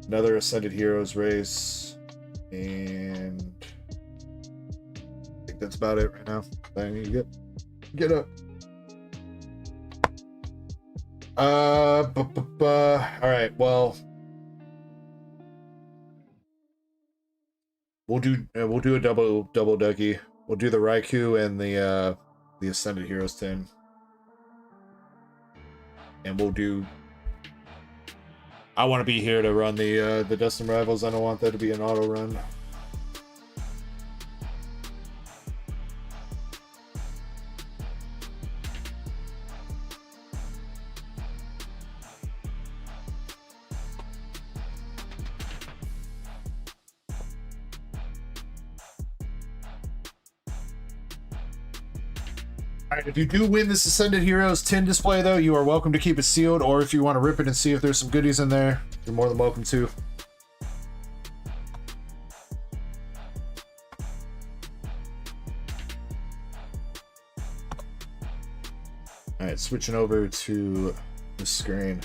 Another Ascended Heroes race. And I think that's about it right now. I need to get up. Alright, well. We'll do a double ducky. We'll do the Raikou and the Ascended Heroes 10. And we'll do... I want to be here to run the Destined Rivals. I don't want that to be an auto run. Alright, if you do win this Ascended Heroes 10 display, though, you are welcome to keep it sealed, or if you want to rip it and see if there's some goodies in there, you're more than welcome to. Alright, switching over to the screen.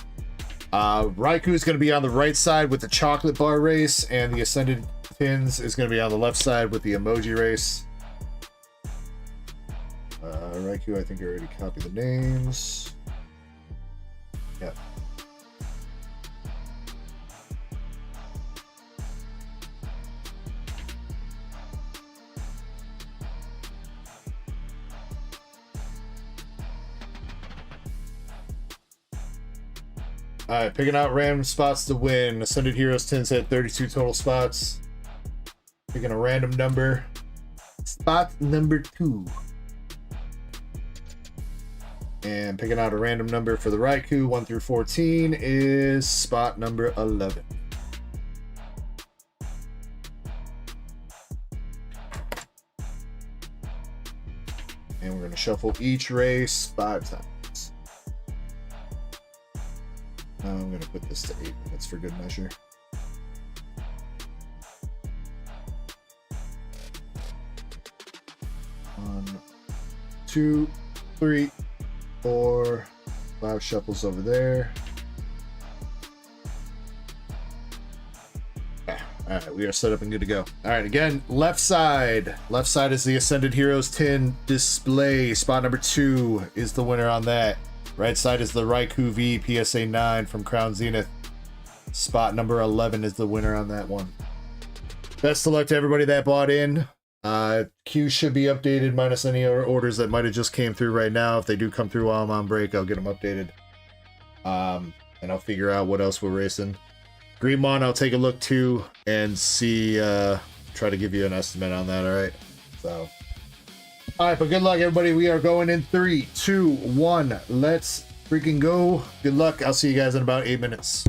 Raikou is going to be on the right side with the chocolate bar race, and the Ascended Pins is going to be on the left side with the emoji race. Raikou, I think I already copied the names. Yeah. Alright, picking out random spots to win. Ascended Heroes 10 had 32 total spots. Picking a random number. Spot number 2. And picking out a random number for the Raikou, 1 through 14, is spot number 11. And we're going to shuffle each race 5 times. Now I'm going to put this to 8 minutes for good measure. One, 2, 3, 4, 5 shuffles over there. Alright, we are set up and good to go. Alright, again, left side. Left side is the Ascended Heroes 10 display. Spot number 2 is the winner on that. Right side is the Raikou V PSA 9 from Crown Zenith. Spot number 11 is the winner on that one. Best of luck to everybody that bought in. Queue should be updated minus any orders that might have just came through right now. If they do come through while I'm on break, I'll get them updated. And I'll figure out what else we're racing. Greenmon, I'll take a look too and see, try to give you an estimate on that, alright? So, alright, but good luck everybody. We are going in 3, 2, 1. Let's freaking go. Good luck. I'll see you guys in about 8 minutes.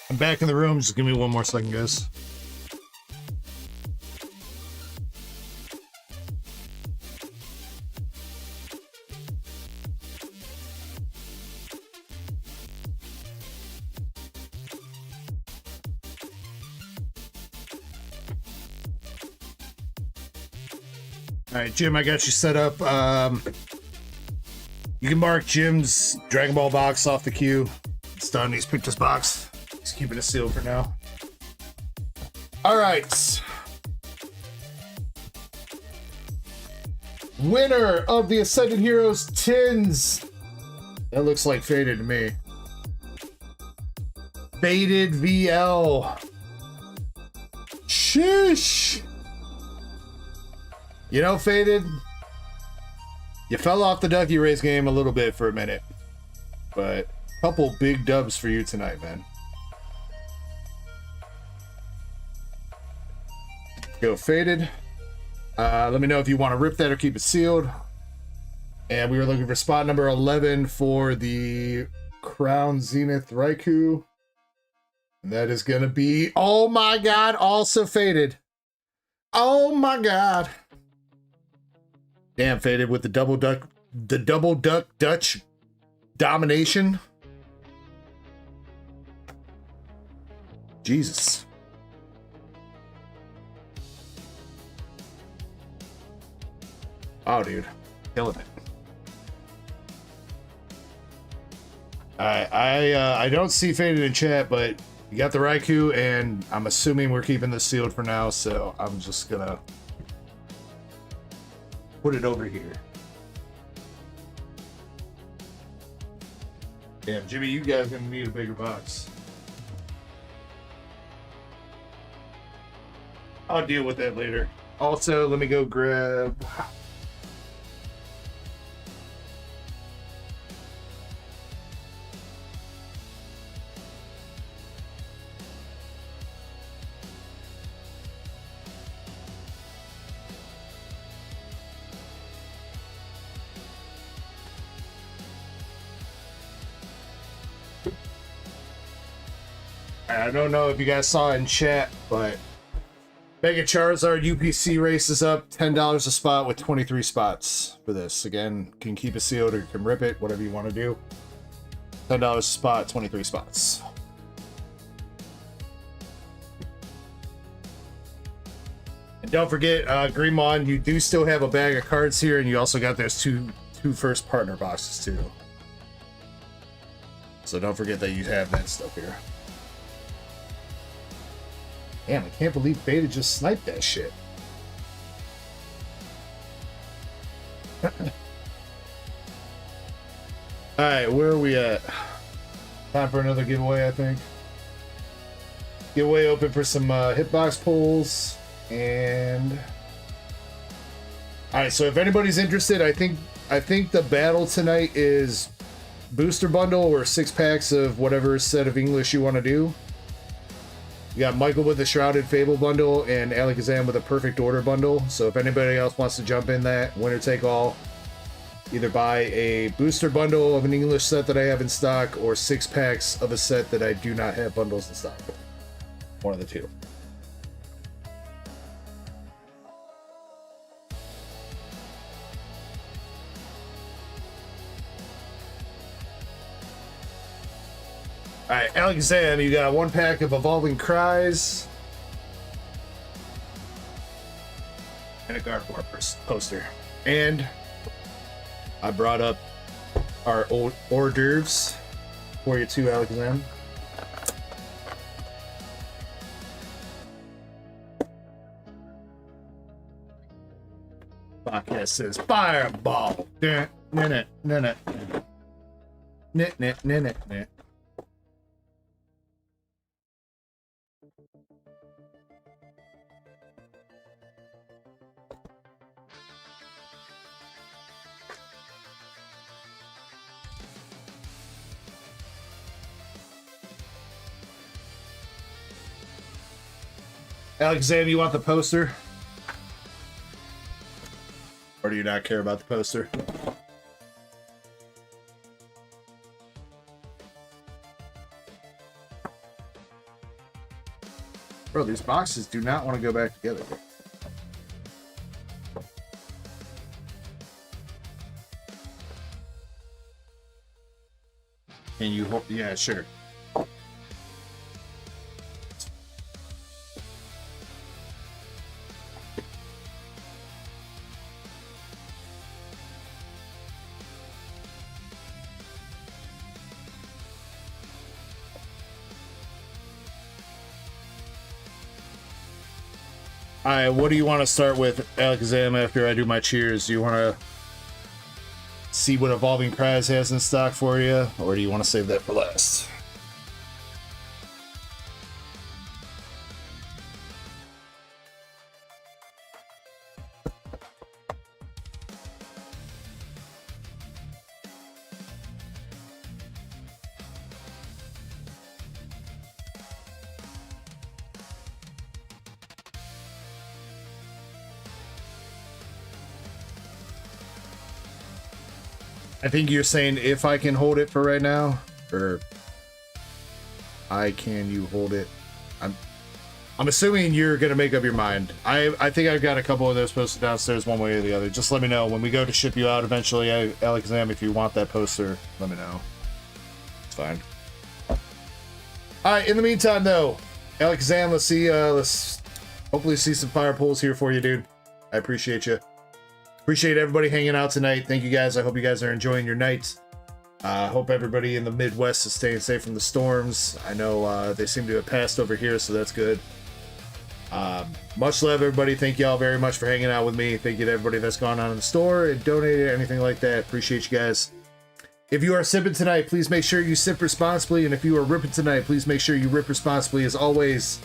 I'm back in the room. Just give me one more second, guys. All right, Jim, I got you set up. You can mark Jim's Dragon Ball box off the queue. It's done. He's picked his box. He's keeping it sealed for now. All right. Winner of the Ascended Heroes tins. That looks like Faded to me. Faded VL. Sheesh. You know, Faded, you fell off the Ducky Race game a little bit for a minute, but a couple big dubs for you tonight, man. Go Faded. Let me know if you want to rip that or keep it sealed. And we were looking for spot number 11 for the Crown Zenith Raikou. And that is going to be, oh my God, also Faded. Oh my God. Damn, Faded with the double duck Dutch domination. Jesus. Oh, dude, killing it. I don't see Faded in chat, but you got the Raikou, and I'm assuming we're keeping this sealed for now. So I'm just gonna put it over here. Damn, Jimmy, you guys are gonna need a bigger box. I'll deal with that later. Also, let me go grab. I don't know if you guys saw in chat, but Mega Charizard UPC race is up $10 a spot with 23 spots for this. Again, can keep it sealed or you can rip it, whatever you want to do. $10 a spot, 23 spots. And don't forget, Greenmon, you do still have a bag of cards here, and you also got those two first partner boxes too. So don't forget that you have that stuff here. Damn, I can't believe Beta just sniped that shit. Alright, where are we at? Time for another giveaway, I think. Giveaway open for some hitbox pulls. And alright, so if anybody's interested, I think the battle tonight is booster bundle or 6 packs of whatever set of English you want to do. You got Michael with the Shrouded Fable bundle and Alakazam with a Perfect Order bundle. So if anybody else wants to jump in that, winner take all. Either buy a booster bundle of an English set that I have in stock or 6 packs of a set that I do not have bundles in stock. One of the two. Alright, Alakazam, you got 1 pack of Evolving Cries. And a Gardevoir poster. And I brought up our old hors d'oeuvres for you too, Alakazam. Podcast says Fireball. Alexander, you want the poster? Or do you not care about the poster? Bro, these boxes do not want to go back together. Can you hold? Yeah, sure. Alright, what do you want to start with, Alakazam, after I do my cheers? Do you want to see what Evolving Cries has in stock for you, or do you want to save that for last? I think you're saying if I can hold it for right now, or can you hold it? I'm assuming you're gonna make up your mind. I think I've got a couple of those posted downstairs one way or the other. Just let me know when we go to ship you out eventually, Alakazam. If you want that poster, let me know. It's fine. All right. In the meantime, though, Alakazam, let's hopefully see some fire pulls here for you, dude. I appreciate you. Appreciate everybody hanging out tonight. Thank you guys. I hope you guys are enjoying your night. Hope everybody in the Midwest is staying safe from the storms. I know they seem to have passed over here, so that's good. Much love, everybody. Thank you all very much for hanging out with me. Thank you to everybody that's gone on in the store and donated, anything like that. Appreciate you guys. If you are sipping tonight, please make sure you sip responsibly. And if you are ripping tonight, please make sure you rip responsibly. As always,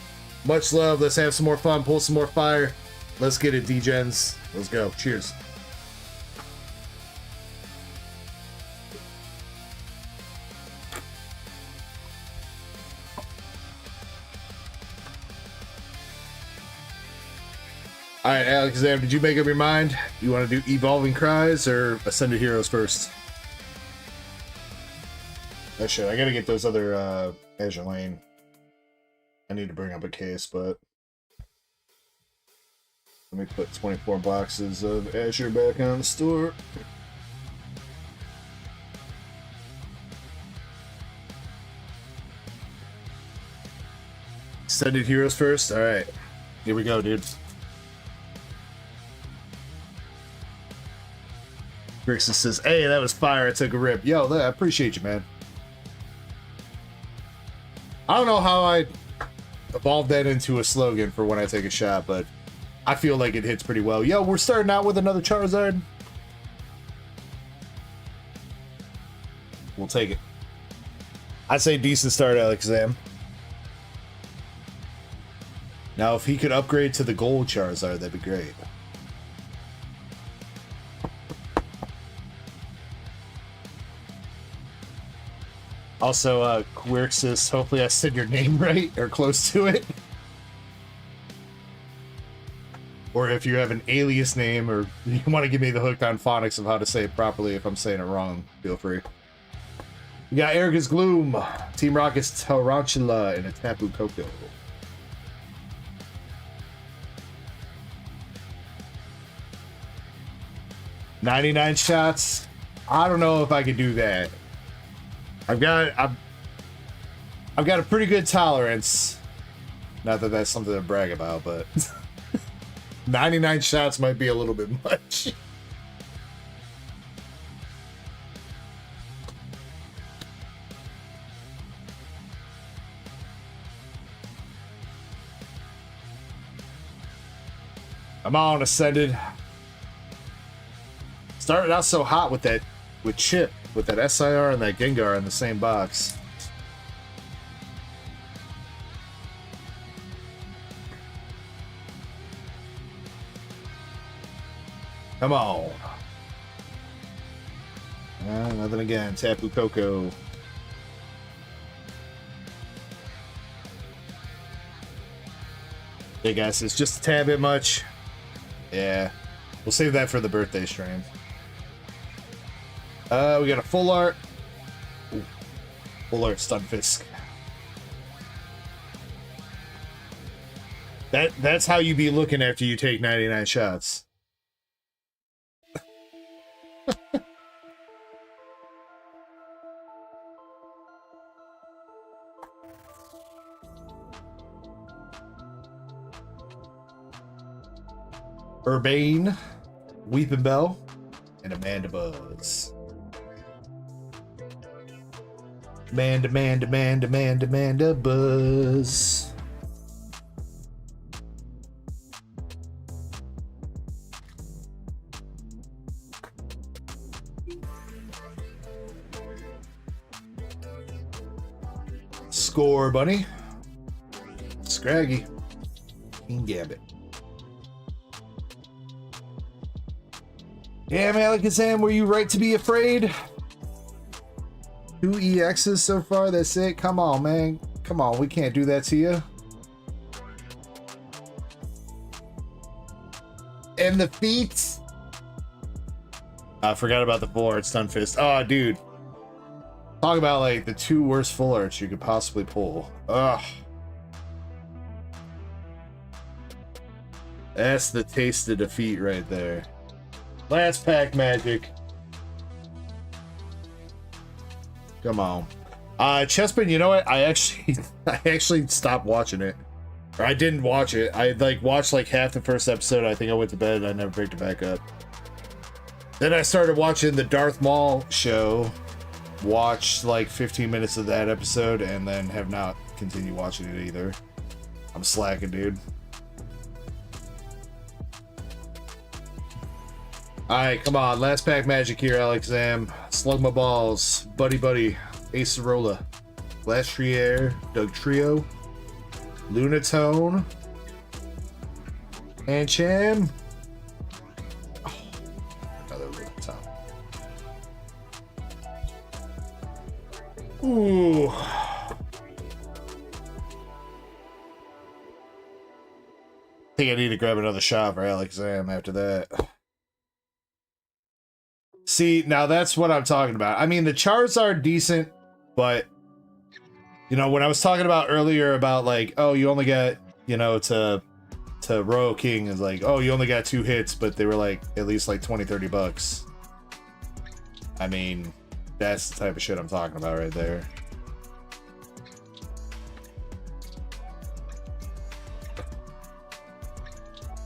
much love. Let's have some more fun. Pull some more fire. Let's get it, D-Gens. Let's go. Cheers. All right, Alakazam, did you make up your mind? You want to do Evolving Cries or Ascended Heroes first? That shit. I gotta get those other Azure Lane. I need to bring up a case, but let me put 24 boxes of Azure back on the store. Ascended Heroes first? Alright. Here we go, dude. Grixis says, hey, that was fire. I took a rip. Yo, I appreciate you, man. I don't know how I evolved that into a slogan for when I take a shot, but I feel like it hits pretty well. Yo, we're starting out with another Charizard. We'll take it. I'd say decent start, Alakazam. Now, if he could upgrade to the gold Charizard, that'd be great. Also, Quirixis, hopefully I said your name right, or close to it. Or if you have an alias name, or you want to give me the hooked on phonics of how to say it properly if I'm saying it wrong, feel free. We got Erica's Gloom, Team Rocket's Tarantula, and a Tapu Koko. $99 shots? I don't know if I could do that. I've got a pretty good tolerance. Not that that's something to brag about, but 99 shots might be a little bit much. I'm on Ascended. Started out so hot with Chip, with that SIR and that Gengar in the same box. Come on. Nothing again. Tapu Koko. Hey guys, it's just a tad bit much. Yeah. We'll save that for the birthday stream. We got a full art. Ooh. Full art Stunfisk. That's how you be looking after you take 99 shots. Urbane, Weeping Bell, and Amanda Buzz. Amanda Buzz. Score, Bunny. Scraggy. King Gambit. Damn, Alakazam, were you right to be afraid? 2 EXs so far, that's it? Come on, man. Come on, we can't do that to you. And the feet. I forgot about the full art Stunfist. Oh, dude. Talk about like the 2 worst full arts you could possibly pull. Ugh. That's the taste of defeat right there. Last pack magic. Come on. Chespin, you know what? I actually stopped watching it. Or I didn't watch it. I like watched like half the first episode. I think I went to bed and I never picked it back up. Then I started watching the Darth Maul show. Watched like 15 minutes of that episode and then have not continued watching it either. I'm slacking, dude. Alright, come on. Last pack magic here, Alakazam. Slug my balls. Buddy. Acerola. Glastrier. Dugtrio. Lunatone. Hancham. Oh, another Lunatone. Ooh. I think I need to grab another shot for Alakazam after that. See, now that's what I'm talking about. I mean, the charts are decent, but, you know, when I was talking about earlier about, like, oh, you only got, you know, to Royal King is like, oh, you only got 2 hits, but they were, like, at least, like, 20, 30 bucks. I mean, that's the type of shit I'm talking about right there.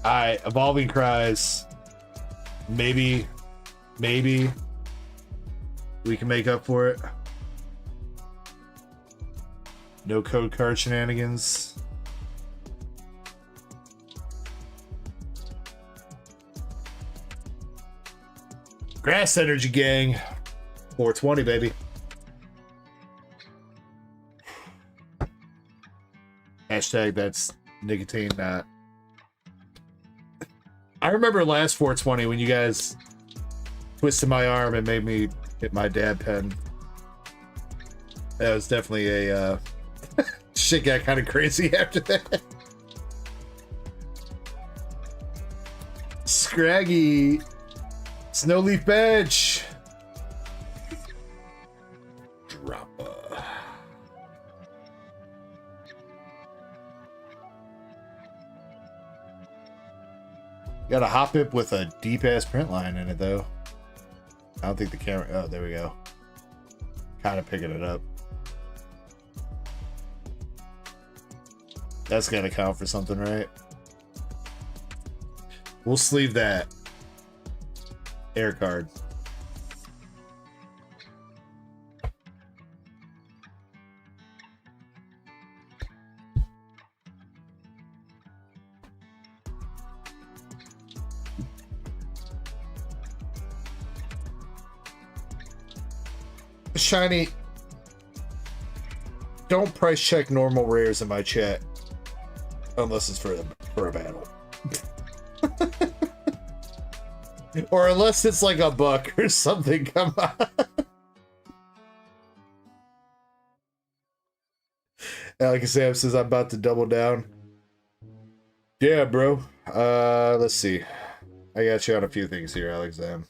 Alright, Evolving Cries. Maybe we can make up for it. No code card shenanigans. Grass Energy Gang. 420, baby. Hashtag that's nicotine not. I remember last 420 when you guys twisted my arm and made me hit my dab pen. That was definitely a shit got kind of crazy after that. Scraggy. Snowleaf Badge. Dropper. Got a Hoppip with a deep ass print line in it though. I don't think the camera. Oh, there we go. Kind of picking it up. That's gotta count for something, right? We'll sleeve that. Air card. Shiny, don't price check normal rares in my chat unless it's for a battle. Or unless it's like $1 or something. Come on. Alakazam says I'm about to double down. Yeah, bro. Let's see. I got you on a few things here, Alakazam.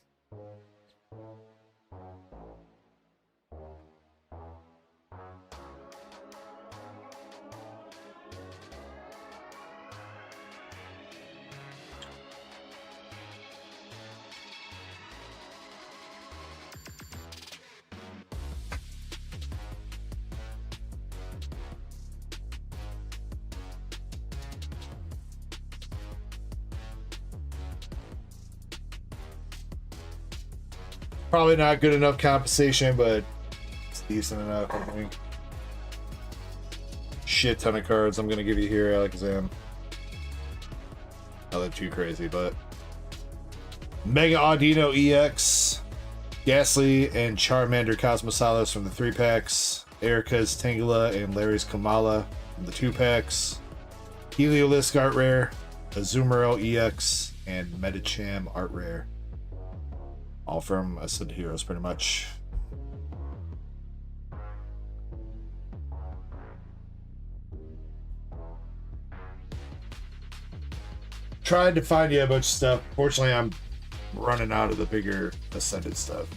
Probably not good enough compensation, but it's decent enough, I think. Shit ton of cards I'm gonna give you here, Alakazam. Nothing too crazy, but Mega Audino EX, Ghastly and Charmander Cosmosaurus from the 3-packs, Erica's Tangela and Larry's Kamala from the 2-packs, Heliolisk Art Rare, Azumarill EX, and Medicham Art Rare. All from Ascended Heroes, pretty much. Tried to find you a bunch of stuff. Fortunately, I'm running out of the bigger Ascended stuff.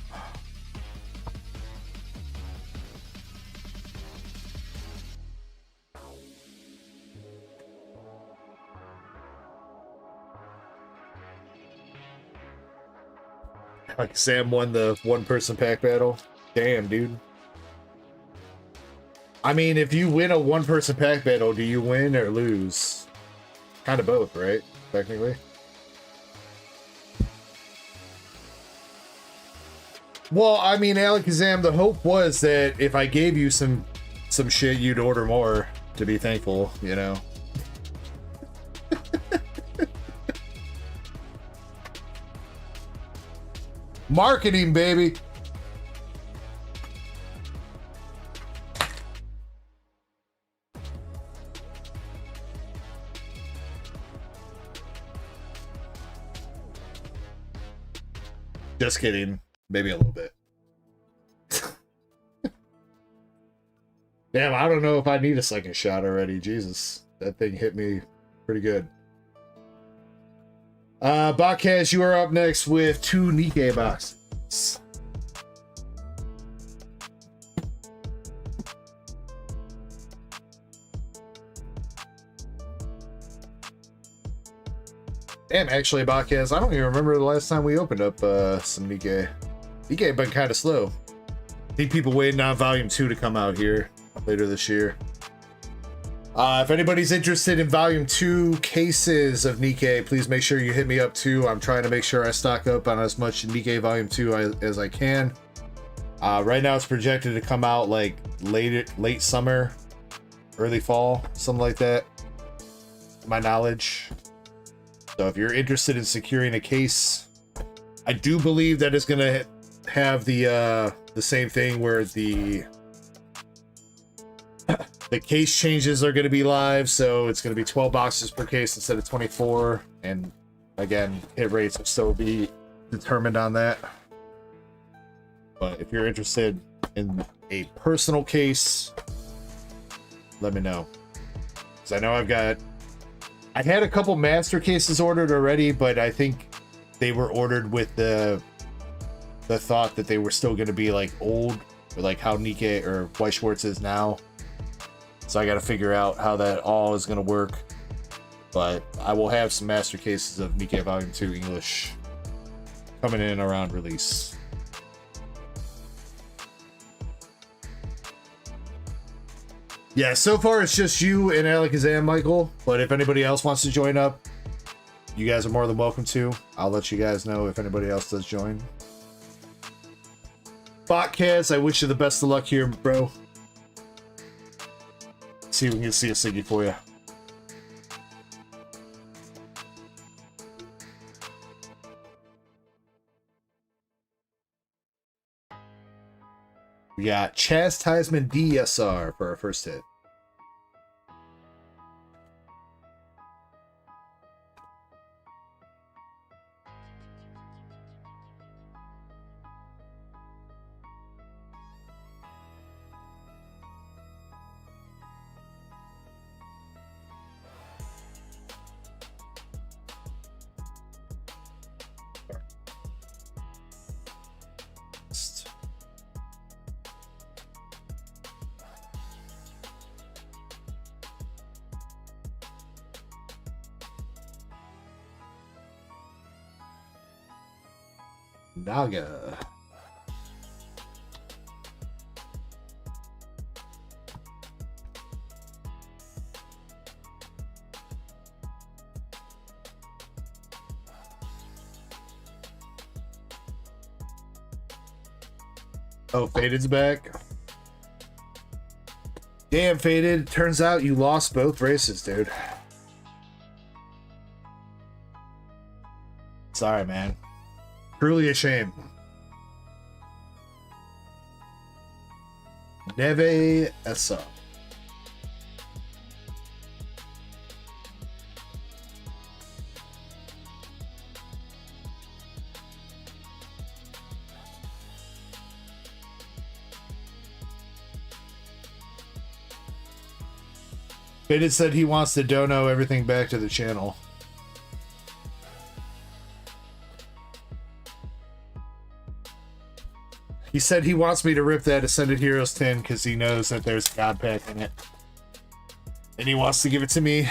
Like Sam won the one-person pack battle. Damn, dude. I mean, if you win a one-person pack battle, do you win or lose? Kind of both, right? Technically. Well, I mean, Alakazam, the hope was that if I gave you some shit, you'd order more to be thankful, you know? Marketing, baby. Just kidding. Maybe a little bit. Damn, I don't know if I need a second shot already. Jesus. That thing hit me pretty good. Bobcast, you are up next with 2 Nikkei boxes. Damn, actually, Bobcast, I don't even remember the last time we opened up some Nikkei. Nikkei been kind of slow. I think people waiting on Volume 2 to come out here later this year. If anybody's interested in Volume 2 cases of Nikkei, please make sure you hit me up too. I'm trying to make sure I stock up on as much Nikkei Volume 2 as I can. Right now it's projected to come out like late summer, early fall, something like that, to my knowledge. So if you're interested in securing a case, I do believe that it's going to have the same thing where the case changes are going to be live, so it's going to be 12 boxes per case instead of 24. And again, hit rates will still be determined on that. But if you're interested in a personal case, let me know. Because I know I had a couple master cases ordered already, but I think they were ordered with the thought that they were still going to be like old, or like how Nikkei or Weiss Schwarz is now. So I got to figure out how that all is going to work. But I will have some master cases of Nikkei Volume 2 English coming in around release. Yeah, so far it's just you and Alakazam, Michael. But if anybody else wants to join up, you guys are more than welcome to. I'll let you guys know if anybody else does join. Botcast, I wish you the best of luck here, bro. See if we can see a Siggy for you. We got Chastisement DSR for our first hit. Naga. Oh, Faded's back. Damn, Faded. Turns out you lost both races, dude. Sorry, man. Truly a shame. Neve Essa. Faded said he wants to dono everything back to the channel. He said he wants me to rip that Ascended Heroes 10 because he knows that there's a God Pack in it. And he wants to give it to me.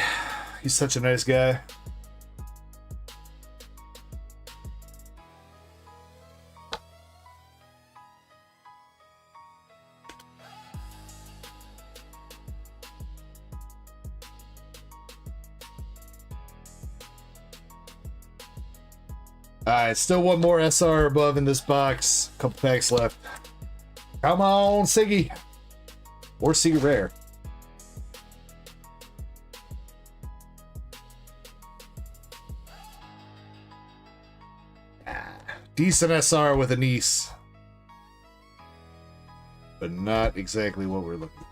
He's such a nice guy. Alright, still one more SR above in this box. Couple packs left. Come on, Siggy. Or Siggy Rare. Decent SR with a niece. But not exactly what we're looking for.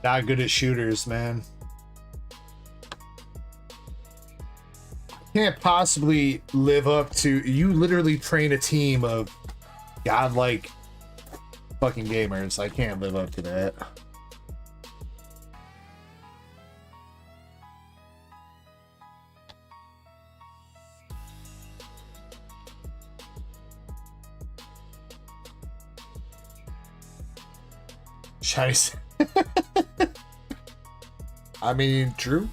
Not good at shooters, man. Can't possibly live up to... You literally train a team of godlike fucking gamers. I can't live up to that. Scheiße. I mean, true.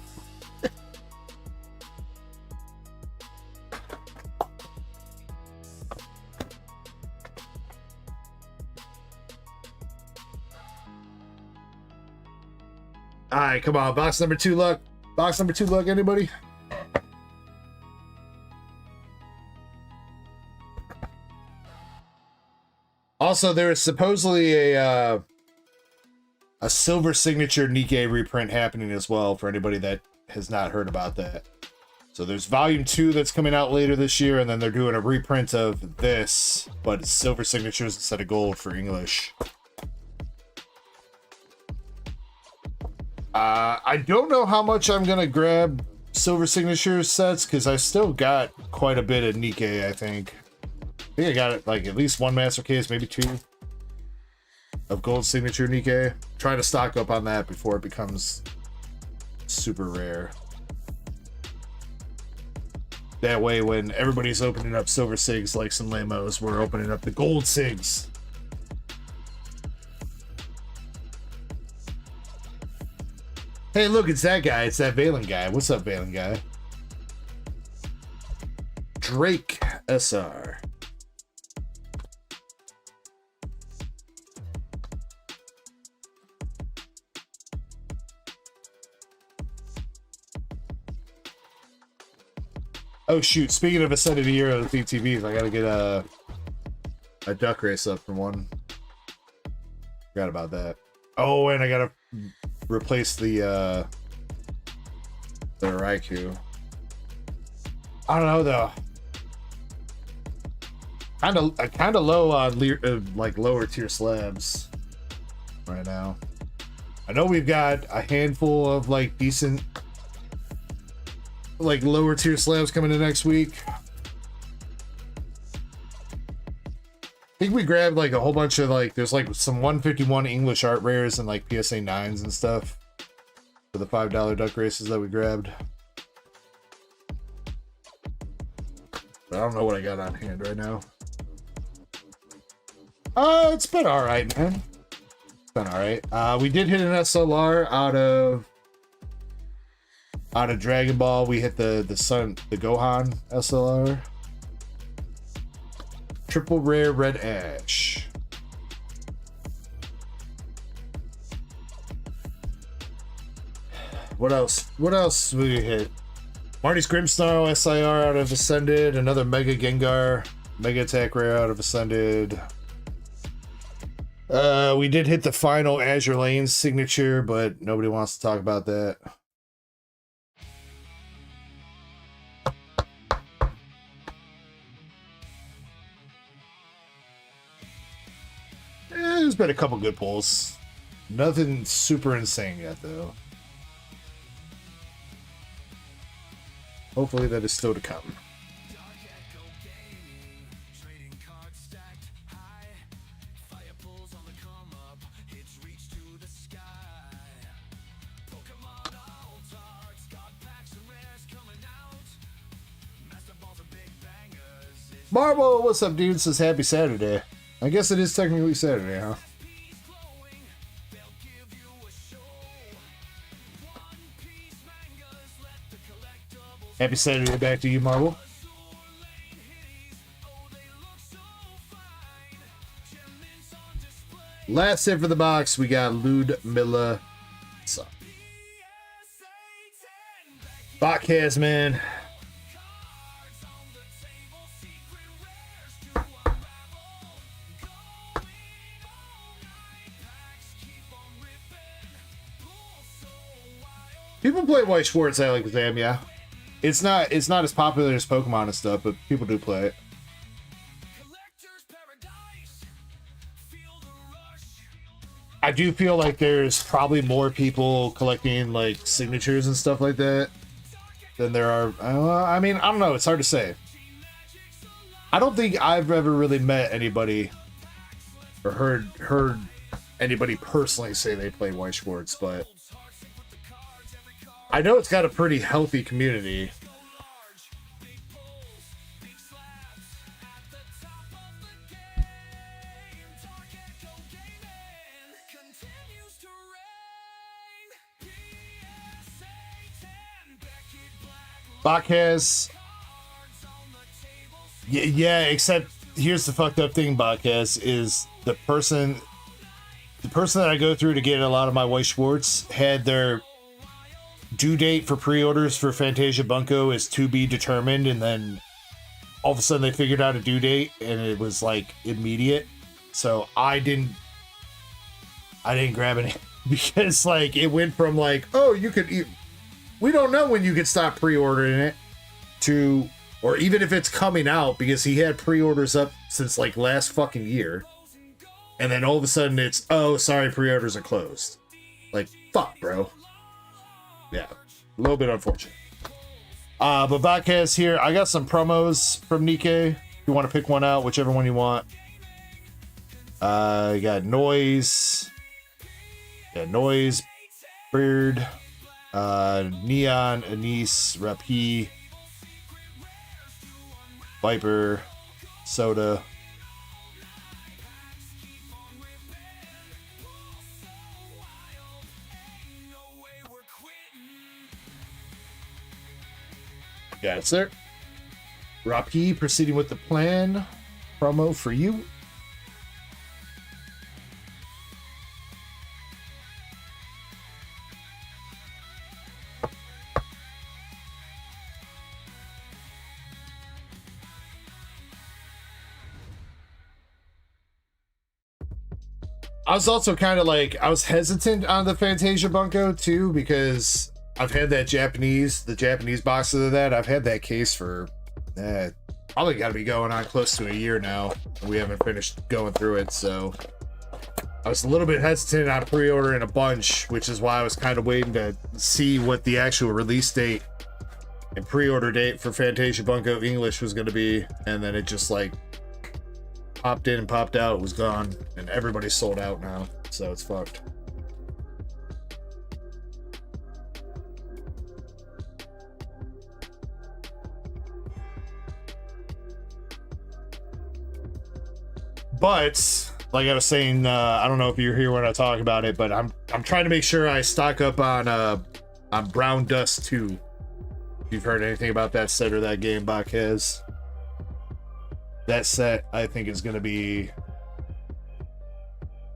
Alright, come on. Box number 2 luck. Box number 2 luck, anybody? Also, there is supposedly a silver signature Nikkei reprint happening as well for anybody that has not heard about that. So there's volume 2 that's coming out later this year, and then they're doing a reprint of this, but it's silver signatures instead of gold for English. I don't know how much I'm gonna grab silver signature sets because I still got quite a bit of Nikkei, I think. I think I got it like at least 1 master case, maybe 2 of gold signature Nikkei. Try to stock up on that before it becomes super rare. That way when everybody's opening up silver sigs like some lamos, we're opening up the gold sigs. Hey, look, it's that guy. It's that Valen guy. What's up, Valen guy? Drake SR. Oh shoot, speaking of Ascended Heroes DTVs, I gotta get a duck race up for one. Forgot about that. Oh, and I gotta replace the Raikou. I don't know though. Kinda low on like lower tier slabs right now. I know we've got a handful of like decent like lower tier slabs coming in next week. I think we grabbed like a whole bunch of like there's like some 151 English art rares and like PSA 9s and stuff for the $5 duck races that we grabbed. But I don't know what I got on hand right now. It's been alright, man. It's been alright. We did hit an SLR out of Out of Dragon Ball, we hit the Gohan SLR. Triple rare red ash. What else? What else we hit? Marty's Grimmsnarl SIR out of Ascended. Another Mega Gengar. Mega Attack Rare out of Ascended. We did hit the final Azure Lane signature, but nobody wants to talk about that. There's been a couple good pulls. Nothing super insane yet, though. Hopefully that is still to come. Marble, what's up, dude? Says happy Saturday. I guess it is technically Saturday, huh? Happy Saturday back to you, Marble. Last hit for the box, we got Ludmilla. Botcast, man. People play Weiss Schwarz, Alakazam, yeah. It's not as popular as Pokemon and stuff, but people do play it. I do feel like there's probably more people collecting like signatures and stuff like that than there are. I mean, I don't know. It's hard to say. I don't think I've ever really met anybody or heard anybody personally say they play Weiss Schwarz, but I know it's got a pretty healthy community. Botcast. Yeah, except here's the fucked up thing, Botcast, is the person that I go through to get a lot of my Weiss Schwarz had their due date for pre-orders for Fantasia Bunko is to be determined, and then all of a sudden they figured out a due date and it was like immediate. So I didn't grab it because like it went from like, oh, we don't know when you could stop pre-ordering it to, or even if it's coming out, because he had pre-orders up since like last fucking year, and then all of a sudden it's, oh, sorry, pre-orders are closed. Like, fuck, bro. Yeah, a little bit unfortunate. But Botcast here, I got some promos from Nikkei. If you want to pick one out, whichever one you want. You got Noise. Yeah, Noise, Bird, Neon, Anise, Rapi, Viper, Soda. Got it, sir. Rapi proceeding with the plan. Promo for you. I was also kind of like, I was hesitant on the Fantasia Bunko too, because I've had the Japanese boxes of that. I've had that case for probably got to be going on close to a year now. We haven't finished going through it, so I was a little bit hesitant on pre-ordering a bunch, which is why I was kind of waiting to see what the actual release date and pre-order date for Fantasia Bunko English was going to be, and then it just like popped in and popped out. It was gone, and everybody's sold out now, so it's fucked. But like I was saying, I don't know if you're here when I talk about it, but I'm trying to make sure I stock up on Brown Dust 2. If you've heard anything about that set or that game, Bakez, that set I think is going to be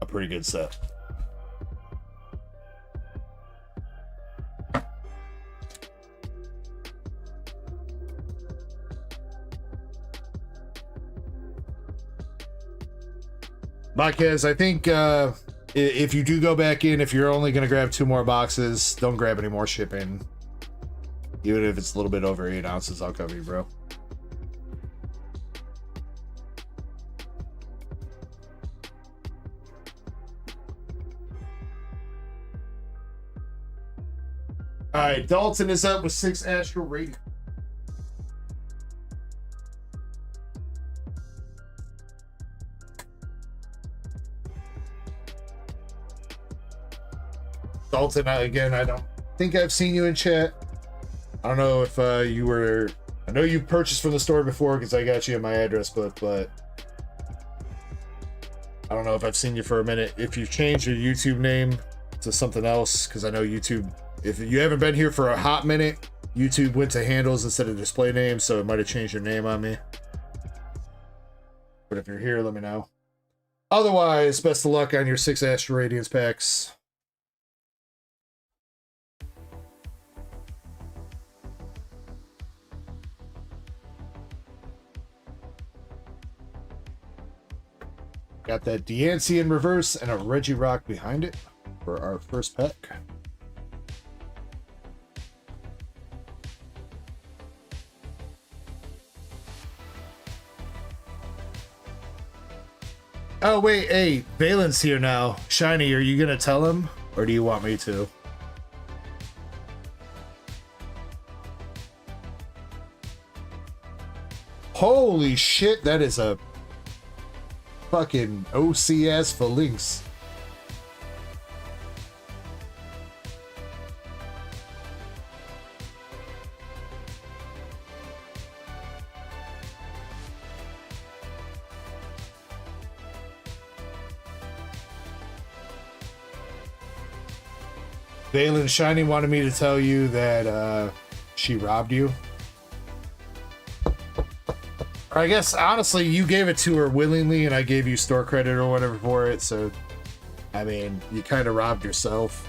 a pretty good set. Bakez, I think if you do go back in, if you're only going to grab 2 more boxes, don't grab any more shipping. Even if it's a little bit over 8 ounces, I'll cover you, bro. All right, Dalton is up with 6 Astral Radiant. Dalton, again, I don't think I've seen you in chat. I don't know if you were... I know you purchased from the store before because I got you in my address book, but I don't know if I've seen you for a minute. If you've changed your YouTube name to something else, because I know YouTube... If you haven't been here for a hot minute, YouTube went to handles instead of display names, so it might have changed your name on me. But if you're here, let me know. Otherwise, best of luck on your 6 Astral Radiance packs. Got that Deancey in reverse and a Regirock behind it for our first pack. Oh, wait, hey, Valen's here now. Shiny, are you going to tell him? Or do you want me to? Holy shit, that is a fucking OCS for Lynx. Valen Shiny wanted me to tell you that she robbed you. Or I guess, honestly, you gave it to her willingly and I gave you store credit or whatever for it, so, I mean, you kind of robbed yourself.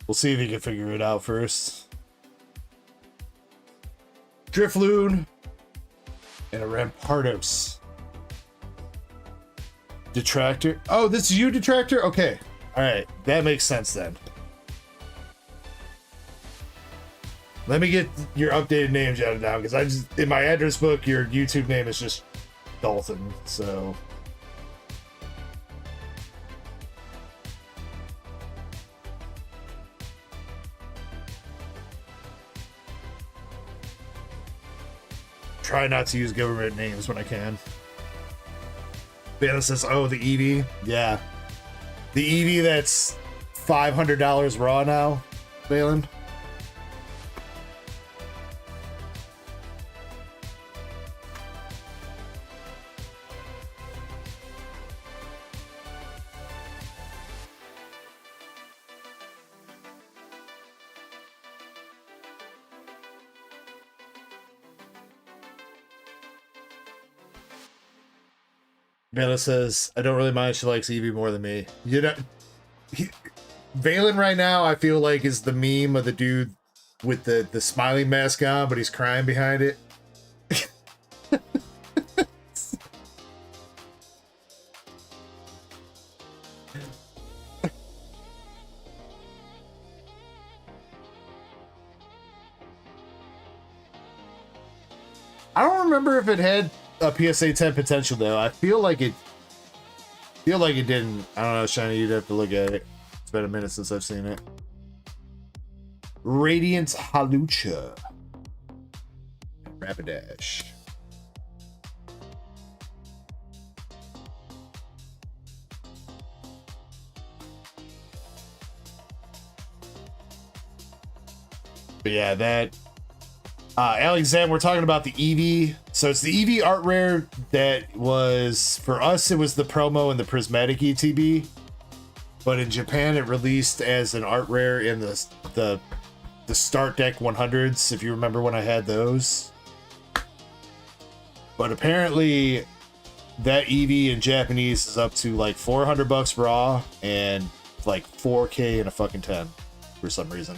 We'll see if you can figure it out first. Drifloon and a Rampardos. Detractor. Oh, this is you, Detractor? Okay. Alright. That makes sense then. Let me get your updated name jotted down, because I just, in my address book, your YouTube name is just Dalton, so. Try not to use government names when I can. Bana says, oh, the Eevee? Yeah. The Eevee that's $500 raw now, Valen. Valen says, I don't really mind, she likes Eevee more than me. You know, Valen right now, I feel like, is the meme of the dude with the smiling mask on, but he's crying behind it. I don't remember if it had a PSA 10 potential though. I feel like it didn't. I don't know, Shiny, you'd have to look at it. It's been a minute since I've seen it. Radiant Halucha. Rapidash. But yeah, that Alexander, we're talking about the Eevee. So it's the Eevee art rare that was, for us, it was the promo and the prismatic ETB. But in Japan, it released as an art rare in the start deck 100s, if you remember when I had those. But apparently, that Eevee in Japanese is up to like $400 raw and like 4K and a fucking 10 for some reason.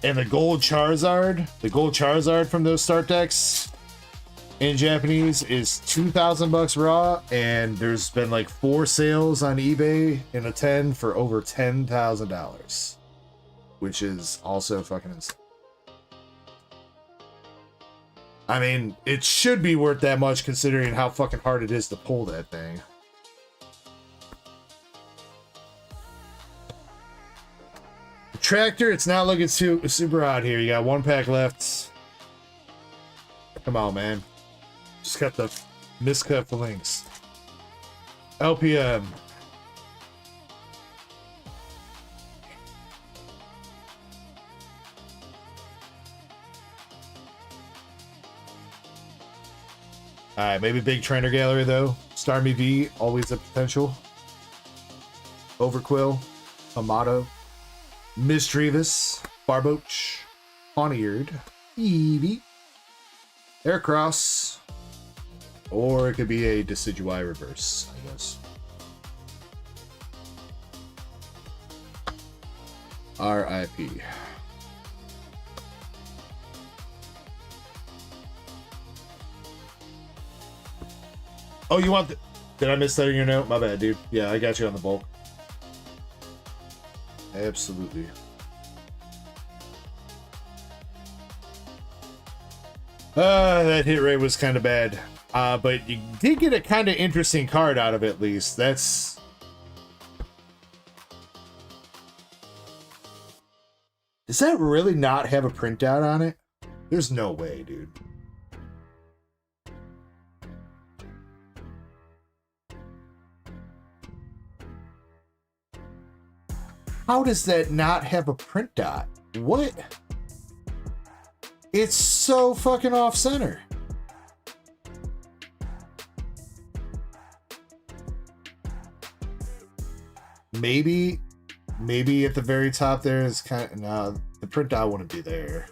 And the gold Charizard from those start decks in Japanese is $2,000 raw, and there's been like 4 sales on eBay in a 10 for over $10,000, which is also fucking insane. I mean, it should be worth that much considering how fucking hard it is to pull that thing. Tractor, it's not looking super hot here. You got 1 pack left. Come on, man. Just got the miscut for links. LPM. Alright, maybe big trainer gallery though. Starmie V, always a potential. Overquill, Amato, Misdreavus, Barboach, Pawneard, Eevee, Aircross, or it could be a Decidueye reverse, I guess. RIP. Oh, you want the... Did I miss that in your note? My bad, dude. Yeah, I got you on the bulk. Absolutely. That hit rate was kind of bad. But you did get a kind of interesting card out of it, at least. That's... Does that really not have a printout on it? There's no way, dude. How does that not have a print dot? What? It's so fucking off center. Maybe at the very top there is kind of, no, the print dot wouldn't be there.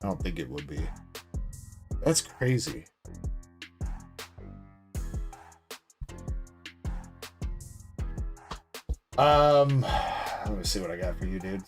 I don't think it would be. That's crazy. Let me see what I got for you, dude.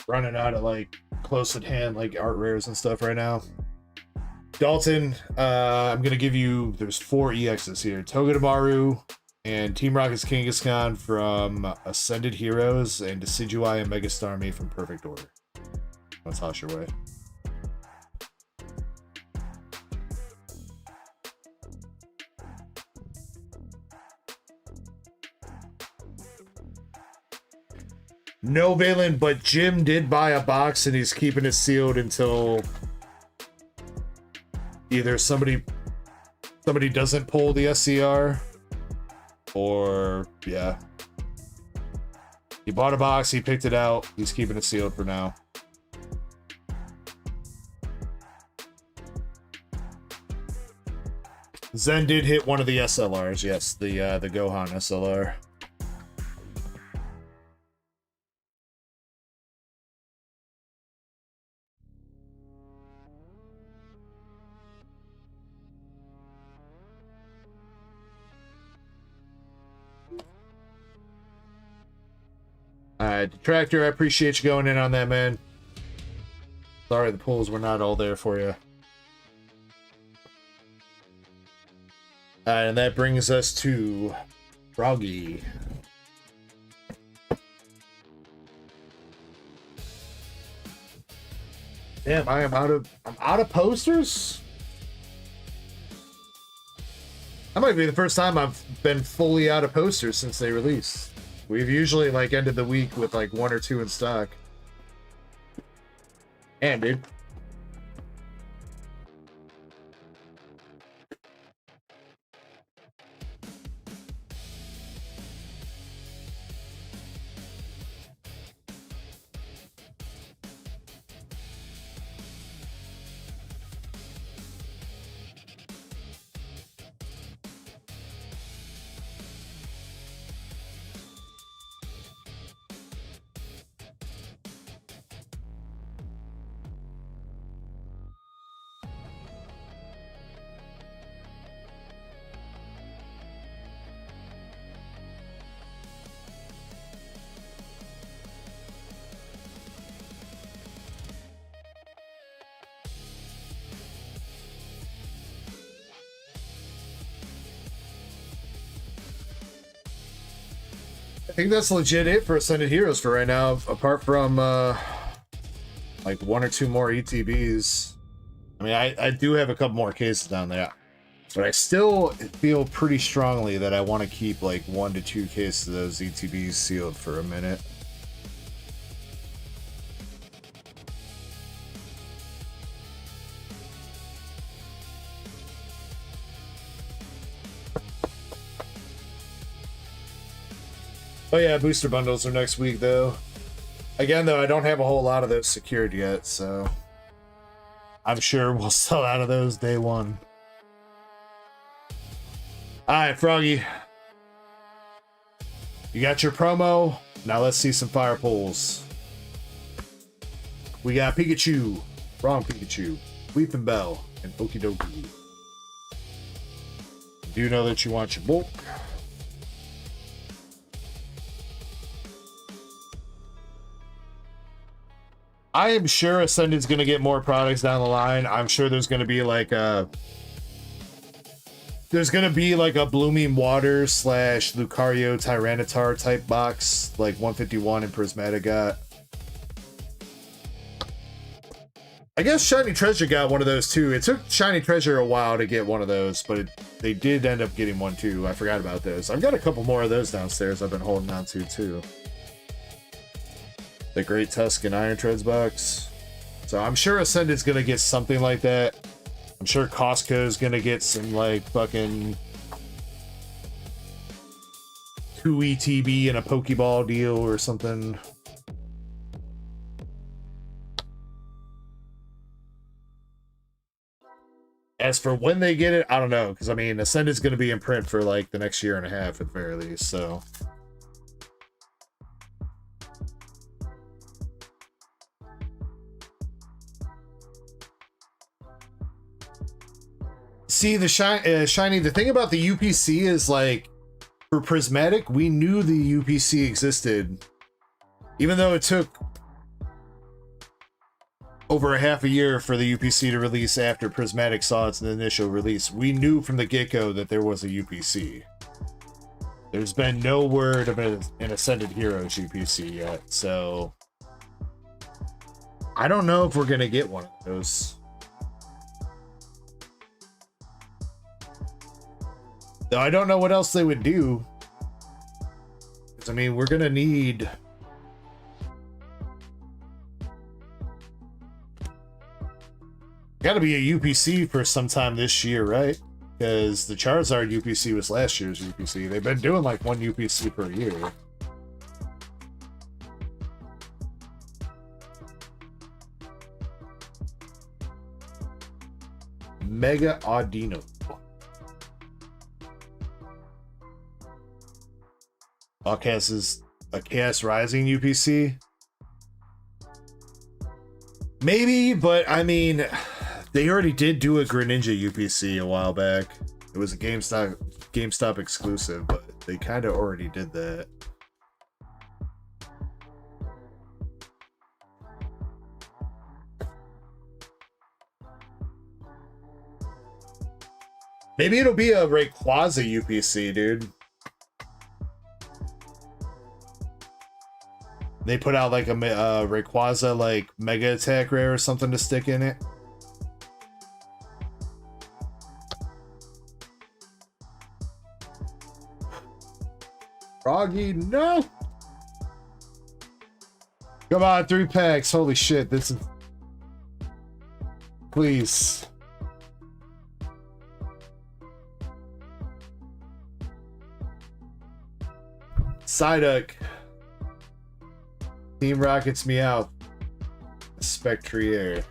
Running out of like close at hand like art rares and stuff right now. Dalton, I'm gonna give you, there's 4 EXs here. Togedemaru and Team Rocket's Kangaskhan from Ascended Heroes, and Decidueye and Mega Starmie from Perfect Order. I'll toss your way. No, Valen, but Jim did buy a box and he's keeping it sealed until either somebody doesn't pull the SCR or, yeah. He bought a box, he picked it out, he's keeping it sealed for now. Zen did hit one of the SLRs, yes, the Gohan SLR. Detractor, I appreciate you going in on that, man. Sorry the pulls were not all there for you. And that brings us to Froggy. Damn, I'm out of posters? That might be the first time I've been fully out of posters since they released. We've usually like ended the week with like 1 or 2 in stock. And dude. I think that's legit it for Ascended Heroes for right now, apart from like 1 or 2 more ETBs. I mean, I do have a couple more cases down there, but I still feel pretty strongly that I want to keep like 1 to 2 cases of those ETBs sealed for a minute. Oh yeah, booster bundles are next week though. Again though, I don't have a whole lot of those secured yet, so I'm sure we'll sell out of those day 1. Alright, Froggy. You got your promo. Now let's see some fire pulls. We got Pikachu, wrong Pikachu, Weeping Bell, and Okie Dokie. Do you know that you want your bulk? I am sure Ascended's going to get more products down the line. I'm sure there's going to be like a... There's going to be like a Blooming Water / Lucario Tyranitar type box, like 151 and Prismatic got. I guess Shiny Treasure got one of those too. It took Shiny Treasure a while to get one of those, but they did end up getting one too. I forgot about those. I've got a couple more of those downstairs I've been holding on to too. The Great Tusk and Iron Treads box. So I'm sure Ascended's gonna get something like that. I'm sure Costco's gonna get some like fucking 2 ETB and a Pokeball deal or something. As for when they get it, I don't know, because I mean Ascended's gonna be in print for like the next 1.5 years at the very least, so. See, the Shiny, the thing about the UPC is like, for Prismatic, we knew the UPC existed. Even though it took over a half a year for the UPC to release after Prismatic saw its initial release, we knew from the get-go that there was a UPC. There's been no word of an Ascended Heroes UPC yet, so I don't know if we're gonna get one of those. Though I don't know what else they would do. Because, I mean, we're going to need... Got to be a UPC for sometime this year, right? Because the Charizard UPC was last year's UPC. They've been doing like 1 UPC per year. Mega Audino. Outcast is a Chaos Rising UPC? Maybe, but I mean, they already did do a Greninja UPC a while back. It was a GameStop exclusive, but they kind of already did that. Maybe it'll be a Rayquaza UPC, dude. They put out like a Rayquaza like Mega Attack rare or something to stick in it. Froggy, no! Come on, 3 packs. Holy shit, this is... Please. Psyduck. Team Rockets me out. Spectrier.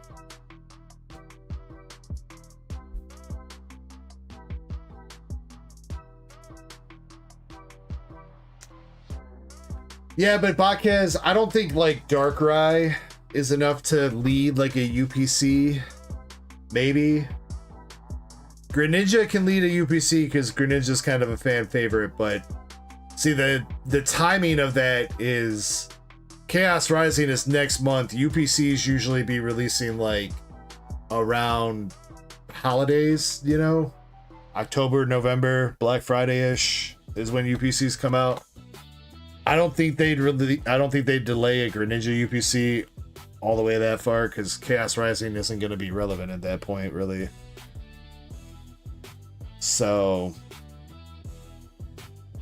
Yeah, but Bakez, I don't think like Darkrai is enough to lead like a UPC. Maybe. Greninja can lead a UPC because Greninja's kind of a fan favorite, but see the timing of that is Chaos Rising is next month. UPCs usually be releasing like around holidays, you know? October, November, Black Friday-ish is when UPCs come out. I don't think they'd delay a Greninja UPC all the way that far because Chaos Rising isn't going to be relevant at that point, really. So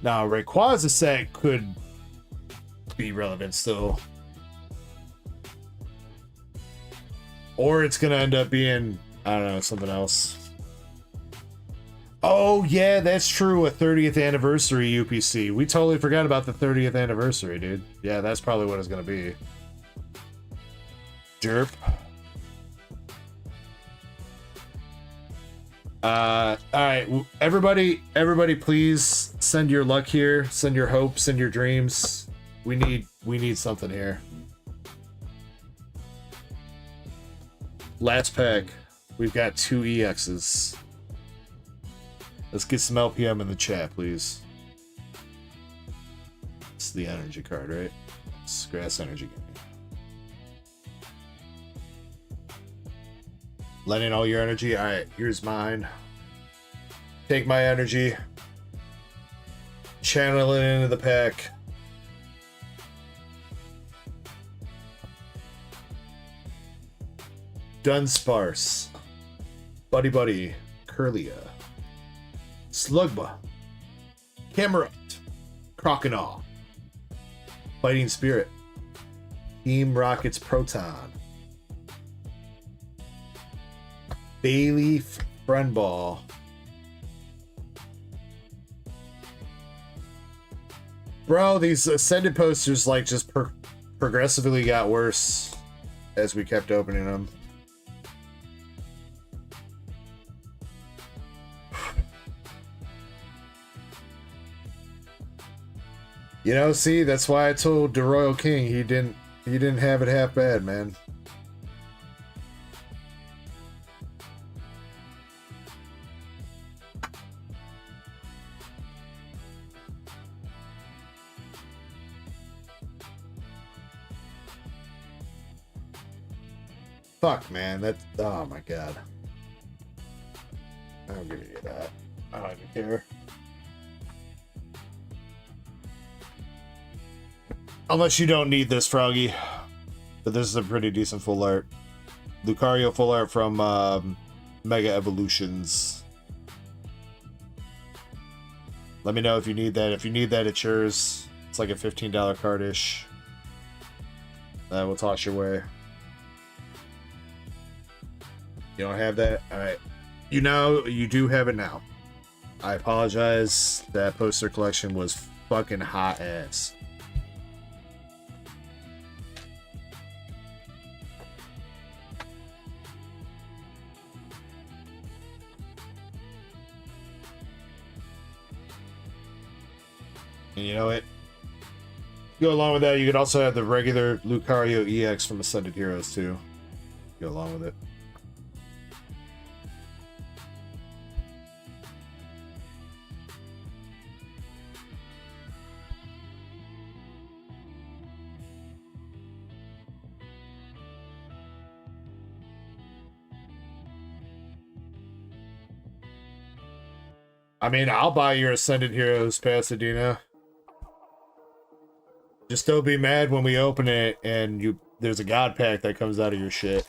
now Rayquaza set could be relevant still, or it's going to end up being, I don't know, something else. Oh yeah, that's true. A 30th anniversary UPC. We totally forgot about the 30th anniversary, dude. Yeah, that's probably what it's gonna be. Derp. All right, everybody, please send your luck here. Send your hopes, send your dreams. We need something here. Last pack. We've got 2 EXs. Let's get some LPM in the chat, please. It's the energy card, right? It's grass energy game. Let in all your energy. Alright, here's mine. Take my energy. Channel it into the pack. Dunsparce. Buddy Buddy. Curlia. Slugma, Camerupt, Croconaw, Fighting Spirit, Team Rockets Proton, Bayleaf Friendball, bro, these Ascended posters like just progressively got worse as we kept opening them. You know, see, that's why I told the Royal King he didn't have it half bad, man. Fuck, man, that, oh my god. I'll give you that. I don't even care. Unless you don't need this, Froggy. But this is a pretty decent full art. Lucario full art from Mega Evolutions. Let me know if you need that. If you need that, it's yours. It's like a $15 card-ish. We'll toss your way. You don't have that? Alright. You know, you do have it now. I apologize. That poster collection was fucking hot ass. And you know what? Go along with that, you could also have the regular Lucario EX from Ascended Heroes too. Go along with it. I mean, I'll buy your Ascended Heroes, Pasadena. Just don't be mad when we open it and there's a god pack that comes out of your shit.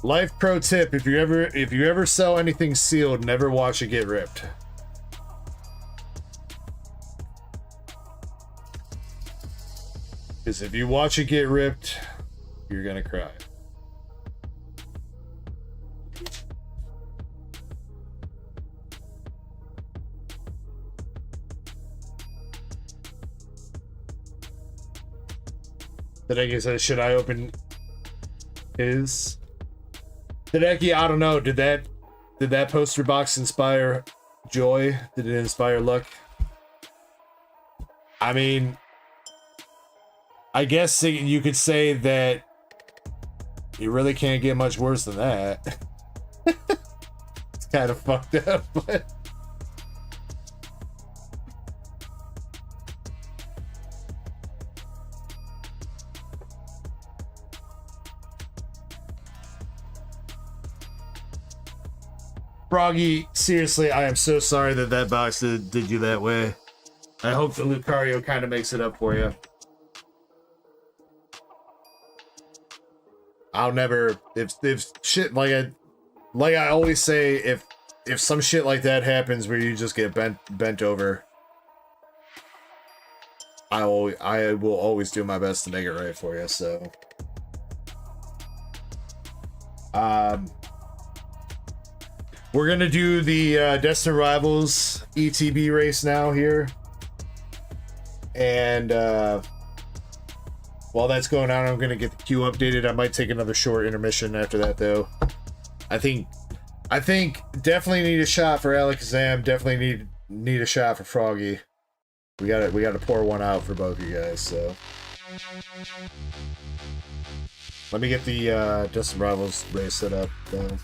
Life pro tip: if you ever sell anything sealed, never watch it get ripped. Because if you watch it get ripped, you're gonna cry. Hideki says, should I open his? Hideki, I don't know. Did that poster box inspire joy? Did it inspire luck? I mean, I guess you could say that you really can't get much worse than that. It's kind of fucked up, but Froggy, seriously, I am so sorry that box did you that way. I hope the Lucario kind of makes it up for you. I'll never, if shit like I always say, if some shit like that happens where you just get bent over, I will always do my best to make it right for you. So, we're gonna do the Destined Rivals ETB race now here, and while that's going on, I'm gonna get the queue updated. I might take another short intermission after that, though. I think definitely need a shot for Alakazam. Definitely need a shot for Froggy. We gotta pour one out for both of you guys. So let me get the Destined Rivals race set up, though.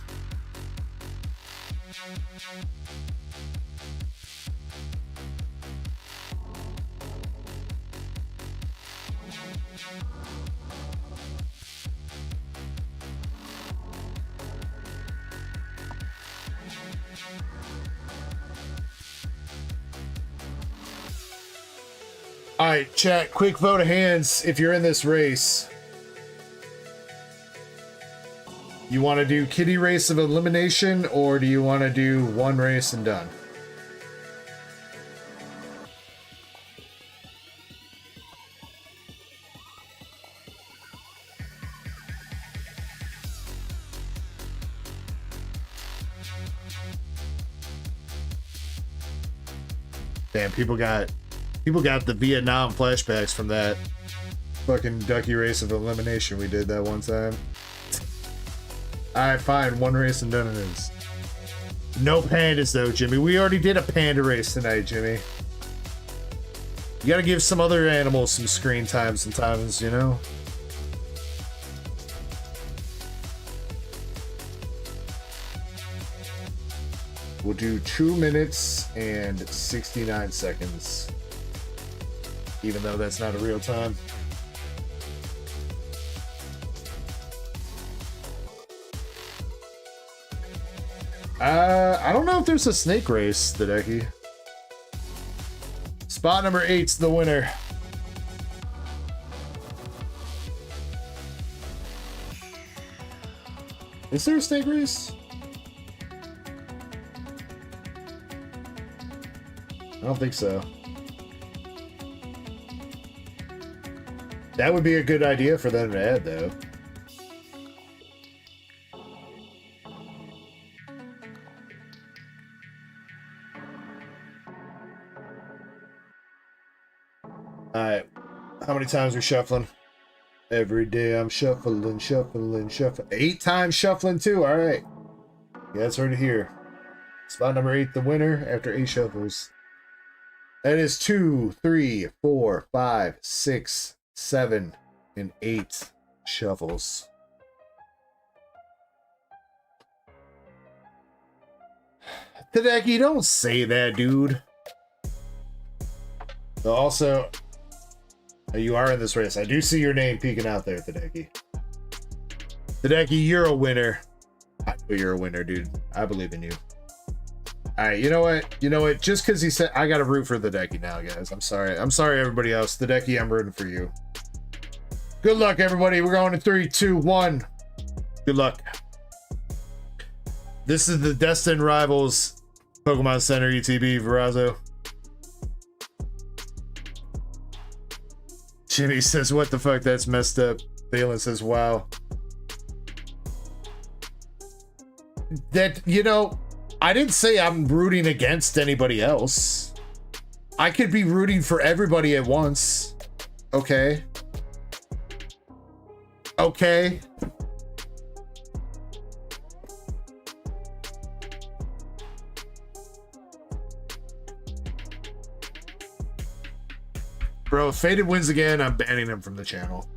Alright, chat, quick vote of hands if you're in this race. You want to do kitty race of elimination, or do you want to do one race and done? Damn, people got the Vietnam flashbacks from that fucking ducky race of elimination we did that one time. Alright, fine. One race and done it is. No pandas though, Jimmy. We already did a panda race tonight, Jimmy. You gotta give some other animals some screen time sometimes, you know? We'll do 2 minutes and 69 seconds. Even though that's not a real time. I don't know if there's a snake race, Hideki. Spot number 8's the winner. Is there a snake race? I don't think so. That would be a good idea for them to add, though. Alright. How many times are we shuffling? Every day I'm shuffling. 8 times shuffling, too. Alright. Yeah, that's right here. Spot number 8, the winner, after 8 shuffles. That is 2, 3, 4, 5, 6, 7, and 8 shuffles. Hideki, don't say that, dude. Also, You are in this race. I do see your name peeking out there, Tadeki. Tadeki, you're a winner. I know you're a winner, dude. I believe in you. Alright, you know what? You know what? Just because he said I gotta root for Tadeki now, guys. I'm sorry. I'm sorry, everybody else. Tadeki, I'm rooting for you. Good luck, everybody. We're going to 3, 2, 1. Good luck. This is the Destined Rivals Pokemon Center ETB, Verazo. Jimmy says, what the fuck? That's messed up. Balin says, wow. That, you know, I didn't say I'm rooting against anybody else. I could be rooting for everybody at once. Okay. Okay. Bro, if Faded wins again, I'm banning him from the channel.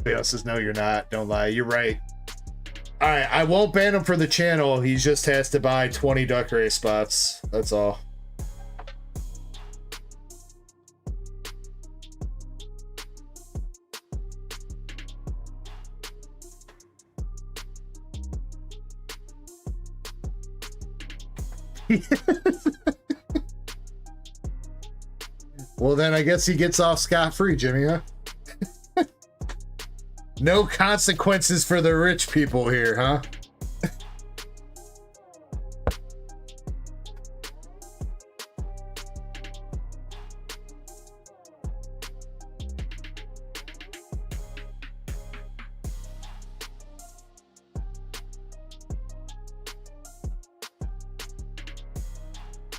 Leo says, no, you're not. Don't lie. You're right. All right, I won't ban him for the channel. He just has to buy 20 Duck Race spots. That's all. Well, then I guess he gets off scot-free, Jimmy, huh? No consequences for the rich people here, huh?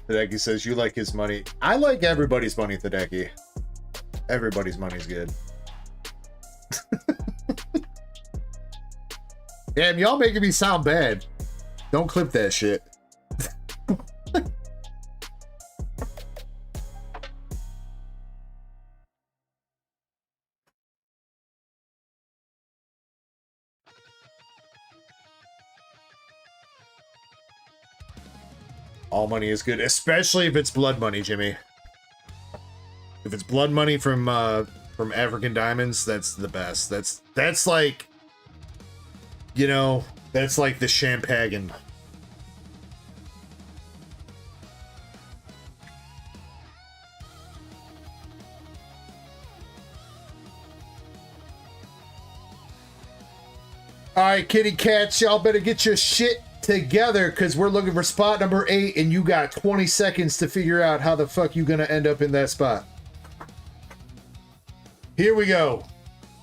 Tadeki says, you like his money. I like everybody's money, Tadeki. Everybody's money's good. Damn, y'all making me sound bad. Don't clip that shit. All money is good, especially if it's blood money, Jimmy. If it's blood money from African Diamonds, that's the best. That's like, you know, that's like the champagne. All right, kitty cats, y'all better get your shit together because we're looking for spot number 8 and you got 20 seconds to figure out how the fuck you gonna end up in that spot. Here we go.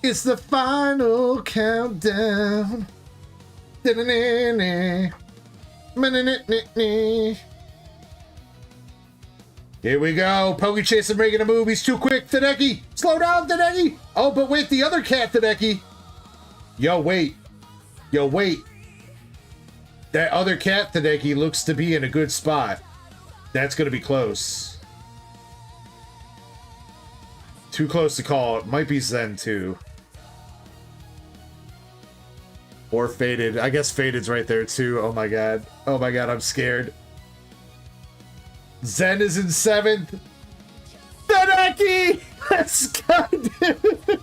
It's the final countdown. Here we go. Poke Chase and making a move. He's too quick. Tadeki, slow down, Tadeki. Oh, but wait, the other cat, Tadeki. Yo, wait. Yo, wait. That other cat, Tadeki, looks to be in a good spot. That's going to be close. Too close to call. It might be Zen, too. Or Faded. I guess Faded's right there, too. Oh, my God. Oh, my God. I'm scared. Zen is in 7th. Tadeki! Let's go, dude!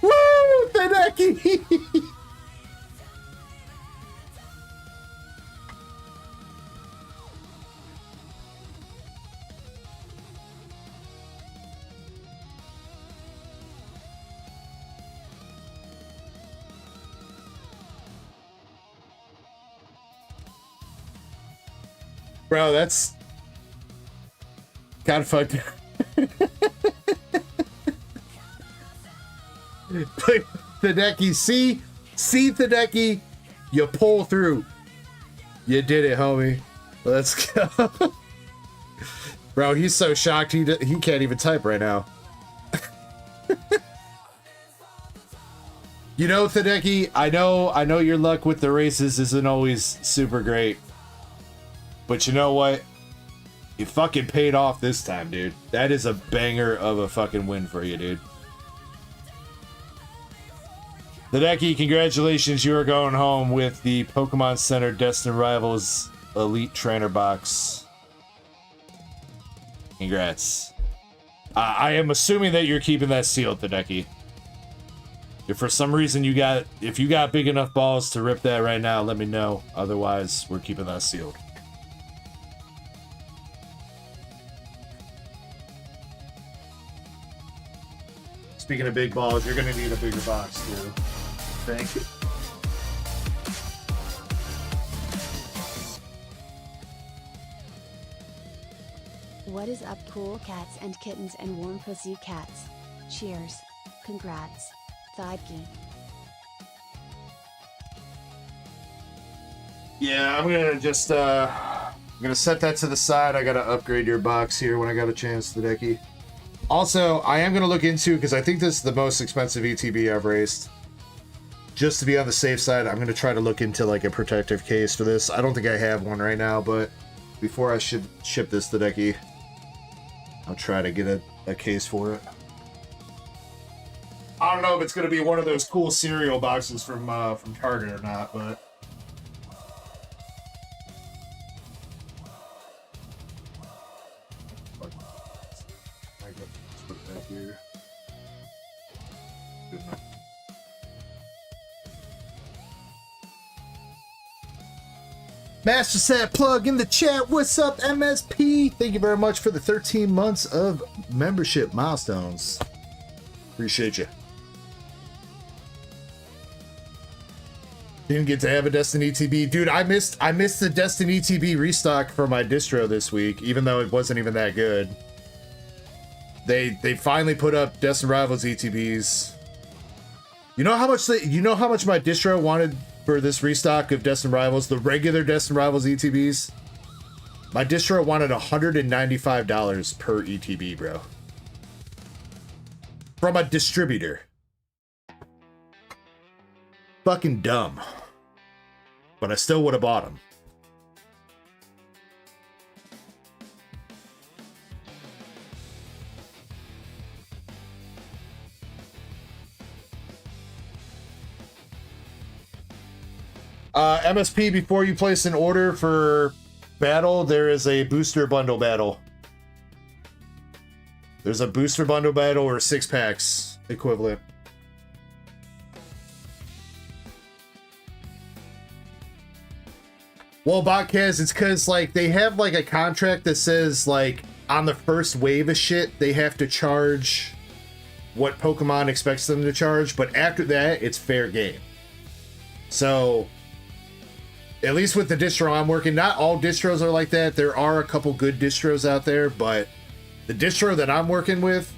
Woo! Tadeki! Bro, that's kind of fucked up. Tadeki, see Tadeki, you pull through. You did it, homie. Let's go. Bro, he's so shocked he can't even type right now. You know, Tadeki, I know your luck with the races isn't always super great. But you know what? You fucking paid off this time, dude. That is a banger of a fucking win for you, dude. Hideki, congratulations. You are going home with the Pokemon Center Destined Rivals Elite Trainer Box. Congrats. I am assuming that you're keeping that sealed, Hideki. If for some reason if you got big enough balls to rip that right now, let me know. Otherwise, we're keeping that sealed. Speaking of big balls, you're gonna need a bigger box too. Thank you. What is up, cool cats and kittens and warm pussy cats? Cheers. Congrats. Thideki. Yeah, I'm gonna just I'm gonna set that to the side. I gotta upgrade your box here when I got a chance, Hideki. Also, I am gonna look into, because I think this is the most expensive ETB I've raced. Just to be on the safe side, I'm gonna try to look into like a protective case for this. I don't think I have one right now, but before I should ship this to Hideki, I'll try to get a case for it. I don't know if it's gonna be one of those cool cereal boxes from Target or not, but put it back here. Good enough. Master Set plug in the chat. What's up, MSP? Thank you very much for the 13 months of membership milestones. Appreciate you. Didn't get to have a Destiny ETB. Dude, I missed the Destiny ETB restock for my distro this week, even though it wasn't even that good. They finally put up Destined Rivals ETBs. You know how much my distro wanted for this restock of Destined Rivals, the regular Destined Rivals ETBs? My distro wanted $195 per ETB, bro. From a distributor. Fucking dumb. But I still would have bought them. MSP, before you place an order for battle, there is a booster bundle battle. There's a booster bundle battle or 6 packs equivalent. Well, Botcast, it's because like they have like a contract that says like on the first wave of shit they have to charge what Pokemon expects them to charge, but after that it's fair game. So at least with the distro I'm working, not all distros are like that. There are a couple good distros out there, but the distro that I'm working with,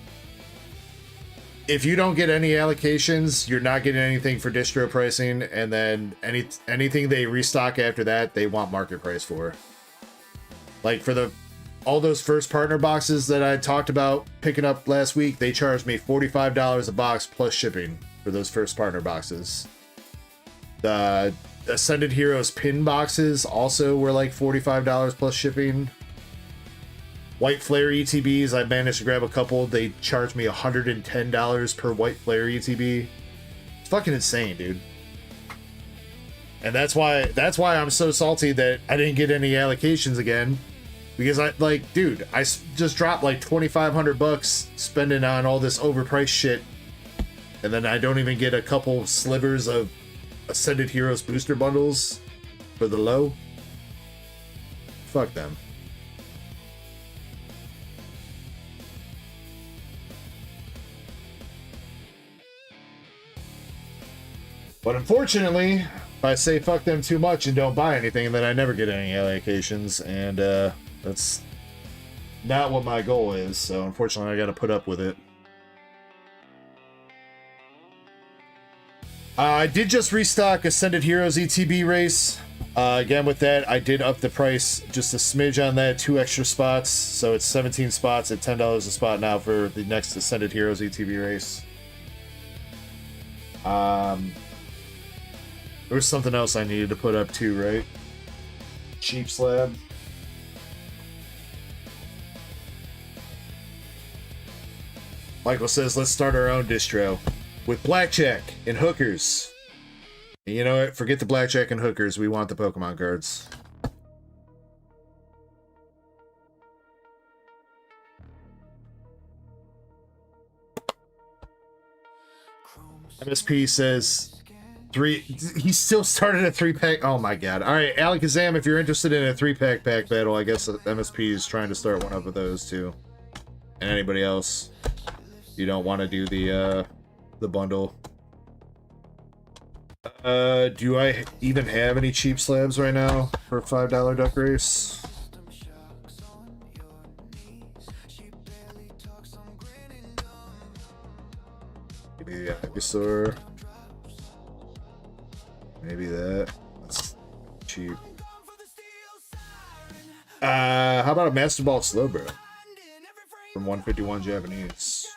if you don't get any allocations, you're not getting anything for distro pricing, and then anything they restock after that, they want market price for. Like for all those first partner boxes that I talked about picking up last week, they charged me $45 a box plus shipping for those first partner boxes. The Ascended Heroes pin boxes also were like $45 plus shipping. White Flare ETBs, I managed to grab a couple. They charged me $110 per White Flare ETB. It's fucking insane, dude. And that's why I'm so salty that I didn't get any allocations again. Because I just dropped like $2,500 spending on all this overpriced shit. And then I don't even get a couple slivers of Ascended Heroes booster bundles for the low. Fuck them. But unfortunately, if I say fuck them too much and don't buy anything, then I never get any allocations, and that's not what my goal is, so unfortunately I gotta put up with it. I did just restock Ascended Heroes ETB race. Again, with that, I did up the price just a smidge on that, 2 extra spots, so it's 17 spots at $10 a spot now for the next Ascended Heroes ETB race. There was something else I needed to put up too, right? Cheap slab. Michael says, let's start our own distro. with blackjack and hookers. And you know what? Forget the blackjack and hookers. We want the Pokemon cards. MSP says he still started a 3-pack. Oh my god. Alright, Alakazam, if you're interested in a 3-pack pack battle, I guess MSP is trying to start one up of those too. And anybody else, you don't want to do the bundle. Do I even have any cheap slabs right now for a $5 duck race? Maybe the Ivysaur. Maybe that. That's cheap. How about a Master Ball Slowbro from 151 Japanese?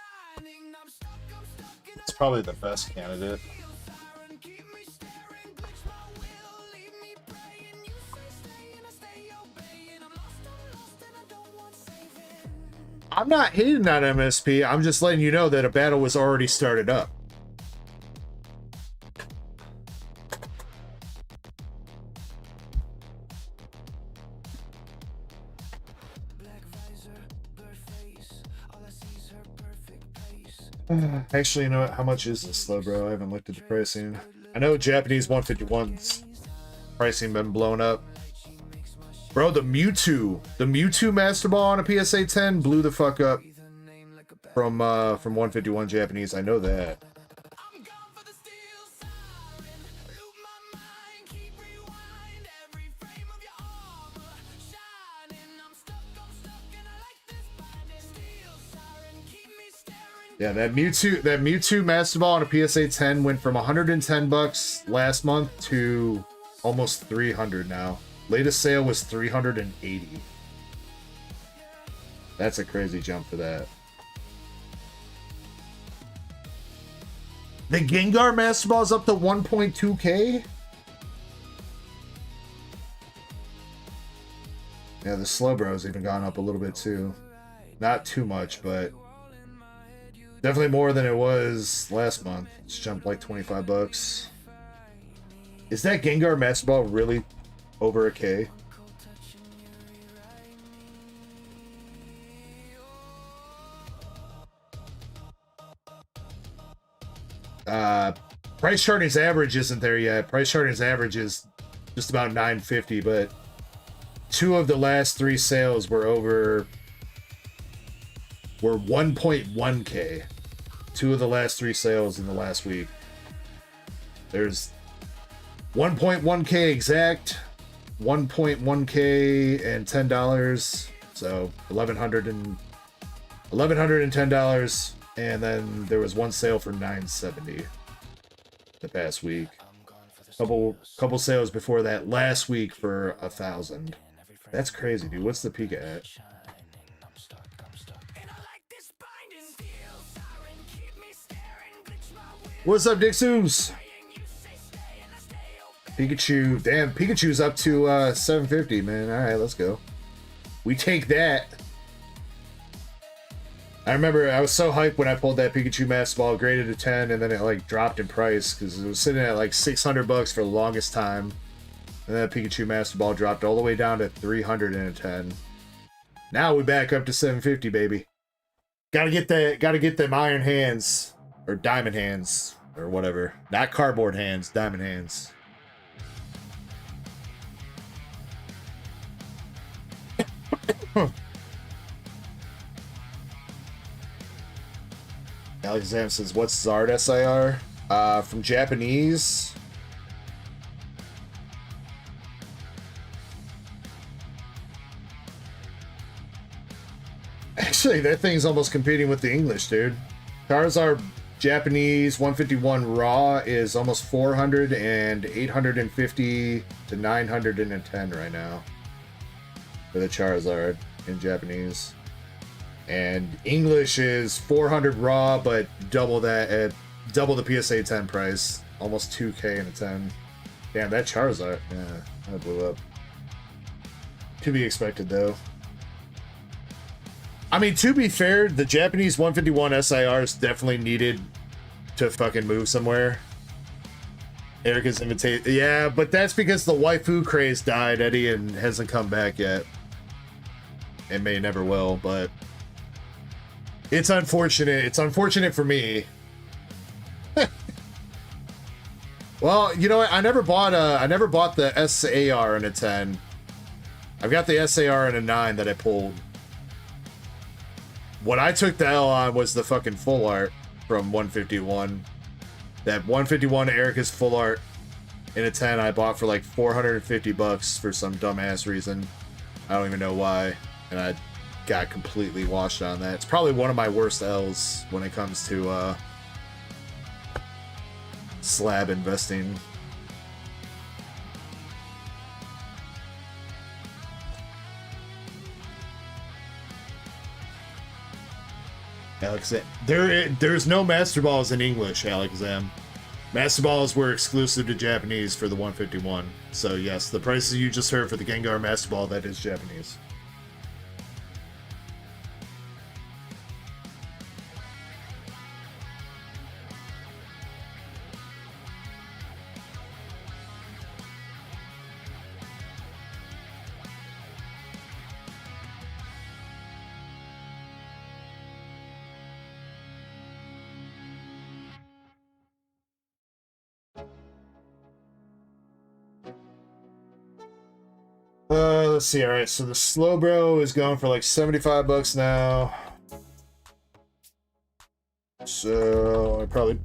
It's probably the best candidate. I'm not hating on MSP. I'm just letting you know that a battle was already started up. Actually, you know what? How much is this slow, bro? I haven't looked at the pricing. I know Japanese 151's pricing been blown up. Bro, the Mewtwo Master Ball on a PSA 10 blew the fuck up from 151 Japanese. I know that. Yeah, that Mewtwo Master Ball on a PSA 10 went from 110 bucks last month to almost 300 now. Latest sale was 380. That's a crazy jump for that. The Gengar Master Ball is up to 1.2K? Yeah, the Slowbro's even gone up a little bit too. Not too much, but definitely more than it was last month. It's jumped like 25 bucks. Is that Gengar Master Ball really over a K? Price Charting's average isn't there yet. Price Charting's average is just about 950, but 2 of the last 3 sales were 1.1K. 2 of the last 3 sales in the last week. There's 1.1K exact, 1.1K and $10, so $1,110, and then there was one sale for $970 the past week. Couple sales before that last week for $1,000. That's crazy, dude. What's the Pika at? What's up, Dixus? Pikachu. Damn, Pikachu's up to 750, man. Alright, let's go. We take that. I remember I was so hyped when I pulled that Pikachu Master Ball graded to 10, and then it like dropped in price because it was sitting at like 600 bucks for the longest time. And then that Pikachu Master Ball dropped all the way down to 310. Now we back up to 750, baby. Gotta get them iron hands. Or diamond hands. Or whatever. Not cardboard hands, diamond hands. Alexander says, what's Zard SIR? From Japanese. Actually, that thing's almost competing with the English, dude. Charizard Japanese 151 raw is almost 400 and 850 to 910 right now for the Charizard in Japanese. And English is 400 raw, but double that at double the PSA 10 price, almost 2K in a 10. Damn, that Charizard, yeah, that blew up. To be expected though. I mean, to be fair, the Japanese 151 SIRs definitely needed to fucking move somewhere. Erica's invitation. Yeah, but that's because the waifu craze died, Eddie, and hasn't come back yet. It may never will, but it's unfortunate. It's unfortunate for me. Well, you know what? I never bought the SAR in a 10. I've got the SAR in a 9 that I pulled. What I took the L on was the fucking full art from 151. That 151 Erica's full art in a 10 I bought for like $450 for some dumbass reason. I don't even know why. And I got completely washed on that. It's probably one of my worst L's when it comes to slab investing. Alex, there's no Master Balls in English, Alexam. Master Balls were exclusive to Japanese for the 151. So yes, the prices you just heard for the Gengar Master Ball, that is Japanese. Let's see. All right, so the Slowbro is going for like $75 now. So I probably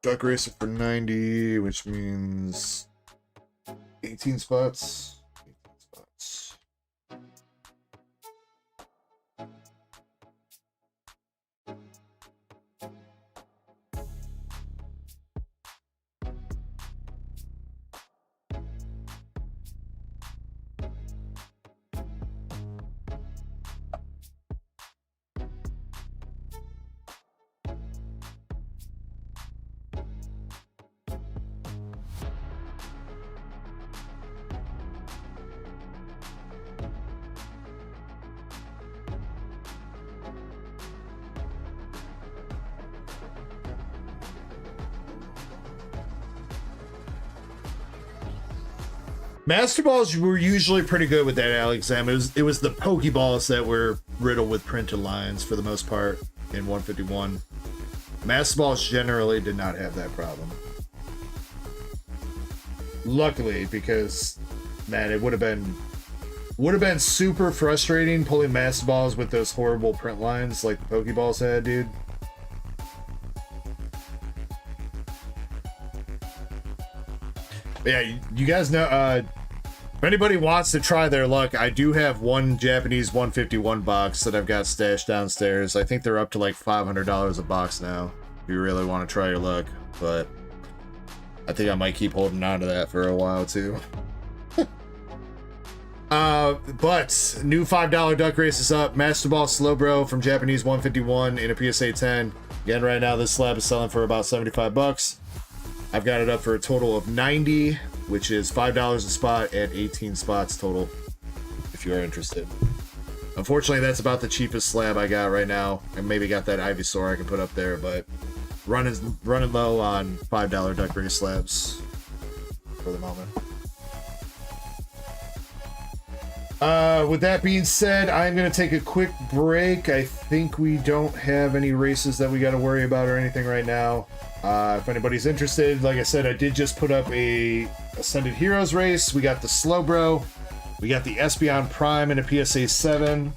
duck race it for 90, which means 18 spots. 18 spots. Master Balls were usually pretty good with that, Alexam. It was the Pokeballs that were riddled with printed lines for the most part in 151. Master Balls generally did not have that problem. Luckily, because man, it would have been super frustrating pulling Master Balls with those horrible print lines like the Pokeballs had, dude. But yeah, you guys know, if anybody wants to try their luck, I do have one Japanese 151 box that I've got stashed downstairs. I think they're up to like $500 a box now, if you really want to try your luck. But I think I might keep holding on to that for a while too. But new $5 duck race is up. Master Ball Slowbro from Japanese 151 in a PSA 10. Again, right now this slab is selling for about $75. I've got it up for a total of 90, which is $5 a spot at 18 spots total, if you are interested. Unfortunately, that's about the cheapest slab I got right now. I maybe got that Ivysaur I can put up there, but running low on $5 duck race slabs for the moment. With that being said, I'm going to take a quick break. I think we don't have any races that we got to worry about or anything right now. If anybody's interested, like I said, I did just put up a Ascended Heroes race. We got the Slowbro. We got the Espeon Prime in a PSA 7.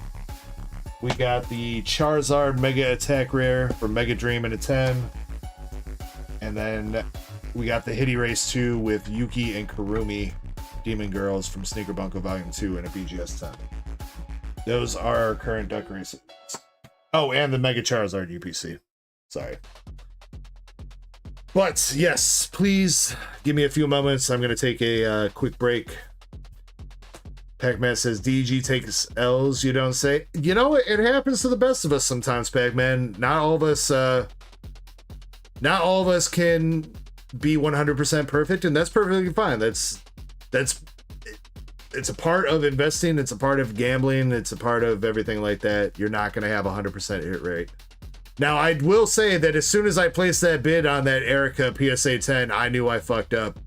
We got the Charizard Mega Attack Rare from Mega Dream in a 10. And then we got the Hitty Race 2 with Yuki and Kurumi Demon Girls from Sneaker Bunko Volume 2 in a BGS 10. Those are our current duck races. Oh, and the Mega Charizard UPC. Sorry. But yes, please give me a few moments. I'm going to take a quick break. Pac-Man says, DG takes L's, you don't say. You know, it happens to the best of us sometimes, Pac-Man. Not all of us can be 100% perfect, and that's perfectly fine. It's a part of investing. It's a part of gambling. It's a part of everything like that. You're not going to have 100% hit rate. Now, I will say that as soon as I placed that bid on that Erica PSA 10, I knew I fucked up.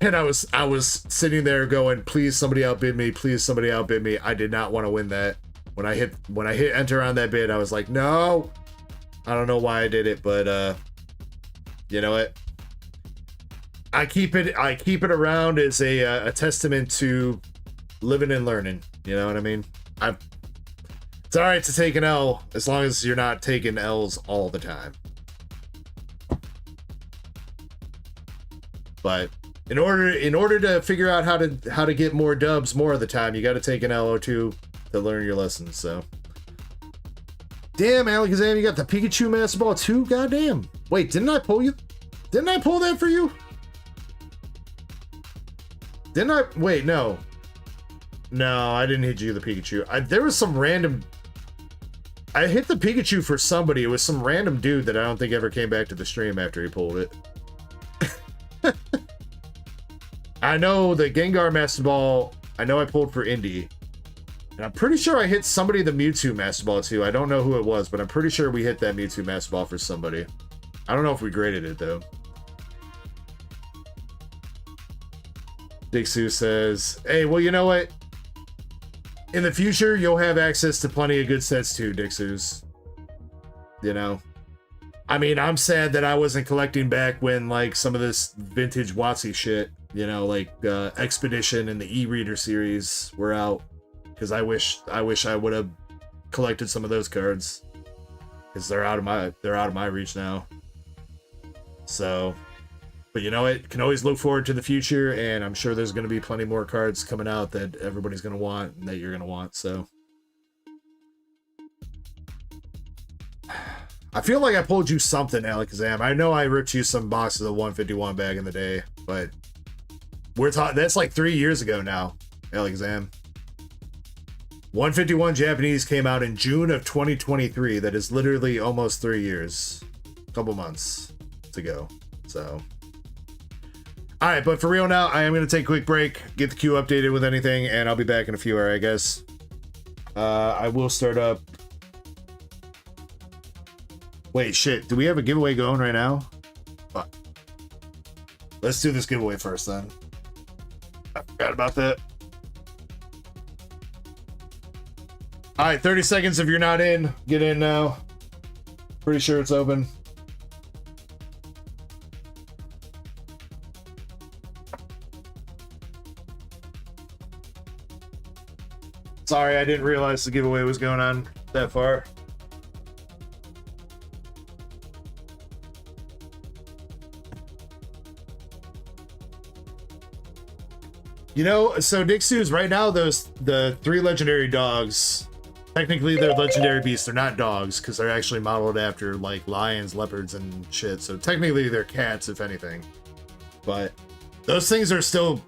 And I was sitting there going, please somebody outbid me, please somebody outbid me. I did not want to win that. When I hit enter on that bid, I was like, no. I don't know why I did it, but you know what? I keep it around as a testament to living and learning. You know what I mean? It's all right to take an L as long as you're not taking L's all the time. But in order to figure out how to get more dubs more of the time, you got to take an L or two to learn your lessons. So, damn, Alakazam, you got the Pikachu Master Ball too. Goddamn! Wait, didn't I pull you? Didn't I pull that for you? Didn't I? Wait, no. No, I didn't hit you the Pikachu. There was some random... I hit the Pikachu for somebody. It was some random dude that I don't think ever came back to the stream after he pulled it. I know the Gengar Master Ball, I know I pulled for Indy. And I'm pretty sure I hit somebody the Mewtwo Master Ball too. I don't know who it was, but I'm pretty sure we hit that Mewtwo Master Ball for somebody. I don't know if we graded it though. Dixu says, hey, well, you know what? In the future, you'll have access to plenty of good sets too, Dixus. You know? I mean, I'm sad that I wasn't collecting back when, like, some of this vintage WotC shit, you know, like, Expedition and the e-reader series were out. Because I wish I would have collected some of those cards. Because they're out of my reach now. So... But you know what? Can always look forward to the future, and I'm sure there's going to be plenty more cards coming out that everybody's going to want and that you're going to want, so. I feel like I pulled you something, Alakazam. I know I ripped you some boxes of 151 back in the day, but we're talking, that's like 3 years ago now, Alakazam. 151 Japanese came out in June of 2023. That is literally almost 3 years. A couple months to go, so. All right, but for real now, I am going to take a quick break, get the queue updated with anything, and I'll be back in a few hours, I guess. I will start up... Wait, shit, do we have a giveaway going right now? Fuck. Let's do this giveaway first, then. I forgot about that. All right, 30 seconds if you're not in. Get in now. Pretty sure it's open. Sorry, I didn't realize the giveaway was going on that far. You know, so Dixu's right now, the 3 legendary dogs, technically they're legendary beasts. They're not dogs because they're actually modeled after like lions, leopards, and shit. So technically they're cats, if anything. But those things are still,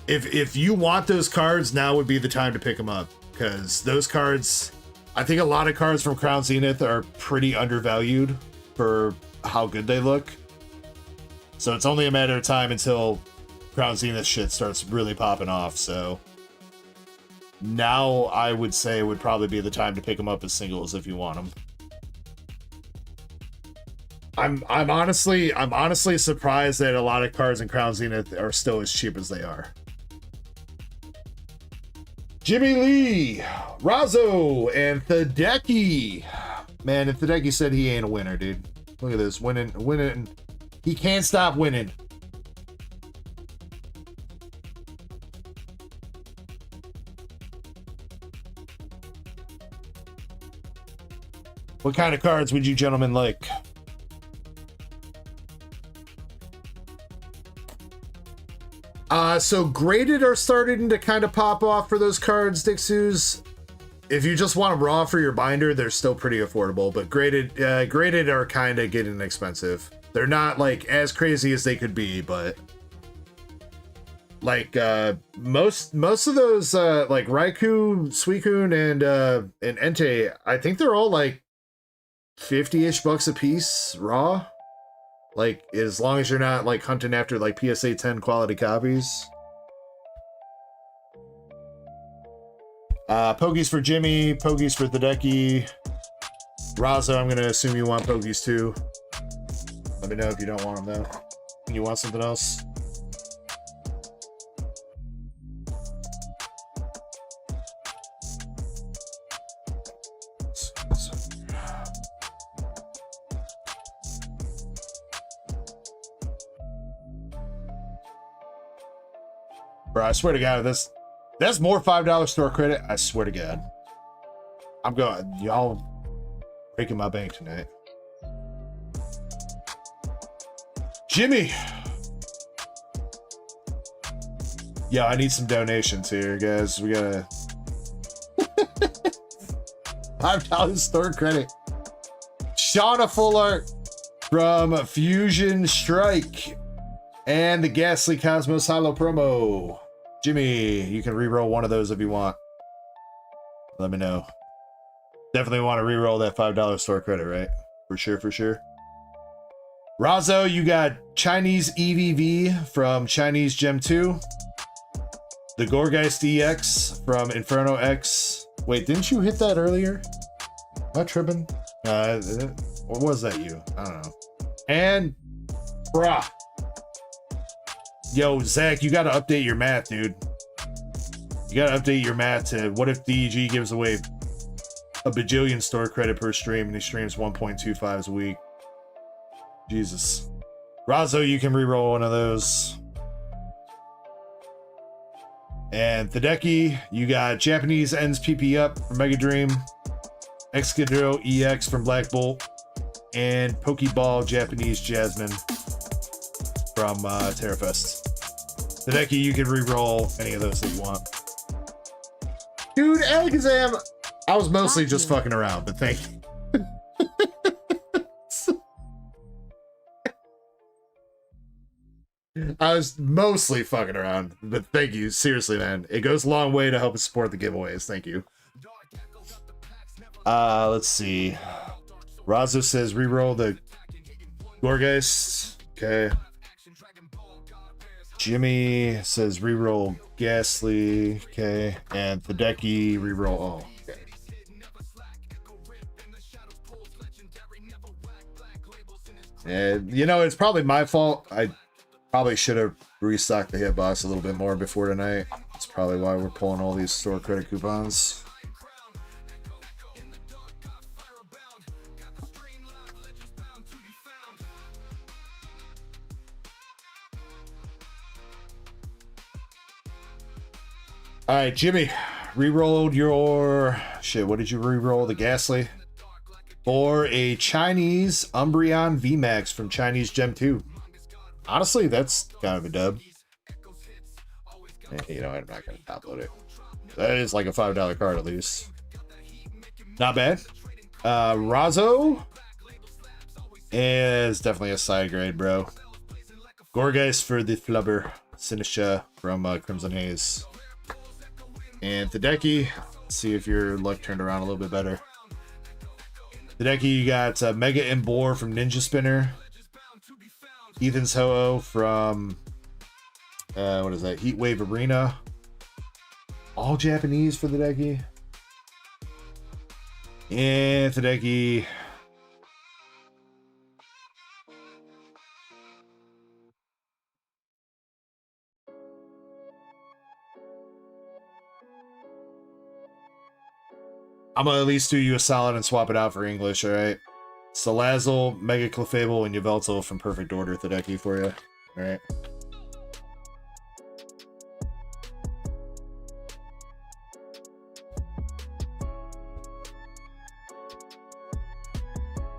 if you want those cards, now would be the time to pick them up. Because those cards, I think a lot of cards from Crown Zenith are pretty undervalued for how good they look. So it's only a matter of time until Crown Zenith shit starts really popping off. So now I would say would probably be the time to pick them up as singles if you want them. I'm honestly surprised that a lot of cards in Crown Zenith are still as cheap as they are. Jimmy Lee, Razzo, and Thadeki. Man, if Thadeki said he ain't a winner, dude. Look at this, winning. He can't stop winning. What kind of cards would you gentlemen like? So graded are starting to kind of pop off for those cards, Dixus. If you just want them raw for your binder, they're still pretty affordable, but graded are kind of getting expensive. They're not like as crazy as they could be, but like most of those like Raikou, Suicune, and Entei, I think they're all like 50-ish bucks a piece raw. Like, as long as you're not, like, hunting after, like, PSA 10 quality copies. Pogies for Jimmy, Pogies for Thadeki. Razo, I'm gonna assume you want pokies too. Let me know if you don't want them though. You want something else? Bro, I swear to God, that's more $5 store credit. I swear to God. I'm going, y'all breaking my bank tonight. Jimmy. Yo, I need some donations here, guys. We gotta $5 store credit. Shauna Fullart from Fusion Strike and the Ghastly Cosmos Holo promo. Jimmy, you can re-roll one of those if you want. Let me know. Definitely want to re-roll that $5 store credit, right? For sure, for sure. Razo, you got Chinese EVV from Chinese Gem 2. The Gorgeist EX from Inferno X. Wait, didn't you hit that earlier? Am I tripping? Or was that you? I don't know. And, bruh. Yo, Zach, you gotta update your math, dude. You gotta update your math to what if DEG gives away a bajillion store credit per stream and he streams 1.25 a week. Jesus. Razo, you can re-roll one of those. And Tadeki, you got Japanese Ends PP Up from Mega Dream, Excadero EX from Black Bolt, and Pokeball Japanese Jasmine from Terrafest. Tadeki, you can re-roll any of those that you want. Dude, Alakazam, I was mostly just fucking around, but thank you. I was mostly fucking around, but thank you. Seriously, man. It goes a long way to help support the giveaways. Thank you. Let's see. Razo says re-roll the Gorgeist. Okay. Jimmy says re-roll Ghastly. Okay. And Tadeki re-roll. Oh, okay. And, you know, it's probably my fault. I probably should have restocked the hitbox a little bit more before tonight. That's probably why we're pulling all these store credit coupons. All right, Jimmy, re-rolled your shit. What did you re-roll? The Ghastly for a Chinese Umbreon VMAX from Chinese Gem 2. Honestly, that's kind of a dub. You know, I'm not going to top load it. That is like a $5 card at least. Not bad. Razo is definitely a side grade, bro. Gorgeist for the Flubber. Sinisha from Crimson Haze. And Tadeki, let's see if your luck turned around a little bit better. Tadeki, you got Mega Embor from Ninja Spinner. Ethan's Ho-Oh from, what is that? Heatwave Arena. All Japanese for the Tadeki. And Tadeki. I'm gonna at least do you a solid and swap it out for English, alright? Salazzle, Mega Clefable, and Yveltal from Perfect Order Tadeki for you. Alright.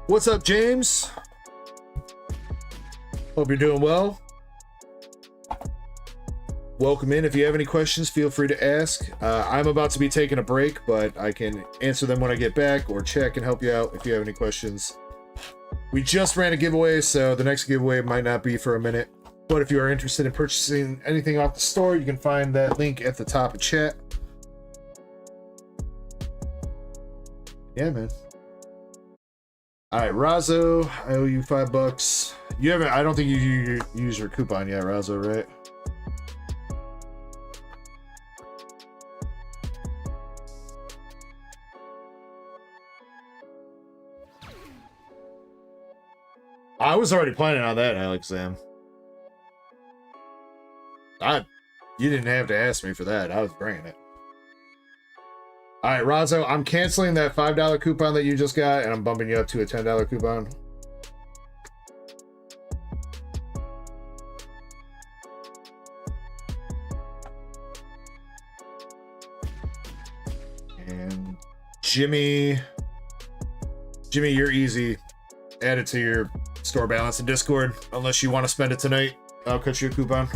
What's up, James? Hope you're doing well. Welcome in. If you have any questions, feel free to ask. I'm about to be taking a break, but I can answer them when I get back, or check and help you out if you have any questions. We just ran a giveaway, so the next giveaway might not be for a minute. But if you are interested in purchasing anything off the store, you can find that link at the top of chat. Yeah, man. All right, Razo, I owe you $5. You haven't. I don't think you used your coupon yet, Razo, right? I was already planning on that, Alex Sam. You didn't have to ask me for that. I was bringing it. All right, Razzo, I'm canceling that $5 coupon that you just got, and I'm bumping you up to a $10 coupon. And Jimmy, you're easy. Add it to your store balance in Discord, unless you want to spend it tonight. I'll cut you a coupon.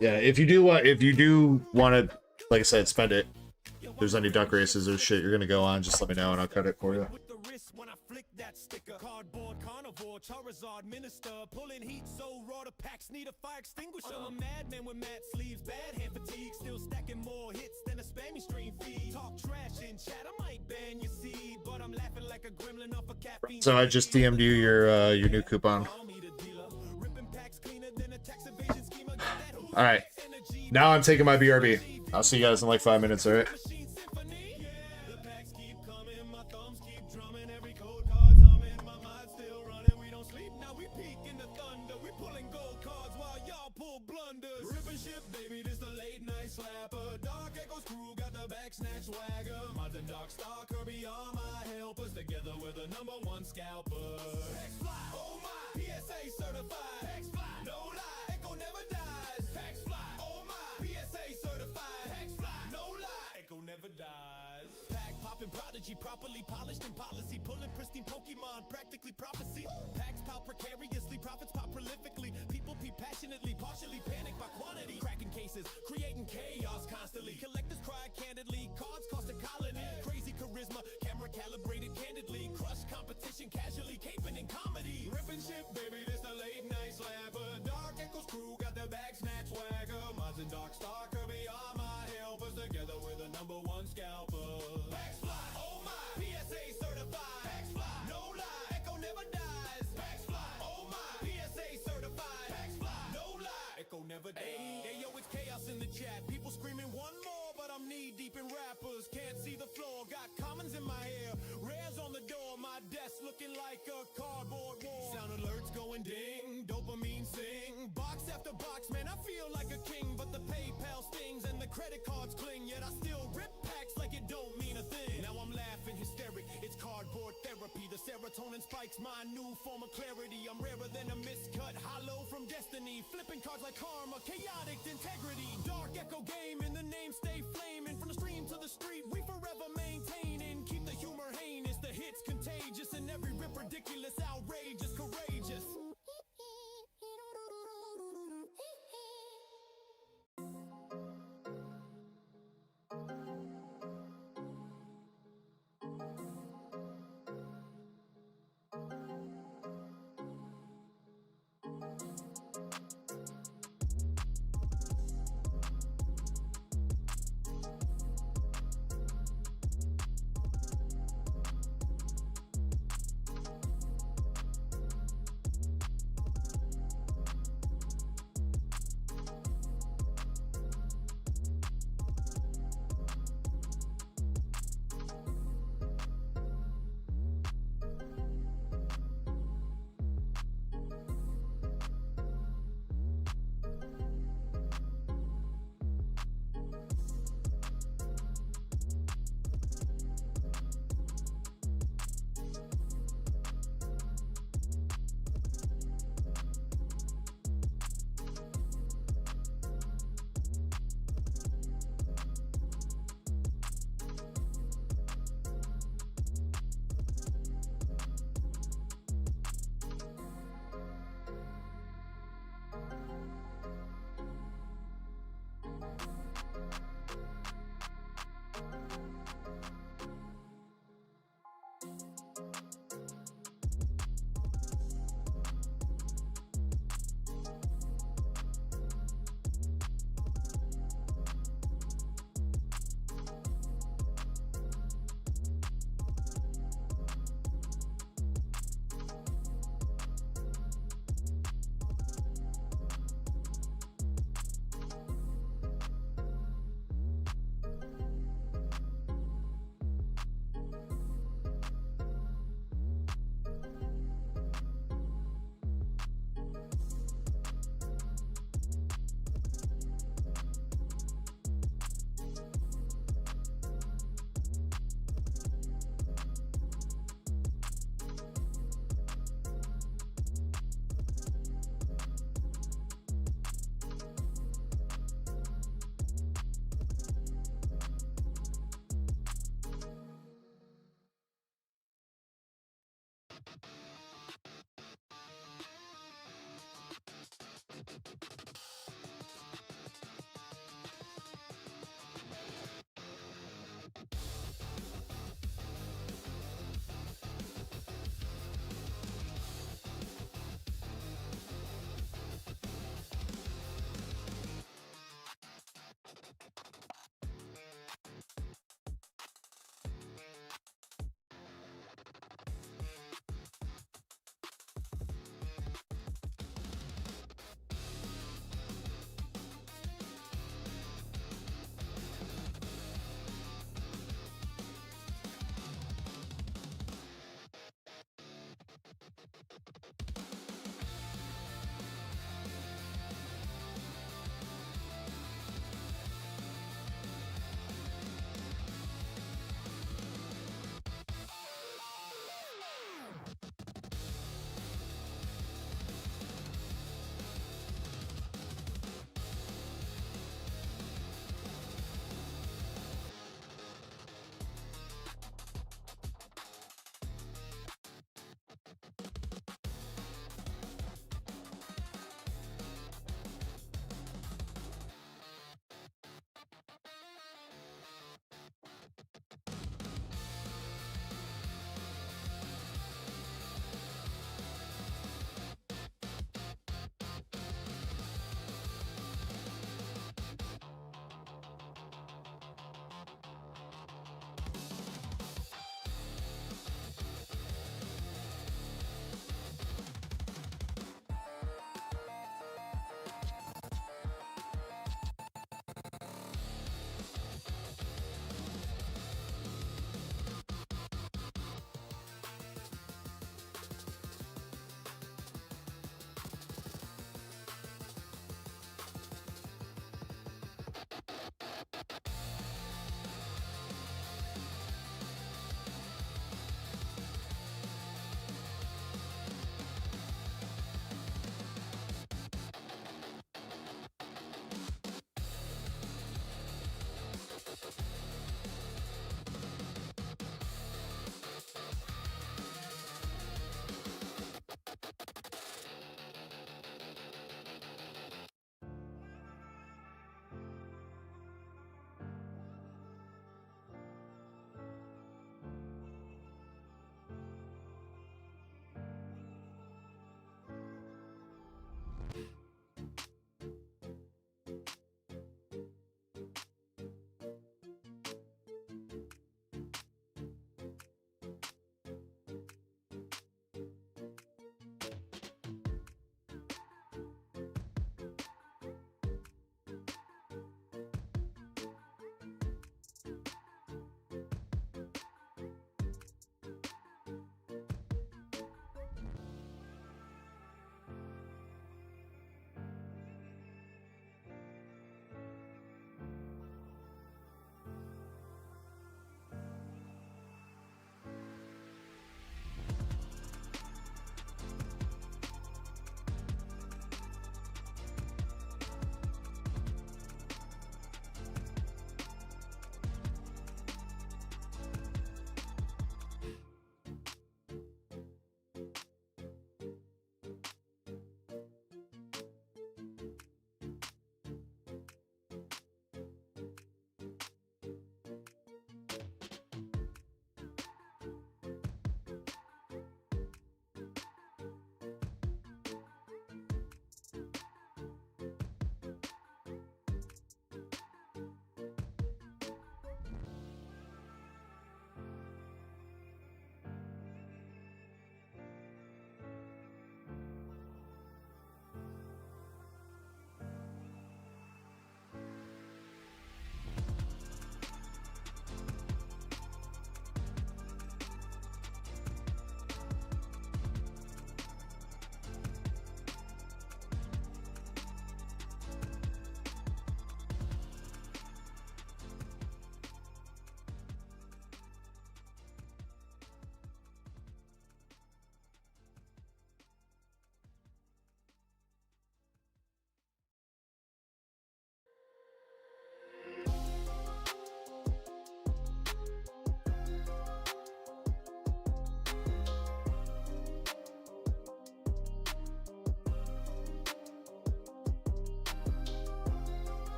Yeah, if you do want to, like I said, spend it. If there's any duck races or shit you're gonna go on, just let me know and I'll cut it for you. So I just DM'd you your new coupon. All right, now I'm taking my BRB. I'll see you guys in like 5 minutes. All right. Properly polished in policy, pulling pristine Pokemon, practically prophecy. Packs pop precariously, profits pop prolifically. People peep passionately, partially panic by quantity. Cracking cases, creating chaos constantly. Collectors cry candidly, cards cost a colony. Crazy charisma, camera calibrated candidly. Crush competition casually, caping in comedy. Ripping shit, baby, this the late night slapper. Dark Echo's crew got the bag snatch swagger. Mods and Dark Star Kirby are my helpers, together with the #1 scalper. Hey, yo, it's chaos in the chat. People screaming one more, but I'm knee deep in rappers. Can't see the floor, got commons in my hair. Rares on the door, my desk looking like a cardboard wall. Sound alerts going ding, dopamine sing. Box after box, man, I feel like a king. But the PayPal stings and the credit cards cling. Yet I still rip packs like it don't mean a thing. Now I'm laughing hysteric, it's cardboard therapy. The serotonin spikes my new form of clarity. I'm rarer than a miscut, hollow from destiny. Flipping cards like karma, chaotic integrity. Dark Echo game in the name stay flaming. From the stream to the street, we forever maintaining. Keep the humor heinous, the hits contagious. And every rip ridiculous, outrageous, courageous.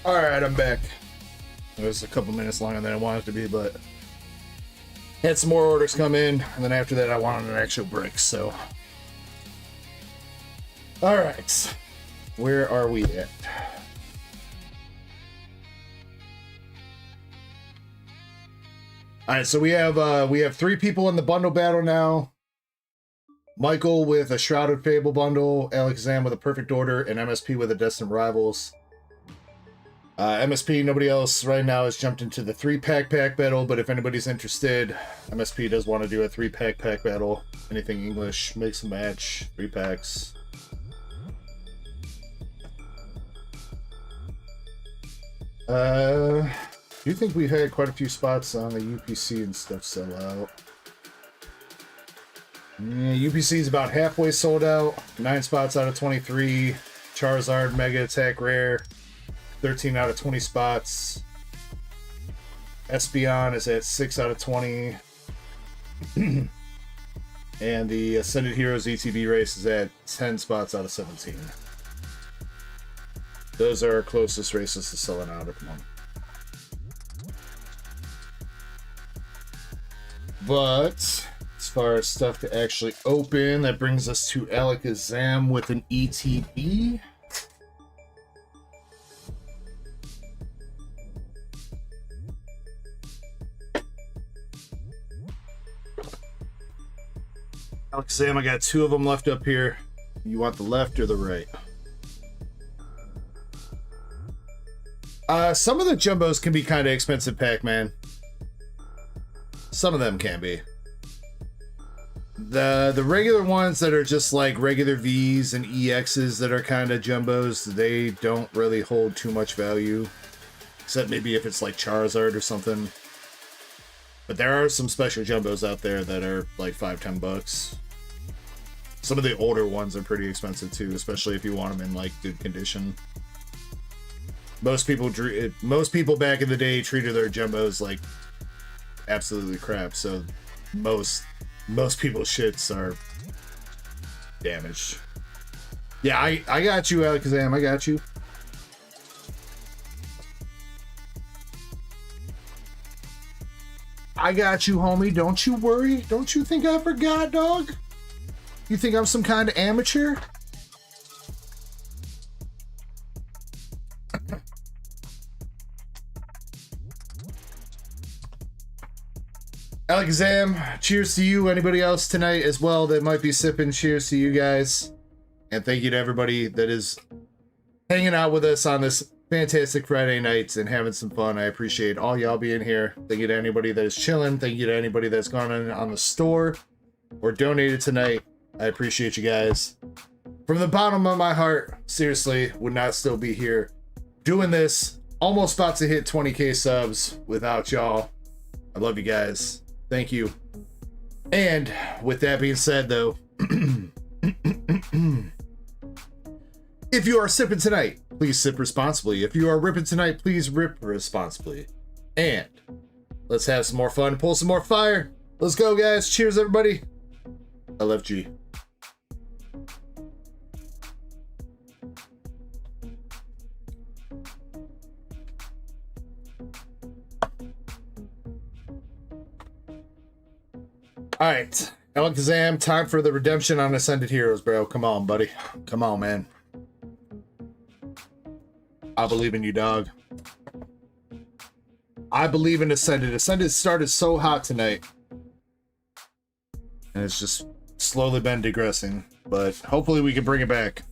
Alright, I'm back. It was a couple minutes longer than I wanted it to be, but had some more orders come in, and then after that I wanted an actual break, so. Alright. Where are we at? Alright, so we have 3 people in the bundle battle now. Michael with a Shrouded Fable bundle, Alakazam with a Perfect Order, and MSP with a Destined Rivals. MSP, nobody else right now has jumped into the 3-pack battle, but if anybody's interested, MSP does want to do a 3-pack battle. Anything English, mix and match, 3 packs. Do you think we've had quite a few spots on the UPC and stuff sell out? Yeah, UPC is about halfway sold out. 9 spots out of 23. Charizard Mega Attack Rare. 13 out of 20 spots. Espeon is at 6 out of 20. And the Ascended Heroes ETB race is at 10 spots out of 17. Those are our closest races to selling out at the moment. But as far as stuff to actually open, that brings us to Alakazam with an ETB. Alakazam, I got 2 of them left up here. You want the left or the right? Some of the jumbos can be kind of expensive, Pac-Man. Some of them can be. The regular ones that are just like regular Vs and EXs that are kind of jumbos, they don't really hold too much value. Except maybe if it's like Charizard or something. But there are some special jumbos out there that are like $5-10. Some of the older ones are pretty expensive too, especially if you want them in like good condition. Most people back in the day treated their jumbos like absolutely crap, so most people's shits are damaged. Yeah, I got you, Alakazam, I got you. I got you, homie, don't you worry. Don't you think I forgot, dog? You think I'm some kind of amateur? Alakazam, cheers to you. Anybody else tonight as well that might be sipping, cheers to you guys. And thank you to everybody that is hanging out with us on this fantastic Friday nights and having some fun. I appreciate all y'all being here. Thank you to anybody that is chilling. Thank you to anybody that's gone on the store or donated tonight. I appreciate you guys. From the bottom of my heart, seriously, would not still be here doing this. Almost about to hit 20k subs without y'all. I love you guys. Thank you. And with that being said, though, if you are sipping tonight, please sip responsibly. If you are ripping tonight, please rip responsibly. And let's have some more fun, pull some more fire. Let's go, guys. Cheers, everybody. LFG. All right, Alakazam, time for the redemption on Ascended Heroes, bro. Come on, buddy. Come on, man. I believe in you, dog. I believe in Ascended. Ascended started so hot tonight. And it's just slowly been digressing. But hopefully we can bring it back.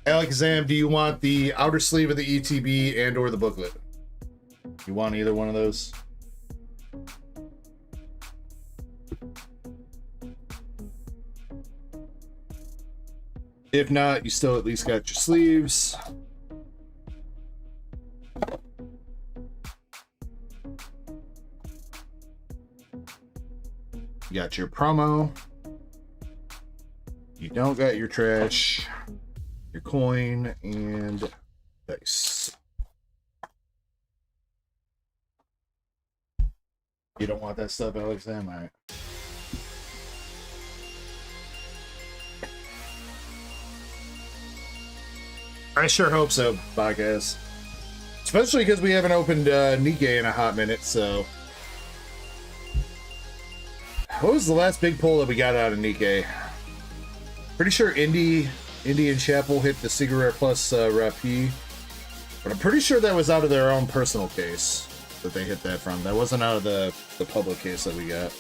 Alakazam, do you want the outer sleeve of the ETB and or the booklet? You want either one of those? If not, you still at least got your sleeves. You got your promo. You don't got your trash, your coin, and dice. You don't want that stuff, Alakazam? All right. I sure hope so, podcast. Especially because we haven't opened Nikkei in a hot minute, so... What was the last big pull that we got out of Nikkei? Pretty sure Indian Chapel hit the Cigarette Plus Rapi. But I'm pretty sure that was out of their own personal case that they hit that from. That wasn't out of the public case that we got.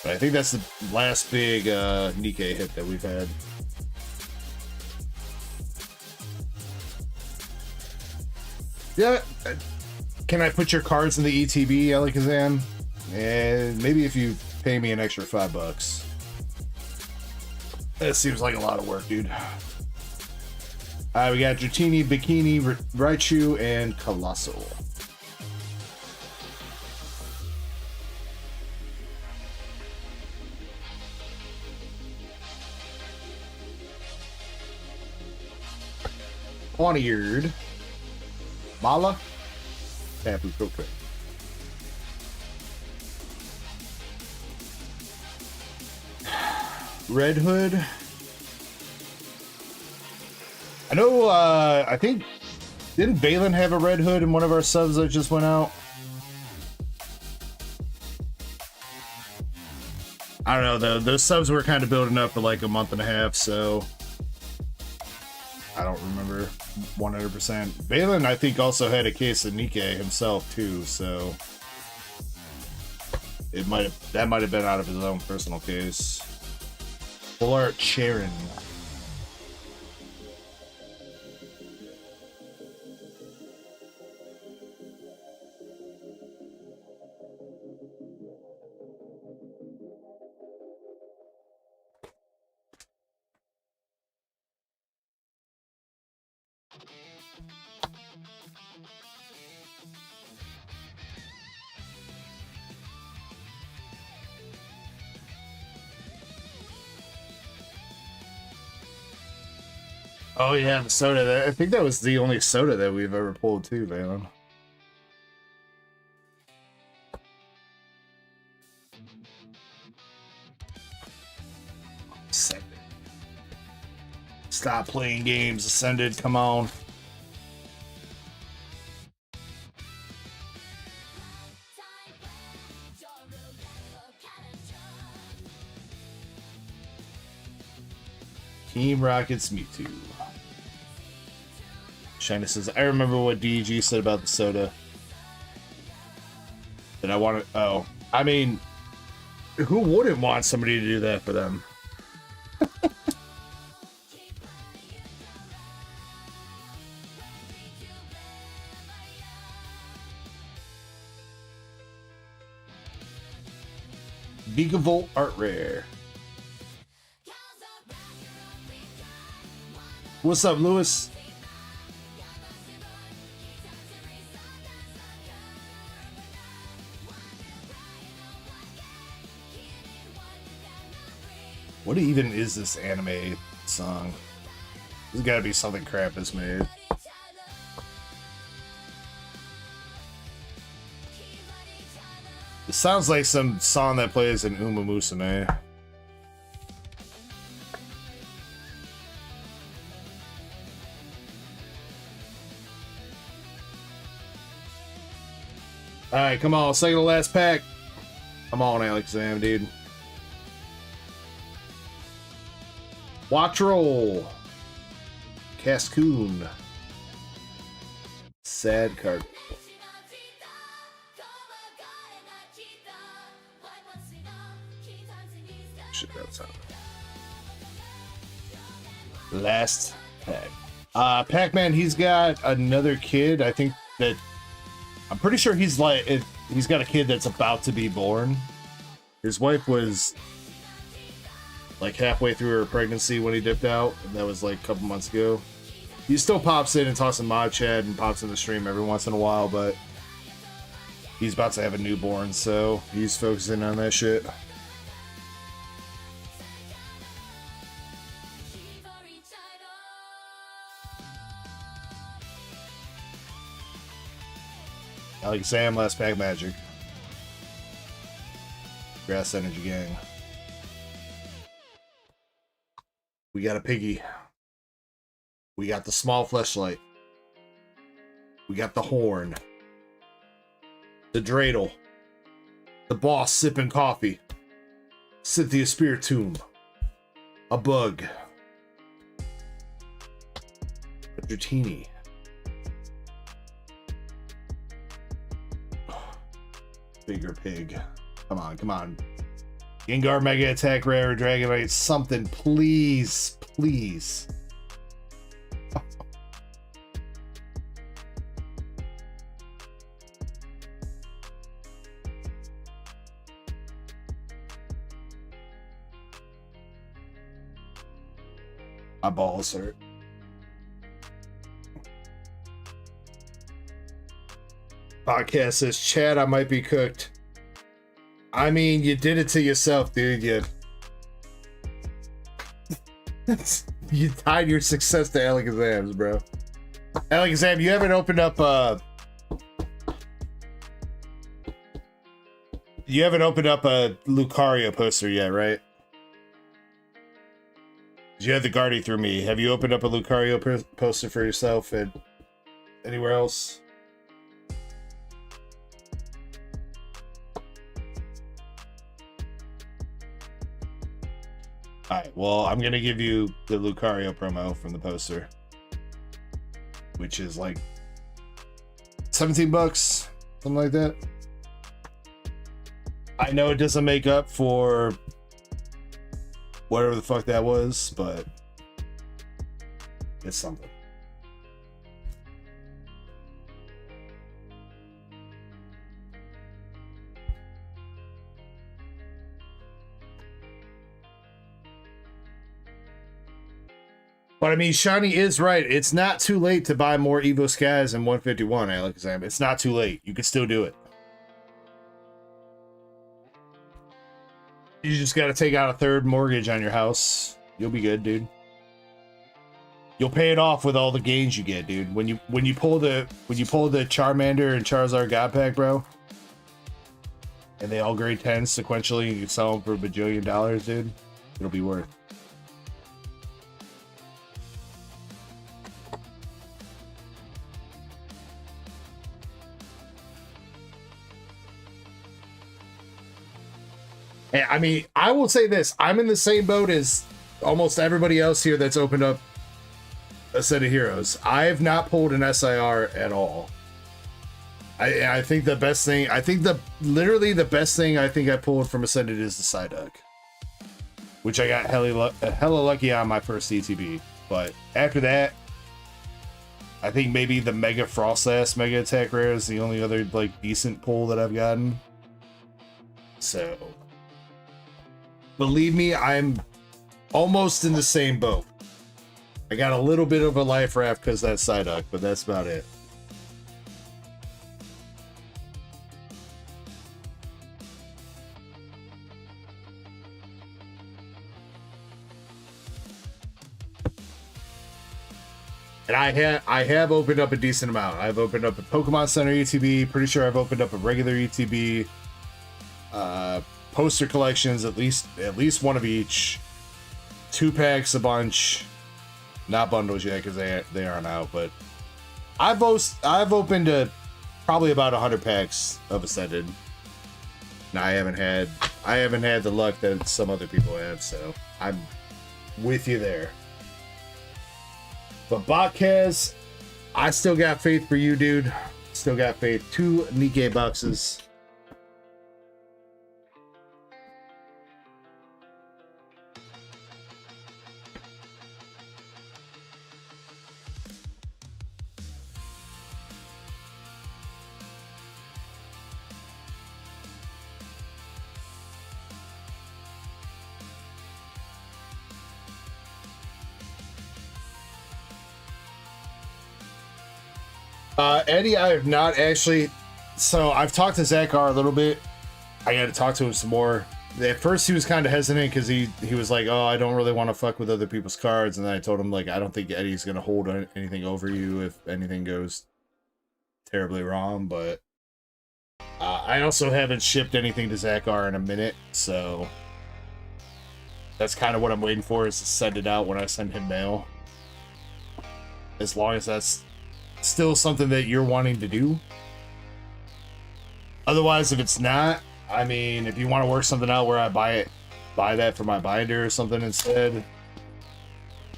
But I think that's the last big Nikkei hit that we've had. Yeah, can I put your cards in the ETB, Alakazam? And maybe if you pay me an extra $5. That seems like a lot of work, dude. We got Dratini, Bikini, Raichu, and Colossal. Pawniard. Mala. Tapu Koko. Red Hood. I know, I think, didn't Balin have a Red Hood in one of our subs that just went out? I don't know, though. Those subs were kind of building up for like a month and a half, so I don't remember 100%. Balin, I think, also had a case of Nikkei himself, too, so that might have been out of his own personal case. Full Art Charon. Oh yeah, the soda. I think that was the only soda that we've ever pulled too, Valen. Ascended. Stop playing games, Ascended, come on. Team Rocket's Mewtwo. Shina says, I remember what DG said about the soda. That I wanted. Oh, I mean, who wouldn't want somebody to do that for them? Gigavolt Art Rare. What's up, Lewis? What even is this anime song? There's gotta be something Krampus made. It sounds like some song that plays in Uma Musume. Alright, come on, second to last pack. Come on, Alakazam, dude. Wattrel. Cascoon. Sad card. Shit, that's out. Last pack. Pac-Man, he's got another kid. I think that I'm pretty sure he's got a kid that's about to be born. His wife was like halfway through her pregnancy when he dipped out, and that was like a couple months ago. He still pops in and talks in mod chat and pops in the stream every once in a while, but he's about to have a newborn, so he's focusing on that shit. Alakazam, last pack magic. Grass Energy Gang. We got a piggy. We got the small fleshlight. We got the horn. The dreidel. The boss sipping coffee. Cynthia Spear Tomb. A bug. A Dratini. Bigger pig. Come on, come on. Gengar Mega Attack Rare Dragonite. Something, please. Please. My balls hurt. Podcast says, Chad, I might be cooked. I mean, you did it to yourself, dude. You tied your success to Alakazam's, bro. Alakazam, you haven't opened up you haven't opened up a Lucario poster yet, right? You had the Guardy through me. Have you opened up a Lucario poster for yourself and anywhere else? Alright, well, I'm gonna give you the Lucario promo from the poster, which is like 17 bucks, something like that. I know it doesn't make up for whatever the fuck that was, but it's something. But I mean, Shiny is right. It's not too late to buy more Evo Skies and 151, Alakazam. It's not too late. You can still do it. You just got to take out a third mortgage on your house. You'll be good, dude. You'll pay it off with all the gains you get, dude. When you pull the Charmander and Charizard God Pack, bro, and they all grade 10 sequentially, and you can sell them for $1 bajillion, dude. It'll be worth. I mean, I will say this. I'm in the same boat as almost everybody else here that's opened up a set of heroes. I have not pulled an SIR at all. I think the best thing, literally the best thing I think I pulled from Ascended is the Psyduck, which I got hella lucky on my first ETB. But after that, I think maybe the Mega Froslass Mega Attack Rare is the only other like decent pull that I've gotten. So believe me, I'm almost in the same boat. I got a little bit of a life raft because that Psyduck, but that's about it. And I have opened up a decent amount. I've opened up a Pokemon Center ETB. Pretty sure I've opened up a regular ETB. Poster collections, at least one of each. 2 packs, a bunch. Not bundles yet because they aren't out. But I've opened probably about 100 packs of Ascended. And I haven't had the luck that some other people have. So I'm with you there. But Botcaz, I still got faith for you, dude. Still got faith. 2 Nikkei boxes. Eddie, I have not actually. So I've talked to Zach R a little bit. I got to talk to him some more. At first, he was kind of hesitant because he was like, "Oh, I don't really want to fuck with other people's cards." And then I told him like, "I don't think Eddie's gonna hold anything over you if anything goes terribly wrong." But I also haven't shipped anything to Zach R in a minute, so that's kind of what I'm waiting for, is to send it out when I send him mail. as long as that's still something that you're wanting to do. Otherwise, if it's not, I mean, if you want to work something out where I buy that for my binder or something instead,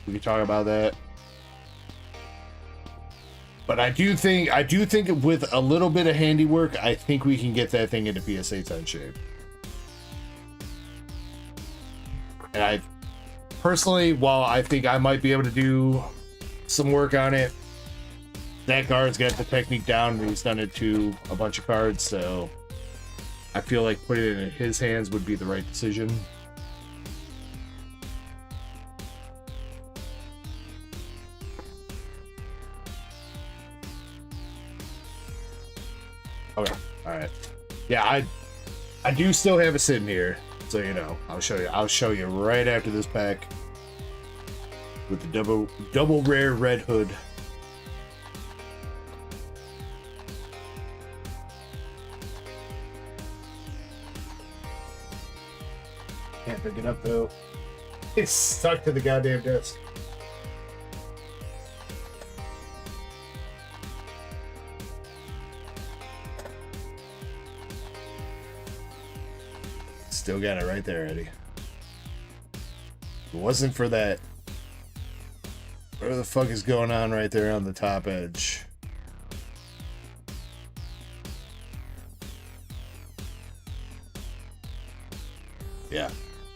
we can talk about that. But I do think with a little bit of handiwork, I think we can get that thing into PSA 10 shape. And I personally, while I think I might be able to do some work on it, that guard's got the technique down and he's done it to a bunch of cards, so I feel like putting it in his hands would be the right decision. Okay, alright. Yeah, I do still have it sitting here, so you know. I'll show you right after this pack with the double rare red hood. Can't pick it up though. It's stuck to the goddamn desk. Still got it right there, Eddie. If it wasn't for that, whatever the fuck is going on right there on the top edge. Yeah,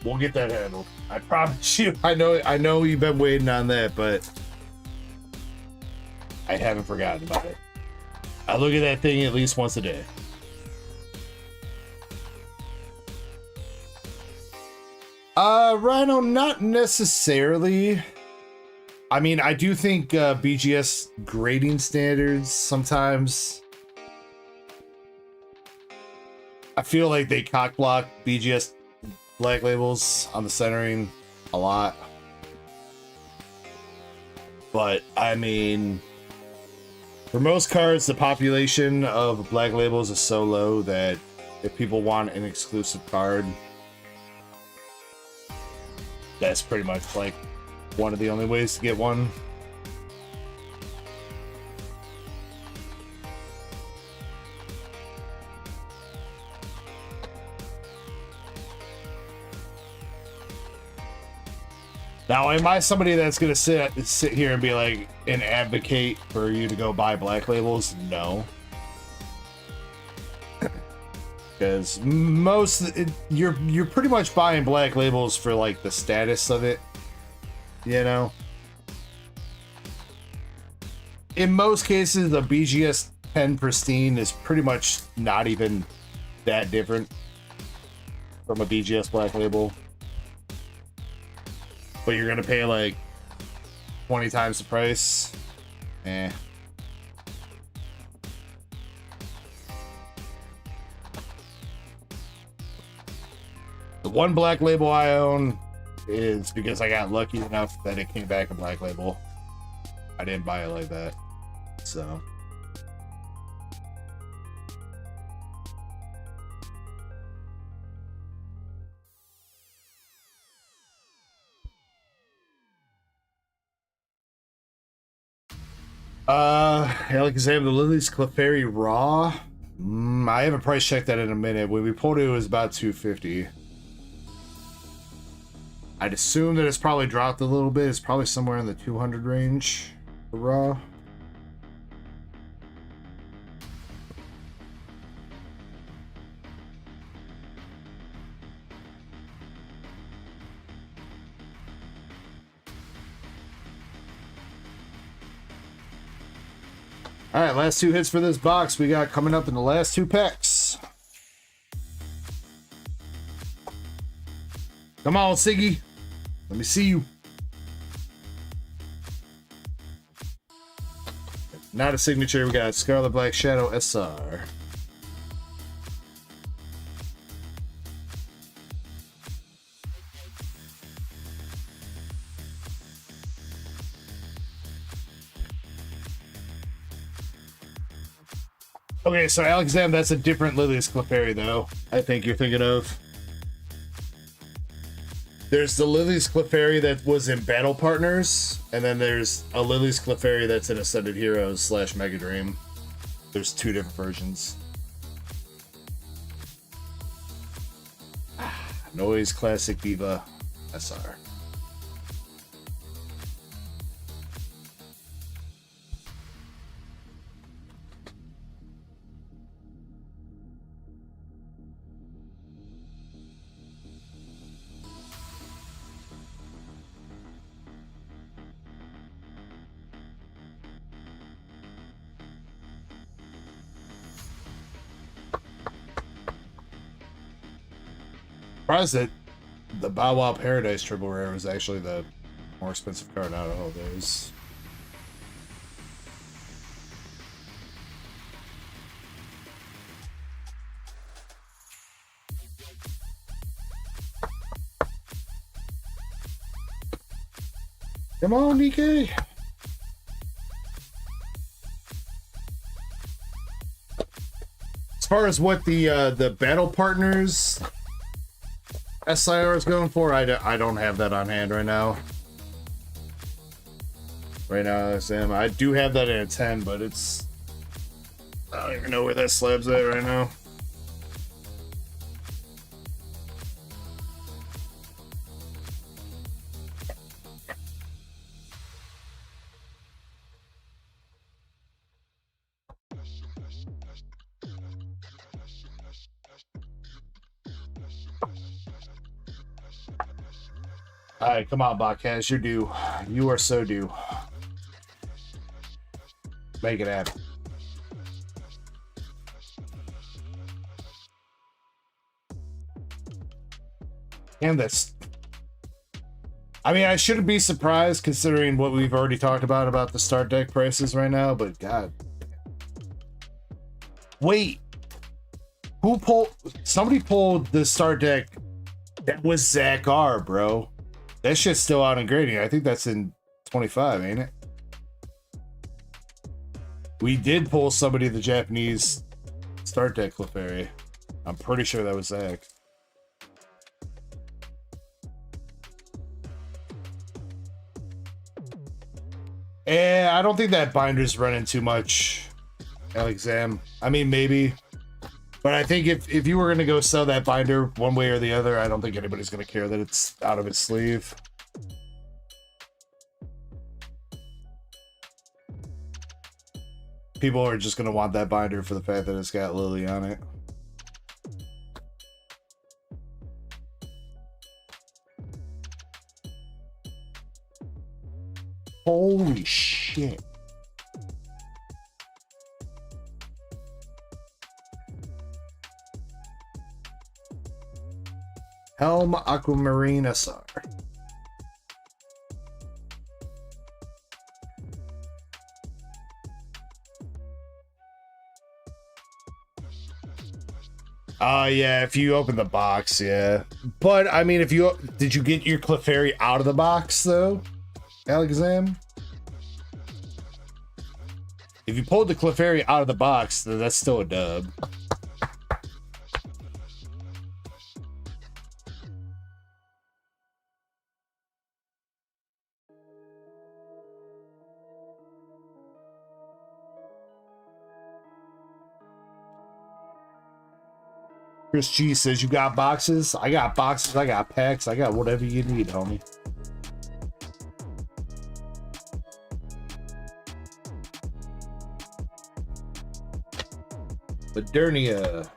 we'll get that handled. I promise you. I know you've been waiting on that, but I haven't forgotten about it. I look at that thing at least once a day. Rhino, not necessarily. I mean, I do think BGS grading standards sometimes, I feel like they cock block BGS black labels on the centering a lot. But I mean, for most cards, the population of black labels is so low that if people want an exclusive card, that's pretty much like one of the only ways to get one. Now, am I somebody that's gonna sit here and be like and advocate for you to go buy black labels? No. Because you're pretty much buying black labels for like the status of it, you know. In most cases, the BGS 10 pristine is pretty much not even that different from a BGS black label, but you're gonna pay like 20 times the price. The one black label I own is because I got lucky enough that it came back a black label. I didn't buy it like that, so. Alakazam, the Lily's Clefairy Raw. I haven't price checked that in a minute. When we pulled it, it was about $250. I'd assume that it's probably dropped a little bit. It's probably somewhere in the 200 range for raw. All right, last two hits for this box we got coming up in the last two packs. Come on, Siggy. Let me see you. Not a signature. We got Scarlet Black Shadow SR. Okay, so Alakazam, that's a different Lily's Clefairy, though. I think you're thinking of. There's the Lily's Clefairy that was in Battle Partners, and then there's a Lily's Clefairy that's in Ascended Heroes / Mega Dream. There's 2 different versions. Noise Classic Viva SR. Surprised that the Bow Wow Paradise Triple Rare was actually the more expensive card out of all those. Come on, DK. As far as what the Battle Partners SIR is going for, I don't have that on hand right now. Right now, Sam, I do have that in a 10, but it's... I don't even know where that slab's at right now. Alright, come on, Botcast, you're due. You are so due. Make it happen. And that's... I mean, I shouldn't be surprised considering what we've already talked about the start deck prices right now, but god. Wait. Who pulled... Somebody pulled the start deck. That was Zach R, bro. That shit's still out in grading. I think that's in 25, ain't it? We did pull somebody the Japanese start deck Clefairy. I'm pretty sure that was Zach. I don't think that binder's running too much, Alexam. I mean, maybe. But I think if you were going to go sell that binder one way or the other, I don't think anybody's going to care that it's out of its sleeve. People are just going to want that binder for the fact that it's got Lily on it. Holy shit. Helm Aquamarine SR. Yeah, if you open the box, yeah. But, I mean, if you... Did you get your Clefairy out of the box, though, Alexam? If you pulled the Clefairy out of the box, then that's still a dub. Chris G says, you got boxes? I got boxes, I got packs, I got whatever you need, homie. Modernia.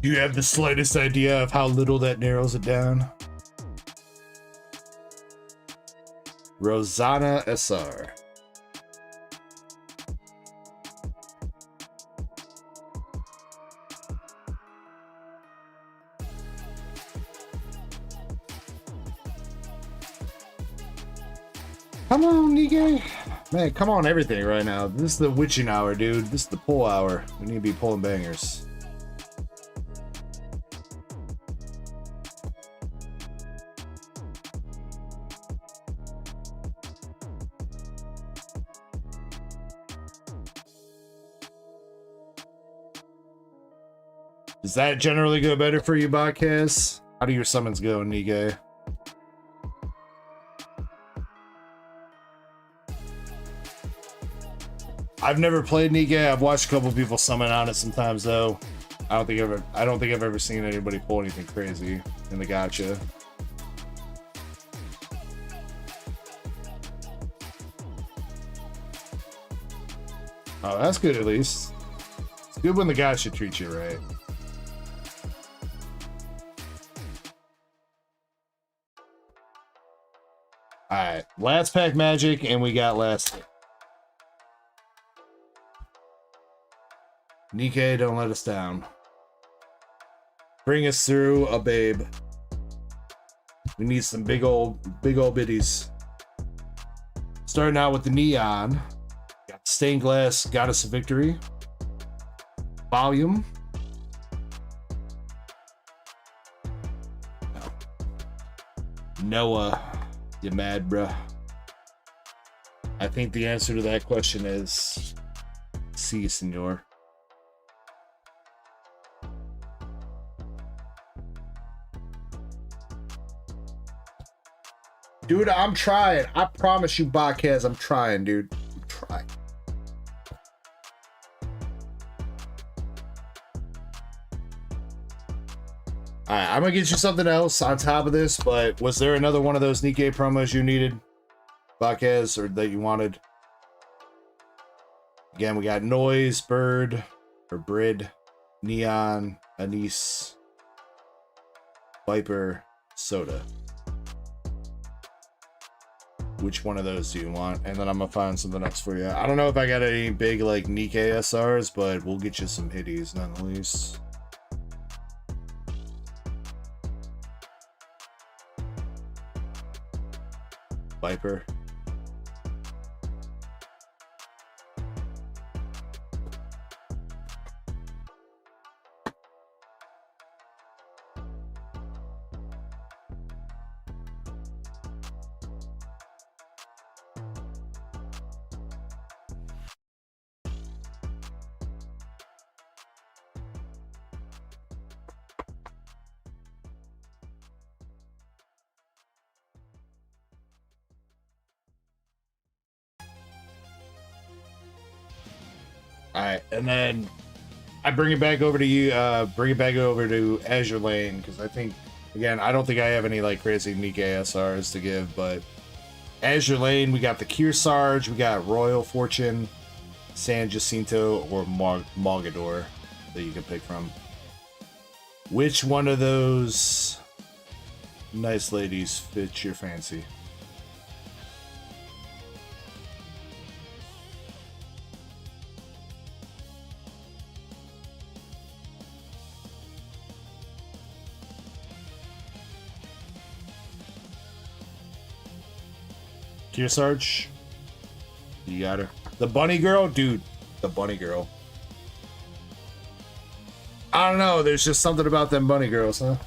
Do you have the slightest idea of how little that narrows it down? Rosanna SR. Come on, Nige. Man, come on everything right now. This is the witching hour, dude. This is the pull hour. We need to be pulling bangers. Does that generally go better for you, Botcast? How do your summons go, Nikkei? I've never played Nikkei. I've watched a couple people summon on it sometimes, though. I don't think I've ever seen anybody pull anything crazy in the gacha. Oh, that's good at least. It's good when the gacha treats you right. Alright, last pack magic, and we got last hit. Nikkei, don't let us down. Bring us through a babe. We need some big old biddies. Starting out with the neon. Got stained glass, goddess of victory. Volume. Noah, you mad, bruh? I think the answer to that question is si, senor. Dude, I'm trying. I promise you, Botcast, I'm trying, dude. I'm trying. Alright, I'm gonna get you something else on top of this, but was there another one of those Nikkei promos you needed, Botcast, or that you wanted? Again, we got Noise, Bird, or Brid, Neon, Anise, Viper, Soda. Which one of those do you want? And then I'm gonna find something else for you. I don't know if I got any big like Nikkei SRs, but we'll get you some hitties nonetheless. Viper. Alright, and then I bring it back over to you, bring it back over to Azure Lane, because I think, again, I don't think I have any like crazy Nikkei SRs to give, but Azure Lane, we got the Kearsarge, we got Royal Fortune, San Jacinto, or Mogador that you can pick from. Which one of those nice ladies fits your fancy? Kearsarge, you got her. The bunny girl, dude. The bunny girl. I don't know. There's just something about them bunny girls, huh?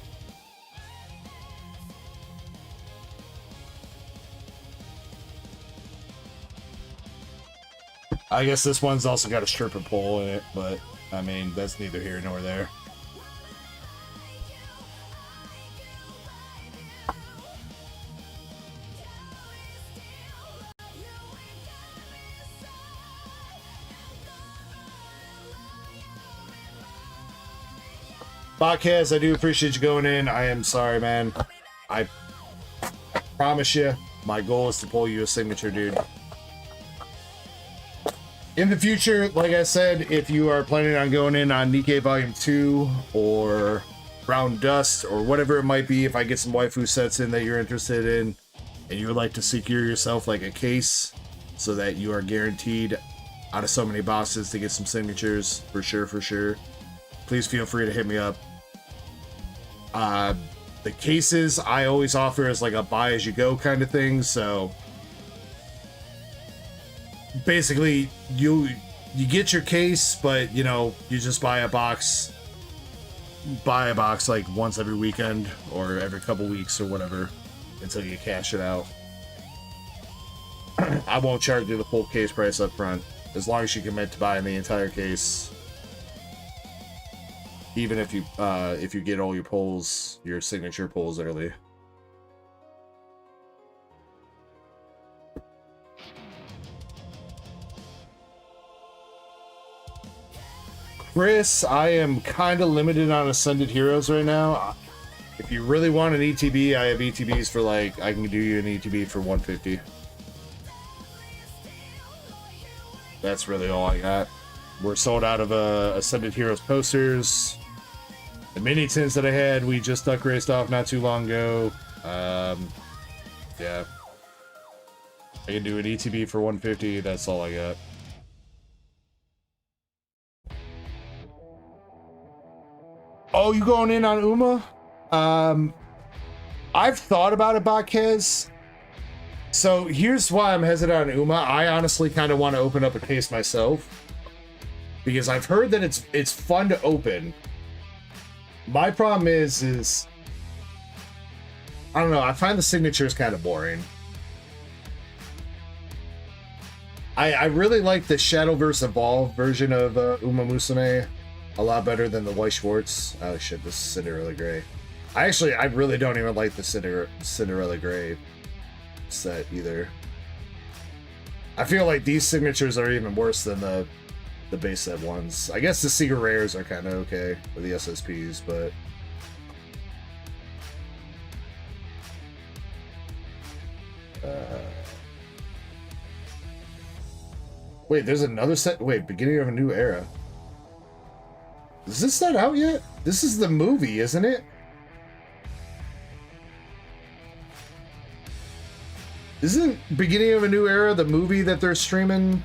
I guess this one's also got a stripper pole in it, but I mean that's neither here nor there. Botcast, I do appreciate you going in. I am sorry, man. I promise you, my goal is to pull you a signature, dude. In the future, like I said, if you are planning on going in on Nikkei Volume 2 or Brown Dust or whatever it might be, if I get some waifu sets in that you're interested in and you would like to secure yourself like a case so that you are guaranteed out of so many bosses to get some signatures, for sure, please feel free to hit me up. The cases I always offer is like a buy as you go kind of thing, so basically you get your case, but you know, you just buy a box like once every weekend or every couple weeks or whatever until you cash it out. I won't charge you the full case price up front as long as you commit to buying the entire case. Even if you get all your pulls, your signature pulls early. Chris, I am kind of limited on Ascended Heroes right now. If you really want an ETB, I have ETBs for like, I can do you an ETB for 150. That's really all I got. We're sold out of Ascended Heroes posters. The mini tins that I had, we just duck raced off not too long ago. Yeah. I can do an ETB for 150, that's all I got. Oh, you going in on Uma? I've thought about it, Bakez. So here's why I'm hesitant on Uma. I honestly kind of want to open up a case myself, because I've heard that it's fun to open. My problem is I don't know. I find the signatures kind of boring. I really like the Shadowverse Evolve version of Uma Musume a lot better than the Weiss Schwarz. Oh shit, this is Cinderella Grey. I really don't even like the Cinderella Grey set either. I feel like these signatures are even worse than the base set ones. I guess the Secret Rares are kind of okay with the SSPs, but wait, there's another set. Wait, beginning of a new era. Is this not out yet? This is the movie, isn't it? Isn't Beginning of a New Era the movie that they're streaming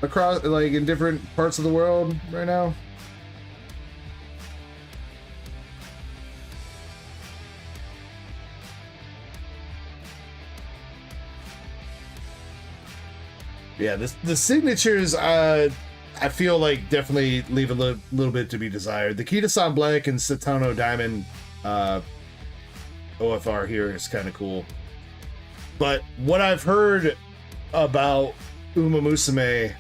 across, like, in different parts of the world right now? Yeah, the signatures, I feel like definitely leave a little bit to be desired. The Kita-san Black and Satano Diamond OFR here is kind of cool. But what I've heard about Uma Musume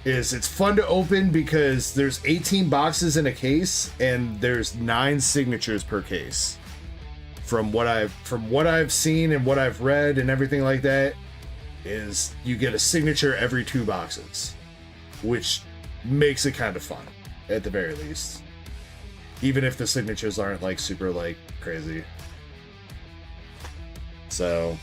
is it's fun to open because there's 18 boxes in a case and there's 9 signatures per case. From what I've seen and what I've read and everything like that, is you get a signature every 2 boxes, which makes it kind of fun at the very least, even if the signatures aren't like super like crazy. So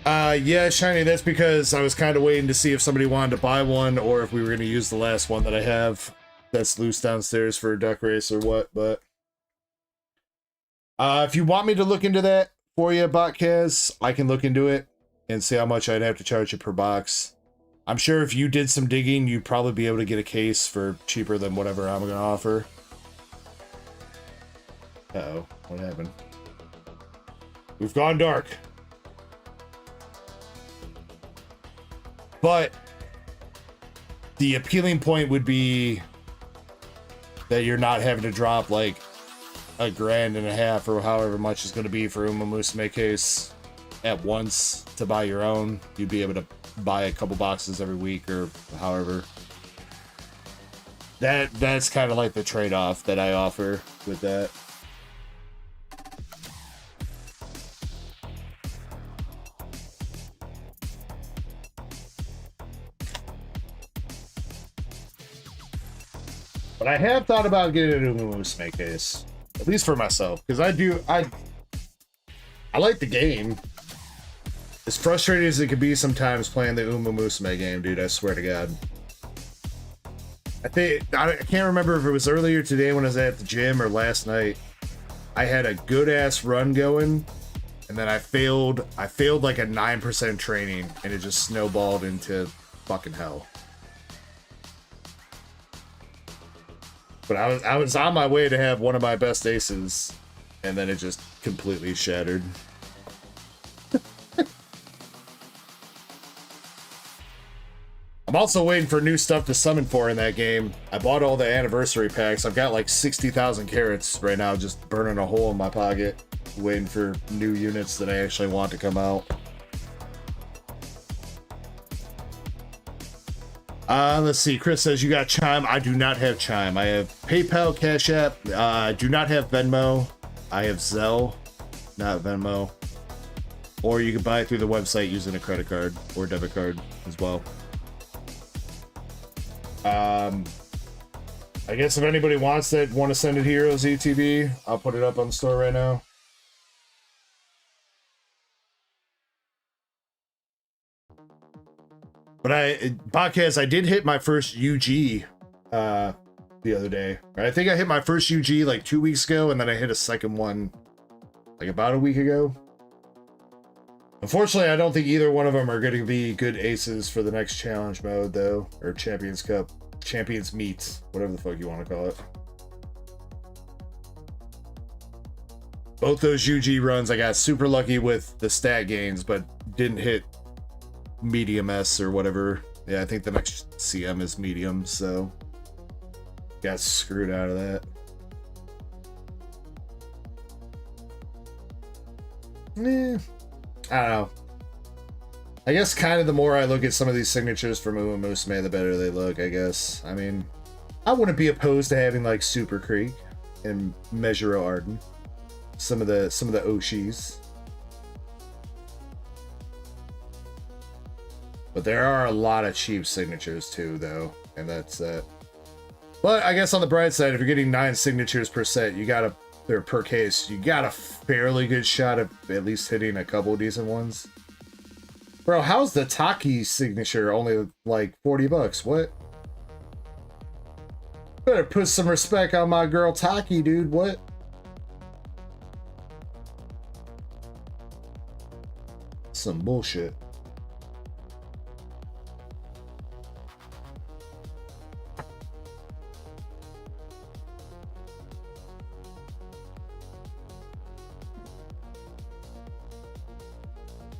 yeah, Shiny, that's because I was kind of waiting to see if somebody wanted to buy one or if we were going to use the last one that I have that's loose downstairs for a duck race or what. But if you want me to look into that for you, Botcaz, I can look into it and see how much I'd have to charge you per box. I'm sure if you did some digging, you'd probably be able to get a case for cheaper than whatever I'm going to offer. Uh-oh, what happened? We've gone dark. But the appealing point would be that you're not having to drop like $1.50 or however much is going to be for Uma Musume case at once to buy your own. You'd be able to buy a couple boxes every week or however. That's kind of like the trade-off that I offer with that. But I have thought about getting a Uma Musume case, at least for myself, because I like the game. As frustrating as it can be sometimes playing the Uma Musume game, dude, I swear to God. I can't remember if it was earlier today when I was at the gym or last night. I had a good ass run going, and then I failed like a 9% training, and it just snowballed into fucking hell. But I was on my way to have one of my best aces, and then it just completely shattered. I'm also waiting for new stuff to summon for in that game. I bought all the anniversary packs. I've got like 60,000 carats right now, just burning a hole in my pocket, waiting for new units that I actually want to come out. Let's see. Chris says you got Chime. I do not have Chime. I have PayPal, Cash App. I do not have Venmo. I have Zelle, not Venmo. Or you can buy it through the website using a credit card or debit card as well. I guess if anybody wants that, want to send it Heroes ETB, I'll put it up on the store right now. But podcast, I did hit my first UG the other day. I think I hit my first UG like 2 weeks ago, and then I hit a second one like about a week ago. Unfortunately, I don't think either one of them are going to be good aces for the next challenge mode, though, or Champions Cup, Champions Meet, whatever the fuck you want to call it. Both those UG runs, I got super lucky with the stat gains, but didn't hit medium S or whatever. Yeah, I think the next CM is medium, so got screwed out of that. I don't know. I guess kind of the more I look at some of these signatures from Uemusume, the better they look, I guess. I mean, I wouldn't be opposed to having like Super Creek and Measuro Arden. Some of the Oshis. But there are a lot of cheap signatures too, though, and that's it. But I guess on the bright side, if you're getting 9 signatures per set, or per case, you got a fairly good shot of at least hitting a couple decent ones. Bro, how's the Taki signature only like 40 bucks? What? Better put some respect on my girl Taki, dude. What? Some bullshit.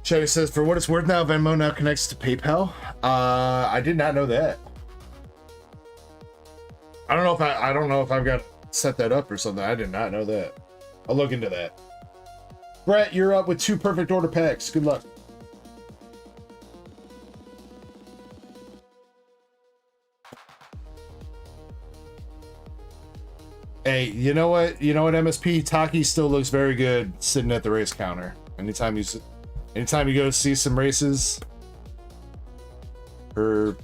Chevy says, for what it's worth now, Venmo now connects to PayPal. I did not know that. I don't know if I've got set that up or something. I did not know that. I'll look into that. Brett, you're up with 2 perfect order packs. Good luck. Hey, you know what? You know what, MSP? Taki still looks very good sitting at the race counter. Anytime you go see some races, her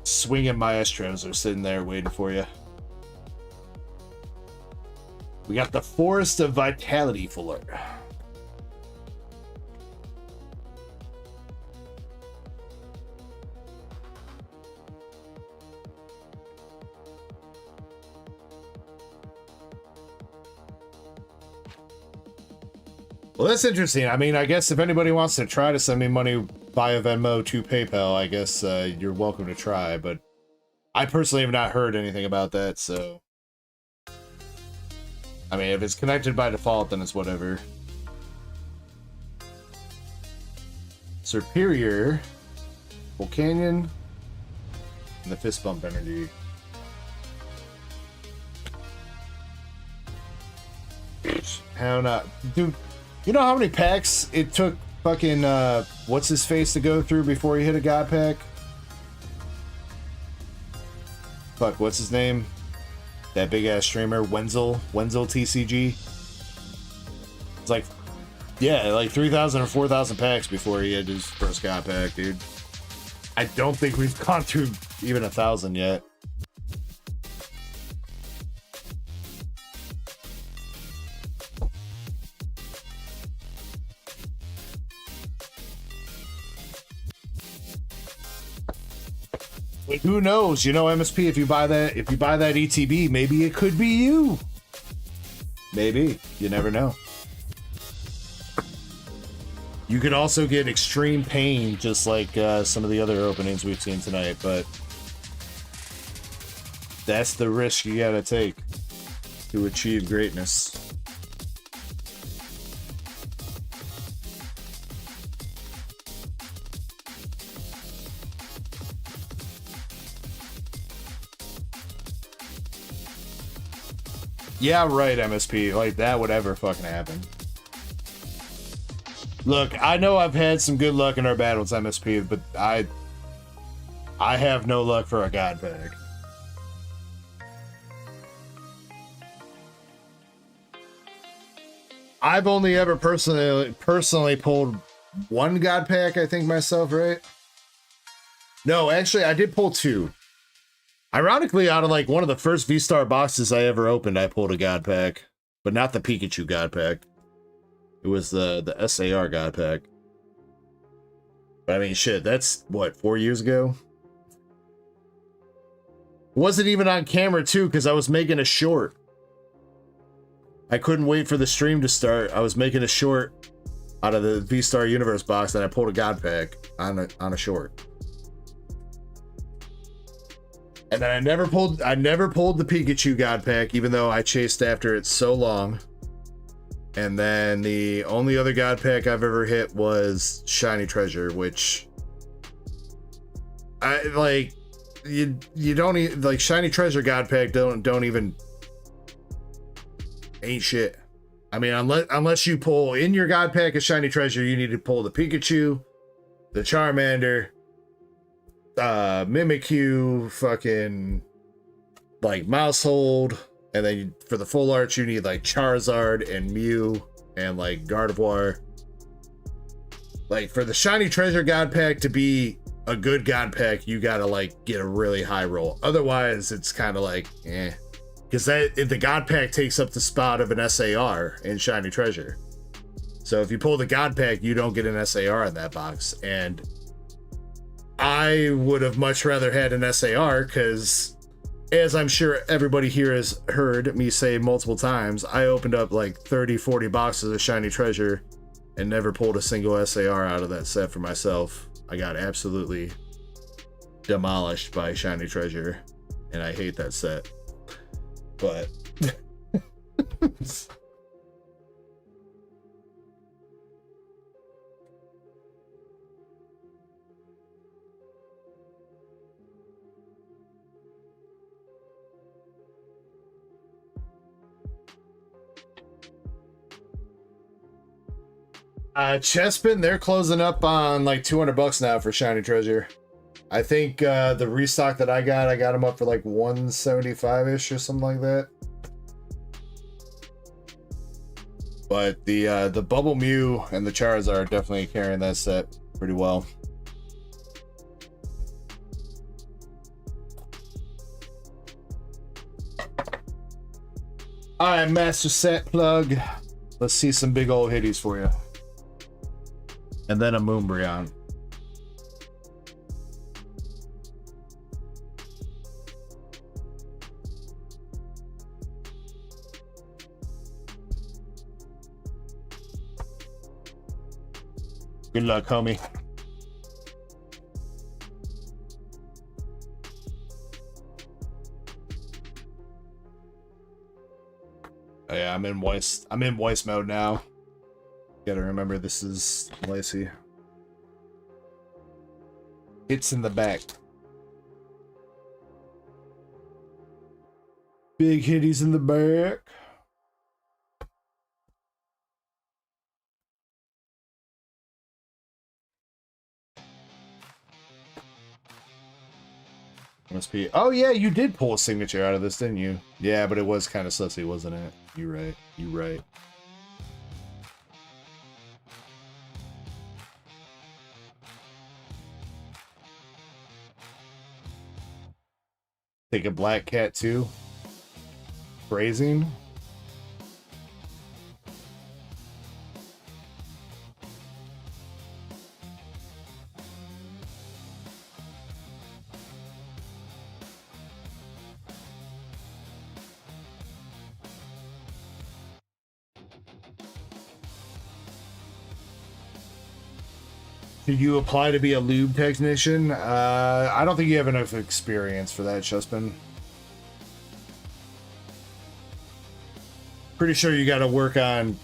swinging maestros are sitting there waiting for you. We got the Forest of Vitality Fuller. Well, that's interesting. I mean, I guess if anybody wants to try to send me money via Venmo to PayPal, I guess you're welcome to try, but I personally have not heard anything about that, so... I mean, if it's connected by default, then it's whatever. Superior, Volcanion, and the Fist Bump Energy. How not? Dude, you know how many packs it took fucking, what's his face to go through before he hit a God pack? Fuck, what's his name? That big ass streamer, Wenzel TCG. It's like, yeah, like 3,000 or 4,000 packs before he had his first God pack, dude. I don't think we've gone through even 1,000 yet. But who knows? You know, MSP, if you buy that ETB, maybe it could be you. Maybe. You never know. You could also get extreme pain, just like some of the other openings we've seen tonight, but that's the risk you gotta take to achieve greatness. Yeah, right, MSP. Like, that would ever fucking happen. Look, I know I've had some good luck in our battles, MSP, but I have no luck for a god pack. I've only ever personally pulled one god pack, I think myself, right? No, actually, I did pull two. Ironically, out of like one of the first V-Star boxes I ever opened, I pulled a god pack, but not the Pikachu god pack. It was the SAR god pack. But I mean, shit, that's what, 4 years ago? Wasn't even on camera too, because I was making a short. I couldn't wait for the stream to start. I was making a short out of the V-Star Universe box, and I pulled a god pack on a short. And then I never pulled the Pikachu god pack, even though I chased after it so long. And then the only other god pack I've ever hit was Shiny Treasure, which I like. You don't even, like, Shiny Treasure god pack don't even ain't shit. I mean, unless you pull in your god pack a Shiny Treasure, you need to pull the Pikachu, the Charmander, Mimikyu, fucking like Mousehold, and then for the full art you need like Charizard and Mew and like Gardevoir. Like, for the Shiny Treasure god pack to be a good god pack, you gotta like get a really high roll. Otherwise, it's kind of like because the god pack takes up the spot of an SAR in Shiny Treasure. So if you pull the god pack, you don't get an SAR in that box, and I would have much rather had an SAR, because as I'm sure everybody here has heard me say multiple times, I opened up like 30-40 boxes of Shiny Treasure and never pulled a single SAR out of that set for myself. I got absolutely demolished by Shiny Treasure, and I hate that set. But Chespin, they're closing up on like $200 now for Shiny Treasure. I think the restock that I got them up for like 175-ish or something like that. But the Bubble Mew and the Charizard are definitely carrying that set pretty well. Alright, Master Set Plug. Let's see some big old hitties for you. And then a Moonbryon. Good luck, homie. Oh yeah, I'm in Weiss mode now. Gotta remember this is Lacey. Hits in the back. Big hitties in the back. Must be. Oh yeah, you did pull a signature out of this, didn't you? Yeah, but it was kind of sussy, wasn't it? You're right. You're right. Take a black cat too. Phrasing. Did you apply to be a lube technician? I don't think you have enough experience for that, Chespin. Pretty sure you got to work on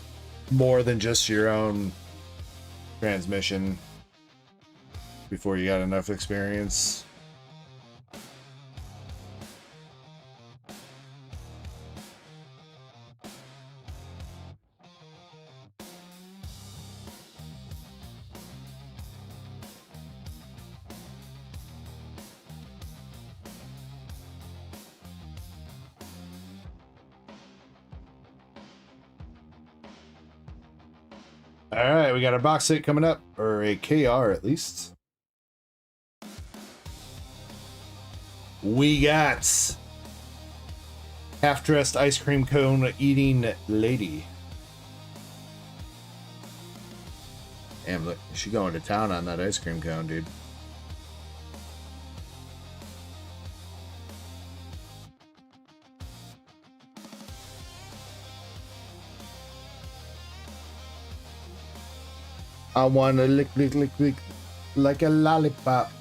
more than just your own transmission before you got enough experience. All right, we got a box hit coming up, or a KR at least. We got half-dressed ice cream cone eating lady. Damn, look, she going to town on that ice cream cone, dude. I wanna lick like a lollipop.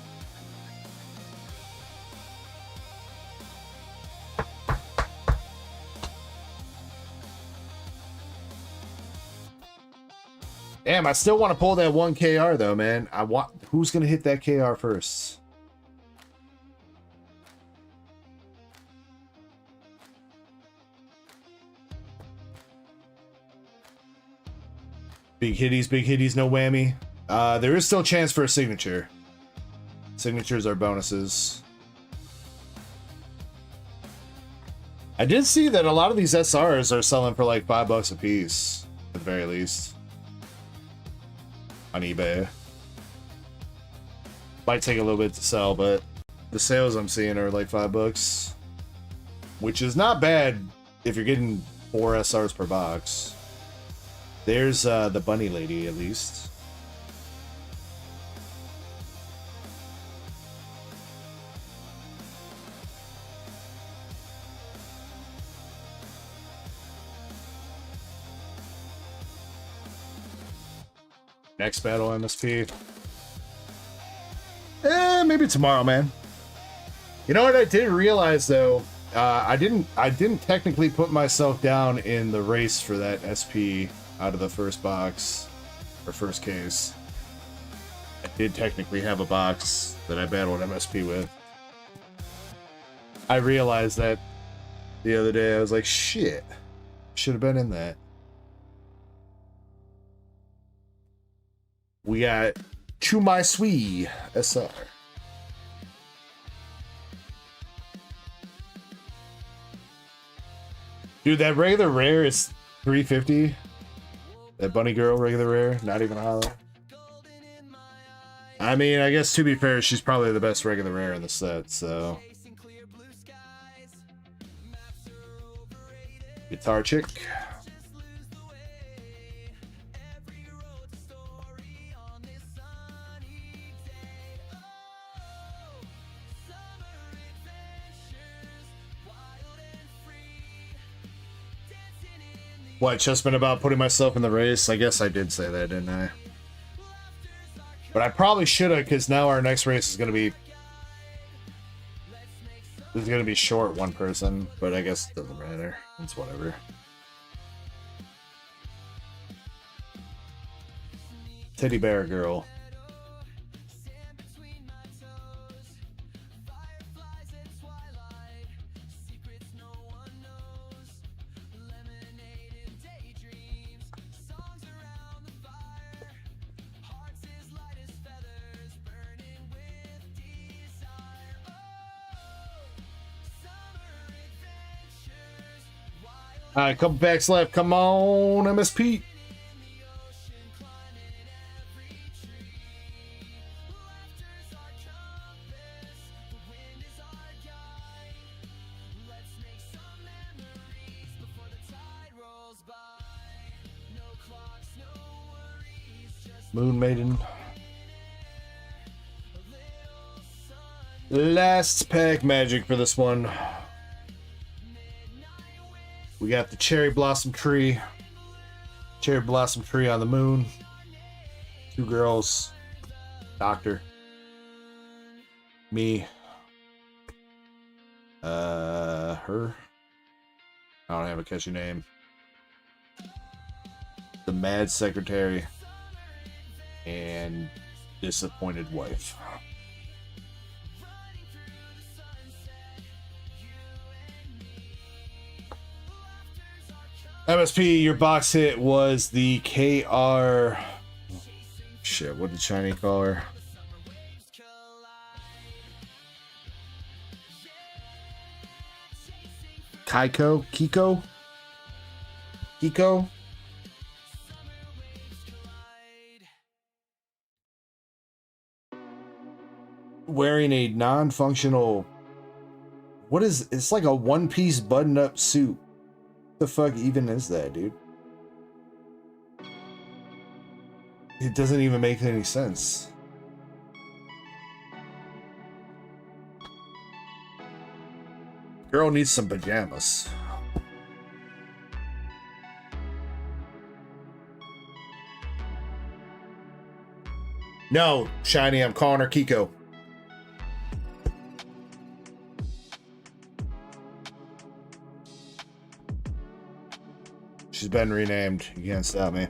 Damn, I still want to pull that 1 KR though, man. Who's gonna hit that KR first? Big hitties, no whammy. There is still a chance for a signature. Signatures are bonuses. I did see that a lot of these SRs are selling for like $5 a piece, at the very least. On eBay. Might take a little bit to sell, but the sales I'm seeing are like $5. Which is not bad if you're getting 4 SRs per box. There's the bunny lady, at least. Next battle MSP. Maybe tomorrow, man. You know what I did realize though? I didn't technically put myself down in the race for that SP out of the first box or first case. I did technically have a box that I battled MSP with. I realized that the other day. I was like, shit, should have been in that. We got To My Sweet SR. Dude, that regular rare is $350. That bunny girl regular rare, not even a holler. I mean, I guess to be fair, she's probably the best regular rare in the set, so. Guitar chick. What, just been about putting myself in the race? I guess I did say that, didn't I? But I probably should have, because now our next race is going to be... This is going to be short one person, but I guess it doesn't matter. It's whatever. Teddy bear girl. Alright, couple packs left. Come on, MSP. Moon Maiden. Last pack magic for this one. We got the cherry blossom tree. Cherry blossom tree on the moon. 2 girls. Doctor. Me. Her. I don't have a catchy name. The mad secretary. And disappointed wife. MSP, your box hit was the KR. Shit, what did Shiny call her? Kiko? wearing a non-functional... What is... It's like a one-piece button-up suit. What the fuck even is that, dude? It doesn't even make any sense. Girl needs some pajamas. No, Shiny, I'm calling her Kiko. She's been renamed. You can't stop me.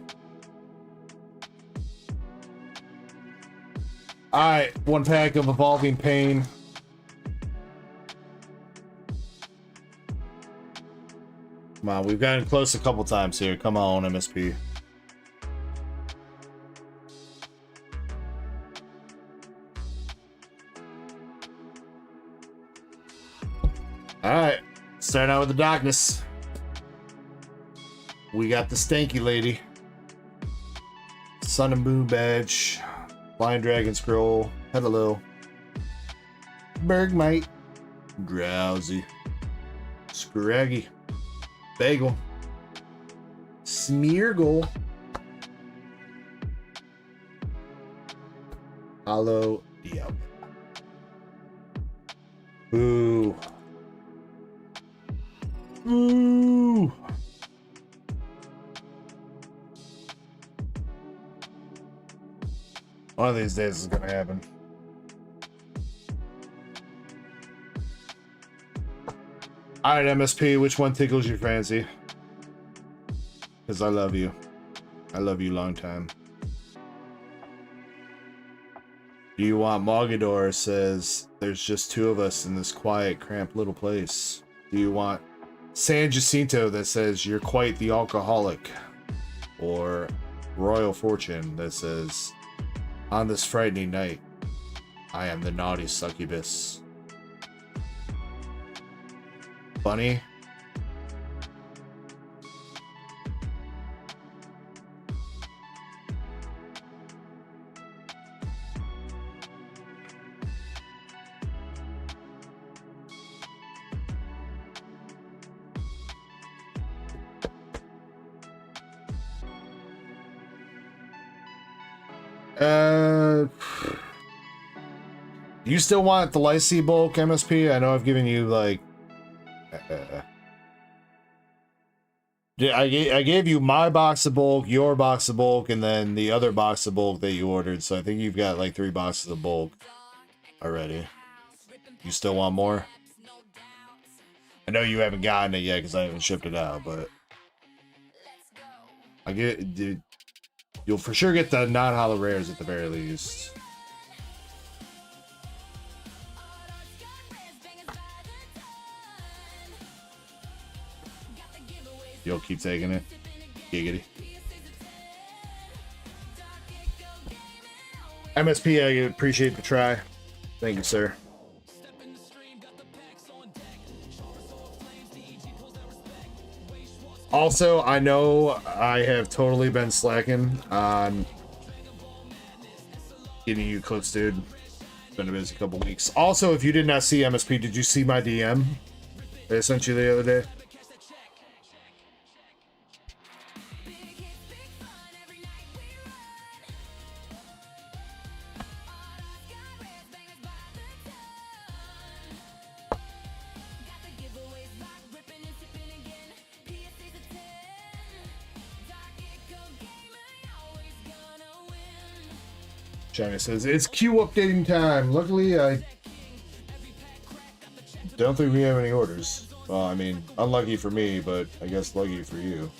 Alright, one pack of Evolving Pain. Come on, we've gotten close a couple times here. Come on, MSP. Alright, starting out with the darkness. We got the Stanky Lady. Sun and Moon Badge. Flying Dragon Scroll. Hello. Bergmite. Drowsy. Scraggy. Bagel. Smeargle. Hollow Dialga. Ooh. Ooh. One of these days is gonna happen. Alright, MSP, which one tickles your fancy? Because I love you. I love you long time. Do you want Mogador says, there's just two of us in this quiet, cramped little place? Do you want San Jacinto that says, you're quite the alcoholic? Or Royal Fortune that says, on this frightening night, I am the naughty succubus. Bunny? Do you still want the Lycee bulk, MSP? I know I've given you like I gave you my box of bulk, your box of bulk, and then the other box of bulk that you ordered. So I think you've got like 3 boxes of bulk already. You still want more? I know you haven't gotten it yet because I haven't shipped it out, but dude, you'll for sure get the non-holo rares at the very least. You'll keep taking it. Giggity. MSP, I appreciate the try. Thank you, sir. Also, I know I have totally been slacking on getting you clips, dude. It's been a busy couple weeks. Also, if you did not see MSP, did you see my DM that I sent you the other day? China says, it's queue updating time. Luckily, I don't think we have any orders. Well, I mean, unlucky for me, but I guess lucky for you.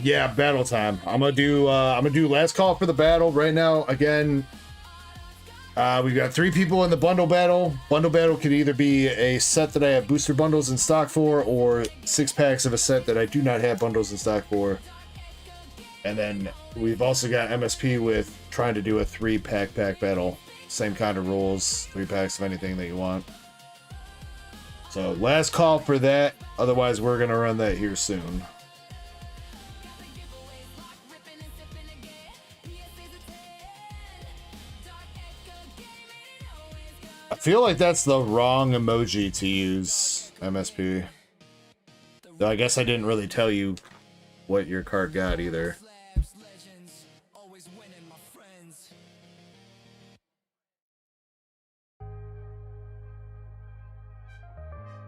Yeah, battle time. I'm gonna do last call for the battle right now. Again, We've got 3 people in the bundle battle. Bundle battle could either be a set that I have booster bundles in stock for, or 6 packs of a set that I do not have bundles in stock for. And then we've also got MSP with trying to do a 3-pack pack battle. Same kind of rules, 3 packs of anything that you want. So last call for that. Otherwise, we're going to run that here soon. I feel like that's the wrong emoji to use, MSP. Though I guess I didn't really tell you what your card got either.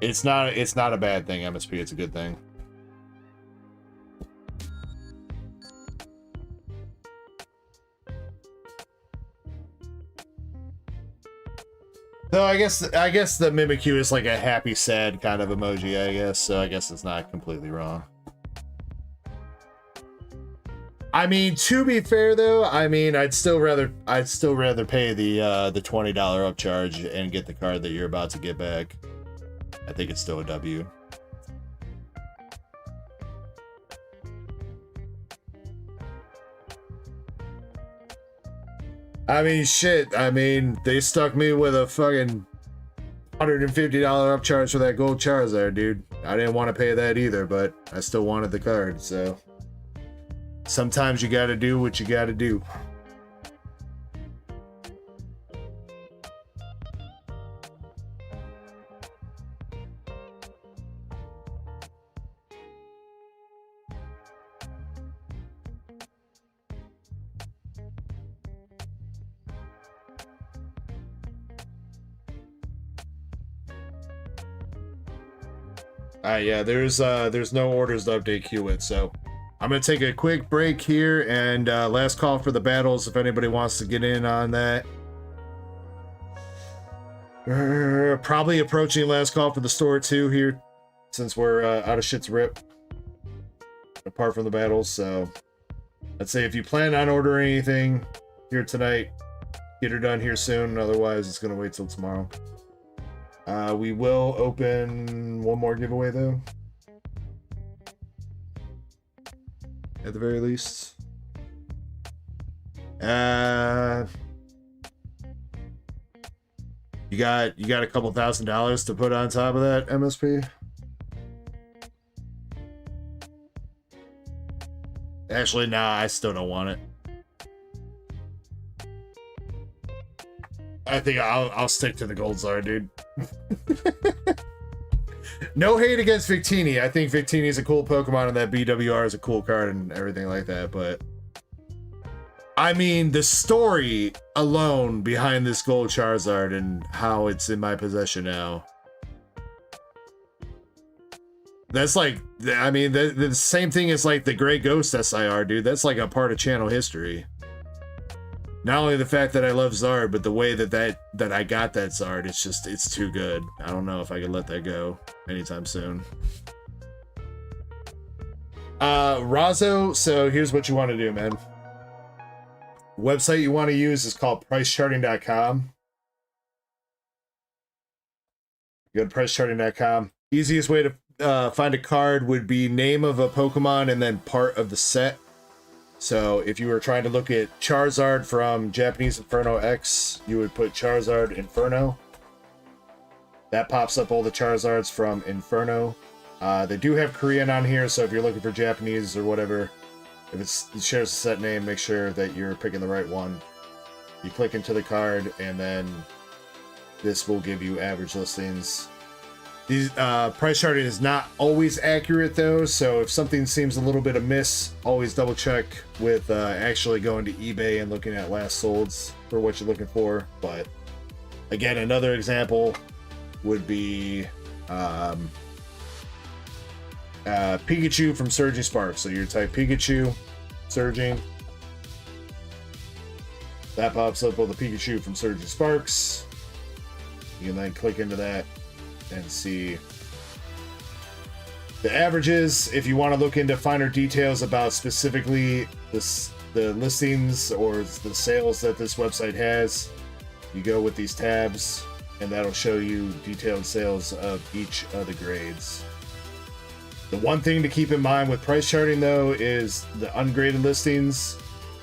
It's not a bad thing, MSP. It's a good thing. So I guess the Mimikyu is like a happy, sad kind of emoji, I guess. So I guess it's not completely wrong. I mean, to be fair though, I mean, I'd still rather pay the $20 upcharge and get the card that you're about to get back. I think it's still a W. I mean, shit. I mean, they stuck me with a fucking $150 upcharge for that gold Charizard, dude. I didn't want to pay that either, but I still wanted the card, so sometimes you gotta do what you gotta do. Yeah, there's no orders to update queue with, so I'm gonna take a quick break here and last call for the battles if anybody wants to get in on that. Probably approaching last call for the store too here, since we're out of shit's rip. Apart from the battles, so I'd say if you plan on ordering anything here tonight, get her done here soon. Otherwise, it's gonna wait till tomorrow. We will open one more giveaway though. At the very least. You got a couple $1,000s to put on top of that, MSP? Actually, nah, I still don't want it. I think I'll stick to the Gold Zard, dude. No hate against Victini. I think Victini is a cool Pokemon and that BWR is a cool card and everything like that, but I mean, the story alone behind this Gold Charizard and how it's in my possession now. That's like, I mean, the same thing as like the Gray Ghost SIR, dude. That's like a part of channel history. Not only the fact that I love Zard, but the way that I got that Zard, it's too good. I don't know if I can let that go anytime soon. Razo, so here's what you want to do, man. Website you want to use is called pricecharting.com. Go to pricecharting.com. Easiest way to find a card would be name of a Pokemon and then part of the set. So if you were trying to look at Charizard from Japanese Inferno X, you would put Charizard Inferno. That pops up all the Charizards from Inferno. They do have Korean on here, so if you're looking for Japanese or whatever, if it shares a set name, make sure that you're picking the right one. You click into the card, and then this will give you average listings. These price charting is not always accurate though, so if something seems a little bit amiss, always double check with actually going to eBay and looking at last solds for what you're looking for. But again, another example would be Pikachu from Surging Sparks. So you type Pikachu, Surging. That pops up with the Pikachu from Surging Sparks. You can then click into that and see the averages. If you want to look into finer details about specifically the listings or the sales that this website has, You go with these tabs, and that'll show you detailed sales of each of the grades. The one thing to keep in mind with price charting, though, is the ungraded listings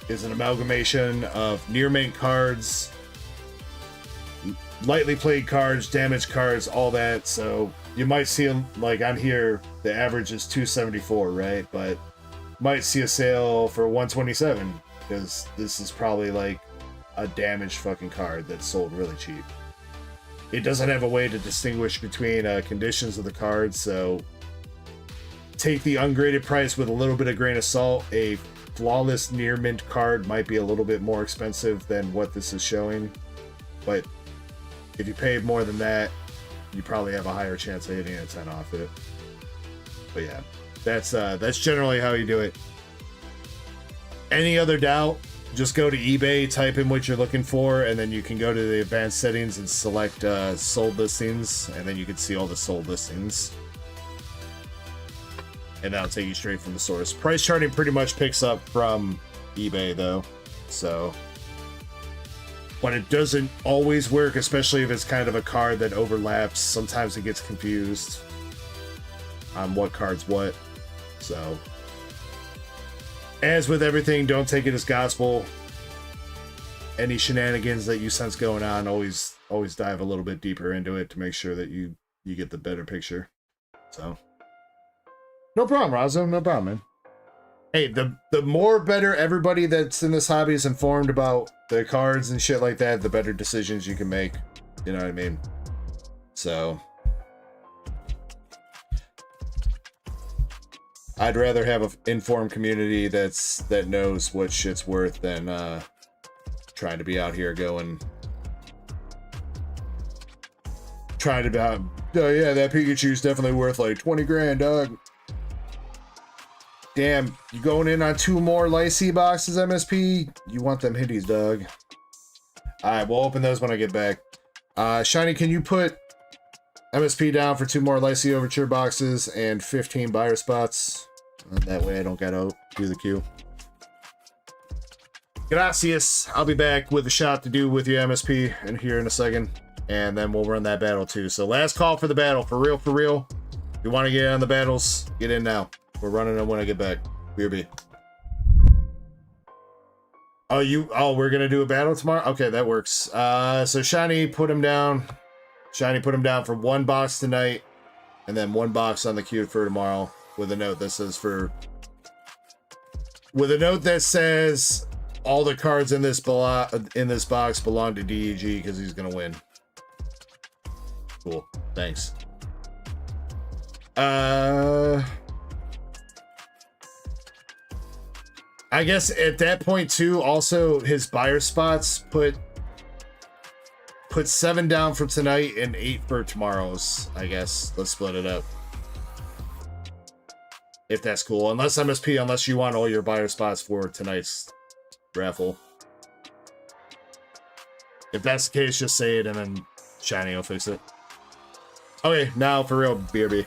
is an amalgamation of near mint cards, lightly played cards, damaged cards, all that. So you might see, like on here, the average is 274, right? But might see a sale for 127 because this is probably like a damaged fucking card that's sold really cheap. It doesn't have a way to distinguish between conditions of the cards, so take the ungraded price with a little bit of grain of salt. A flawless near mint card might be a little bit more expensive than what this is showing, but if you pay more than that, you probably have a higher chance of hitting a 10 off it. But yeah, that's generally how you do it. Any other doubt, just go to eBay, type in what you're looking for, and then you can go to the advanced settings and select sold listings, and then you can see all the sold listings. And that'll take you straight from the source. Price charting pretty much picks up from eBay though, so. But it doesn't always work, especially if it's kind of a card that overlaps. Sometimes it gets confused on what card's what. So, as with everything, don't take it as gospel. Any shenanigans that you sense going on, always dive a little bit deeper into it to make sure that you get the better picture. So, no problem, Razo. No problem, man. Hey, the more better everybody that's in this hobby is informed about the cards and shit like that, the better decisions you can make. You know what I mean? So, I'd rather have an informed community that knows what shit's worth than trying to be out here trying to be out, oh yeah, that Pikachu's definitely worth like 20 grand, dog. Damn, you going in on 2 more Lycee boxes, MSP? You want them hitties, dog. Alright, we'll open those when I get back. Shiny, can you put MSP down for 2 more Lycee Overture boxes and 15 buyer spots? That way I don't gotta do the queue. Gracias. I'll be back with a shot to do with you, MSP, in here in a second. And then we'll run that battle too. So last call for the battle, for real, for real. If you want to get on the battles, get in now. We're running them when I get back. BRB. Oh, we're gonna do a battle tomorrow? Okay, that works. So Shiny put him down. Shiny put him down for 1 box tonight, and then 1 box on the queue for tomorrow with a note that says all the cards in this box belong to DEG because he's gonna win. Cool. Thanks. I guess at that point too, also his buyer spots put 7 down for tonight and 8 for tomorrow's. I guess let's split it up. If that's cool. Unless MSP, unless you want all your buyer spots for tonight's raffle. If that's the case, just say it and then Shiny will fix it. Okay, now for real, BRB.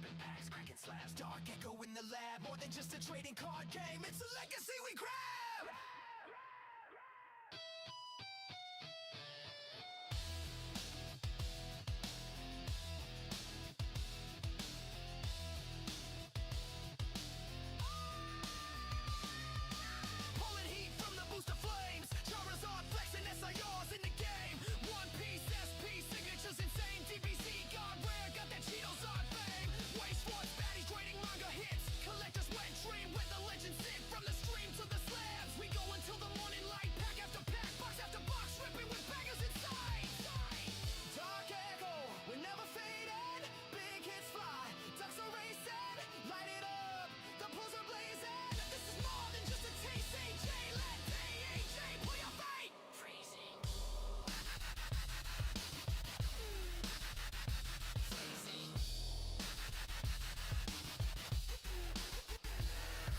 spit packs, cracking slabs. Dark Echo in the lab, more than just a trading card game. It's a legacy we grab. Pulling heat from the booster flames. Charizard flexing SIRs in the game. One Piece, SP, signatures insane. DBZ, God rare, got that Cheetos on fame. Weiss Schwarz, baddies, grading manga hits. Collectors wet dream where the legends sit. From the stream to the slabs, we go until the morning light. Pack after pack, box after box, ripping with bangers inside. Dark Echo, we're never fading. Big hits fly, ducks are racing. Light it up, the pools are blazing. This is more than just a taste. AJ, let AJ pull your fate. Freezing. Freezing.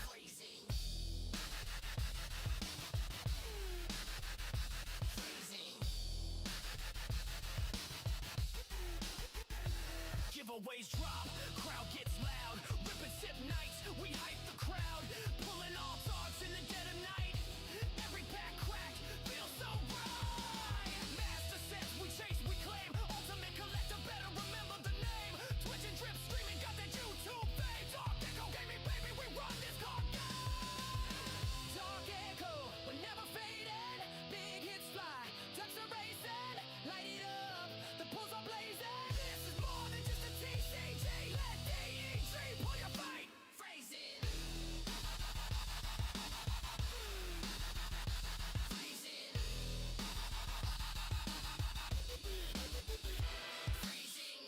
Freezing. Freezing. Giveaways drop, crowd gets loud. Rip and sip nights, we hype the crowd. Pulling all dogs in the dead of night. Every pack crack feels so right. Master sets, we chase, we claim. Ultimate collector, better remember the name. Twitch and drip streaming, got that YouTube fame. Dark Echo Gaming, baby, we run this card game. Dark Echo, we're never fading. Big hits fly, ducks are racing. Light it up, the pools are blazing. This is more than just a TCG. Let DEG pull your fight. Freezing. Freezing. Freezing.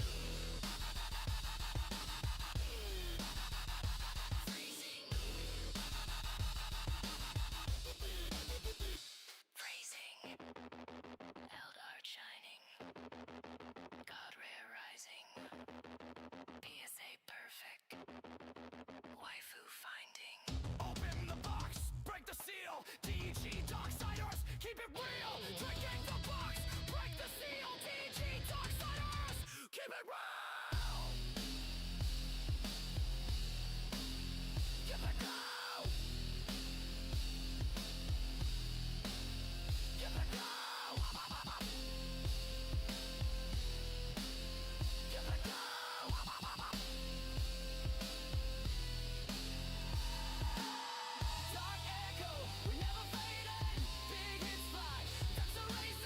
Freezing. Eldar shining. God rare rising. PSA perfect. Waifu finding. Open the box, break the seal. DG Darksiders, keep it real. Drinking the box, break the seal. DG Darksiders, keep it real. Keep it go. Keep it go. Keep it go. Dark Echo, we never fading. Big hits fly, ducks are racing.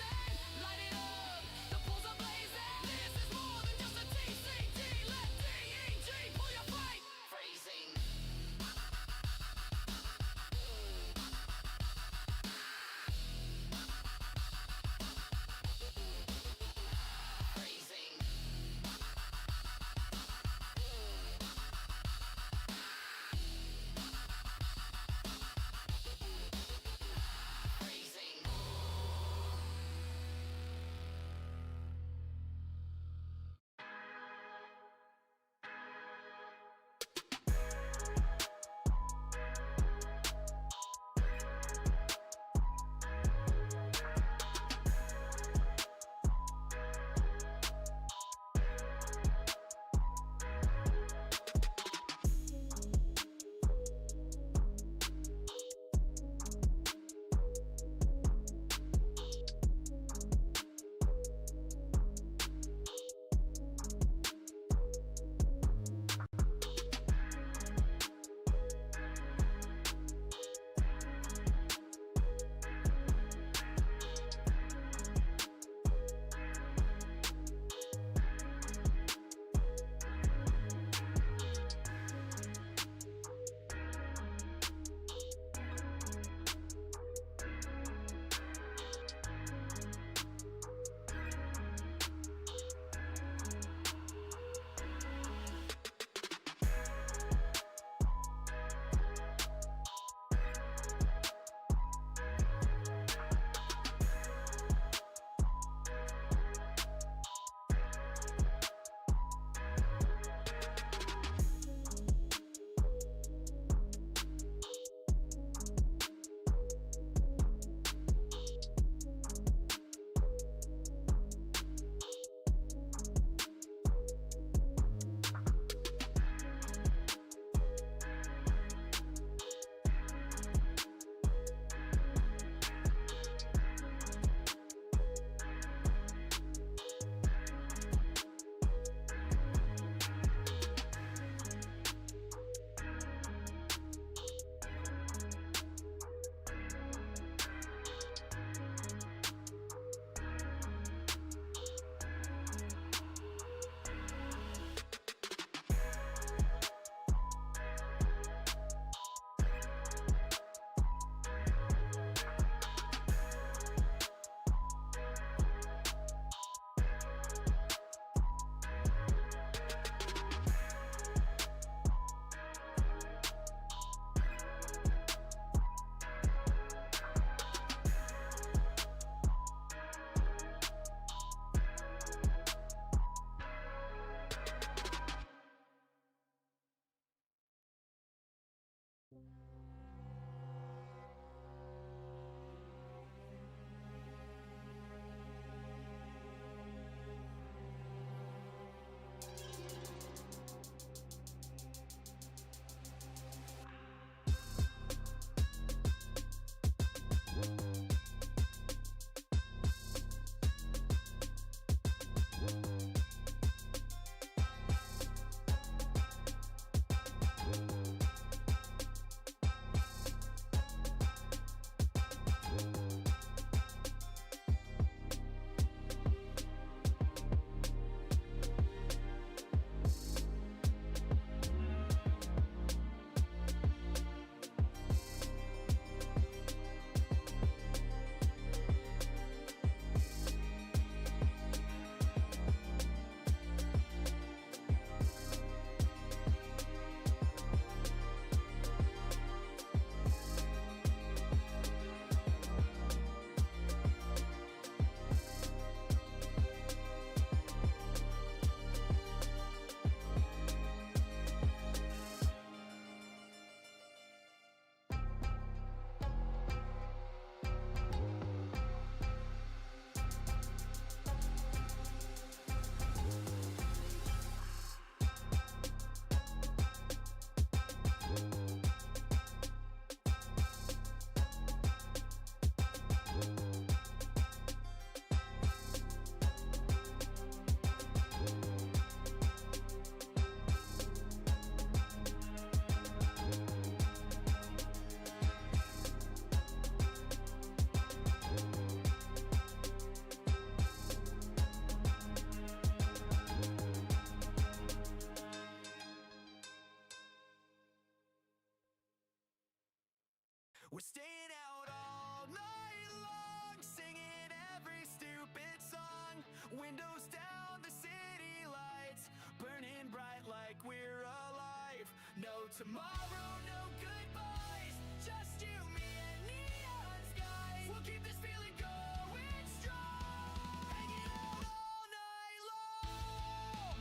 We're staying out all night long, singing every stupid song. Windows down, the city lights burning bright like we're alive. No tomorrow, no goodbyes, just you, me, and neon skies. We'll keep this feeling going strong, hanging out all night long.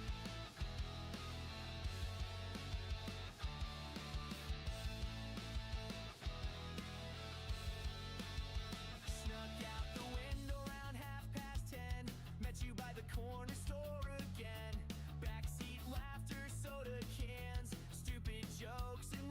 Snuck out the window around 10:30. Met you by the corner store again. Backseat laughter, soda cans, stupid jokes and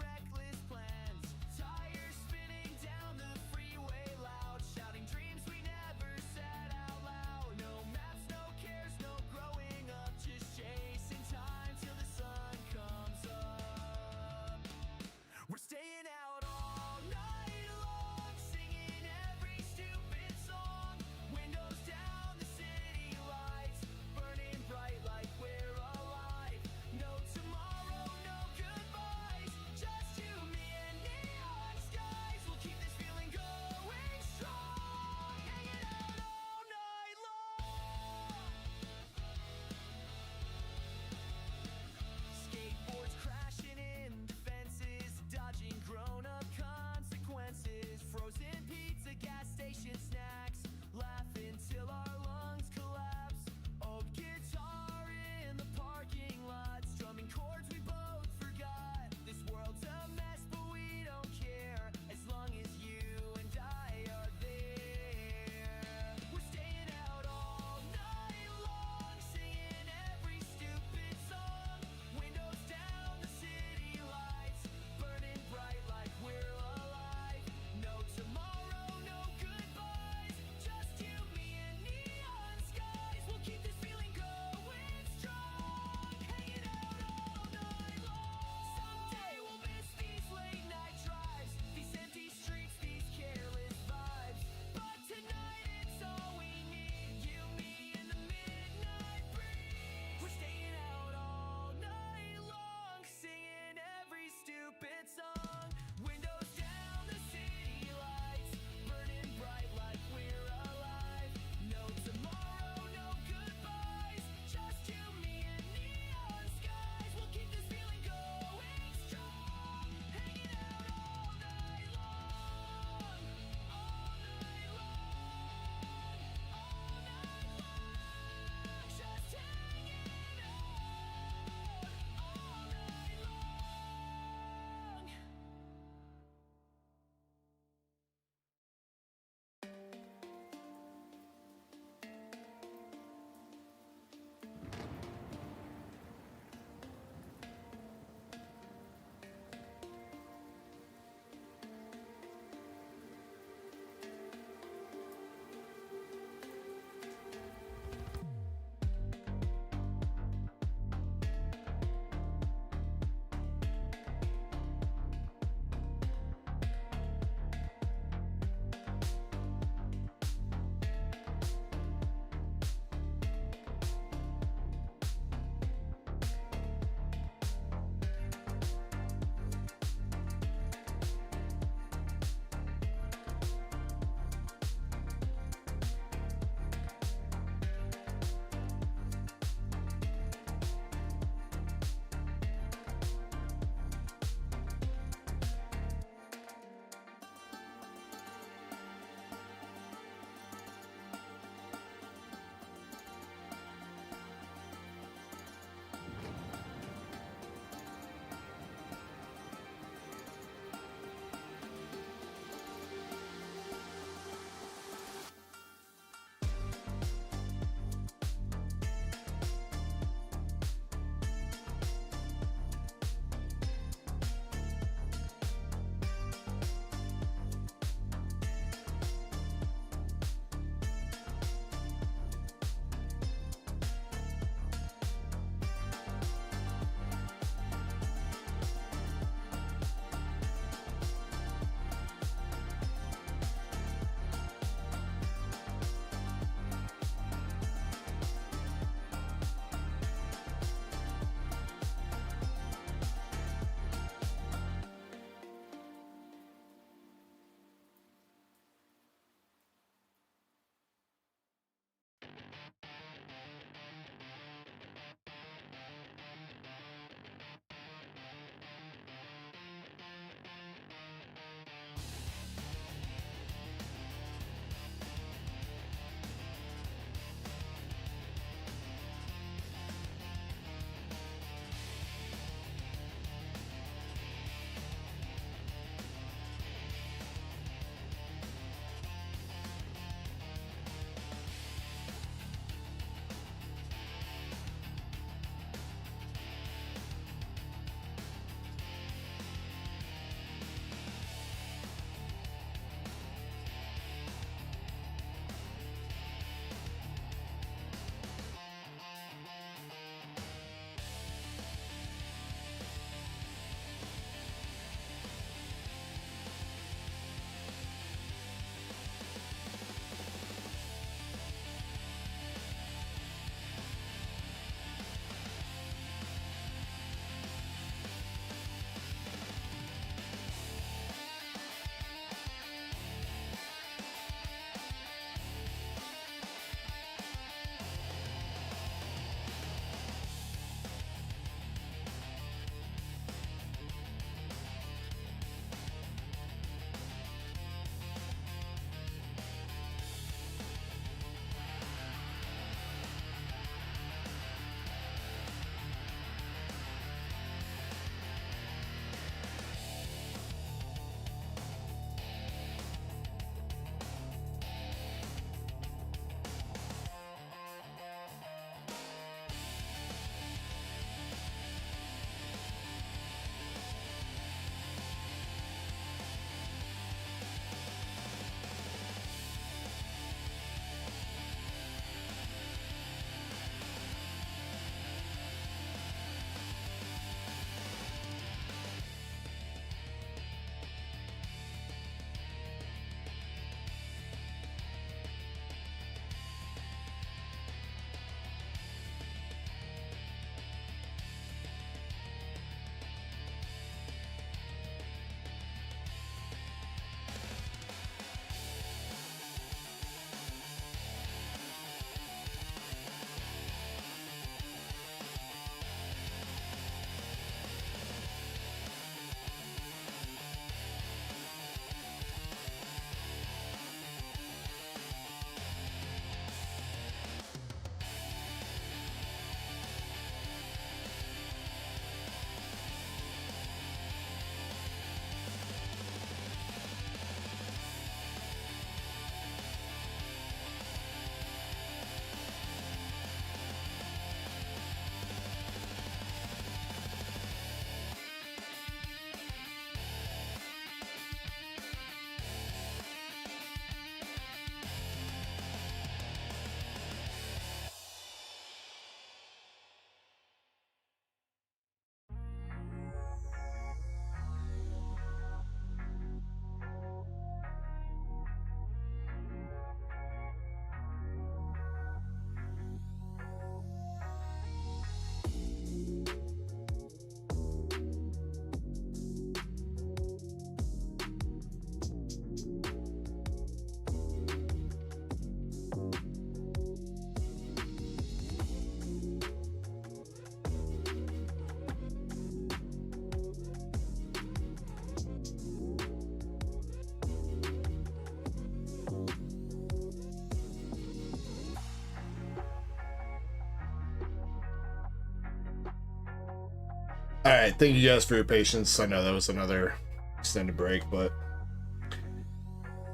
Alright, thank you guys for your patience. I know that was another extended break, but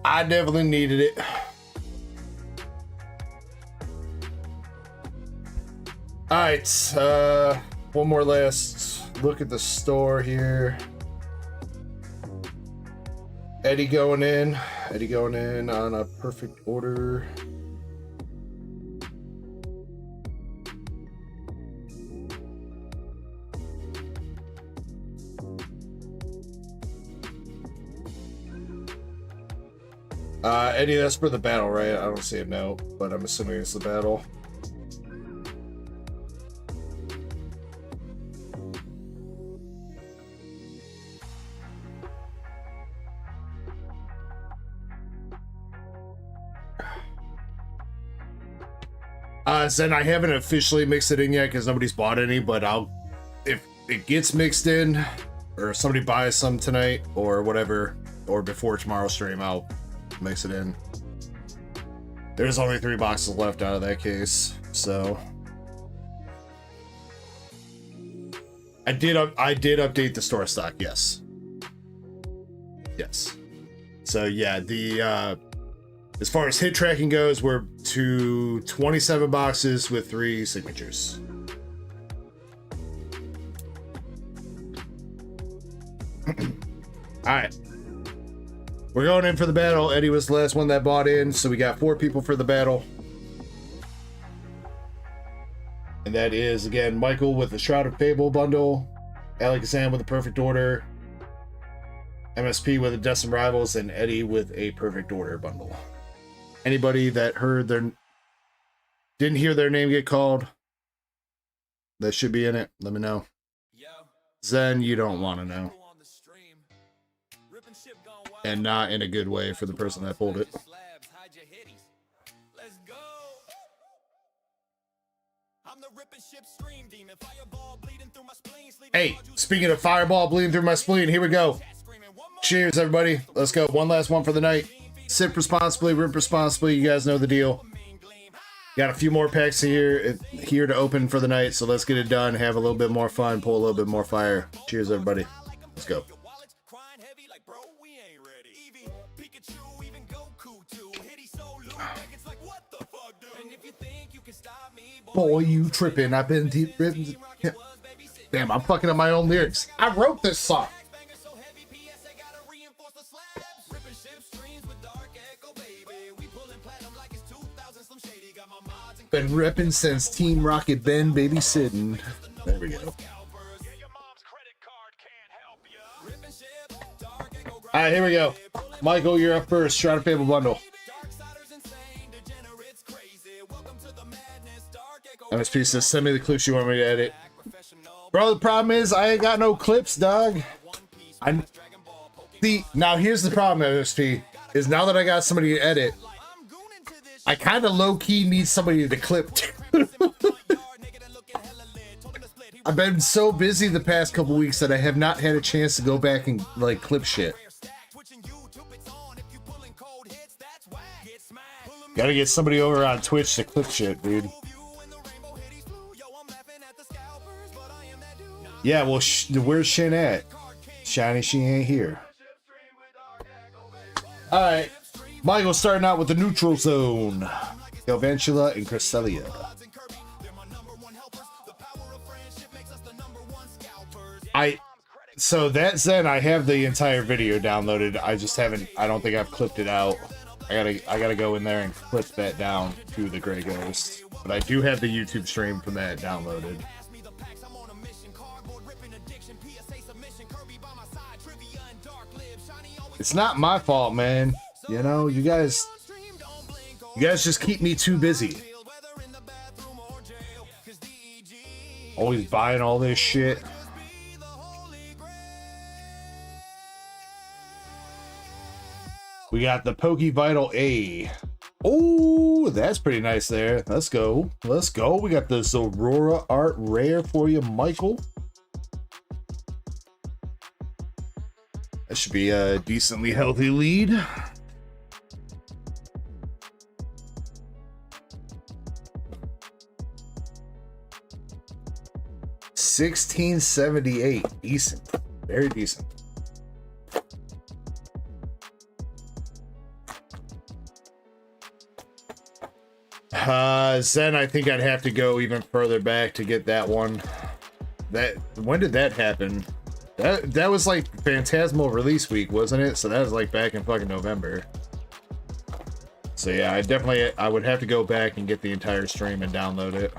I definitely needed it. Alright, one more last look at the store here. Eddie going in on a perfect order. Eddie, that's for the battle, right? I don't see a note, but I'm assuming it's the battle. Zen, I haven't officially mixed it in yet because nobody's bought any, but if it gets mixed in, or somebody buys some tonight, or whatever, or before tomorrow's stream, I'll mix it in. There's only 3 boxes left out of that case, so I did update the store stock. Yes. So yeah, the as far as hit tracking goes, we're to 27 boxes with 3 signatures. All right. We're going in for the battle. Eddie was the last one that bought in, so we got 4 people for the battle. And that is, again, Michael with the Shroud of Fable bundle, Alakazam with a Perfect Order, MSP with a Destined Rivals, and Eddie with a Perfect Order bundle. Anybody that didn't hear their name get called, that should be in it, let me know. Zen, you don't want to know. And not in a good way for the person that pulled it. Hey, speaking of fireball bleeding through my spleen, here we go. Cheers, everybody. Let's go. One last one for the night. Sip responsibly, rip responsibly. You guys know the deal. Got a few more packs here to open for the night, so let's get it done. Have a little bit more fun. Pull a little bit more fire. Cheers, everybody. Let's go. Boy, you tripping. I've been deep. Damn, I'm fucking up my own lyrics. I wrote this song. Been repping since Team Rocket Ben babysitting. There we go. Alright, here we go. Michael, you're up first. Shroud of Fable bundle. MSP says, send me the clips you want me to edit. Bro, the problem is I ain't got no clips, dog. Now here's the problem, MSP, is now that I got somebody to edit, I kind of low-key need somebody to clip. I've been so busy the past couple weeks that I have not had a chance to go back and like clip shit. Gotta get somebody over on Twitch to clip shit, dude. Yeah, well, where's Shin at? Shiny, she ain't here. Alright. Michael starting out with the neutral zone. Galvantula and Cresselia. So that Zen, I have the entire video downloaded. I just haven't, I don't think I've clipped it out. I gotta go in there and clip that down to the Grey Ghost. But I do have the YouTube stream from that downloaded. It's not my fault, man. You know, you guys just keep me too busy. Always buying all this shit. We got the Pokey Vital A. Oh, that's pretty nice there. Let's go. Let's go. We got the Zorora Art Rare for you, Michael. That should be a decently healthy lead. 1678. Decent. Very decent. Zen, I think I'd have to go even further back to get that one. When did that happen? That was like Phantasmal release week, wasn't it? So that was like back in fucking November. So yeah, I would have to go back and get the entire stream and download it.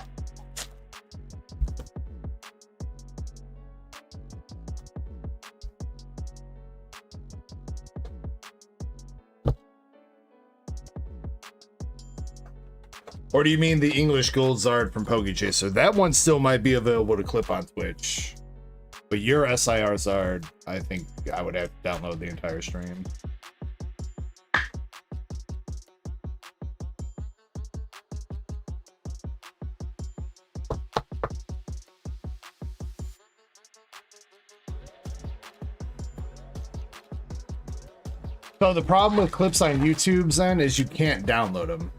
Or do you mean the English Gold Zard from PokeChaser? That one still might be available to clip on Twitch. But your SIR Zard, I think I would have to download the entire stream. So the problem with clips on YouTube, Zen, is you can't download them.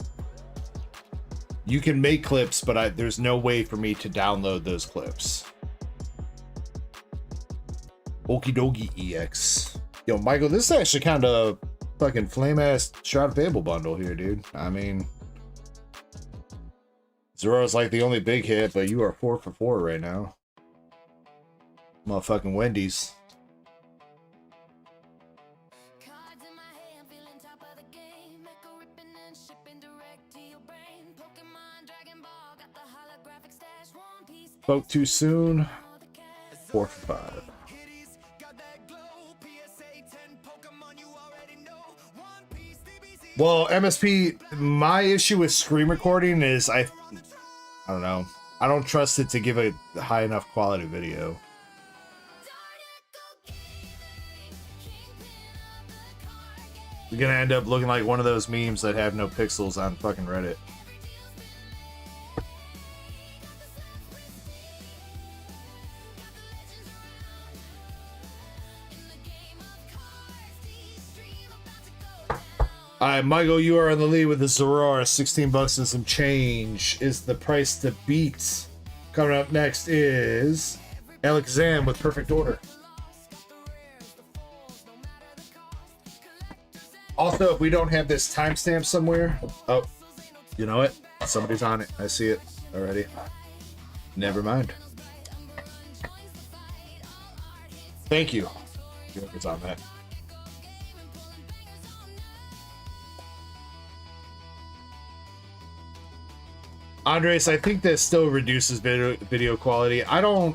You can make clips, but there's no way for me to download those clips. Okie dokie EX. Yo, Michael, this is actually kind of fucking flame-ass Shroud of Fable bundle here, dude. I mean, Zoro's like the only big hit, but you are 4 for 4 right now. Motherfucking Wendy's. Spoke too soon. 4 for 5. Well, MSP, my issue with screen recording is I don't know. I don't trust it to give a high enough quality video. You're gonna end up looking like one of those memes that have no pixels on fucking Reddit. Alright, Michael, you are in the lead with the Zorora. 16 bucks and some change is the price to beat. Coming up next is Alakazam with Perfect Order. Also, if we don't have this timestamp somewhere... Oh, you know what? Somebody's on it. I see it already. Never mind. Thank you. It's on that. Andres, I think that still reduces video quality. I don't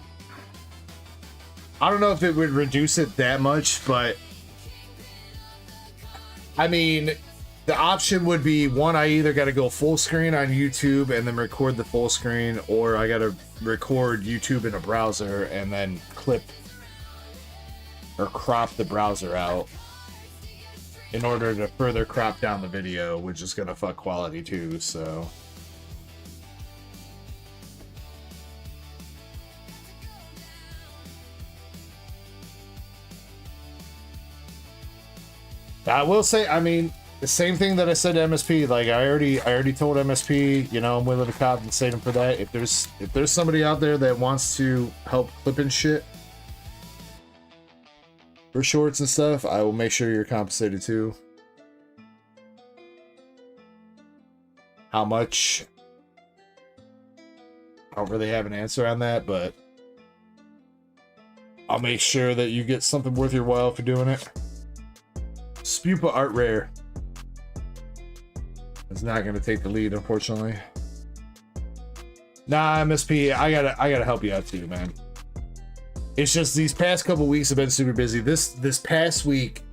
know if it would reduce it that much, but I mean, the option would be one, I either got to go full screen on YouTube and then record the full screen, or I got to record YouTube in a browser and then clip or crop the browser out in order to further crop down the video, which is going to fuck quality too, so... I will say, I mean, the same thing that I said to MSP. Like I already told MSP, you know, I'm willing to compensate him for that. If there's somebody out there that wants to help clip and shit for shorts and stuff, I will make sure you're compensated too. How much? I don't really have an answer on that, but I'll make sure that you get something worth your while for doing it. Spupa Art Rare is not going to take the lead, unfortunately. Nah, MSP, I gotta help you out too, man. It's just these past couple weeks have been super busy. This past week,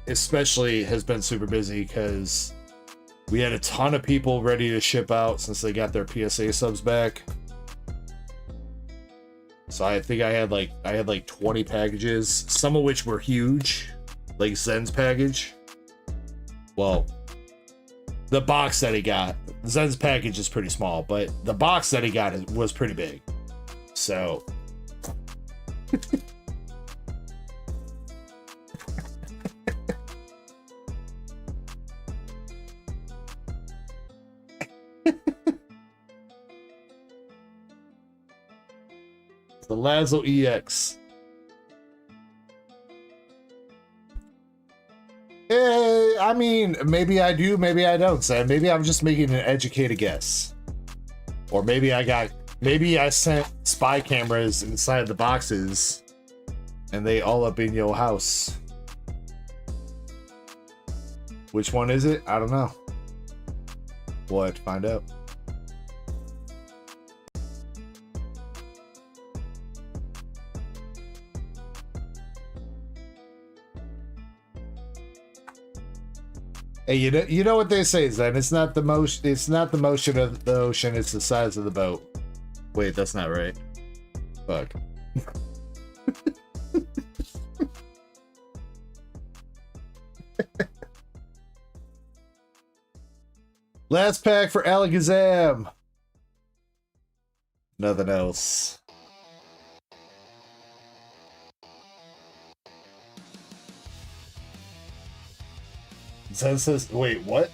especially, has been super busy because we had a ton of people ready to ship out since they got their PSA subs back. So I think I had like 20 packages, some of which were huge. Like Zen's package. Well, the box that he got. Zen's package is pretty small, but the box that he got was pretty big. So. The Lazo EX. I mean, maybe I do, maybe I don't, Sam. Maybe I'm just making an educated guess. Or maybe I sent spy cameras inside the boxes and they all up in your house. Which one is it? I don't know. We'll have to find out. Hey, you know what they say, Zen? It's not the motion of the ocean, it's the size of the boat. Wait, that's not right. Fuck. Last pack for Alakazam. Nothing else. Zen says, wait, what?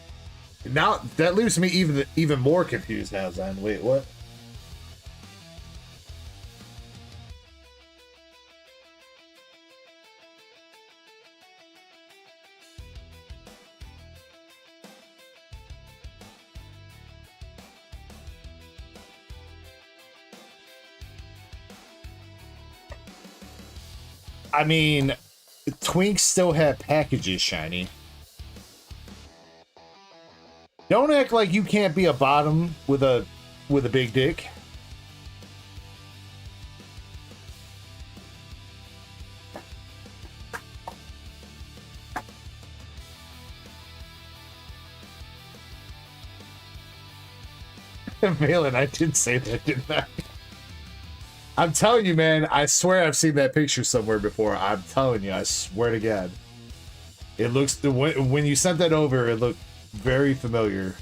Now that leaves me even more confused now, Zen. Wait, what? I mean, Twinks still have packages, Shiny. Don't act like you can't be a bottom with a big dick. Valen, I did say that, didn't I? I'm telling you, man, I swear I've seen that picture somewhere before. I'm telling you, I swear to God. It looks, when you sent that over, it looked very familiar.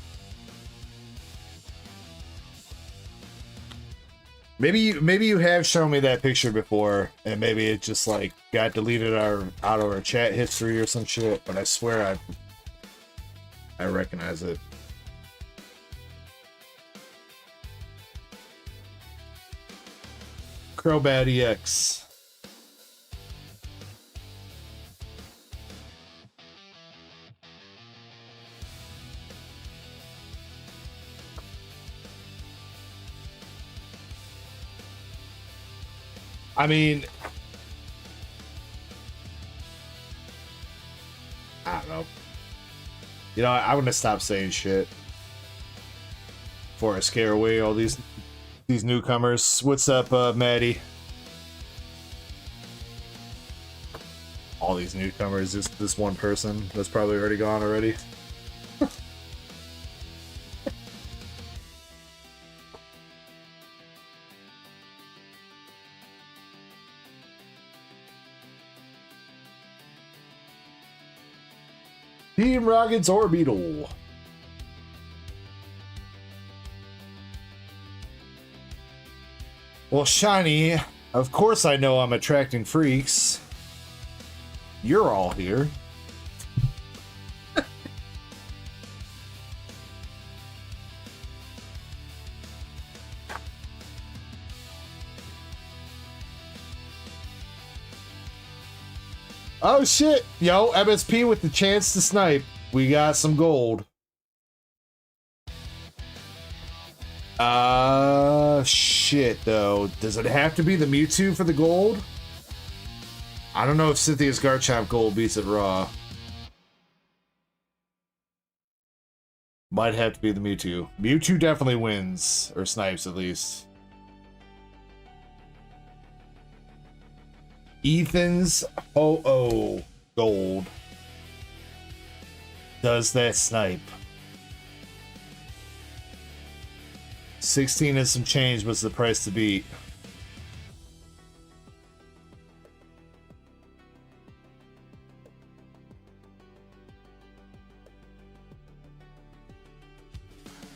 Maybe you have shown me that picture before, and maybe it just like got deleted out of our chat history or some shit. But I swear I recognize it. Crobat EX. I mean, I don't know. You know, I'm gonna stop saying shit before I scare away all these newcomers. What's up, Maddie? All these newcomers, just this one person that's probably already gone already. Team Rocket's Orbital. Well, Shiny, of course I know I'm attracting freaks. You're all here. Oh shit, yo, MSP with the chance to snipe. We got some gold. Shit though. Does it have to be the Mewtwo for the gold? I don't know if Cynthia's Garchomp gold beats it raw. Might have to be the Mewtwo. Mewtwo definitely wins, or snipes at least. Ethan's gold. Does that snipe? 16 and some change was the price to beat.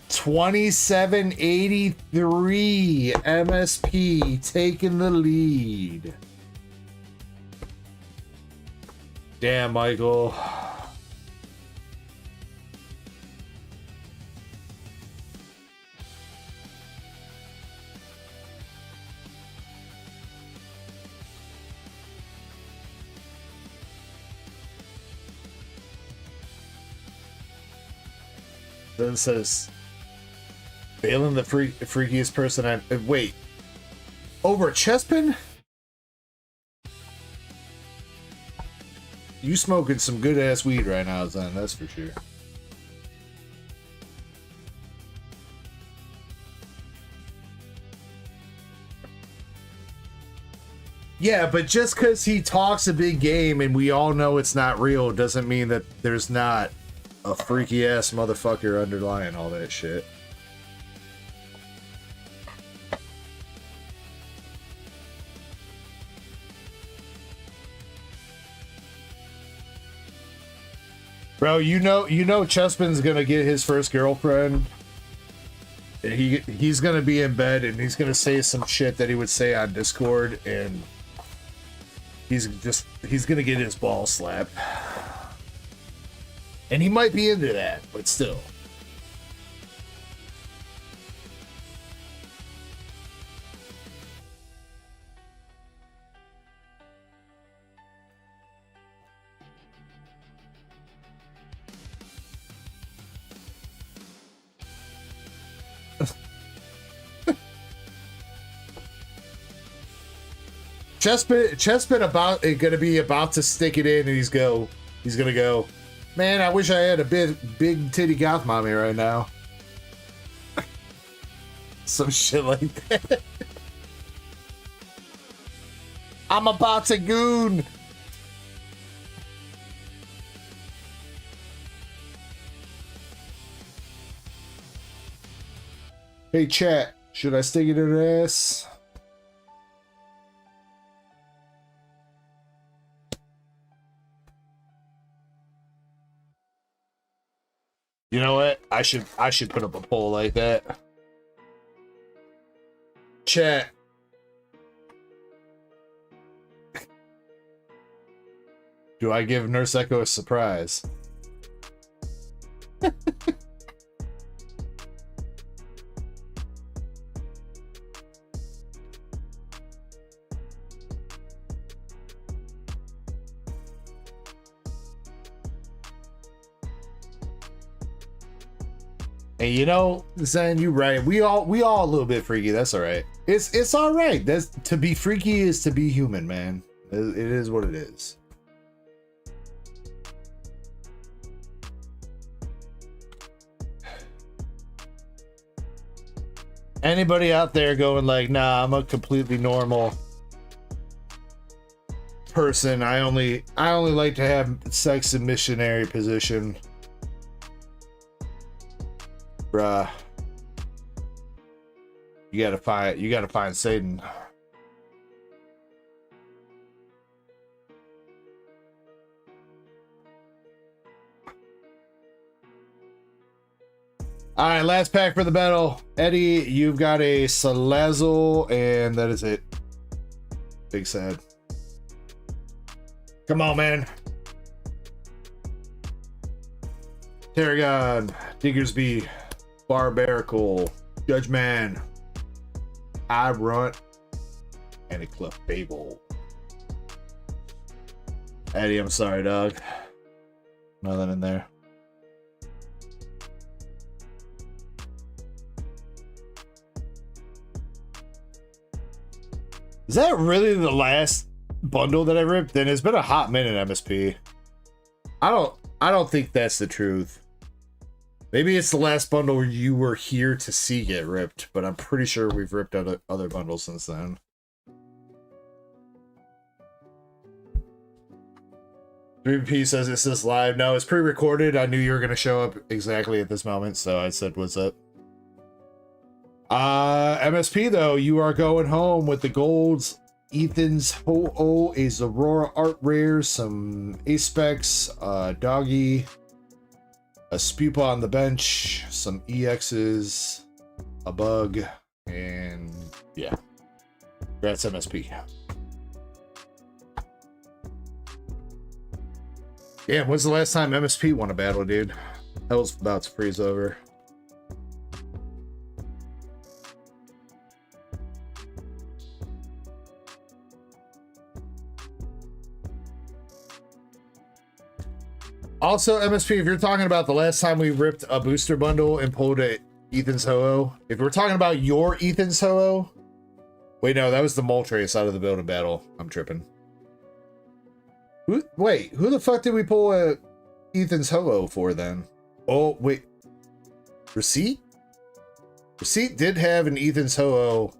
$27.83 MSP taking the lead. Damn, Michael. Then it says, Balin, the freakiest person I... wait. Over Chespin? You smoking some good-ass weed right now, Zen, that's for sure. Yeah, but just because he talks a big game and we all know it's not real doesn't mean that there's not a freaky-ass motherfucker underlying all that shit. Bro, you know Chespin's gonna get his first girlfriend. And he's gonna be in bed and he's gonna say some shit that he would say on Discord, and he's gonna get his ball slapped. And he might be into that, but still. Chespin gonna be about to stick it in, and he's gonna go, man, I wish I had a big titty goth mommy right now. Some shit like that. I'm about to goon. Hey chat, should I stick it in her ass? You know what? I should put up a poll like that. Chat. Do I give Nurse Echo a surprise? And you know, Zen, you right. We all a little bit freaky. That's all right. It's all right. That's to be freaky is to be human, man. It is what it is. Anybody out there going like, nah, I'm a completely normal person. I only like to have sex in missionary position. Bruh, you gotta find Satan. All right, last pack for the battle. Eddie, you've got a Salazzle, and that is it. Big sad. Come on, man. Tarragon, Diggersby, Barbarical, Judgeman, I Runt, and a Cleft Babel. Eddie, I'm sorry, dog. Nothing in there. Is that really the last bundle that I ripped? Then it's been a hot minute, MSP. I don't think that's the truth. Maybe it's the last bundle you were here to see get ripped, but I'm pretty sure we've ripped other bundles since then. P says it's this live. No, it's pre-recorded. I knew you were going to show up exactly at this moment, so I said, what's up? MSP, though, you are going home with the golds, Ethan's Ho-Oh, a Zorora Art Rare, some Ace-Specs, Doggy, a Spupa on the bench, some EXs, a bug, and yeah. Congrats, MSP. Yeah, when's the last time MSP won a battle, dude? Hell's about to freeze over. Also, MSP, if you're talking about the last time we ripped a booster bundle and pulled a Ethan's Ho-Oh, if we're talking about your Ethan's Ho-Oh, wait, no, that was the Moltres out of the building battle. I'm tripping. Wait, who the fuck did we pull a Ethan's Ho-Oh for then? Oh, wait. Receipt? Receipt did have an Ethan's Ho-Oh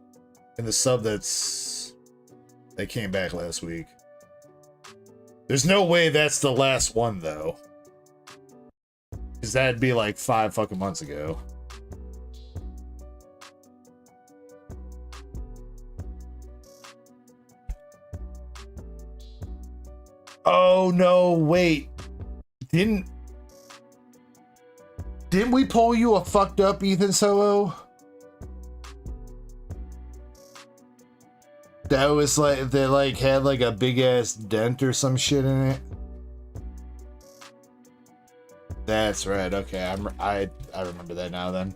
in the sub that came back last week. There's no way that's the last one, though. Because that'd be like 5 fucking months ago. Oh, no, wait. Didn't we pull you a fucked up Ethan Solo? That was like, they like had like a big ass dent or some shit in it. That's right. Okay, I remember that now then.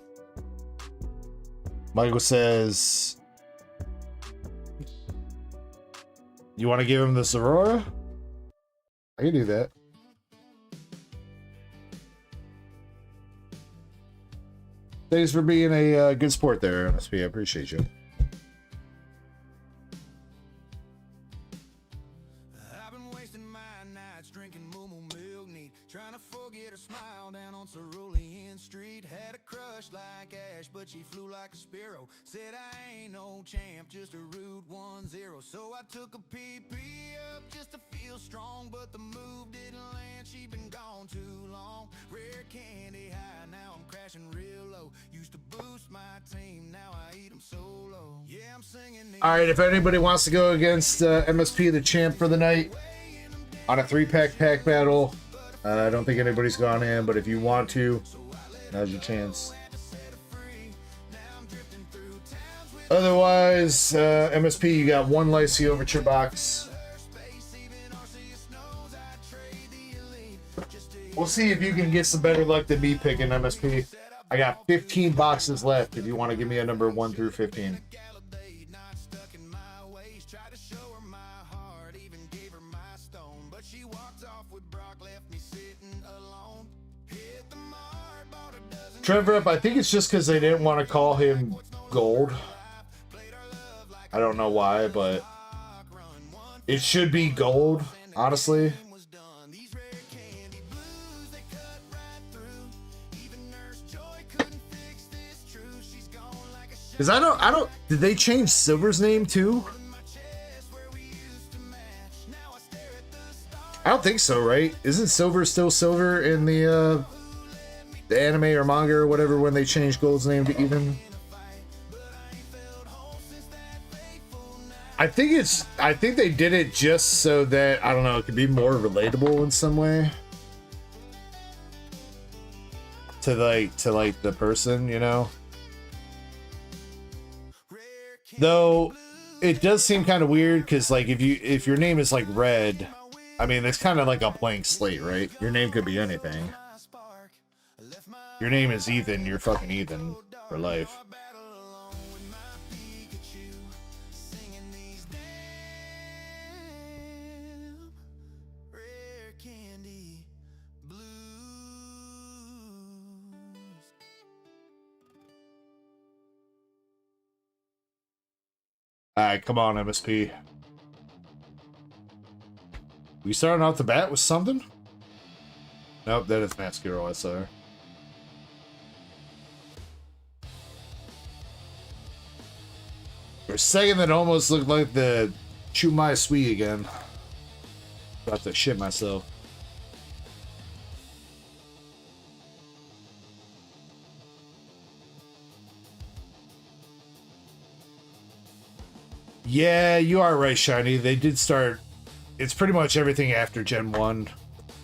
Michael says, you want to give him the Aurora? I can do that. Thanks for being a good sport there, MSP. I appreciate you. I've been wasting my nights drinking moo milk neat, trying to forget her smile down on Cerulean Street. Had a crush like Ash, but she flew like a sparrow. Said I ain't no champ, just a rude 1-0. So I took a PP up just to feel strong, but the move didn't land. She been gone too long. Rare candy high, now I'm crashing real low. Used to boost my team, now I eat them solo. Yeah, I'm singing. All right, if anybody wants to go against MSP, the champ for the night, on a 3-pack pack battle, I don't think anybody's gone in, but if you want to, now's your chance. Otherwise, MSP, you got 1 Lycia Overture box. We'll see if you can get some better luck than me picking MSP. I got 15 boxes left if you want to give me a number 1 through 15. Trevor, I think it's just because they didn't want to call him Gold. I don't know why, but it should be Gold, honestly. Because I don't, did they change Silver's name too? I don't think so, right? Isn't Silver still Silver in the anime or manga or whatever when they changed Gold's name to Even? I think they did it just so that, I don't know, it could be more relatable in some way. To like the person, you know? Though it does seem kind of weird because like if your name is like Red, I mean it's kind of like a blank slate, right? Your name could be anything. Your name is Ethan, you're fucking Ethan for life. Alright, come on, MSP. We starting off the bat with something? Nope, that is Mascaro, I saw her. For a second, that almost looked like the Chumai Sui again. About to shit myself. Yeah, you are right, Shiny. They did start... It's pretty much everything after Gen 1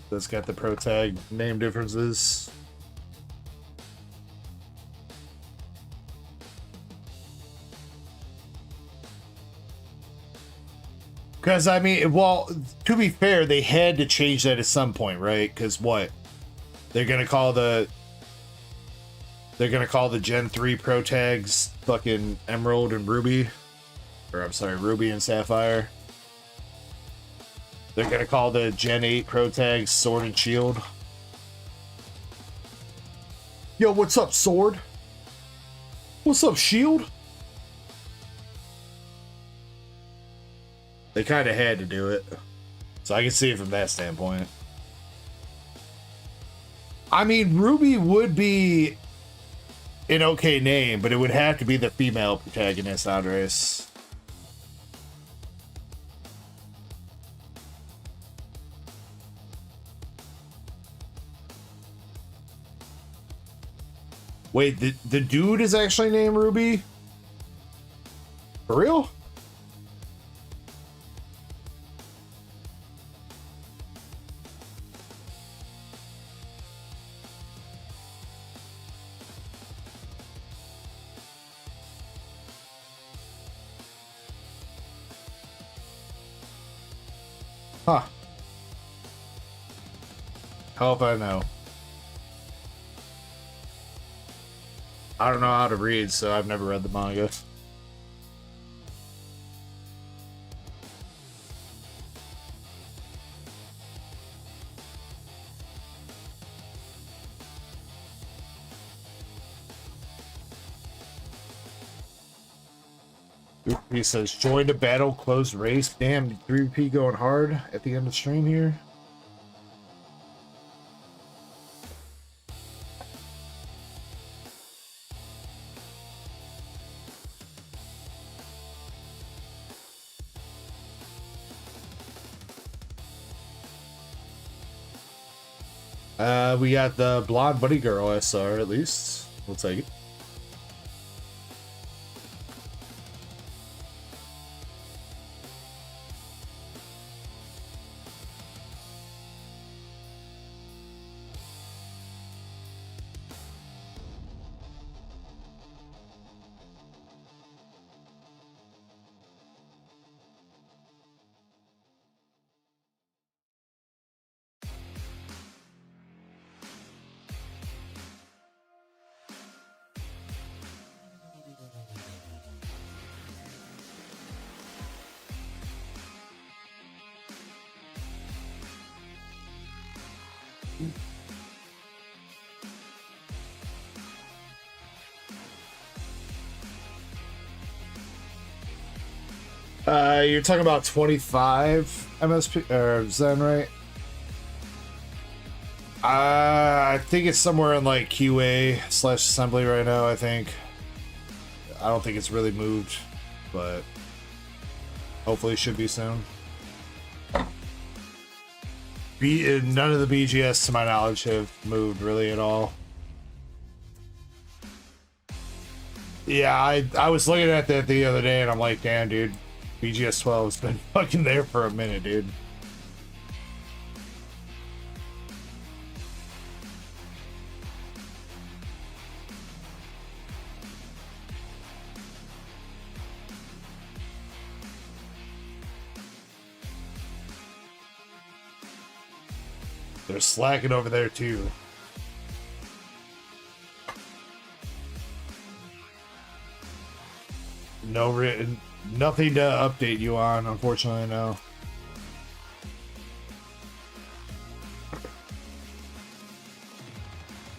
that's got the pro tag name differences. Because, I mean, well, to be fair, they had to change that at some point, right? Because what? They're going to call the... They're going to call the Gen 3 pro tags fucking Emerald and Ruby. Or, I'm sorry, Ruby and Sapphire. They're going to call the Gen 8 pro tags Sword and Shield. Yo, what's up, Sword? What's up, Shield? They kind of had to do it. So I can see it from that standpoint. I mean, Ruby would be an okay name, but it would have to be the female protagonist, Andres. Wait, the dude is actually named Ruby? For real? Huh. How if I know? I don't know how to read, so I've never read the manga. He says, join the battle, close race. Damn, 3P going hard at the end of stream here. We got the blonde bunny girl SR at least. We'll take it. You're talking about 25 MSP or Zen, right? I think it's somewhere in like QA/assembly right now. I think. I don't think it's really moved, but hopefully it should be soon. None of the BGS, to my knowledge, have moved really at all. Yeah, I was looking at that the other day, and I'm like, damn, dude. BGS 12 has been fucking there for a minute, dude. They're slacking over there too. Nothing to update you on, unfortunately, no.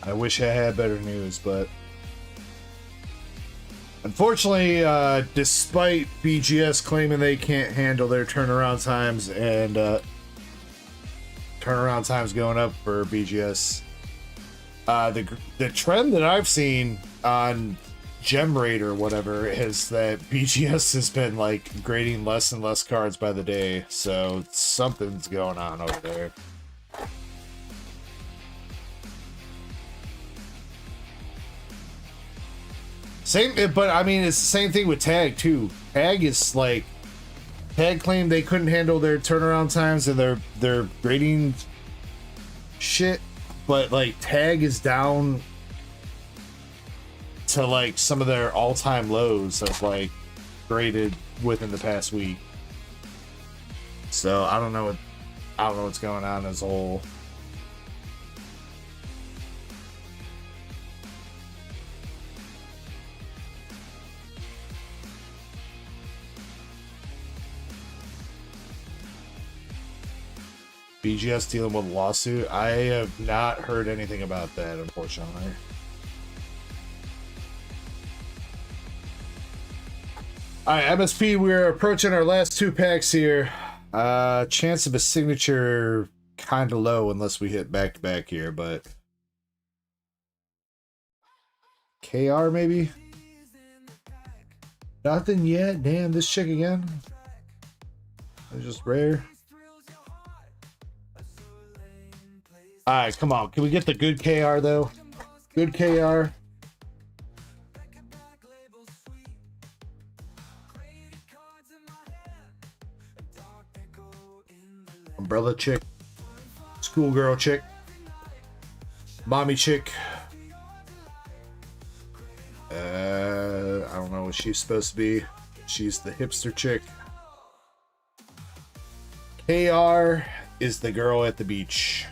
I wish I had better news, but unfortunately, despite BGS claiming they can't handle their turnaround times and turnaround times going up for BGS, the trend that I've seen on Gem Raid or whatever is that BGS has been like grading less and less cards by the day, so something's going on over there. Same, but I mean it's the same thing with Tag too. Tag is like Tag claimed they couldn't handle their turnaround times and their grading shit, but like Tag is down to like some of their all-time lows of like graded within the past week. So I don't know what's going on as a whole. BGS dealing with a lawsuit. I have not heard anything about that, unfortunately. All right, MSP, we're approaching our last 2 packs here. Chance of a signature kind of low unless we hit back-to-back here, but... KR, maybe? Nothing yet? Damn, this chick again? It's just rare. Alright, come on. Can we get the good KR, though? Good KR. Umbrella chick. Schoolgirl chick. Mommy chick. I don't know what she's supposed to be. She's the hipster chick. KR is the girl at the beach.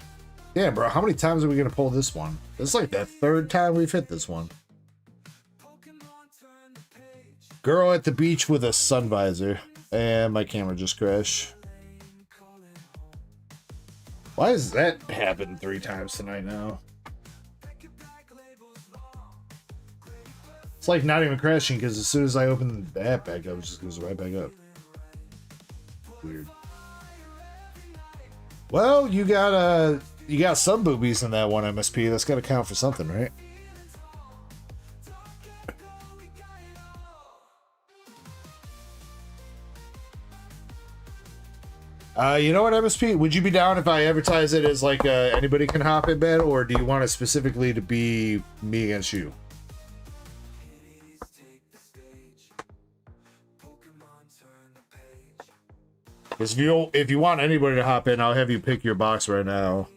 Damn, bro, how many times are we gonna pull this one? This is like the 3rd time we've hit this one. Girl at the beach with a sun visor. And my camera just crashed. Why has that happened 3 times tonight now? It's like not even crashing because as soon as I open the app back up, it just goes right back up. Weird. Well, you got some boobies in that one MSP. That's got to count for something, right? You know what, MSP? Would you be down if I advertise it as like anybody can hop in bed, or do you want it specifically to be me against you? Because if you want anybody to hop in, I'll have you pick your box right now.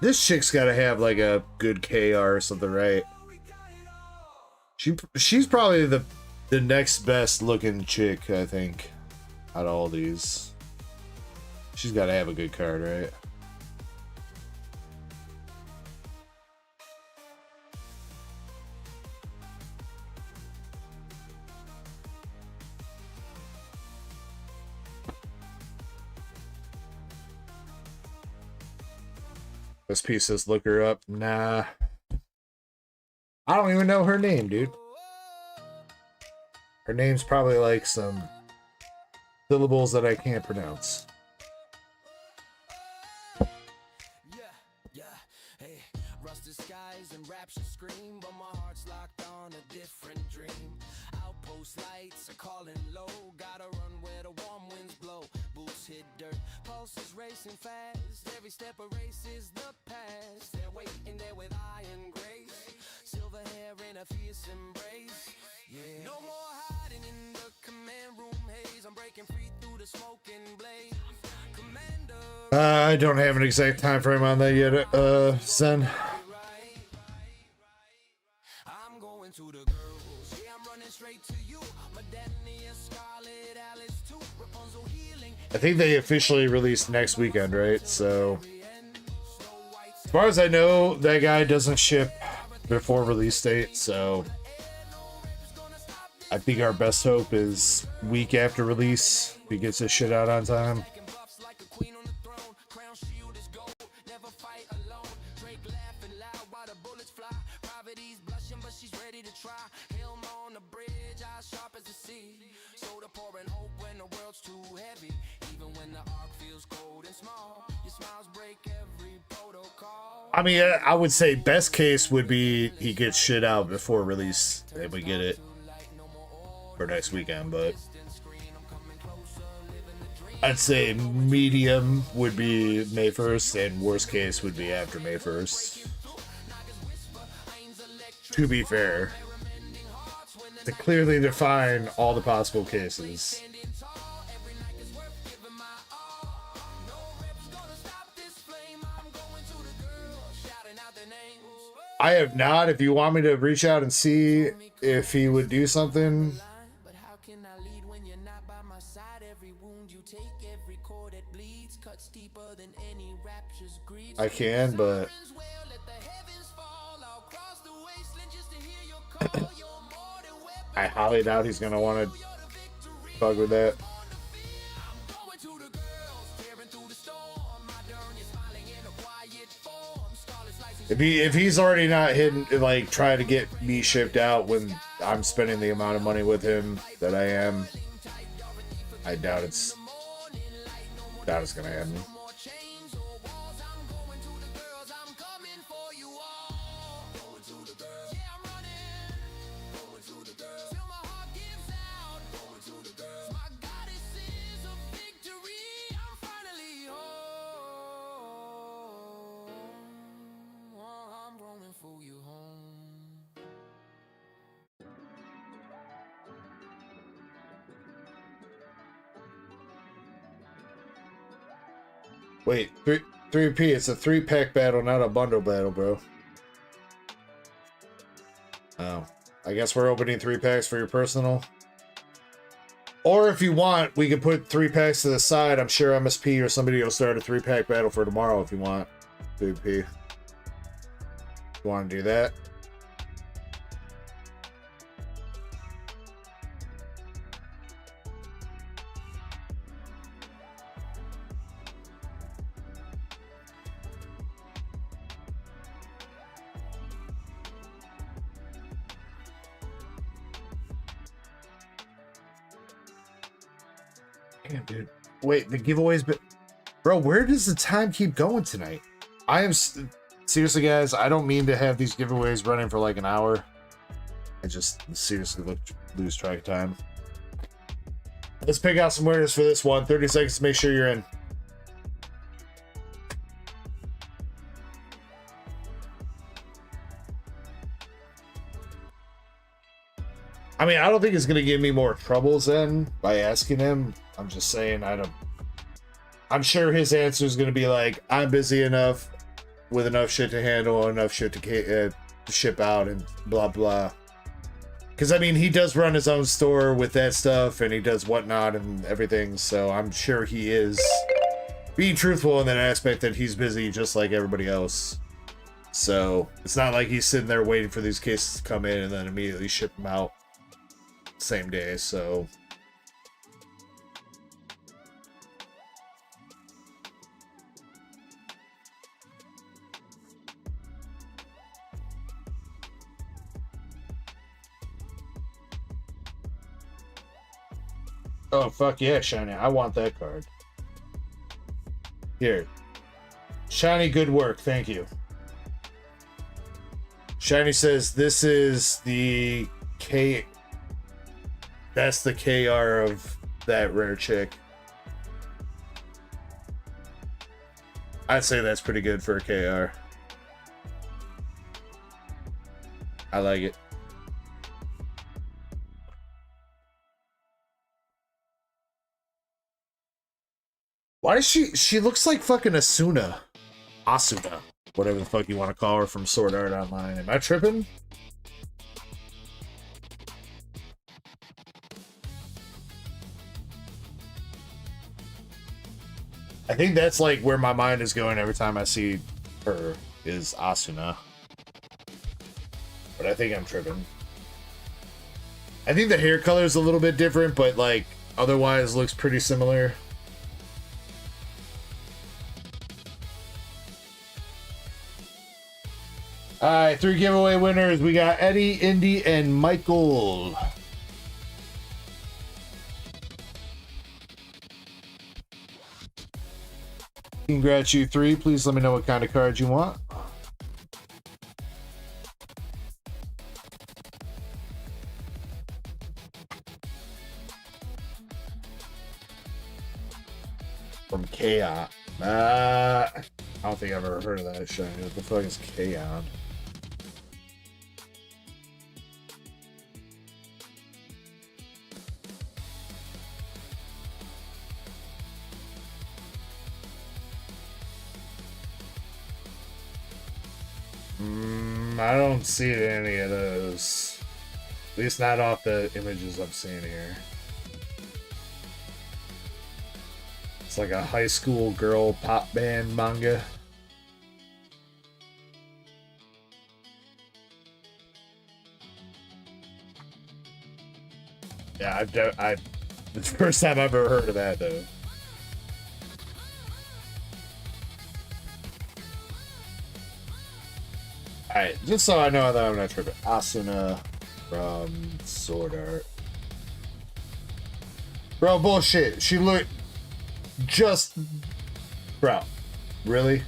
This chick's gotta have like a good KR or something, right? She's probably the next best looking chick, I think, out of all these. She's gotta have a good card, right? This piece says look her up. Nah. I don't even know her name, dude. Her name's probably like some syllables that I can't pronounce. Hey, rusted skies and rapture scream, but my heart's locked on a different dream. Outpost lights are calling low, gotta run where the warm winds blow. Boots hit dirt, pulses racing fast, every step erases the past. They're waiting there with iron grace, silver hair in a fierce embrace. Yeah. No more hiding in the command room haze, I'm breaking free through the smoking blaze. Commander, I don't have an exact time frame on that yet, Zen. I'm going to the girls, yeah, I'm running straight to you. Medania, Scarlet, Alice too, Rapunzel healing. I think they officially release next weekend, right? So, as far as I know, that guy doesn't ship before release date, so I think our best hope is week after release, if he gets his shit out on time. I mean, I would say best case would be he gets shit out before release and we get it for next weekend, but I'd say medium would be May 1st and worst case would be after May 1st. To be fair, to clearly define all the possible cases. I have not. If you want me to reach out and see if he would do something, inside every wound you take, every cord that bleeds, cuts deeper than any rapture's greed. I can, but I highly doubt he's gonna want to bug with that. If he's already not hitting, like, trying to get me shipped out when I'm spending the amount of money with him that I am, I doubt it's gonna happen. Wait, 3P, it's a 3-pack battle, not a bundle battle, bro. Oh. I guess we're opening 3 packs for your personal. Or if you want, we could put 3 packs to the side. I'm sure MSP or somebody will start a 3-pack battle for tomorrow if you want. 3P. You want to do that? Damn, dude. Wait, the giveaway's been... Bro, where does the time keep going tonight? I am... Seriously, guys, I don't mean to have these giveaways running for like an hour. I just seriously lose track of time. Let's pick out some winners for this one. 30 seconds to make sure you're in. I mean, I don't think it's going to give me more troubles then by asking him. I'm just saying, I'm sure his answer is going to be like, I'm busy enough with enough shit to handle, enough shit to ship out and blah, blah. Because, I mean, he does run his own store with that stuff and he does whatnot and everything. So I'm sure he is being truthful in that aspect that he's busy just like everybody else. So it's not like he's sitting there waiting for these cases to come in and then immediately ship them out same day. So oh, fuck yeah, Shiny. I want that card. Here. Shiny, good work. Thank you. Shiny says this is the K... That's the KR of that rare chick. I'd say that's pretty good for a KR. I like it. Why does she looks like fucking Asuna. Whatever the fuck you want to call her from Sword Art Online. Am I tripping? I think that's like where my mind is going every time I see her is Asuna. But I think I'm tripping. I think the hair color is a little bit different, but like otherwise looks pretty similar. Alright, 3 giveaway winners. We got Eddie, Indy, and Michael. Congrats, you 3. Please let me know what kind of card you want. From Kaon. I don't think I've ever heard of that shiny. What the fuck is Kaon? I don't see any of those. At least not off the images I'm seeing here. It's like a high school girl pop band manga. Yeah, it's the first time I've ever heard of that, though. Alright, just so I know that I'm not tripping. Asuna from Sword Art. Bro, bullshit. She looked just... Bro, really?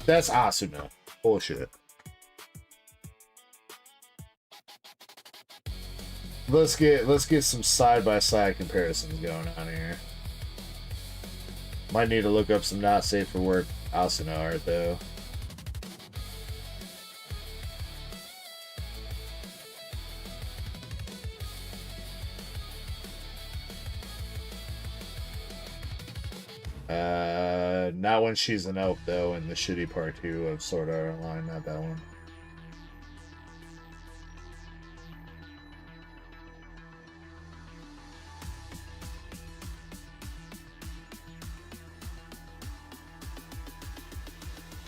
That's Asuna. Bullshit. Let's get some side-by-side comparisons going on here. Might need to look up some not safe for work Asuna art, though. Not when she's an elf, though, in the shitty part 2 of Sword Art Online, not that one.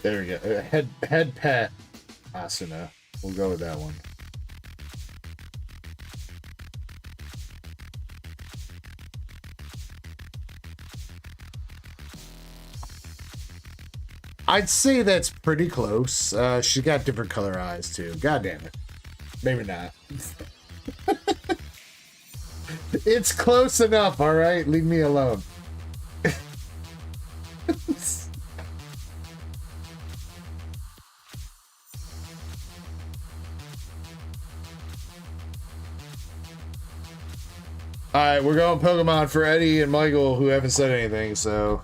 There we go. Head pet Asuna. We'll go with that one. I'd say that's pretty close. She's got different color eyes too. God damn it. Maybe not. It's close enough, alright? Leave me alone. Alright, we're going Pokemon for Eddie and Michael, who haven't said anything, so...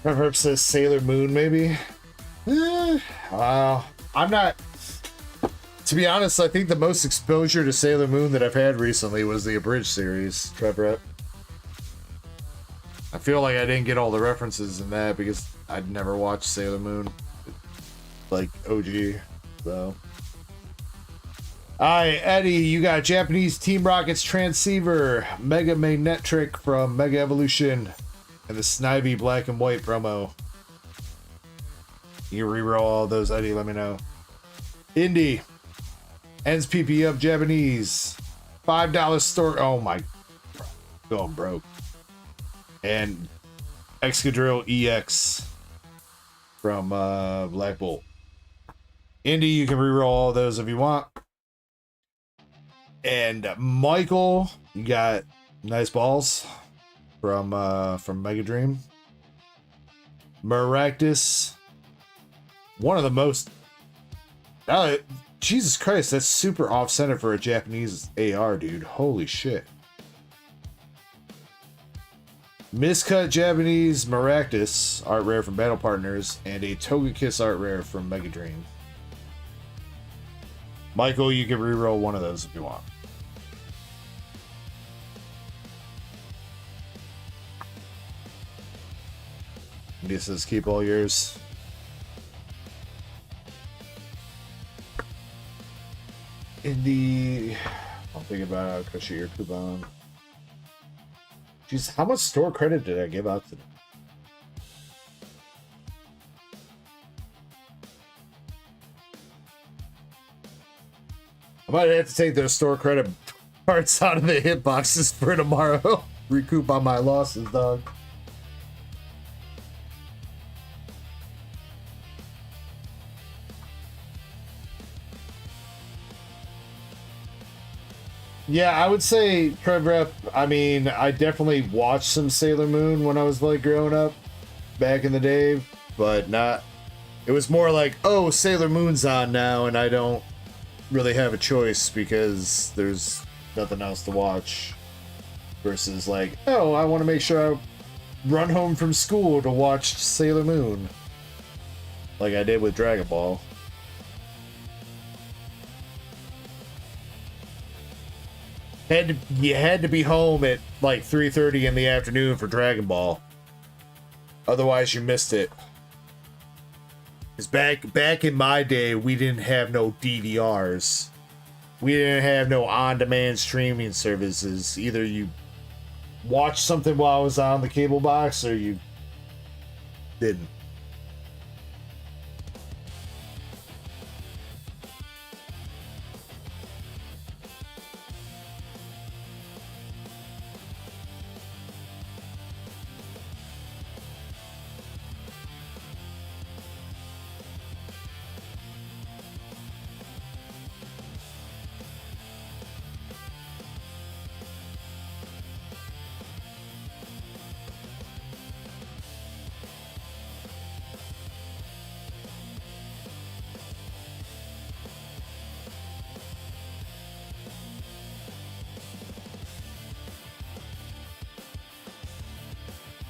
Herb says Sailor Moon, maybe? I'm not... To be honest, I think the most exposure to Sailor Moon that I've had recently was the Abridged series, Trevor. I feel like I didn't get all the references in that because I'd never watched Sailor Moon. Like, OG, so... Alright, Eddie, you got Japanese Team Rocket's Transceiver, Mega Magnetric from Mega Evolution, and the Snivy Black and White promo. You reroll all those, Eddie, let me know. Indy. Ends PP up Japanese. $5 store. Oh my. Going broke. And Excadrill EX from Black Bolt. Indy, you can reroll all those if you want. And Michael, you got Nice Balls from Mega Dream. Maractus. One of the most... Jesus Christ, that's super off-center for a Japanese AR, dude. Holy shit. Miscut Japanese Maractus, art rare from Battle Partners, and a Togekiss art rare from Mega Dream. Michael, you can reroll one of those if you want. He says keep all yours. Indy, I'll think about it. I'll crush your coupon. Jeez, how much store credit did I give out today? I might have to take those store credit parts out of the hitboxes for tomorrow. Recoup on my losses, dog. Yeah, I would say, Trev, I mean, I definitely watched some Sailor Moon when I was, like, growing up back in the day, but not... It was more like, oh, Sailor Moon's on now, and I don't really have a choice because there's nothing else to watch. Versus, like, oh, I want to make sure I run home from school to watch Sailor Moon. Like I did with Dragon Ball. You had to be home at like 3:30 in the afternoon for Dragon Ball. Otherwise, you missed it. Because back in my day, we didn't have no DVRs. We didn't have no on-demand streaming services. Either you watched something while I was on the cable box, or you didn't.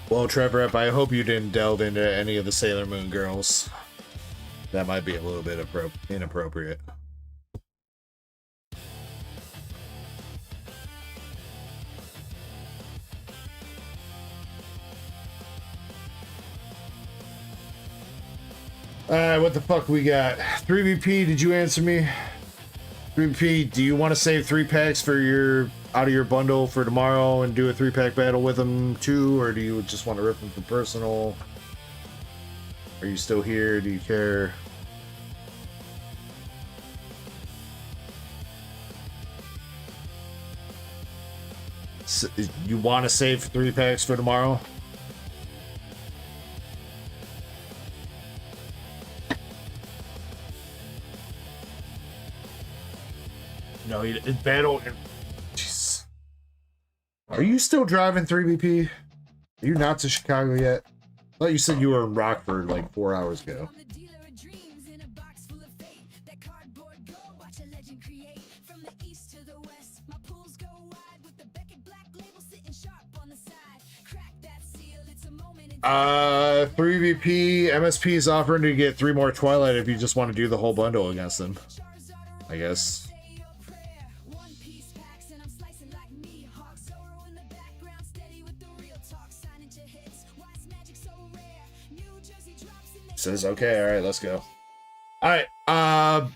Well, Trevor, I hope you didn't delve into any of the Sailor Moon girls. That might be a little bit inappropriate. Alright, what the fuck we got? 3VP, did you answer me? 3VP, do you want to save 3 packs for your out of your bundle for tomorrow and do a 3-pack battle with them too, or do you just want to rip them for personal? Are you still here? Do you care? So, you want to save 3 packs for tomorrow? No, battle. Jeez. Are you still driving 3BP? Are you not to Chicago yet? I thought you said you were in Rockford like 4 hours ago. Uh, 3VP MSP is offering to get 3 more Twilight if you just want to do the whole bundle against them, I guess. Says okay, all right, let's go. All right, I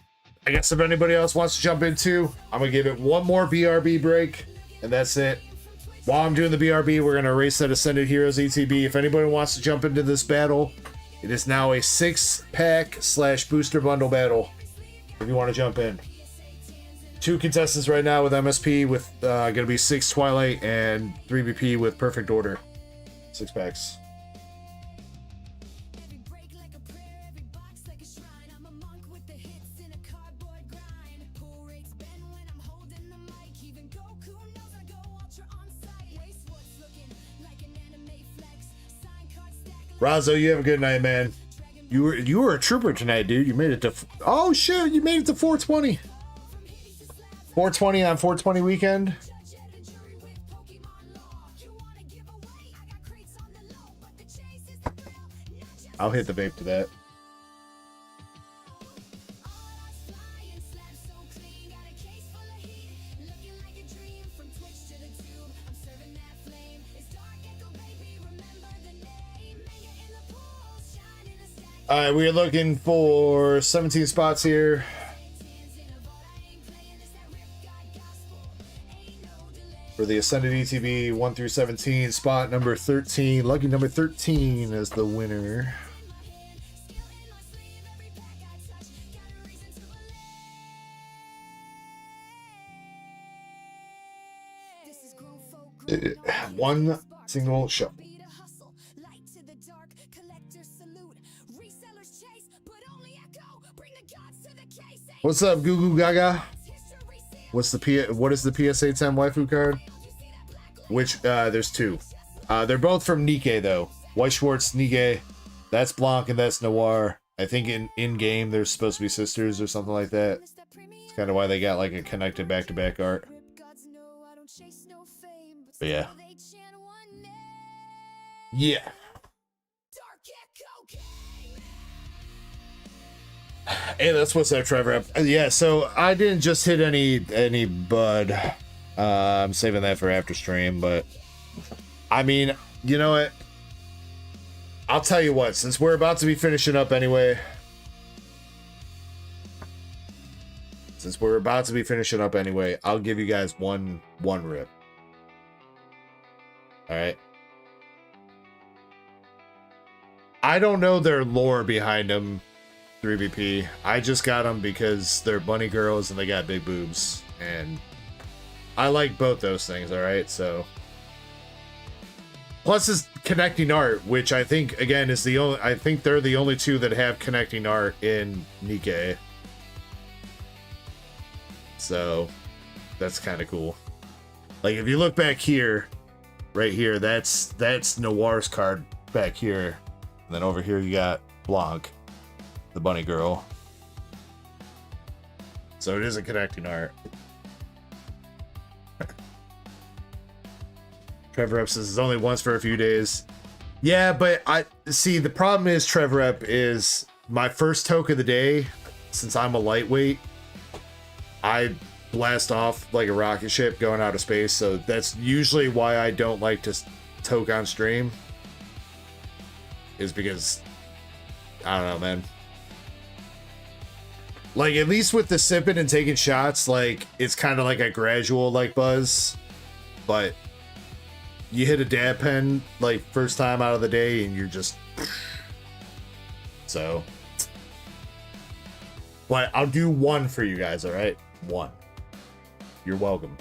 guess if anybody else wants to jump into, I'm gonna give it one more BRB break, and that's it. While I'm doing the BRB, we're gonna race that Ascended Heroes ETB. If anybody wants to jump into this battle, it is now a 6-pack / booster bundle battle. If you want to jump in, 2 contestants right now with MSP with gonna be 6 Twilight and 3BP with Perfect Order, 6 packs. Razzo, you have a good night, man. You were a trooper tonight, dude. You made it to... Oh, shit. You made it to 420. 420 on 420 weekend. I'll hit the vape to that. Alright, we're looking for 17 spots here. For the Ascended ETB 1 through 17, spot number 13. Lucky number 13 is the winner. One single shot. What's up, Goo Goo Gaga? What is the PSA 10 waifu card? Which there's 2. They're both from Nikkei though. Weiss Schwarz, Nikkei. That's Blanc and that's Noir. I think in game they're supposed to be sisters or something like that. It's kind of why they got like a connected back-to-back art. But yeah. Yeah. Hey, that's what's up, Trevor. Yeah, so I didn't just hit any bud. I'm saving that for after stream, but I mean, you know what? I'll tell you what, since we're about to be finishing up anyway. I'll give you guys one rip. Alright. I don't know their lore behind them, 3VP. I just got them because they're bunny girls and they got big boobs. And I like both those things, alright? So. Plus is connecting art, which I think, again, is the only... I think they're the only two that have connecting art in Nikkei. So, that's kind of cool. Like, if you look back here, right here, that's Noir's card back here. And then over here you got Blanc, the bunny girl. So it is a connecting art. Trevor Rep says it's only once for a few days. Yeah, but I see the problem is Trevor Rep is my first toke of the day, since I'm a lightweight, I blast off like a rocket ship going out of space, so that's usually why I don't like to toke on stream. Is because I don't know, man. Like, at least with the sipping and taking shots, like, it's kind of like a gradual, like, buzz. But you hit a dab pen, like, first time out of the day, and you're just... So. But I'll do one for you guys, alright? One. You're welcome.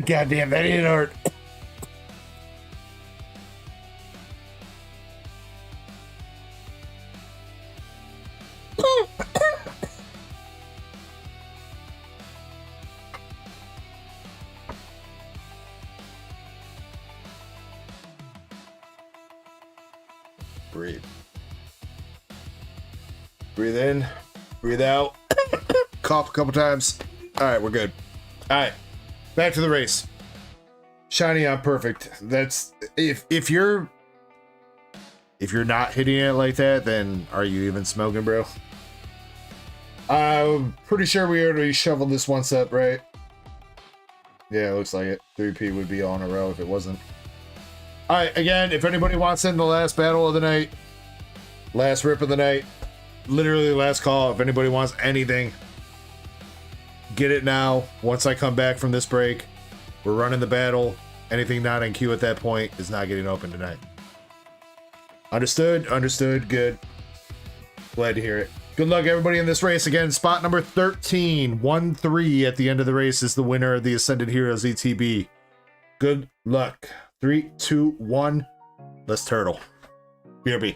Goddamn, that ain't art. Breathe. Breathe in, breathe out. Cough a couple times. All right, we're good. All right. Back to the race. Shiny on perfect. That's if you're not hitting it like that, then are you even smoking, bro? I'm pretty sure we already shoveled this once up, right? Yeah, it looks like it. 3P would be all in a row if it wasn't. Alright, again, if anybody wants in the last battle of the night, last rip of the night, literally last call, if anybody wants anything, get it now. Once I come back from this break, we're running the battle. Anything not in queue at that point is not getting open tonight. Understood? Understood. Good. Glad to hear it. Good luck, everybody, in this race. Again, spot number 13. 1-3 at the end of the race is the winner of the Ascended Heroes ETB. Good luck. 3, 2, 1. Let's turtle. BRB.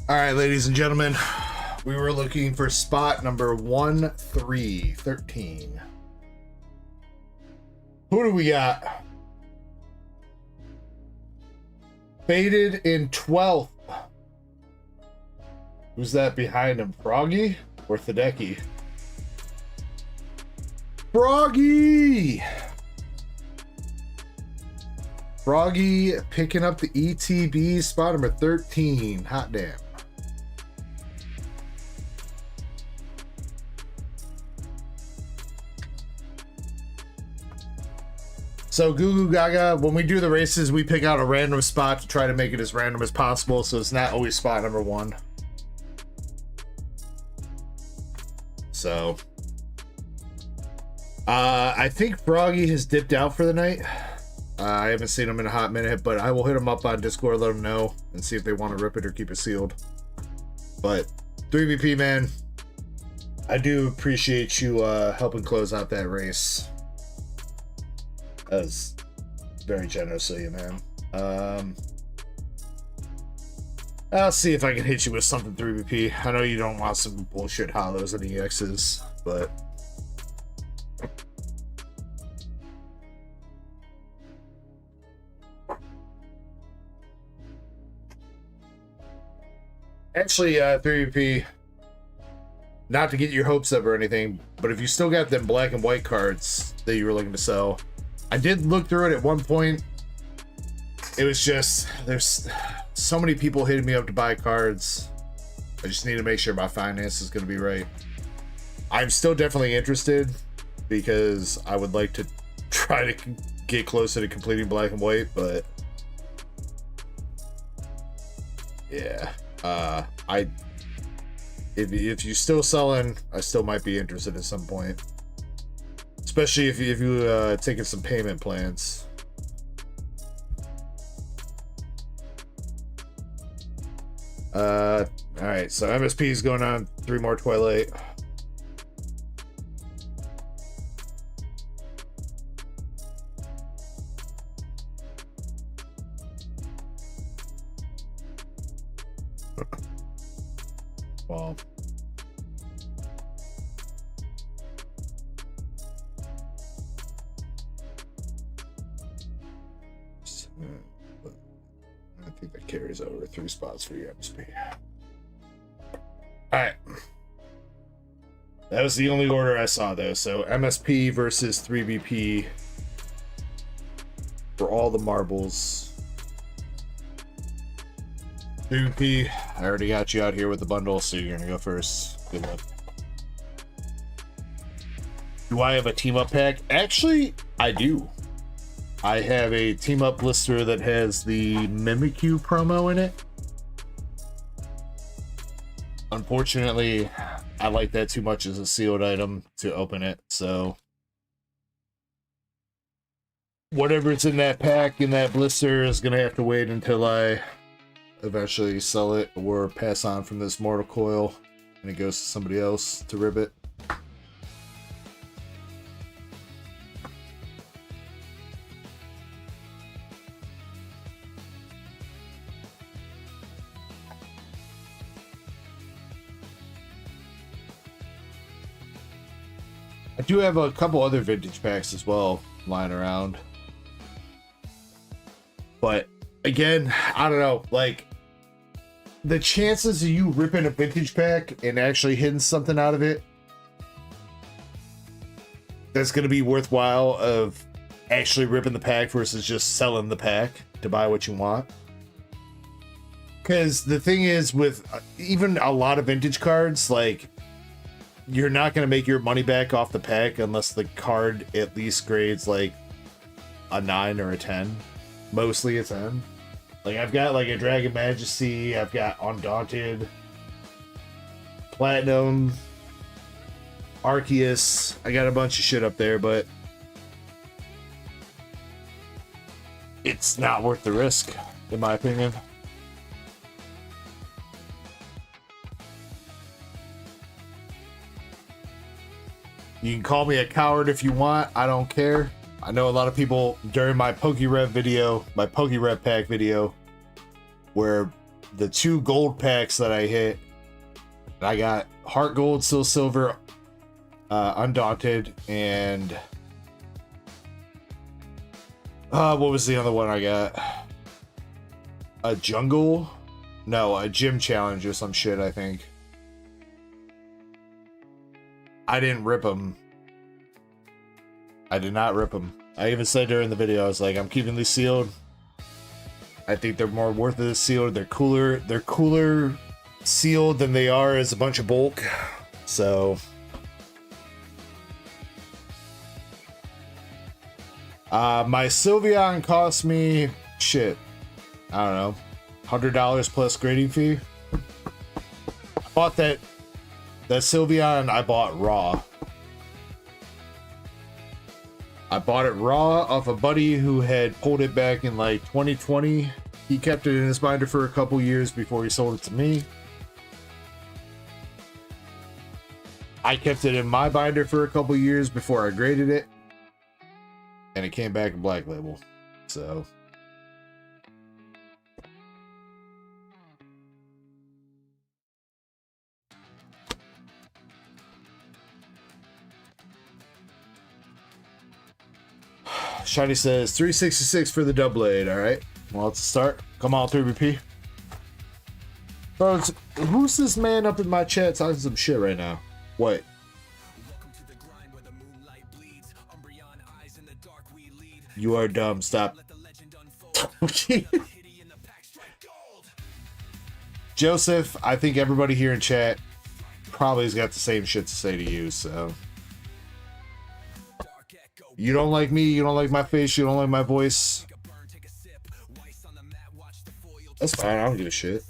All right, ladies and gentlemen, we were looking for spot number 1313. Who do we got? Faded in 12th. Who's that behind him? Froggy or Thadeki? Froggy! Froggy picking up the ETB spot number 13. Hot damn. So Goo Goo Gaga, when we do the races, we pick out a random spot to try to make it as random as possible, so it's not always spot number 1. So I think Froggy has dipped out for the night. I haven't seen him in a hot minute, but I will hit him up on Discord, let him know, and see if they want to rip it or keep it sealed. But 3VP, man, I do appreciate you helping close out that race. That was very generous of you, man. I'll see if I can hit you with something 3VP. I know you don't want some bullshit hollows and EXs, but actually, 3VP, not to get your hopes up or anything, but if you still got them black and white cards that you were looking to sell, I did look through it at one point. It was just, there's so many people hitting me up to buy cards. I just need to make sure my finance is going to be right. I'm still definitely interested because I would like to try to get closer to completing black and white, but yeah, if you're still selling, I still might be interested at some point. Especially if you taking some payment plans. All right, so MSP is going on 3 more Twilight. Well. I think that carries over 3 spots for your MSP. Alright. That was the only order I saw though. So MSP versus 3BP for all the marbles. 3BP, I already got you out here with the bundle, so you're gonna go first. Good luck. Do I have a team up pack? Actually, I do. I have a team up blister that has the Mimikyu promo in it. Unfortunately, I like that too much as a sealed item to open it, so whatever's in that pack, in that blister, is gonna have to wait until I eventually sell it or pass on from this mortal coil and it goes to somebody else to rip it. I do have a couple other vintage packs as well lying around, but again, I don't know, like the chances of you ripping a vintage pack and actually hitting something out of it that's going to be worthwhile of actually ripping the pack versus just selling the pack to buy what you want. Because the thing is, with even a lot of vintage cards, like, you're not going to make your money back off the pack unless the card at least grades like a 9 or a 10. Mostly a 10. Like, I've got like a Dragon Majesty, I've got Undaunted, Platinum, Arceus. I got a bunch of shit up there, but it's not worth the risk, in my opinion. You can call me a coward if you want, I don't care. I know a lot of people during my PokeRev video, my PokeRev pack video, where the 2 gold packs that I hit. I got Heart Gold, Soul Silver, Undaunted, and what was the other one I got? A Jungle? No, a Gym Challenge or some shit, I think. I didn't rip them. I did not rip them. I even said during the video, I was like, I'm keeping these sealed. I think they're more worth it sealed. They're cooler. They're cooler sealed than they are as a bunch of bulk. So my Sylveon cost me shit, I don't know, $100 plus grading fee. I bought that Sylveon, I bought raw. I bought it raw off a buddy who had pulled it back in like 2020. He kept it in his binder for a couple years before he sold it to me. I kept it in my binder for a couple years before I graded it. And it came back in Black Label. So Shiny says 366 for the double blade. All right, well, let's start. Come on, 3BP. Bro, who's this man up in my chat talking some shit right now? What? You are dumb. Stop. Joseph, I think everybody here in chat probably has got the same shit to say to you, so. You don't like me, you don't like my face, you don't like my voice. That's fine, I don't give a shit.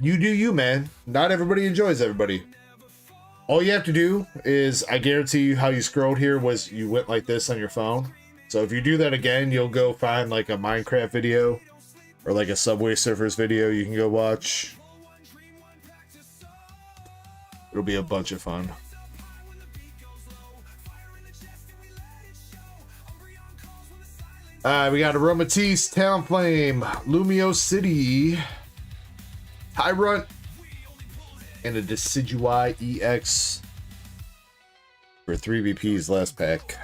You do you, man. Not everybody enjoys everybody. All you have to do is, I guarantee you how you scrolled here was you went like this on your phone. So if you do that again, you'll go find like a Minecraft video or like a Subway Surfers video you can go watch. It'll be a bunch of fun. We got Aromatisse, Talonflame, Lumio City, Tyrunt, and a Decidueye EX for 3VP's last pack.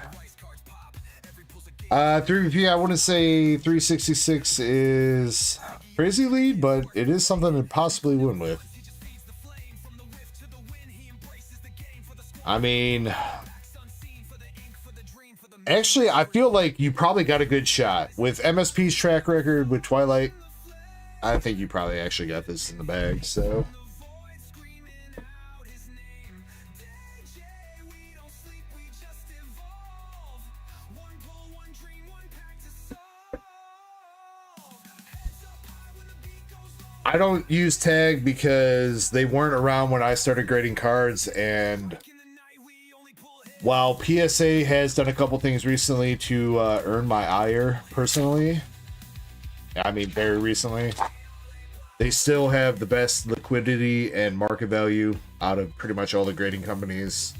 3VP, I wouldn't say 366 is crazy lead, but it is something to possibly win with. I mean, actually, I feel like you probably got a good shot. With MSP's track record with Twilight, I think you probably actually got this in the bag, so. I don't use tag because they weren't around when I started grading cards, and while PSA has done a couple things recently to earn my ire personally, I mean very recently, they still have the best liquidity and market value out of pretty much all the grading companies.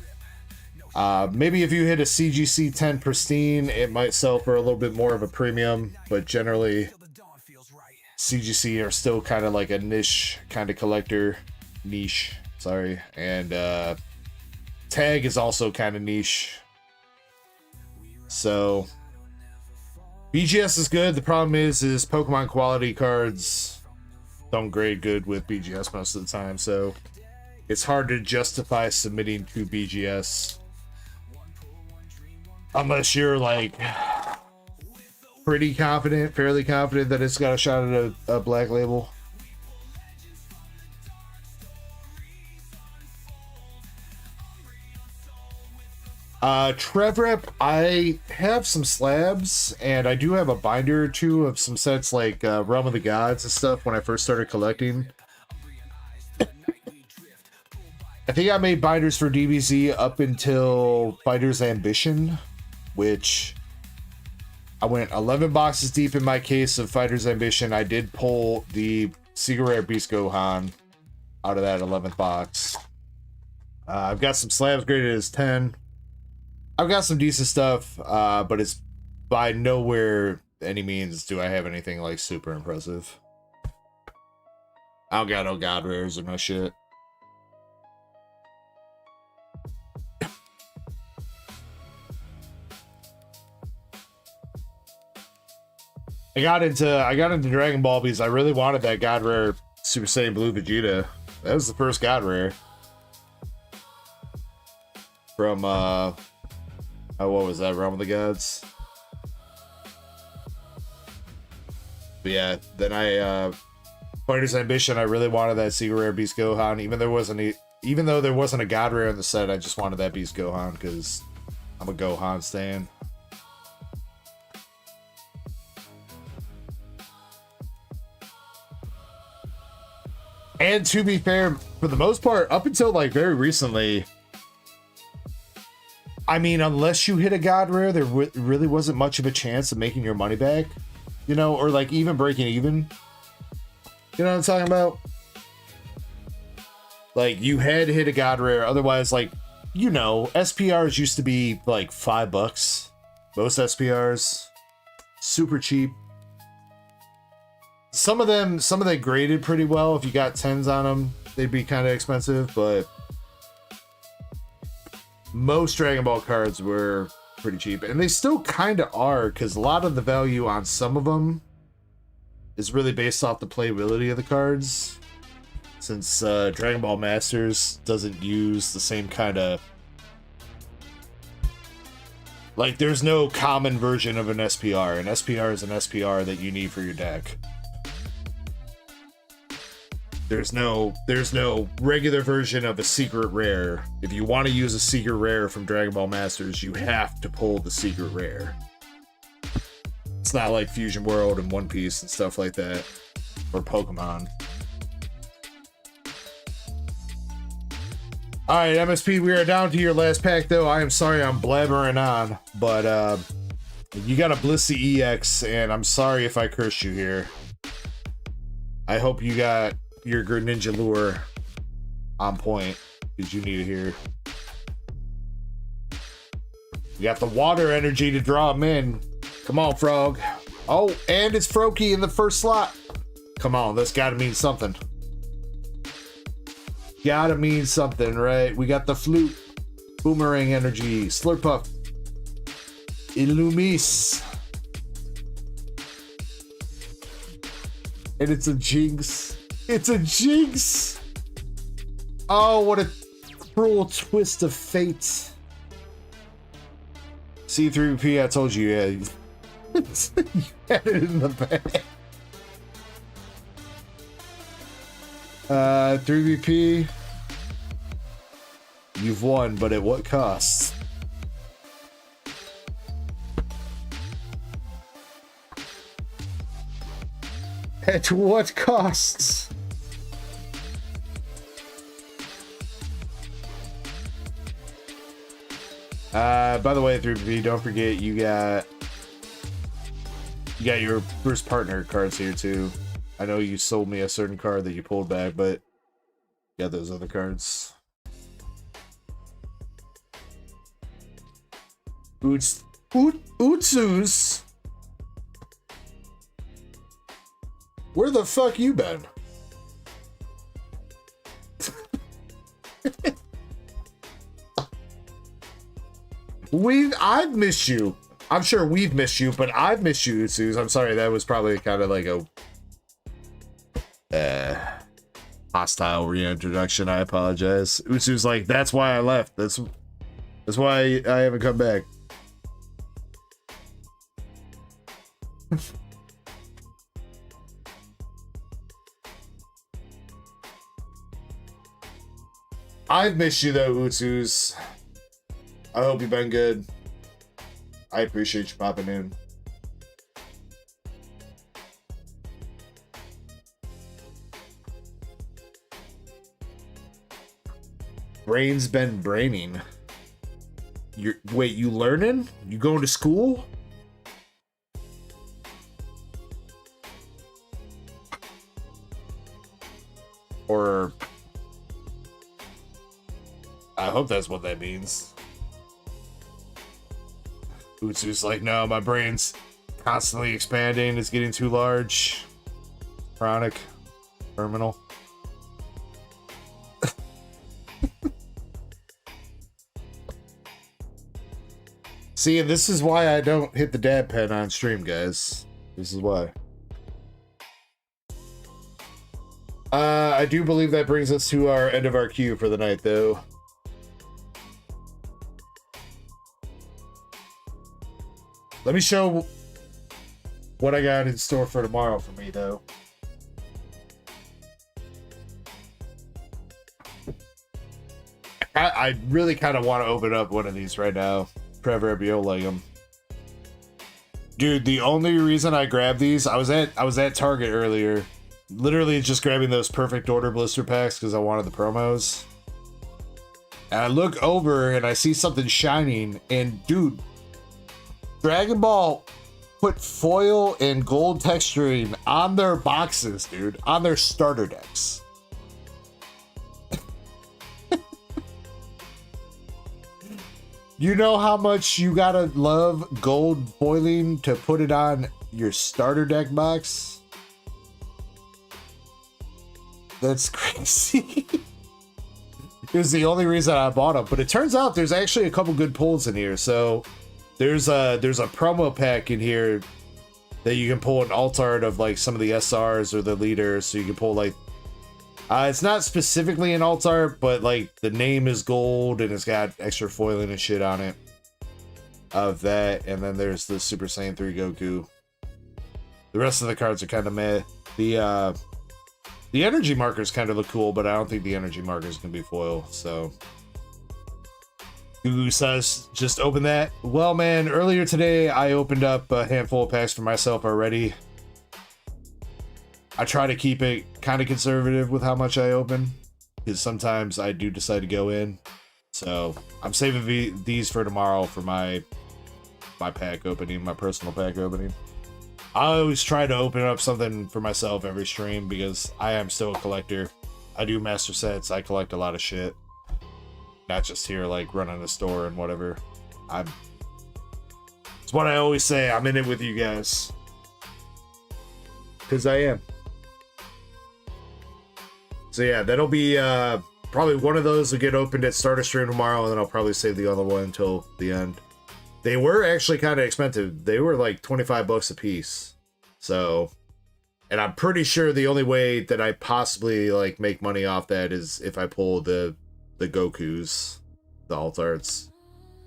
Maybe if you hit a CGC 10 pristine, it might sell for a little bit more of a premium, but generally CGC are still kind of like a niche kind of collector, sorry, and tag is also kind of niche. So BGS is good. The problem is Pokemon quality cards don't grade good with BGS most of the time, so it's hard to justify submitting to BGS unless you're like pretty confident, fairly confident that it's got a shot at a Black Label. Trevrep, I have some slabs, and I do have a binder or two of some sets like Realm of the Gods and stuff when I first started collecting. I think I made binders for DBZ up until Fighter's Ambition, which I went 11 boxes deep in my case of Fighter's Ambition. I did pull the Secret Rare Beast Gohan out of that 11th box. I've got some slabs graded as 10. I've got some decent stuff, but it's by nowhere any means do I have anything like super impressive. I don't got no god rares or no shit. I got into Dragon Ball because I really wanted that god rare Super Saiyan Blue Vegeta. That was the first god rare from what was that, Realm of the Gods? But yeah, then Fighter's Ambition, I really wanted that Secret Rare Beast Gohan, even though there wasn't a god rare in the set. I just wanted that Beast Gohan because I'm a Gohan stan. And to be fair, for the most part, up until like very recently, I mean, unless you hit a god rare, there really wasn't much of a chance of making your money back, you know, or like even breaking even. You know what I'm talking about? Like, you had to hit a god rare, otherwise, like, you know, SPRs used to be like $5. Most SPRs, super cheap. Some of them graded pretty well. If you got 10s on them, they'd be kind of expensive, but most Dragon Ball cards were pretty cheap, and they still kind of are, because a lot of the value on some of them is really based off the playability of the cards, since Dragon Ball Masters doesn't use the same kind of, like, there's no common version of an SPR. An SPR is an SPR that you need for your deck. There's no regular version of a secret rare. If you want to use a secret rare from Dragon Ball Masters, you have to pull the secret rare. It's not like Fusion World and One Piece and stuff like that, or Pokemon. Alright, MSP, we are down to your last pack, though. I am sorry I'm blabbering on, but you got a Blissey EX, and I'm sorry if I cursed you here. I hope you got your Greninja lure on point, because you need it here. You got the water energy to draw him in. Come on, Frog. Oh, and it's Froakie in the first slot. Come on, that's gotta mean something. Gotta mean something, right? We got the Flute, Boomerang Energy, Slurpuff, Illumise. And it's a Jinx. It's a Jinx! Oh, what a cruel twist of fate. C3P, I told you, yeah. You had it in the bag. 3VP. You've won, but at what cost? At what costs? By the way, 3VP, don't forget you got your first partner cards here too. I know you sold me a certain card that you pulled back, but you got those other cards. Utsus. Where the fuck you been? I've missed you. I'm sure we've missed you, but I've missed you, Utsus. I'm sorry, that was probably kind of like a hostile reintroduction. I apologize. Utsu's like, that's why I left. That's why I haven't come back. I've missed you though, Utsus. I hope you've been good. I appreciate you popping in. Brain's been braining. Wait, you learning? You going to school? Or I hope that's what that means. Utsu's like, no, my brain's constantly expanding. It's getting too large. Chronic. Terminal. See, this is why I don't hit the dab pen on stream, guys. This is why. I do believe that brings us to our end of our queue for the night, though. Let me show what I got in store for tomorrow for me, though. I really kind of want to open up one of these right now. Proverbial Legum. Dude, the only reason I grabbed these, I was at Target earlier. Literally just grabbing those perfect order blister packs because I wanted the promos. And I look over and I see something shining, and dude, Dragon Ball put foil and gold texturing on their boxes, dude, on their starter decks. You know how much you gotta love gold foiling to put it on your starter deck box? That's crazy. It was the only reason I bought them, but it turns out there's actually a couple good pulls in here. So there's a promo pack in here that you can pull an alt art of like some of the SRs or the leaders. So you can pull like, it's not specifically an alt art, but like the name is gold and it's got extra foiling and shit on it of that. And then there's the Super Saiyan 3 Goku. The rest of the cards are kind of meh. The energy markers kind of look cool, but I don't think the energy markers can be foil, so. Gugu says, just open that. Well, man, earlier today, I opened up a handful of packs for myself already. I try to keep it kind of conservative with how much I open, because sometimes I do decide to go in. So, I'm saving these for tomorrow for my pack opening, my personal pack opening. I always try to open up something for myself every stream because I am still a collector. I do master sets. I collect a lot of shit. Not just here, like running the store and whatever. It's what I always say. I'm in it with you guys. Because I am. So yeah, that'll be probably one of those will get opened at starter stream tomorrow, and then I'll probably save the other one until the end. They were actually kind of expensive. They were like 25 bucks a piece. So, and I'm pretty sure the only way that I possibly like make money off that is if I pull the Gokus, the alt arts.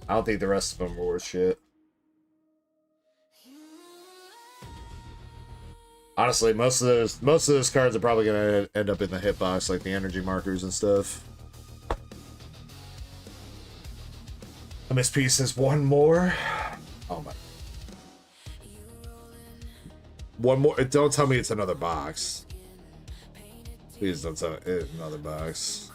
I don't think the rest of them are worth shit. Honestly, most of those cards are probably gonna end up in the hitbox, like the energy markers and stuff. MSP says one more. Oh my. One more. Don't tell me it's another box. Please don't tell me it's another box.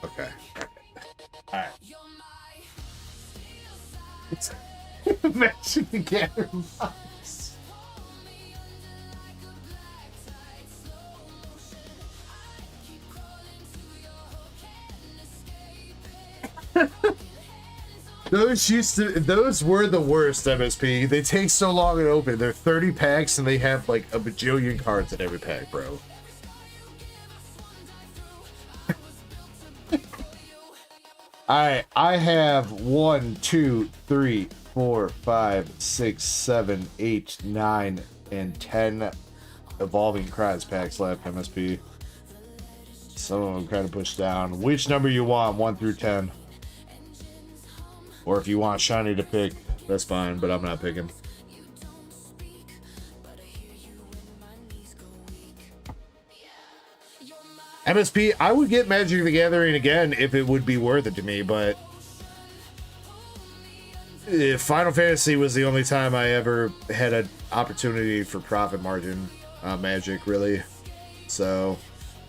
Okay. Alright. It's imagine the gather box. Those were the worst, MSP. They take so long to open. They're 30 packs and they have like a bajillion cards in every pack, bro. Alright, I have 1, 2, 3, 4, 5, 6, 7, 8, 9, and 10 evolving cards packs left, MSP. Some of them kind of pushed down. Which number you want, 1 through 10? Or if you want shiny to pick, that's fine, but I'm not picking. MSP, I would get Magic the Gathering again if it would be worth it to me, but if Final Fantasy was the only time I ever had an opportunity for profit margin on Magic, really. So,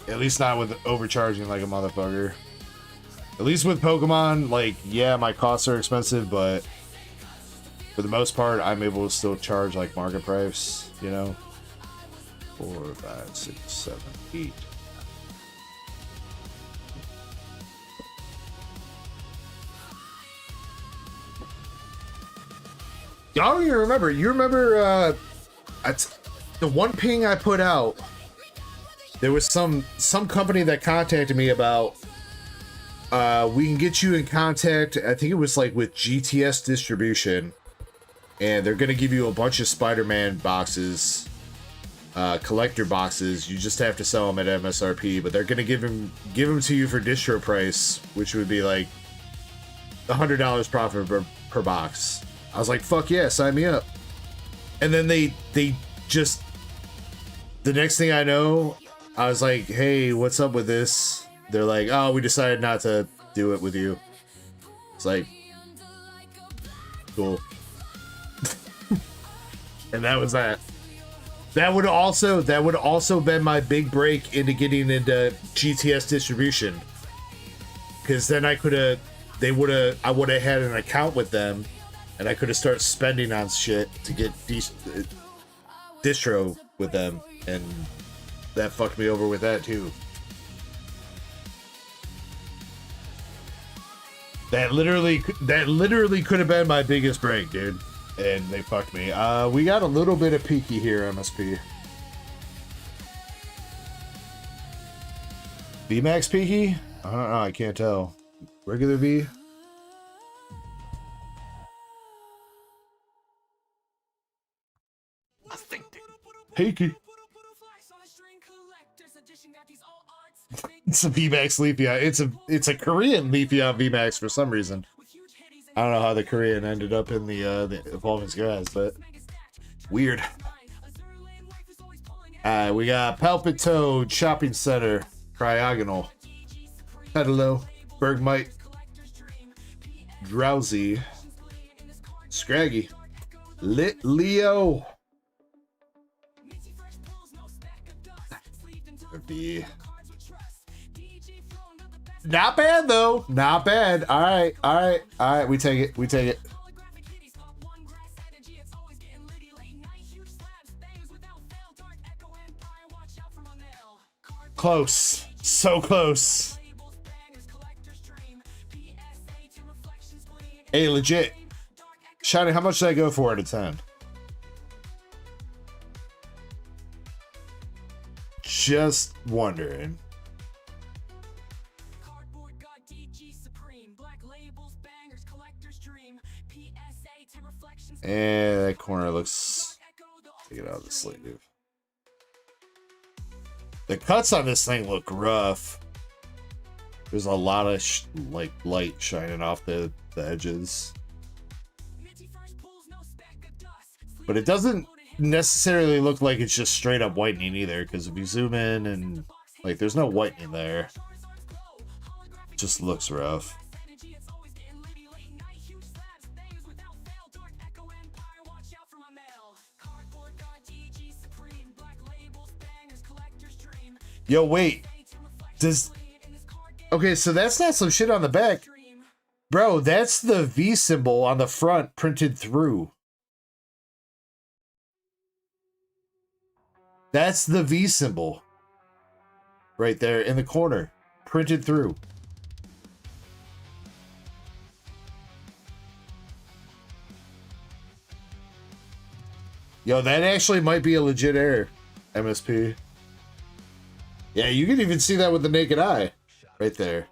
at least not with overcharging like a motherfucker. At least with Pokemon, like, yeah, my costs are expensive, but for the most part, I'm able to still charge like market price, you know. 4, 5, 6, 7, 8. I don't even remember. You remember the one ping I put out? There was some company that contacted me about we can get you in contact. I think it was like with GTS Distribution, and they're gonna give you a bunch of Spider-Man boxes, collector boxes. You just have to sell them at MSRP, but they're gonna give them to you for distro price, which would be like $100 profit per box. I was like, fuck yeah, sign me up. And then they just, the next thing I know, I was like, hey, what's up with this? They're like, oh, we decided not to do it with you. It's like, cool. And that was that. That would also been my big break into getting into GTS distribution. Because then I would have had an account with them, and I could have started spending on shit to get distro with them, and that fucked me over with that too. That literally could have been my biggest break, dude, and they fucked me. We got a little bit of peaky here, MSP. VMAX peaky? I don't know, I can't tell. Regular V? Peaky. It's a VMAX Leafeon. It's a Korean Leafeon VMAX for some reason. I don't know how the Korean ended up in the Evolving Skies, but weird. We got Palpitoad Shopping Center, Cryogonal, Pedalo, Bergmite, Drowsy, Scraggy, Lit Leo. Not bad though. Not bad. All right. We take it. Close. So close. Hey, legit. Shiny, how much did I go for out of 10? Just wondering. And that corner looks... Take it out of the sleeve. The cuts on this thing look rough. There's a lot of like light shining off the edges. But it doesn't necessarily look like it's just straight up whitening either, because if you zoom in and like there's no whitening there. It just looks rough. Yo, wait. Okay, so that's not some shit on the back. Bro, that's the V symbol on the front printed through. That's the V symbol. Right there in the corner. Printed through. Yo, that actually might be a legit error, MSP. Yeah, you can even see that with the naked eye. Right there.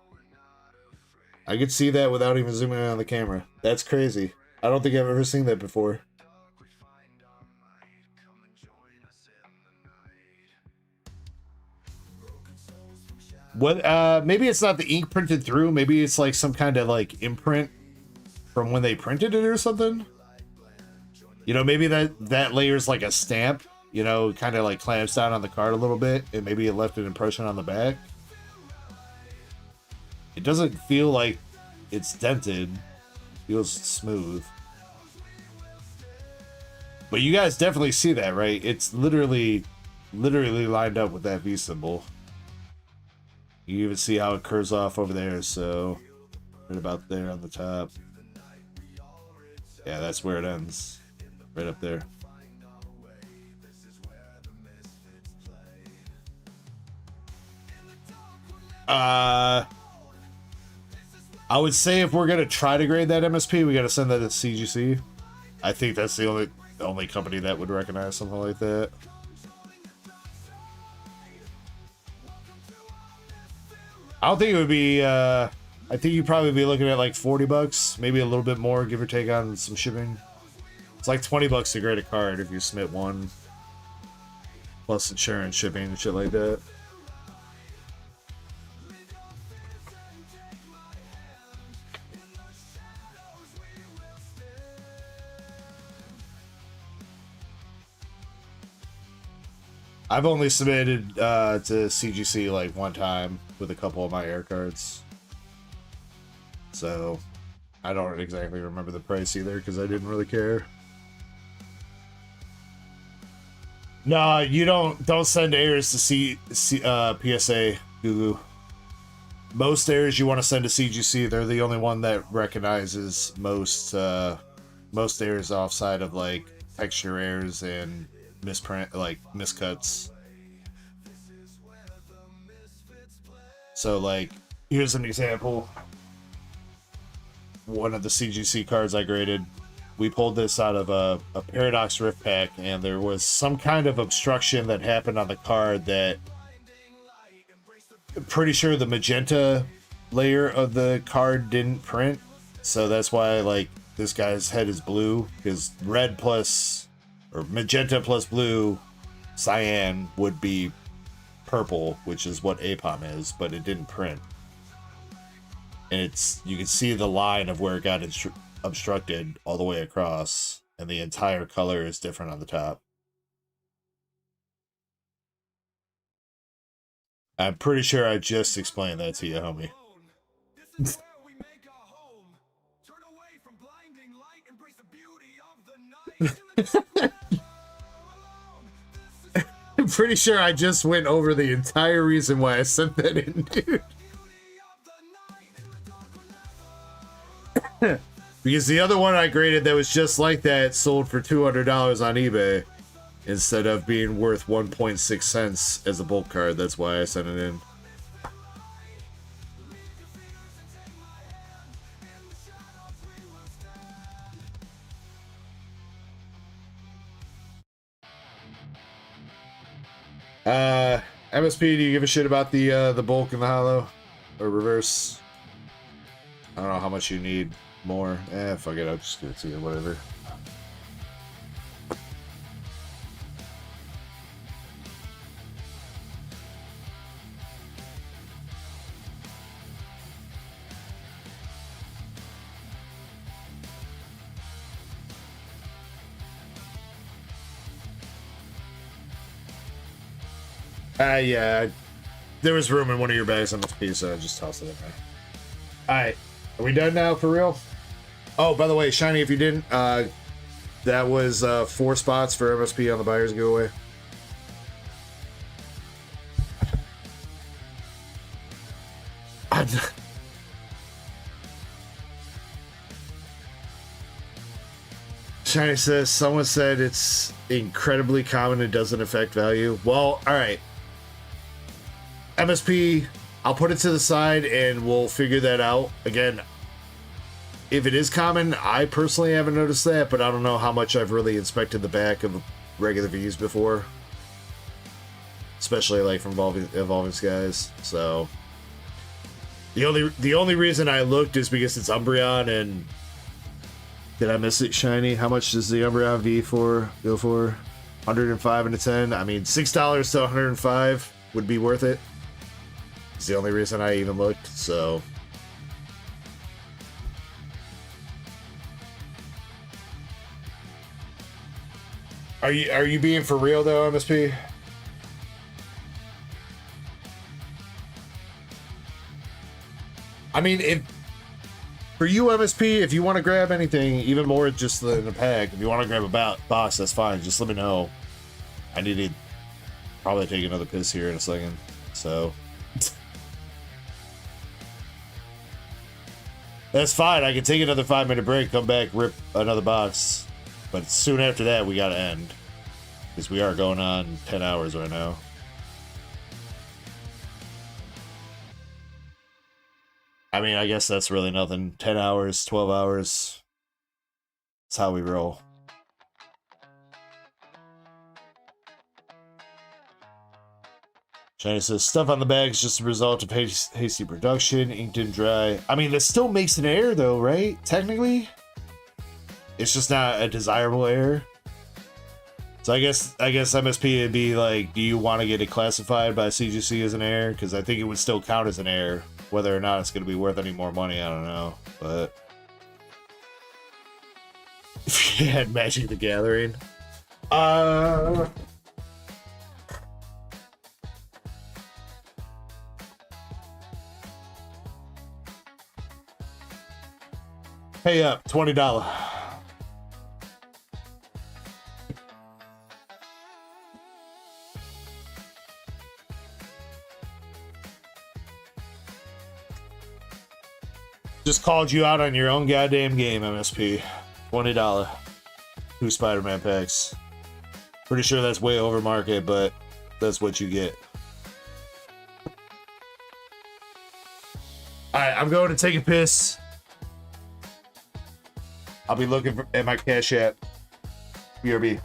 I could see that without even zooming in on the camera. That's crazy. I don't think I've ever seen that before. What? Maybe it's not the ink printed through. Maybe it's like some kind of like imprint from when they printed it or something. You know, maybe that layer's like a stamp. You know, kind of like clamps down on the card a little bit, and maybe it left an impression on the back. It doesn't feel like it's dented. It feels smooth. But you guys definitely see that, right? It's literally lined up with that V symbol. You even see how it curves off over there, so right about there on the top. Yeah, that's where it ends. Right up there. I would say if we're gonna try to grade that MSP, we gotta send that to CGC. I think that's the only company that would recognize something like that. I don't think it would be. I think you'd probably be looking at like $40, maybe a little bit more, give or take on some shipping. It's like $20 to grade a card if you submit one, plus insurance, shipping, and shit like that. I've only submitted to CGC like one time with a couple of my air cards. So I don't exactly remember the price either because I didn't really care. No, you don't send airs to PSA, Gugu. Most airs you want to send to CGC. They're the only one that recognizes most airs offside of like texture airs and misprint, like miscuts. So like here's an example. One of the CGC cards I graded, we pulled this out of a Paradox Rift pack, and there was some kind of obstruction that happened on the card that I'm pretty sure the magenta layer of the card didn't print, so that's why like this guy's head is blue, because red plus or magenta plus blue, cyan would be purple, which is what APOM is, but it didn't print. And you can see the line of where it got obstructed all the way across, and the entire color is different on the top. I'm pretty sure I just explained that to you, homie. I'm pretty sure I just went over the entire reason why I sent that in, dude. Because the other one I graded that was just like that sold for $200 on eBay instead of being worth 1.6 cents as a bulk card. That's why I sent it in. MSP, do you give a shit about the bulk and the hollow or reverse? I don't know how much you need more. Fuck it, I'll just give it to you, whatever. Yeah, there was room in one of your bags on this piece, so I just tossed it in there. Alright, are we done now for real? Oh, by the way, Shiny, if you didn't, that was 4 spots for MSP on the buyer's giveaway. Shiny says, someone said it's incredibly common and doesn't affect value. Well, alright. MSP, I'll put it to the side and we'll figure that out. Again, if it is common, I personally haven't noticed that, but I don't know how much I've really inspected the back of regular V's before. Especially like from Evolving Skies. So the only reason I looked is because it's Umbreon, and did I miss it, Shiny? How much does the Umbreon V go for? 105 and a 10. I mean, $6 to 105 would be worth it. It's the only reason I even looked, so. Are you being for real though, MSP? I mean, if for you, MSP, if you want to grab anything, even more just than a pack, if you want to grab a box, that's fine. Just let me know. I need to probably take another piss here in a second, so. That's fine. I can take another 5-minute break, come back, rip another box. But soon after that, we gotta end. Because we are going on 10 hours right now. I mean, I guess that's really nothing. 10 hours, 12 hours. That's how we roll. China says, stuff on the bag is just a result of hasty production, inked and dry. I mean, that still makes an error though, right? Technically? It's just not a desirable error. So I guess MSP would be like, do you want to get it classified by CGC as an error? Because I think it would still count as an error. Whether or not it's going to be worth any more money, I don't know. But if you had Magic the Gathering. Pay up, $20. Just called you out on your own goddamn game, MSP. $20. 2 Spider-Man packs. Pretty sure that's way over market, but that's what you get. Alright, I'm going to take a piss. I'll be looking at my Cash App. BRB.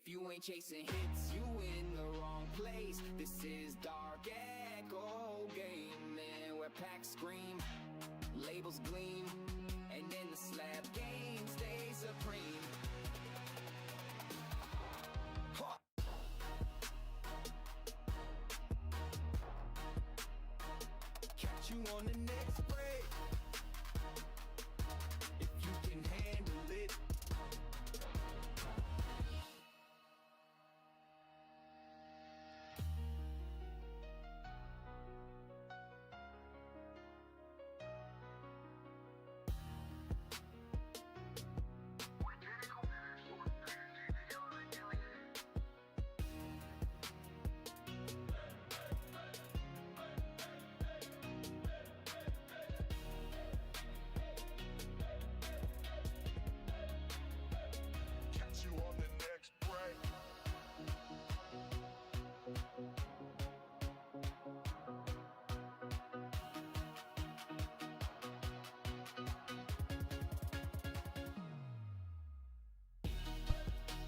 If you ain't chasing hits, you in the wrong place. This is Dark Echo Gaming, where packs scream, labels gleam, and in the slab game stays supreme. Huh. Catch you on the next break, if you can handle it.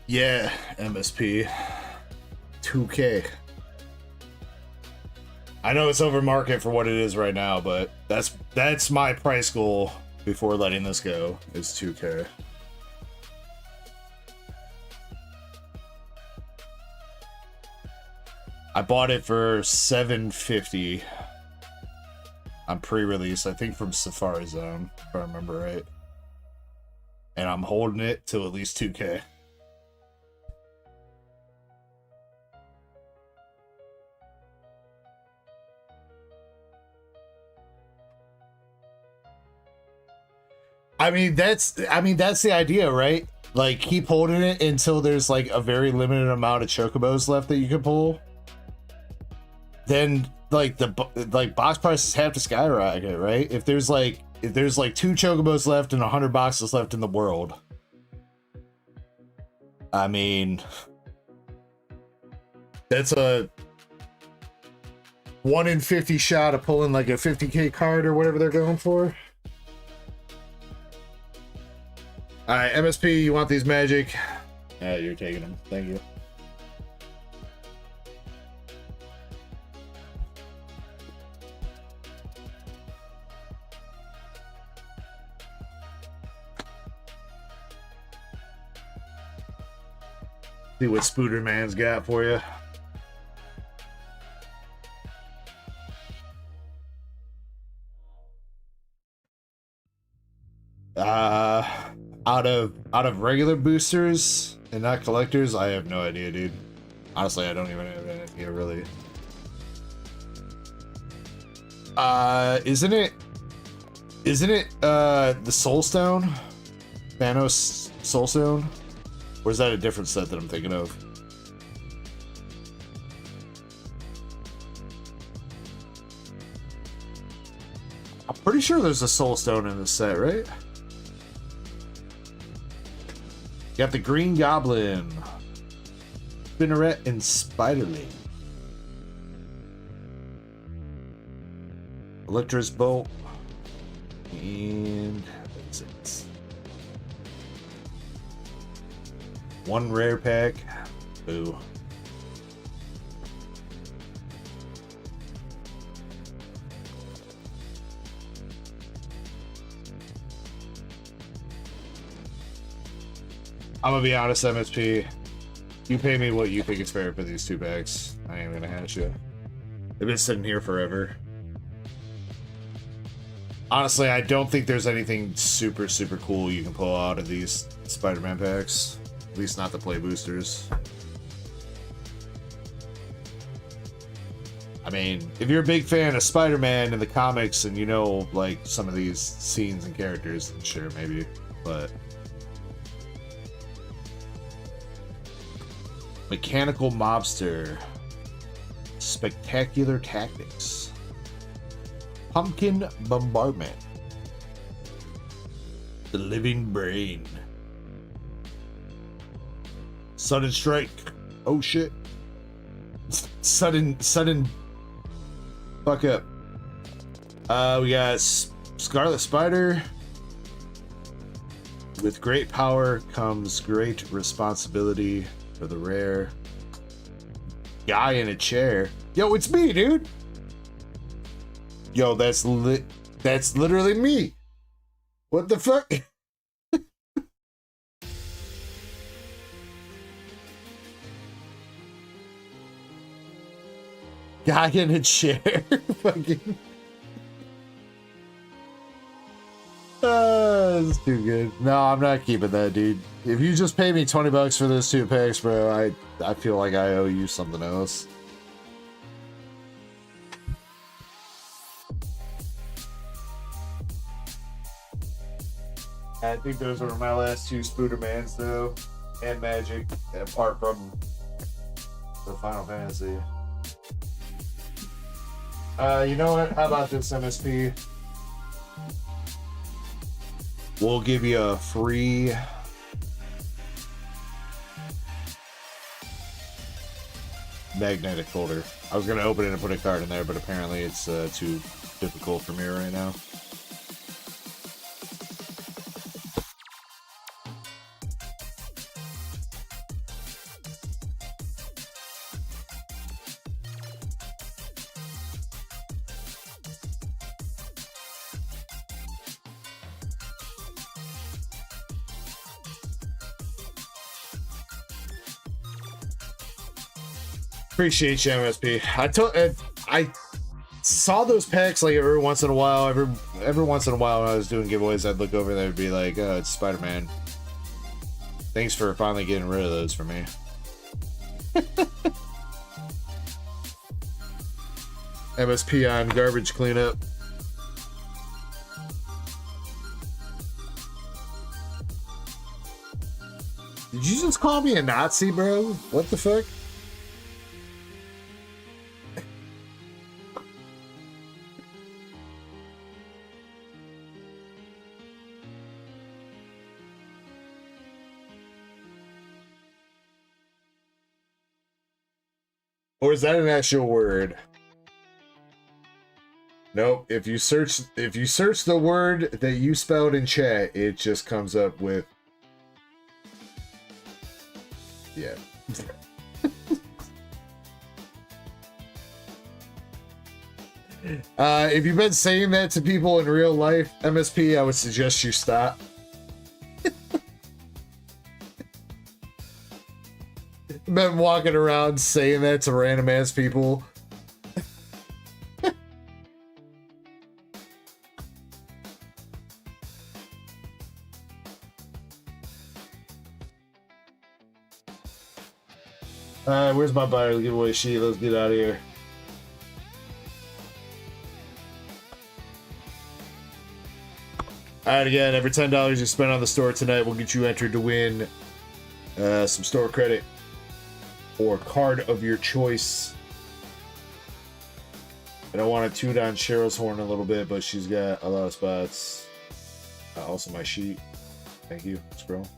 Yeah, MSP. 2K. I know it's over market for what it is right now, but that's my price goal before letting this go, is 2K. I bought it for $750 on pre-release, I think from Safari Zone, if I remember right. And I'm holding it till at least 2K. I mean that's the idea, right? Like, keep holding it until there's like a very limited amount of chocobos left that you can pull. Then like box prices have to skyrocket, right? If there's like 2 chocobos left and 100 boxes left in the world, I mean, that's a 1 in 50 shot of pulling like a 50K card or whatever they're going for. All right, MSP, you want these magic? Yeah, you're taking them. Thank you. See what Spooder Man's got for you. Out of regular boosters and not collectors, I have no idea, dude. Honestly, I don't even have an idea, really. Isn't it the Soul Stone? Thanos Soul Stone? Or is that a different set that I'm thinking of? I'm pretty sure there's a Soul Stone in this set, right? You got the Green Goblin, Spinneret, and Spiderling. Electrous Bolt, and that's it. 1 rare pack. Boo. I'm gonna be honest, MSP. You pay me what you think is fair for these 2 packs. I ain't gonna hash you. They've been sitting here forever. Honestly, I don't think there's anything super cool you can pull out of these Spider-Man packs. At least not the play boosters. I mean, if you're a big fan of Spider-Man in the comics and you know, like, some of these scenes and characters, then sure, maybe. But Mechanical Mobster, Spectacular Tactics, Pumpkin Bombardment, The Living Brain, Sudden Strike. Oh shit. Sudden fuck up. We got Scarlet Spider. With great power comes great responsibility. For the rare. Guy in a chair. Yo, it's me, dude. Yo, that's literally me. What the fuck? Guy in a chair. Fucking. That's too good. No, I'm not keeping that, dude. If you just pay me $20 for those 2 packs, bro, I feel like I owe you something else. I think those were my last 2 Spoodermans, though, and Magic, apart from the Final Fantasy. You know what? How about this, MSP? We'll give you a free magnetic folder. I was gonna open it and put a card in there, but apparently it's too difficult for me right now. Appreciate you, MSP. I saw those packs like every once in a while. Every once in a while when I was doing giveaways, I'd look over there and be like, "Oh, it's Spider-Man." Thanks for finally getting rid of those for me. MSP on garbage cleanup. Did you just call me a Nazi, bro? What the fuck? Or is that an actual word? Nope. If you search the word that you spelled in chat, it just comes up with, yeah. If you've been saying that to people in real life, MSP, I would suggest you stop. Been walking around saying that to random ass people. Alright, where's my buyer giveaway sheet? Let's get out of here. Alright, again, every $10 you spend on the store tonight will get you entered to win some store credit or card of your choice. And I want to toot on Cheryl's horn a little bit, but she's got a lot of spots. Also my sheet. Thank you, Scroll.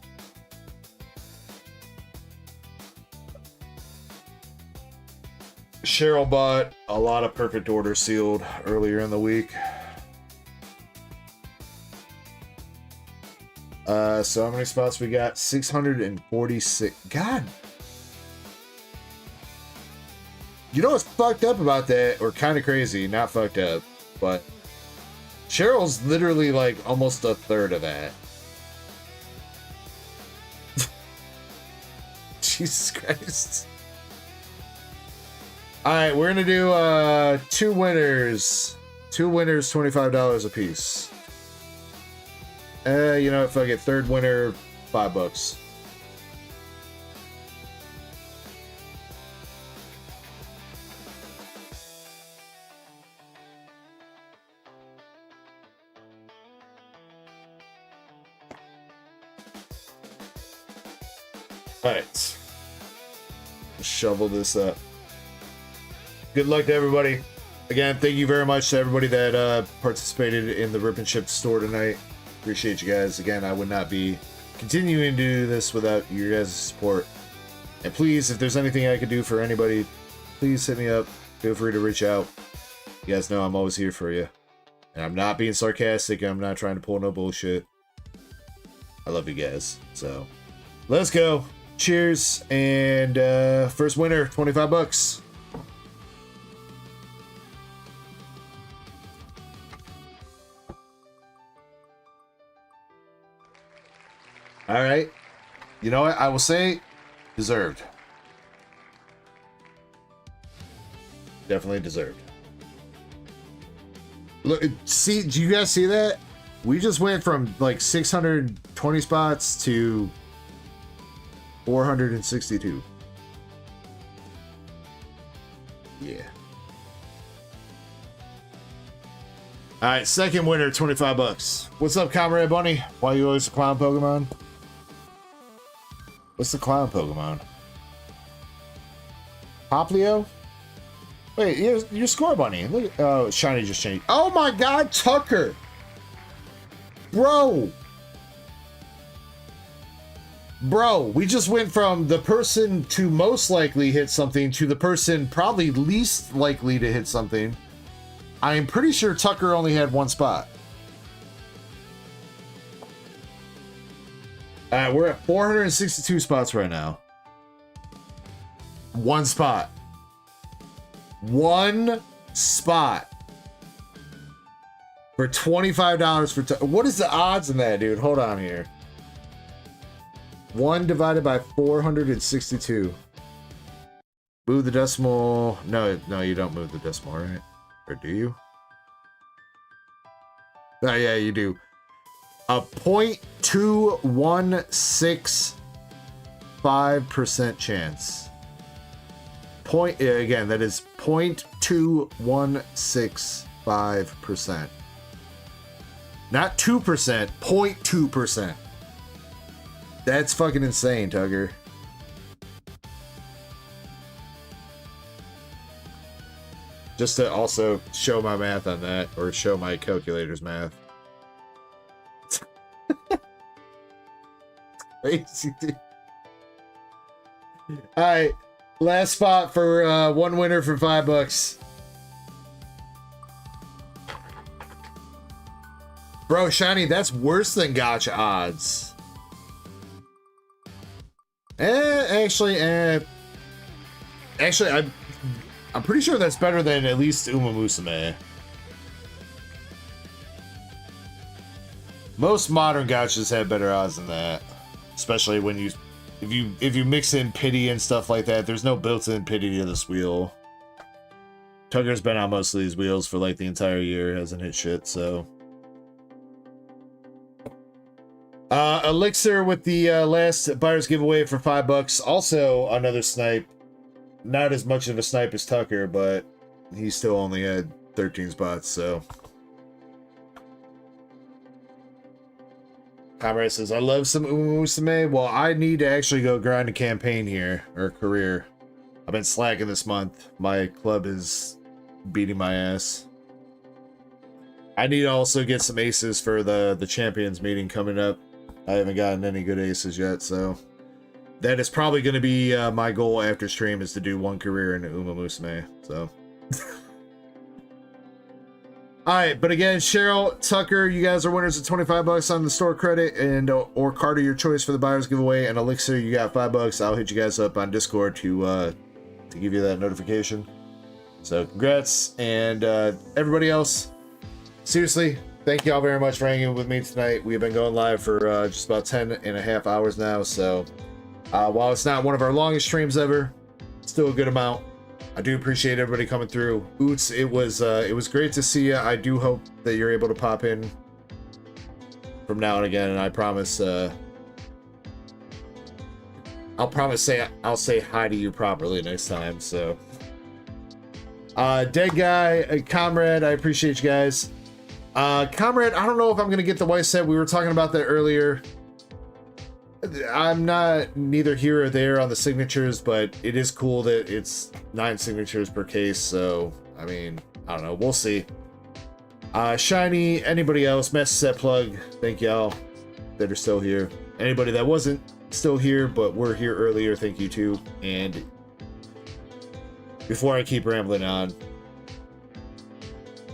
Cheryl bought a lot of perfect order sealed earlier in the week. So how many spots we got? 646. God. You know what's fucked up about that, or kind of crazy, not fucked up, but Cheryl's literally like almost a third of that. Jesus Christ. Alright, we're gonna do two winners. Two winners, $25 a piece. You know, if I get third winner, $5. Alright. Shovel this up. Good luck to everybody. Again, thank you very much to everybody that participated in the Rip and Ship store tonight. Appreciate you guys. Again, I would not be continuing to do this without your guys' support. And please, if there's anything I could do for anybody, please hit me up. Feel free to reach out. You guys know I'm always here for you. And I'm not being sarcastic. I'm not trying to pull no bullshit. I love you guys. So, let's go. Cheers. And first winner, $25. All right. You know what? I will say deserved. Definitely deserved. Look, see, do you guys see that? We just went from like 620 spots to 462. Yeah. All right, second winner, $25. What's up, Comrade Bunny? Why you always a clown Pokemon? What's the clown Pokemon? Poplio? Wait, your score, Bunny. Look, oh, shiny just changed. Oh my God, Tucker, bro, we just went from the person to most likely hit something to the person probably least likely to hit something. I am pretty sure Tucker only had one spot. We're at 462 spots right now. One spot. One spot. For $25 for... What is the odds in that, dude? Hold on here. 1 divided by 462. Move the decimal. No, you don't move the decimal, right? Or do you? Oh, yeah, you do. A 0.2165% chance. Again, that is 0.2165%. Not 2%, 0.2%. That's fucking insane, Tugger. Just to also show my math on that, or show my calculator's math. Crazy, dude. Alright, last spot for one winner for $5. Bro, Shiny, that's worse than gacha odds. Actually, I'm pretty sure that's better than at least Uma Musume. Most modern gachas have better odds than that, especially when if you mix in pity and stuff like that. There's no built-in pity to this wheel. Tugger's been on most of these wheels for like the entire year, hasn't hit shit. So, Elixir with the last buyer's giveaway for $5. Also another snipe. Not as much of a snipe as Tucker, but he still only had 13 spots, so. Comrade says, I love some Uma Musume. Well, I need to actually go grind a campaign here, or career. I've been slacking this month. My club is beating my ass. I need to also get some aces for the champions meeting coming up. I haven't gotten any good aces yet, so. That is probably going to be my goal after stream, is to do one career in Uma Musume. So, all right. But again, Cheryl, Tucker, you guys are winners of $25 on the store credit, and or card of your choice for the buyer's giveaway. And Elixir, you got $5. I'll hit you guys up on Discord to give you that notification. So, congrats, and everybody else. Seriously, thank you all very much for hanging with me tonight. We've been going live for just about 10.5 hours now. So. While it's not one of our longest streams ever, still a good amount. I do appreciate everybody coming through. Oots, it was great to see you. I do hope that you're able to pop in from now and again, and I promise I'll say hi to you properly next time. So, Dead Guy, Comrade, I appreciate you guys. Comrade, I don't know if I'm gonna get the Weiss set. We were talking about that earlier. I'm not neither here or there on the signatures, but it is cool that it's 9 signatures per case. So, I mean, I don't know. We'll see. Shiny, anybody else, Master Set Plug, thank y'all that are still here. Anybody that wasn't still here, but were here earlier, thank you too. And before I keep rambling on,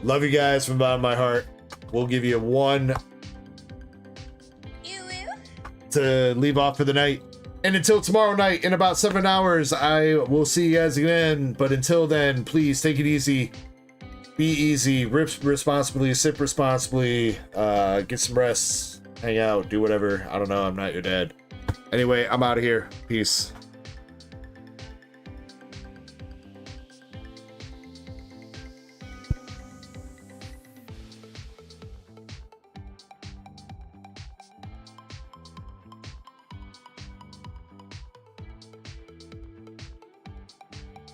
love you guys from the bottom of my heart. We'll give you one to leave off for the night, and until tomorrow night in about 7 hours, I will see you guys again. But until then, please take it easy, be easy, rip responsibly, sip responsibly, get some rest, hang out, do whatever. I don't know, I'm not your dad. Anyway, I'm out of here. Peace.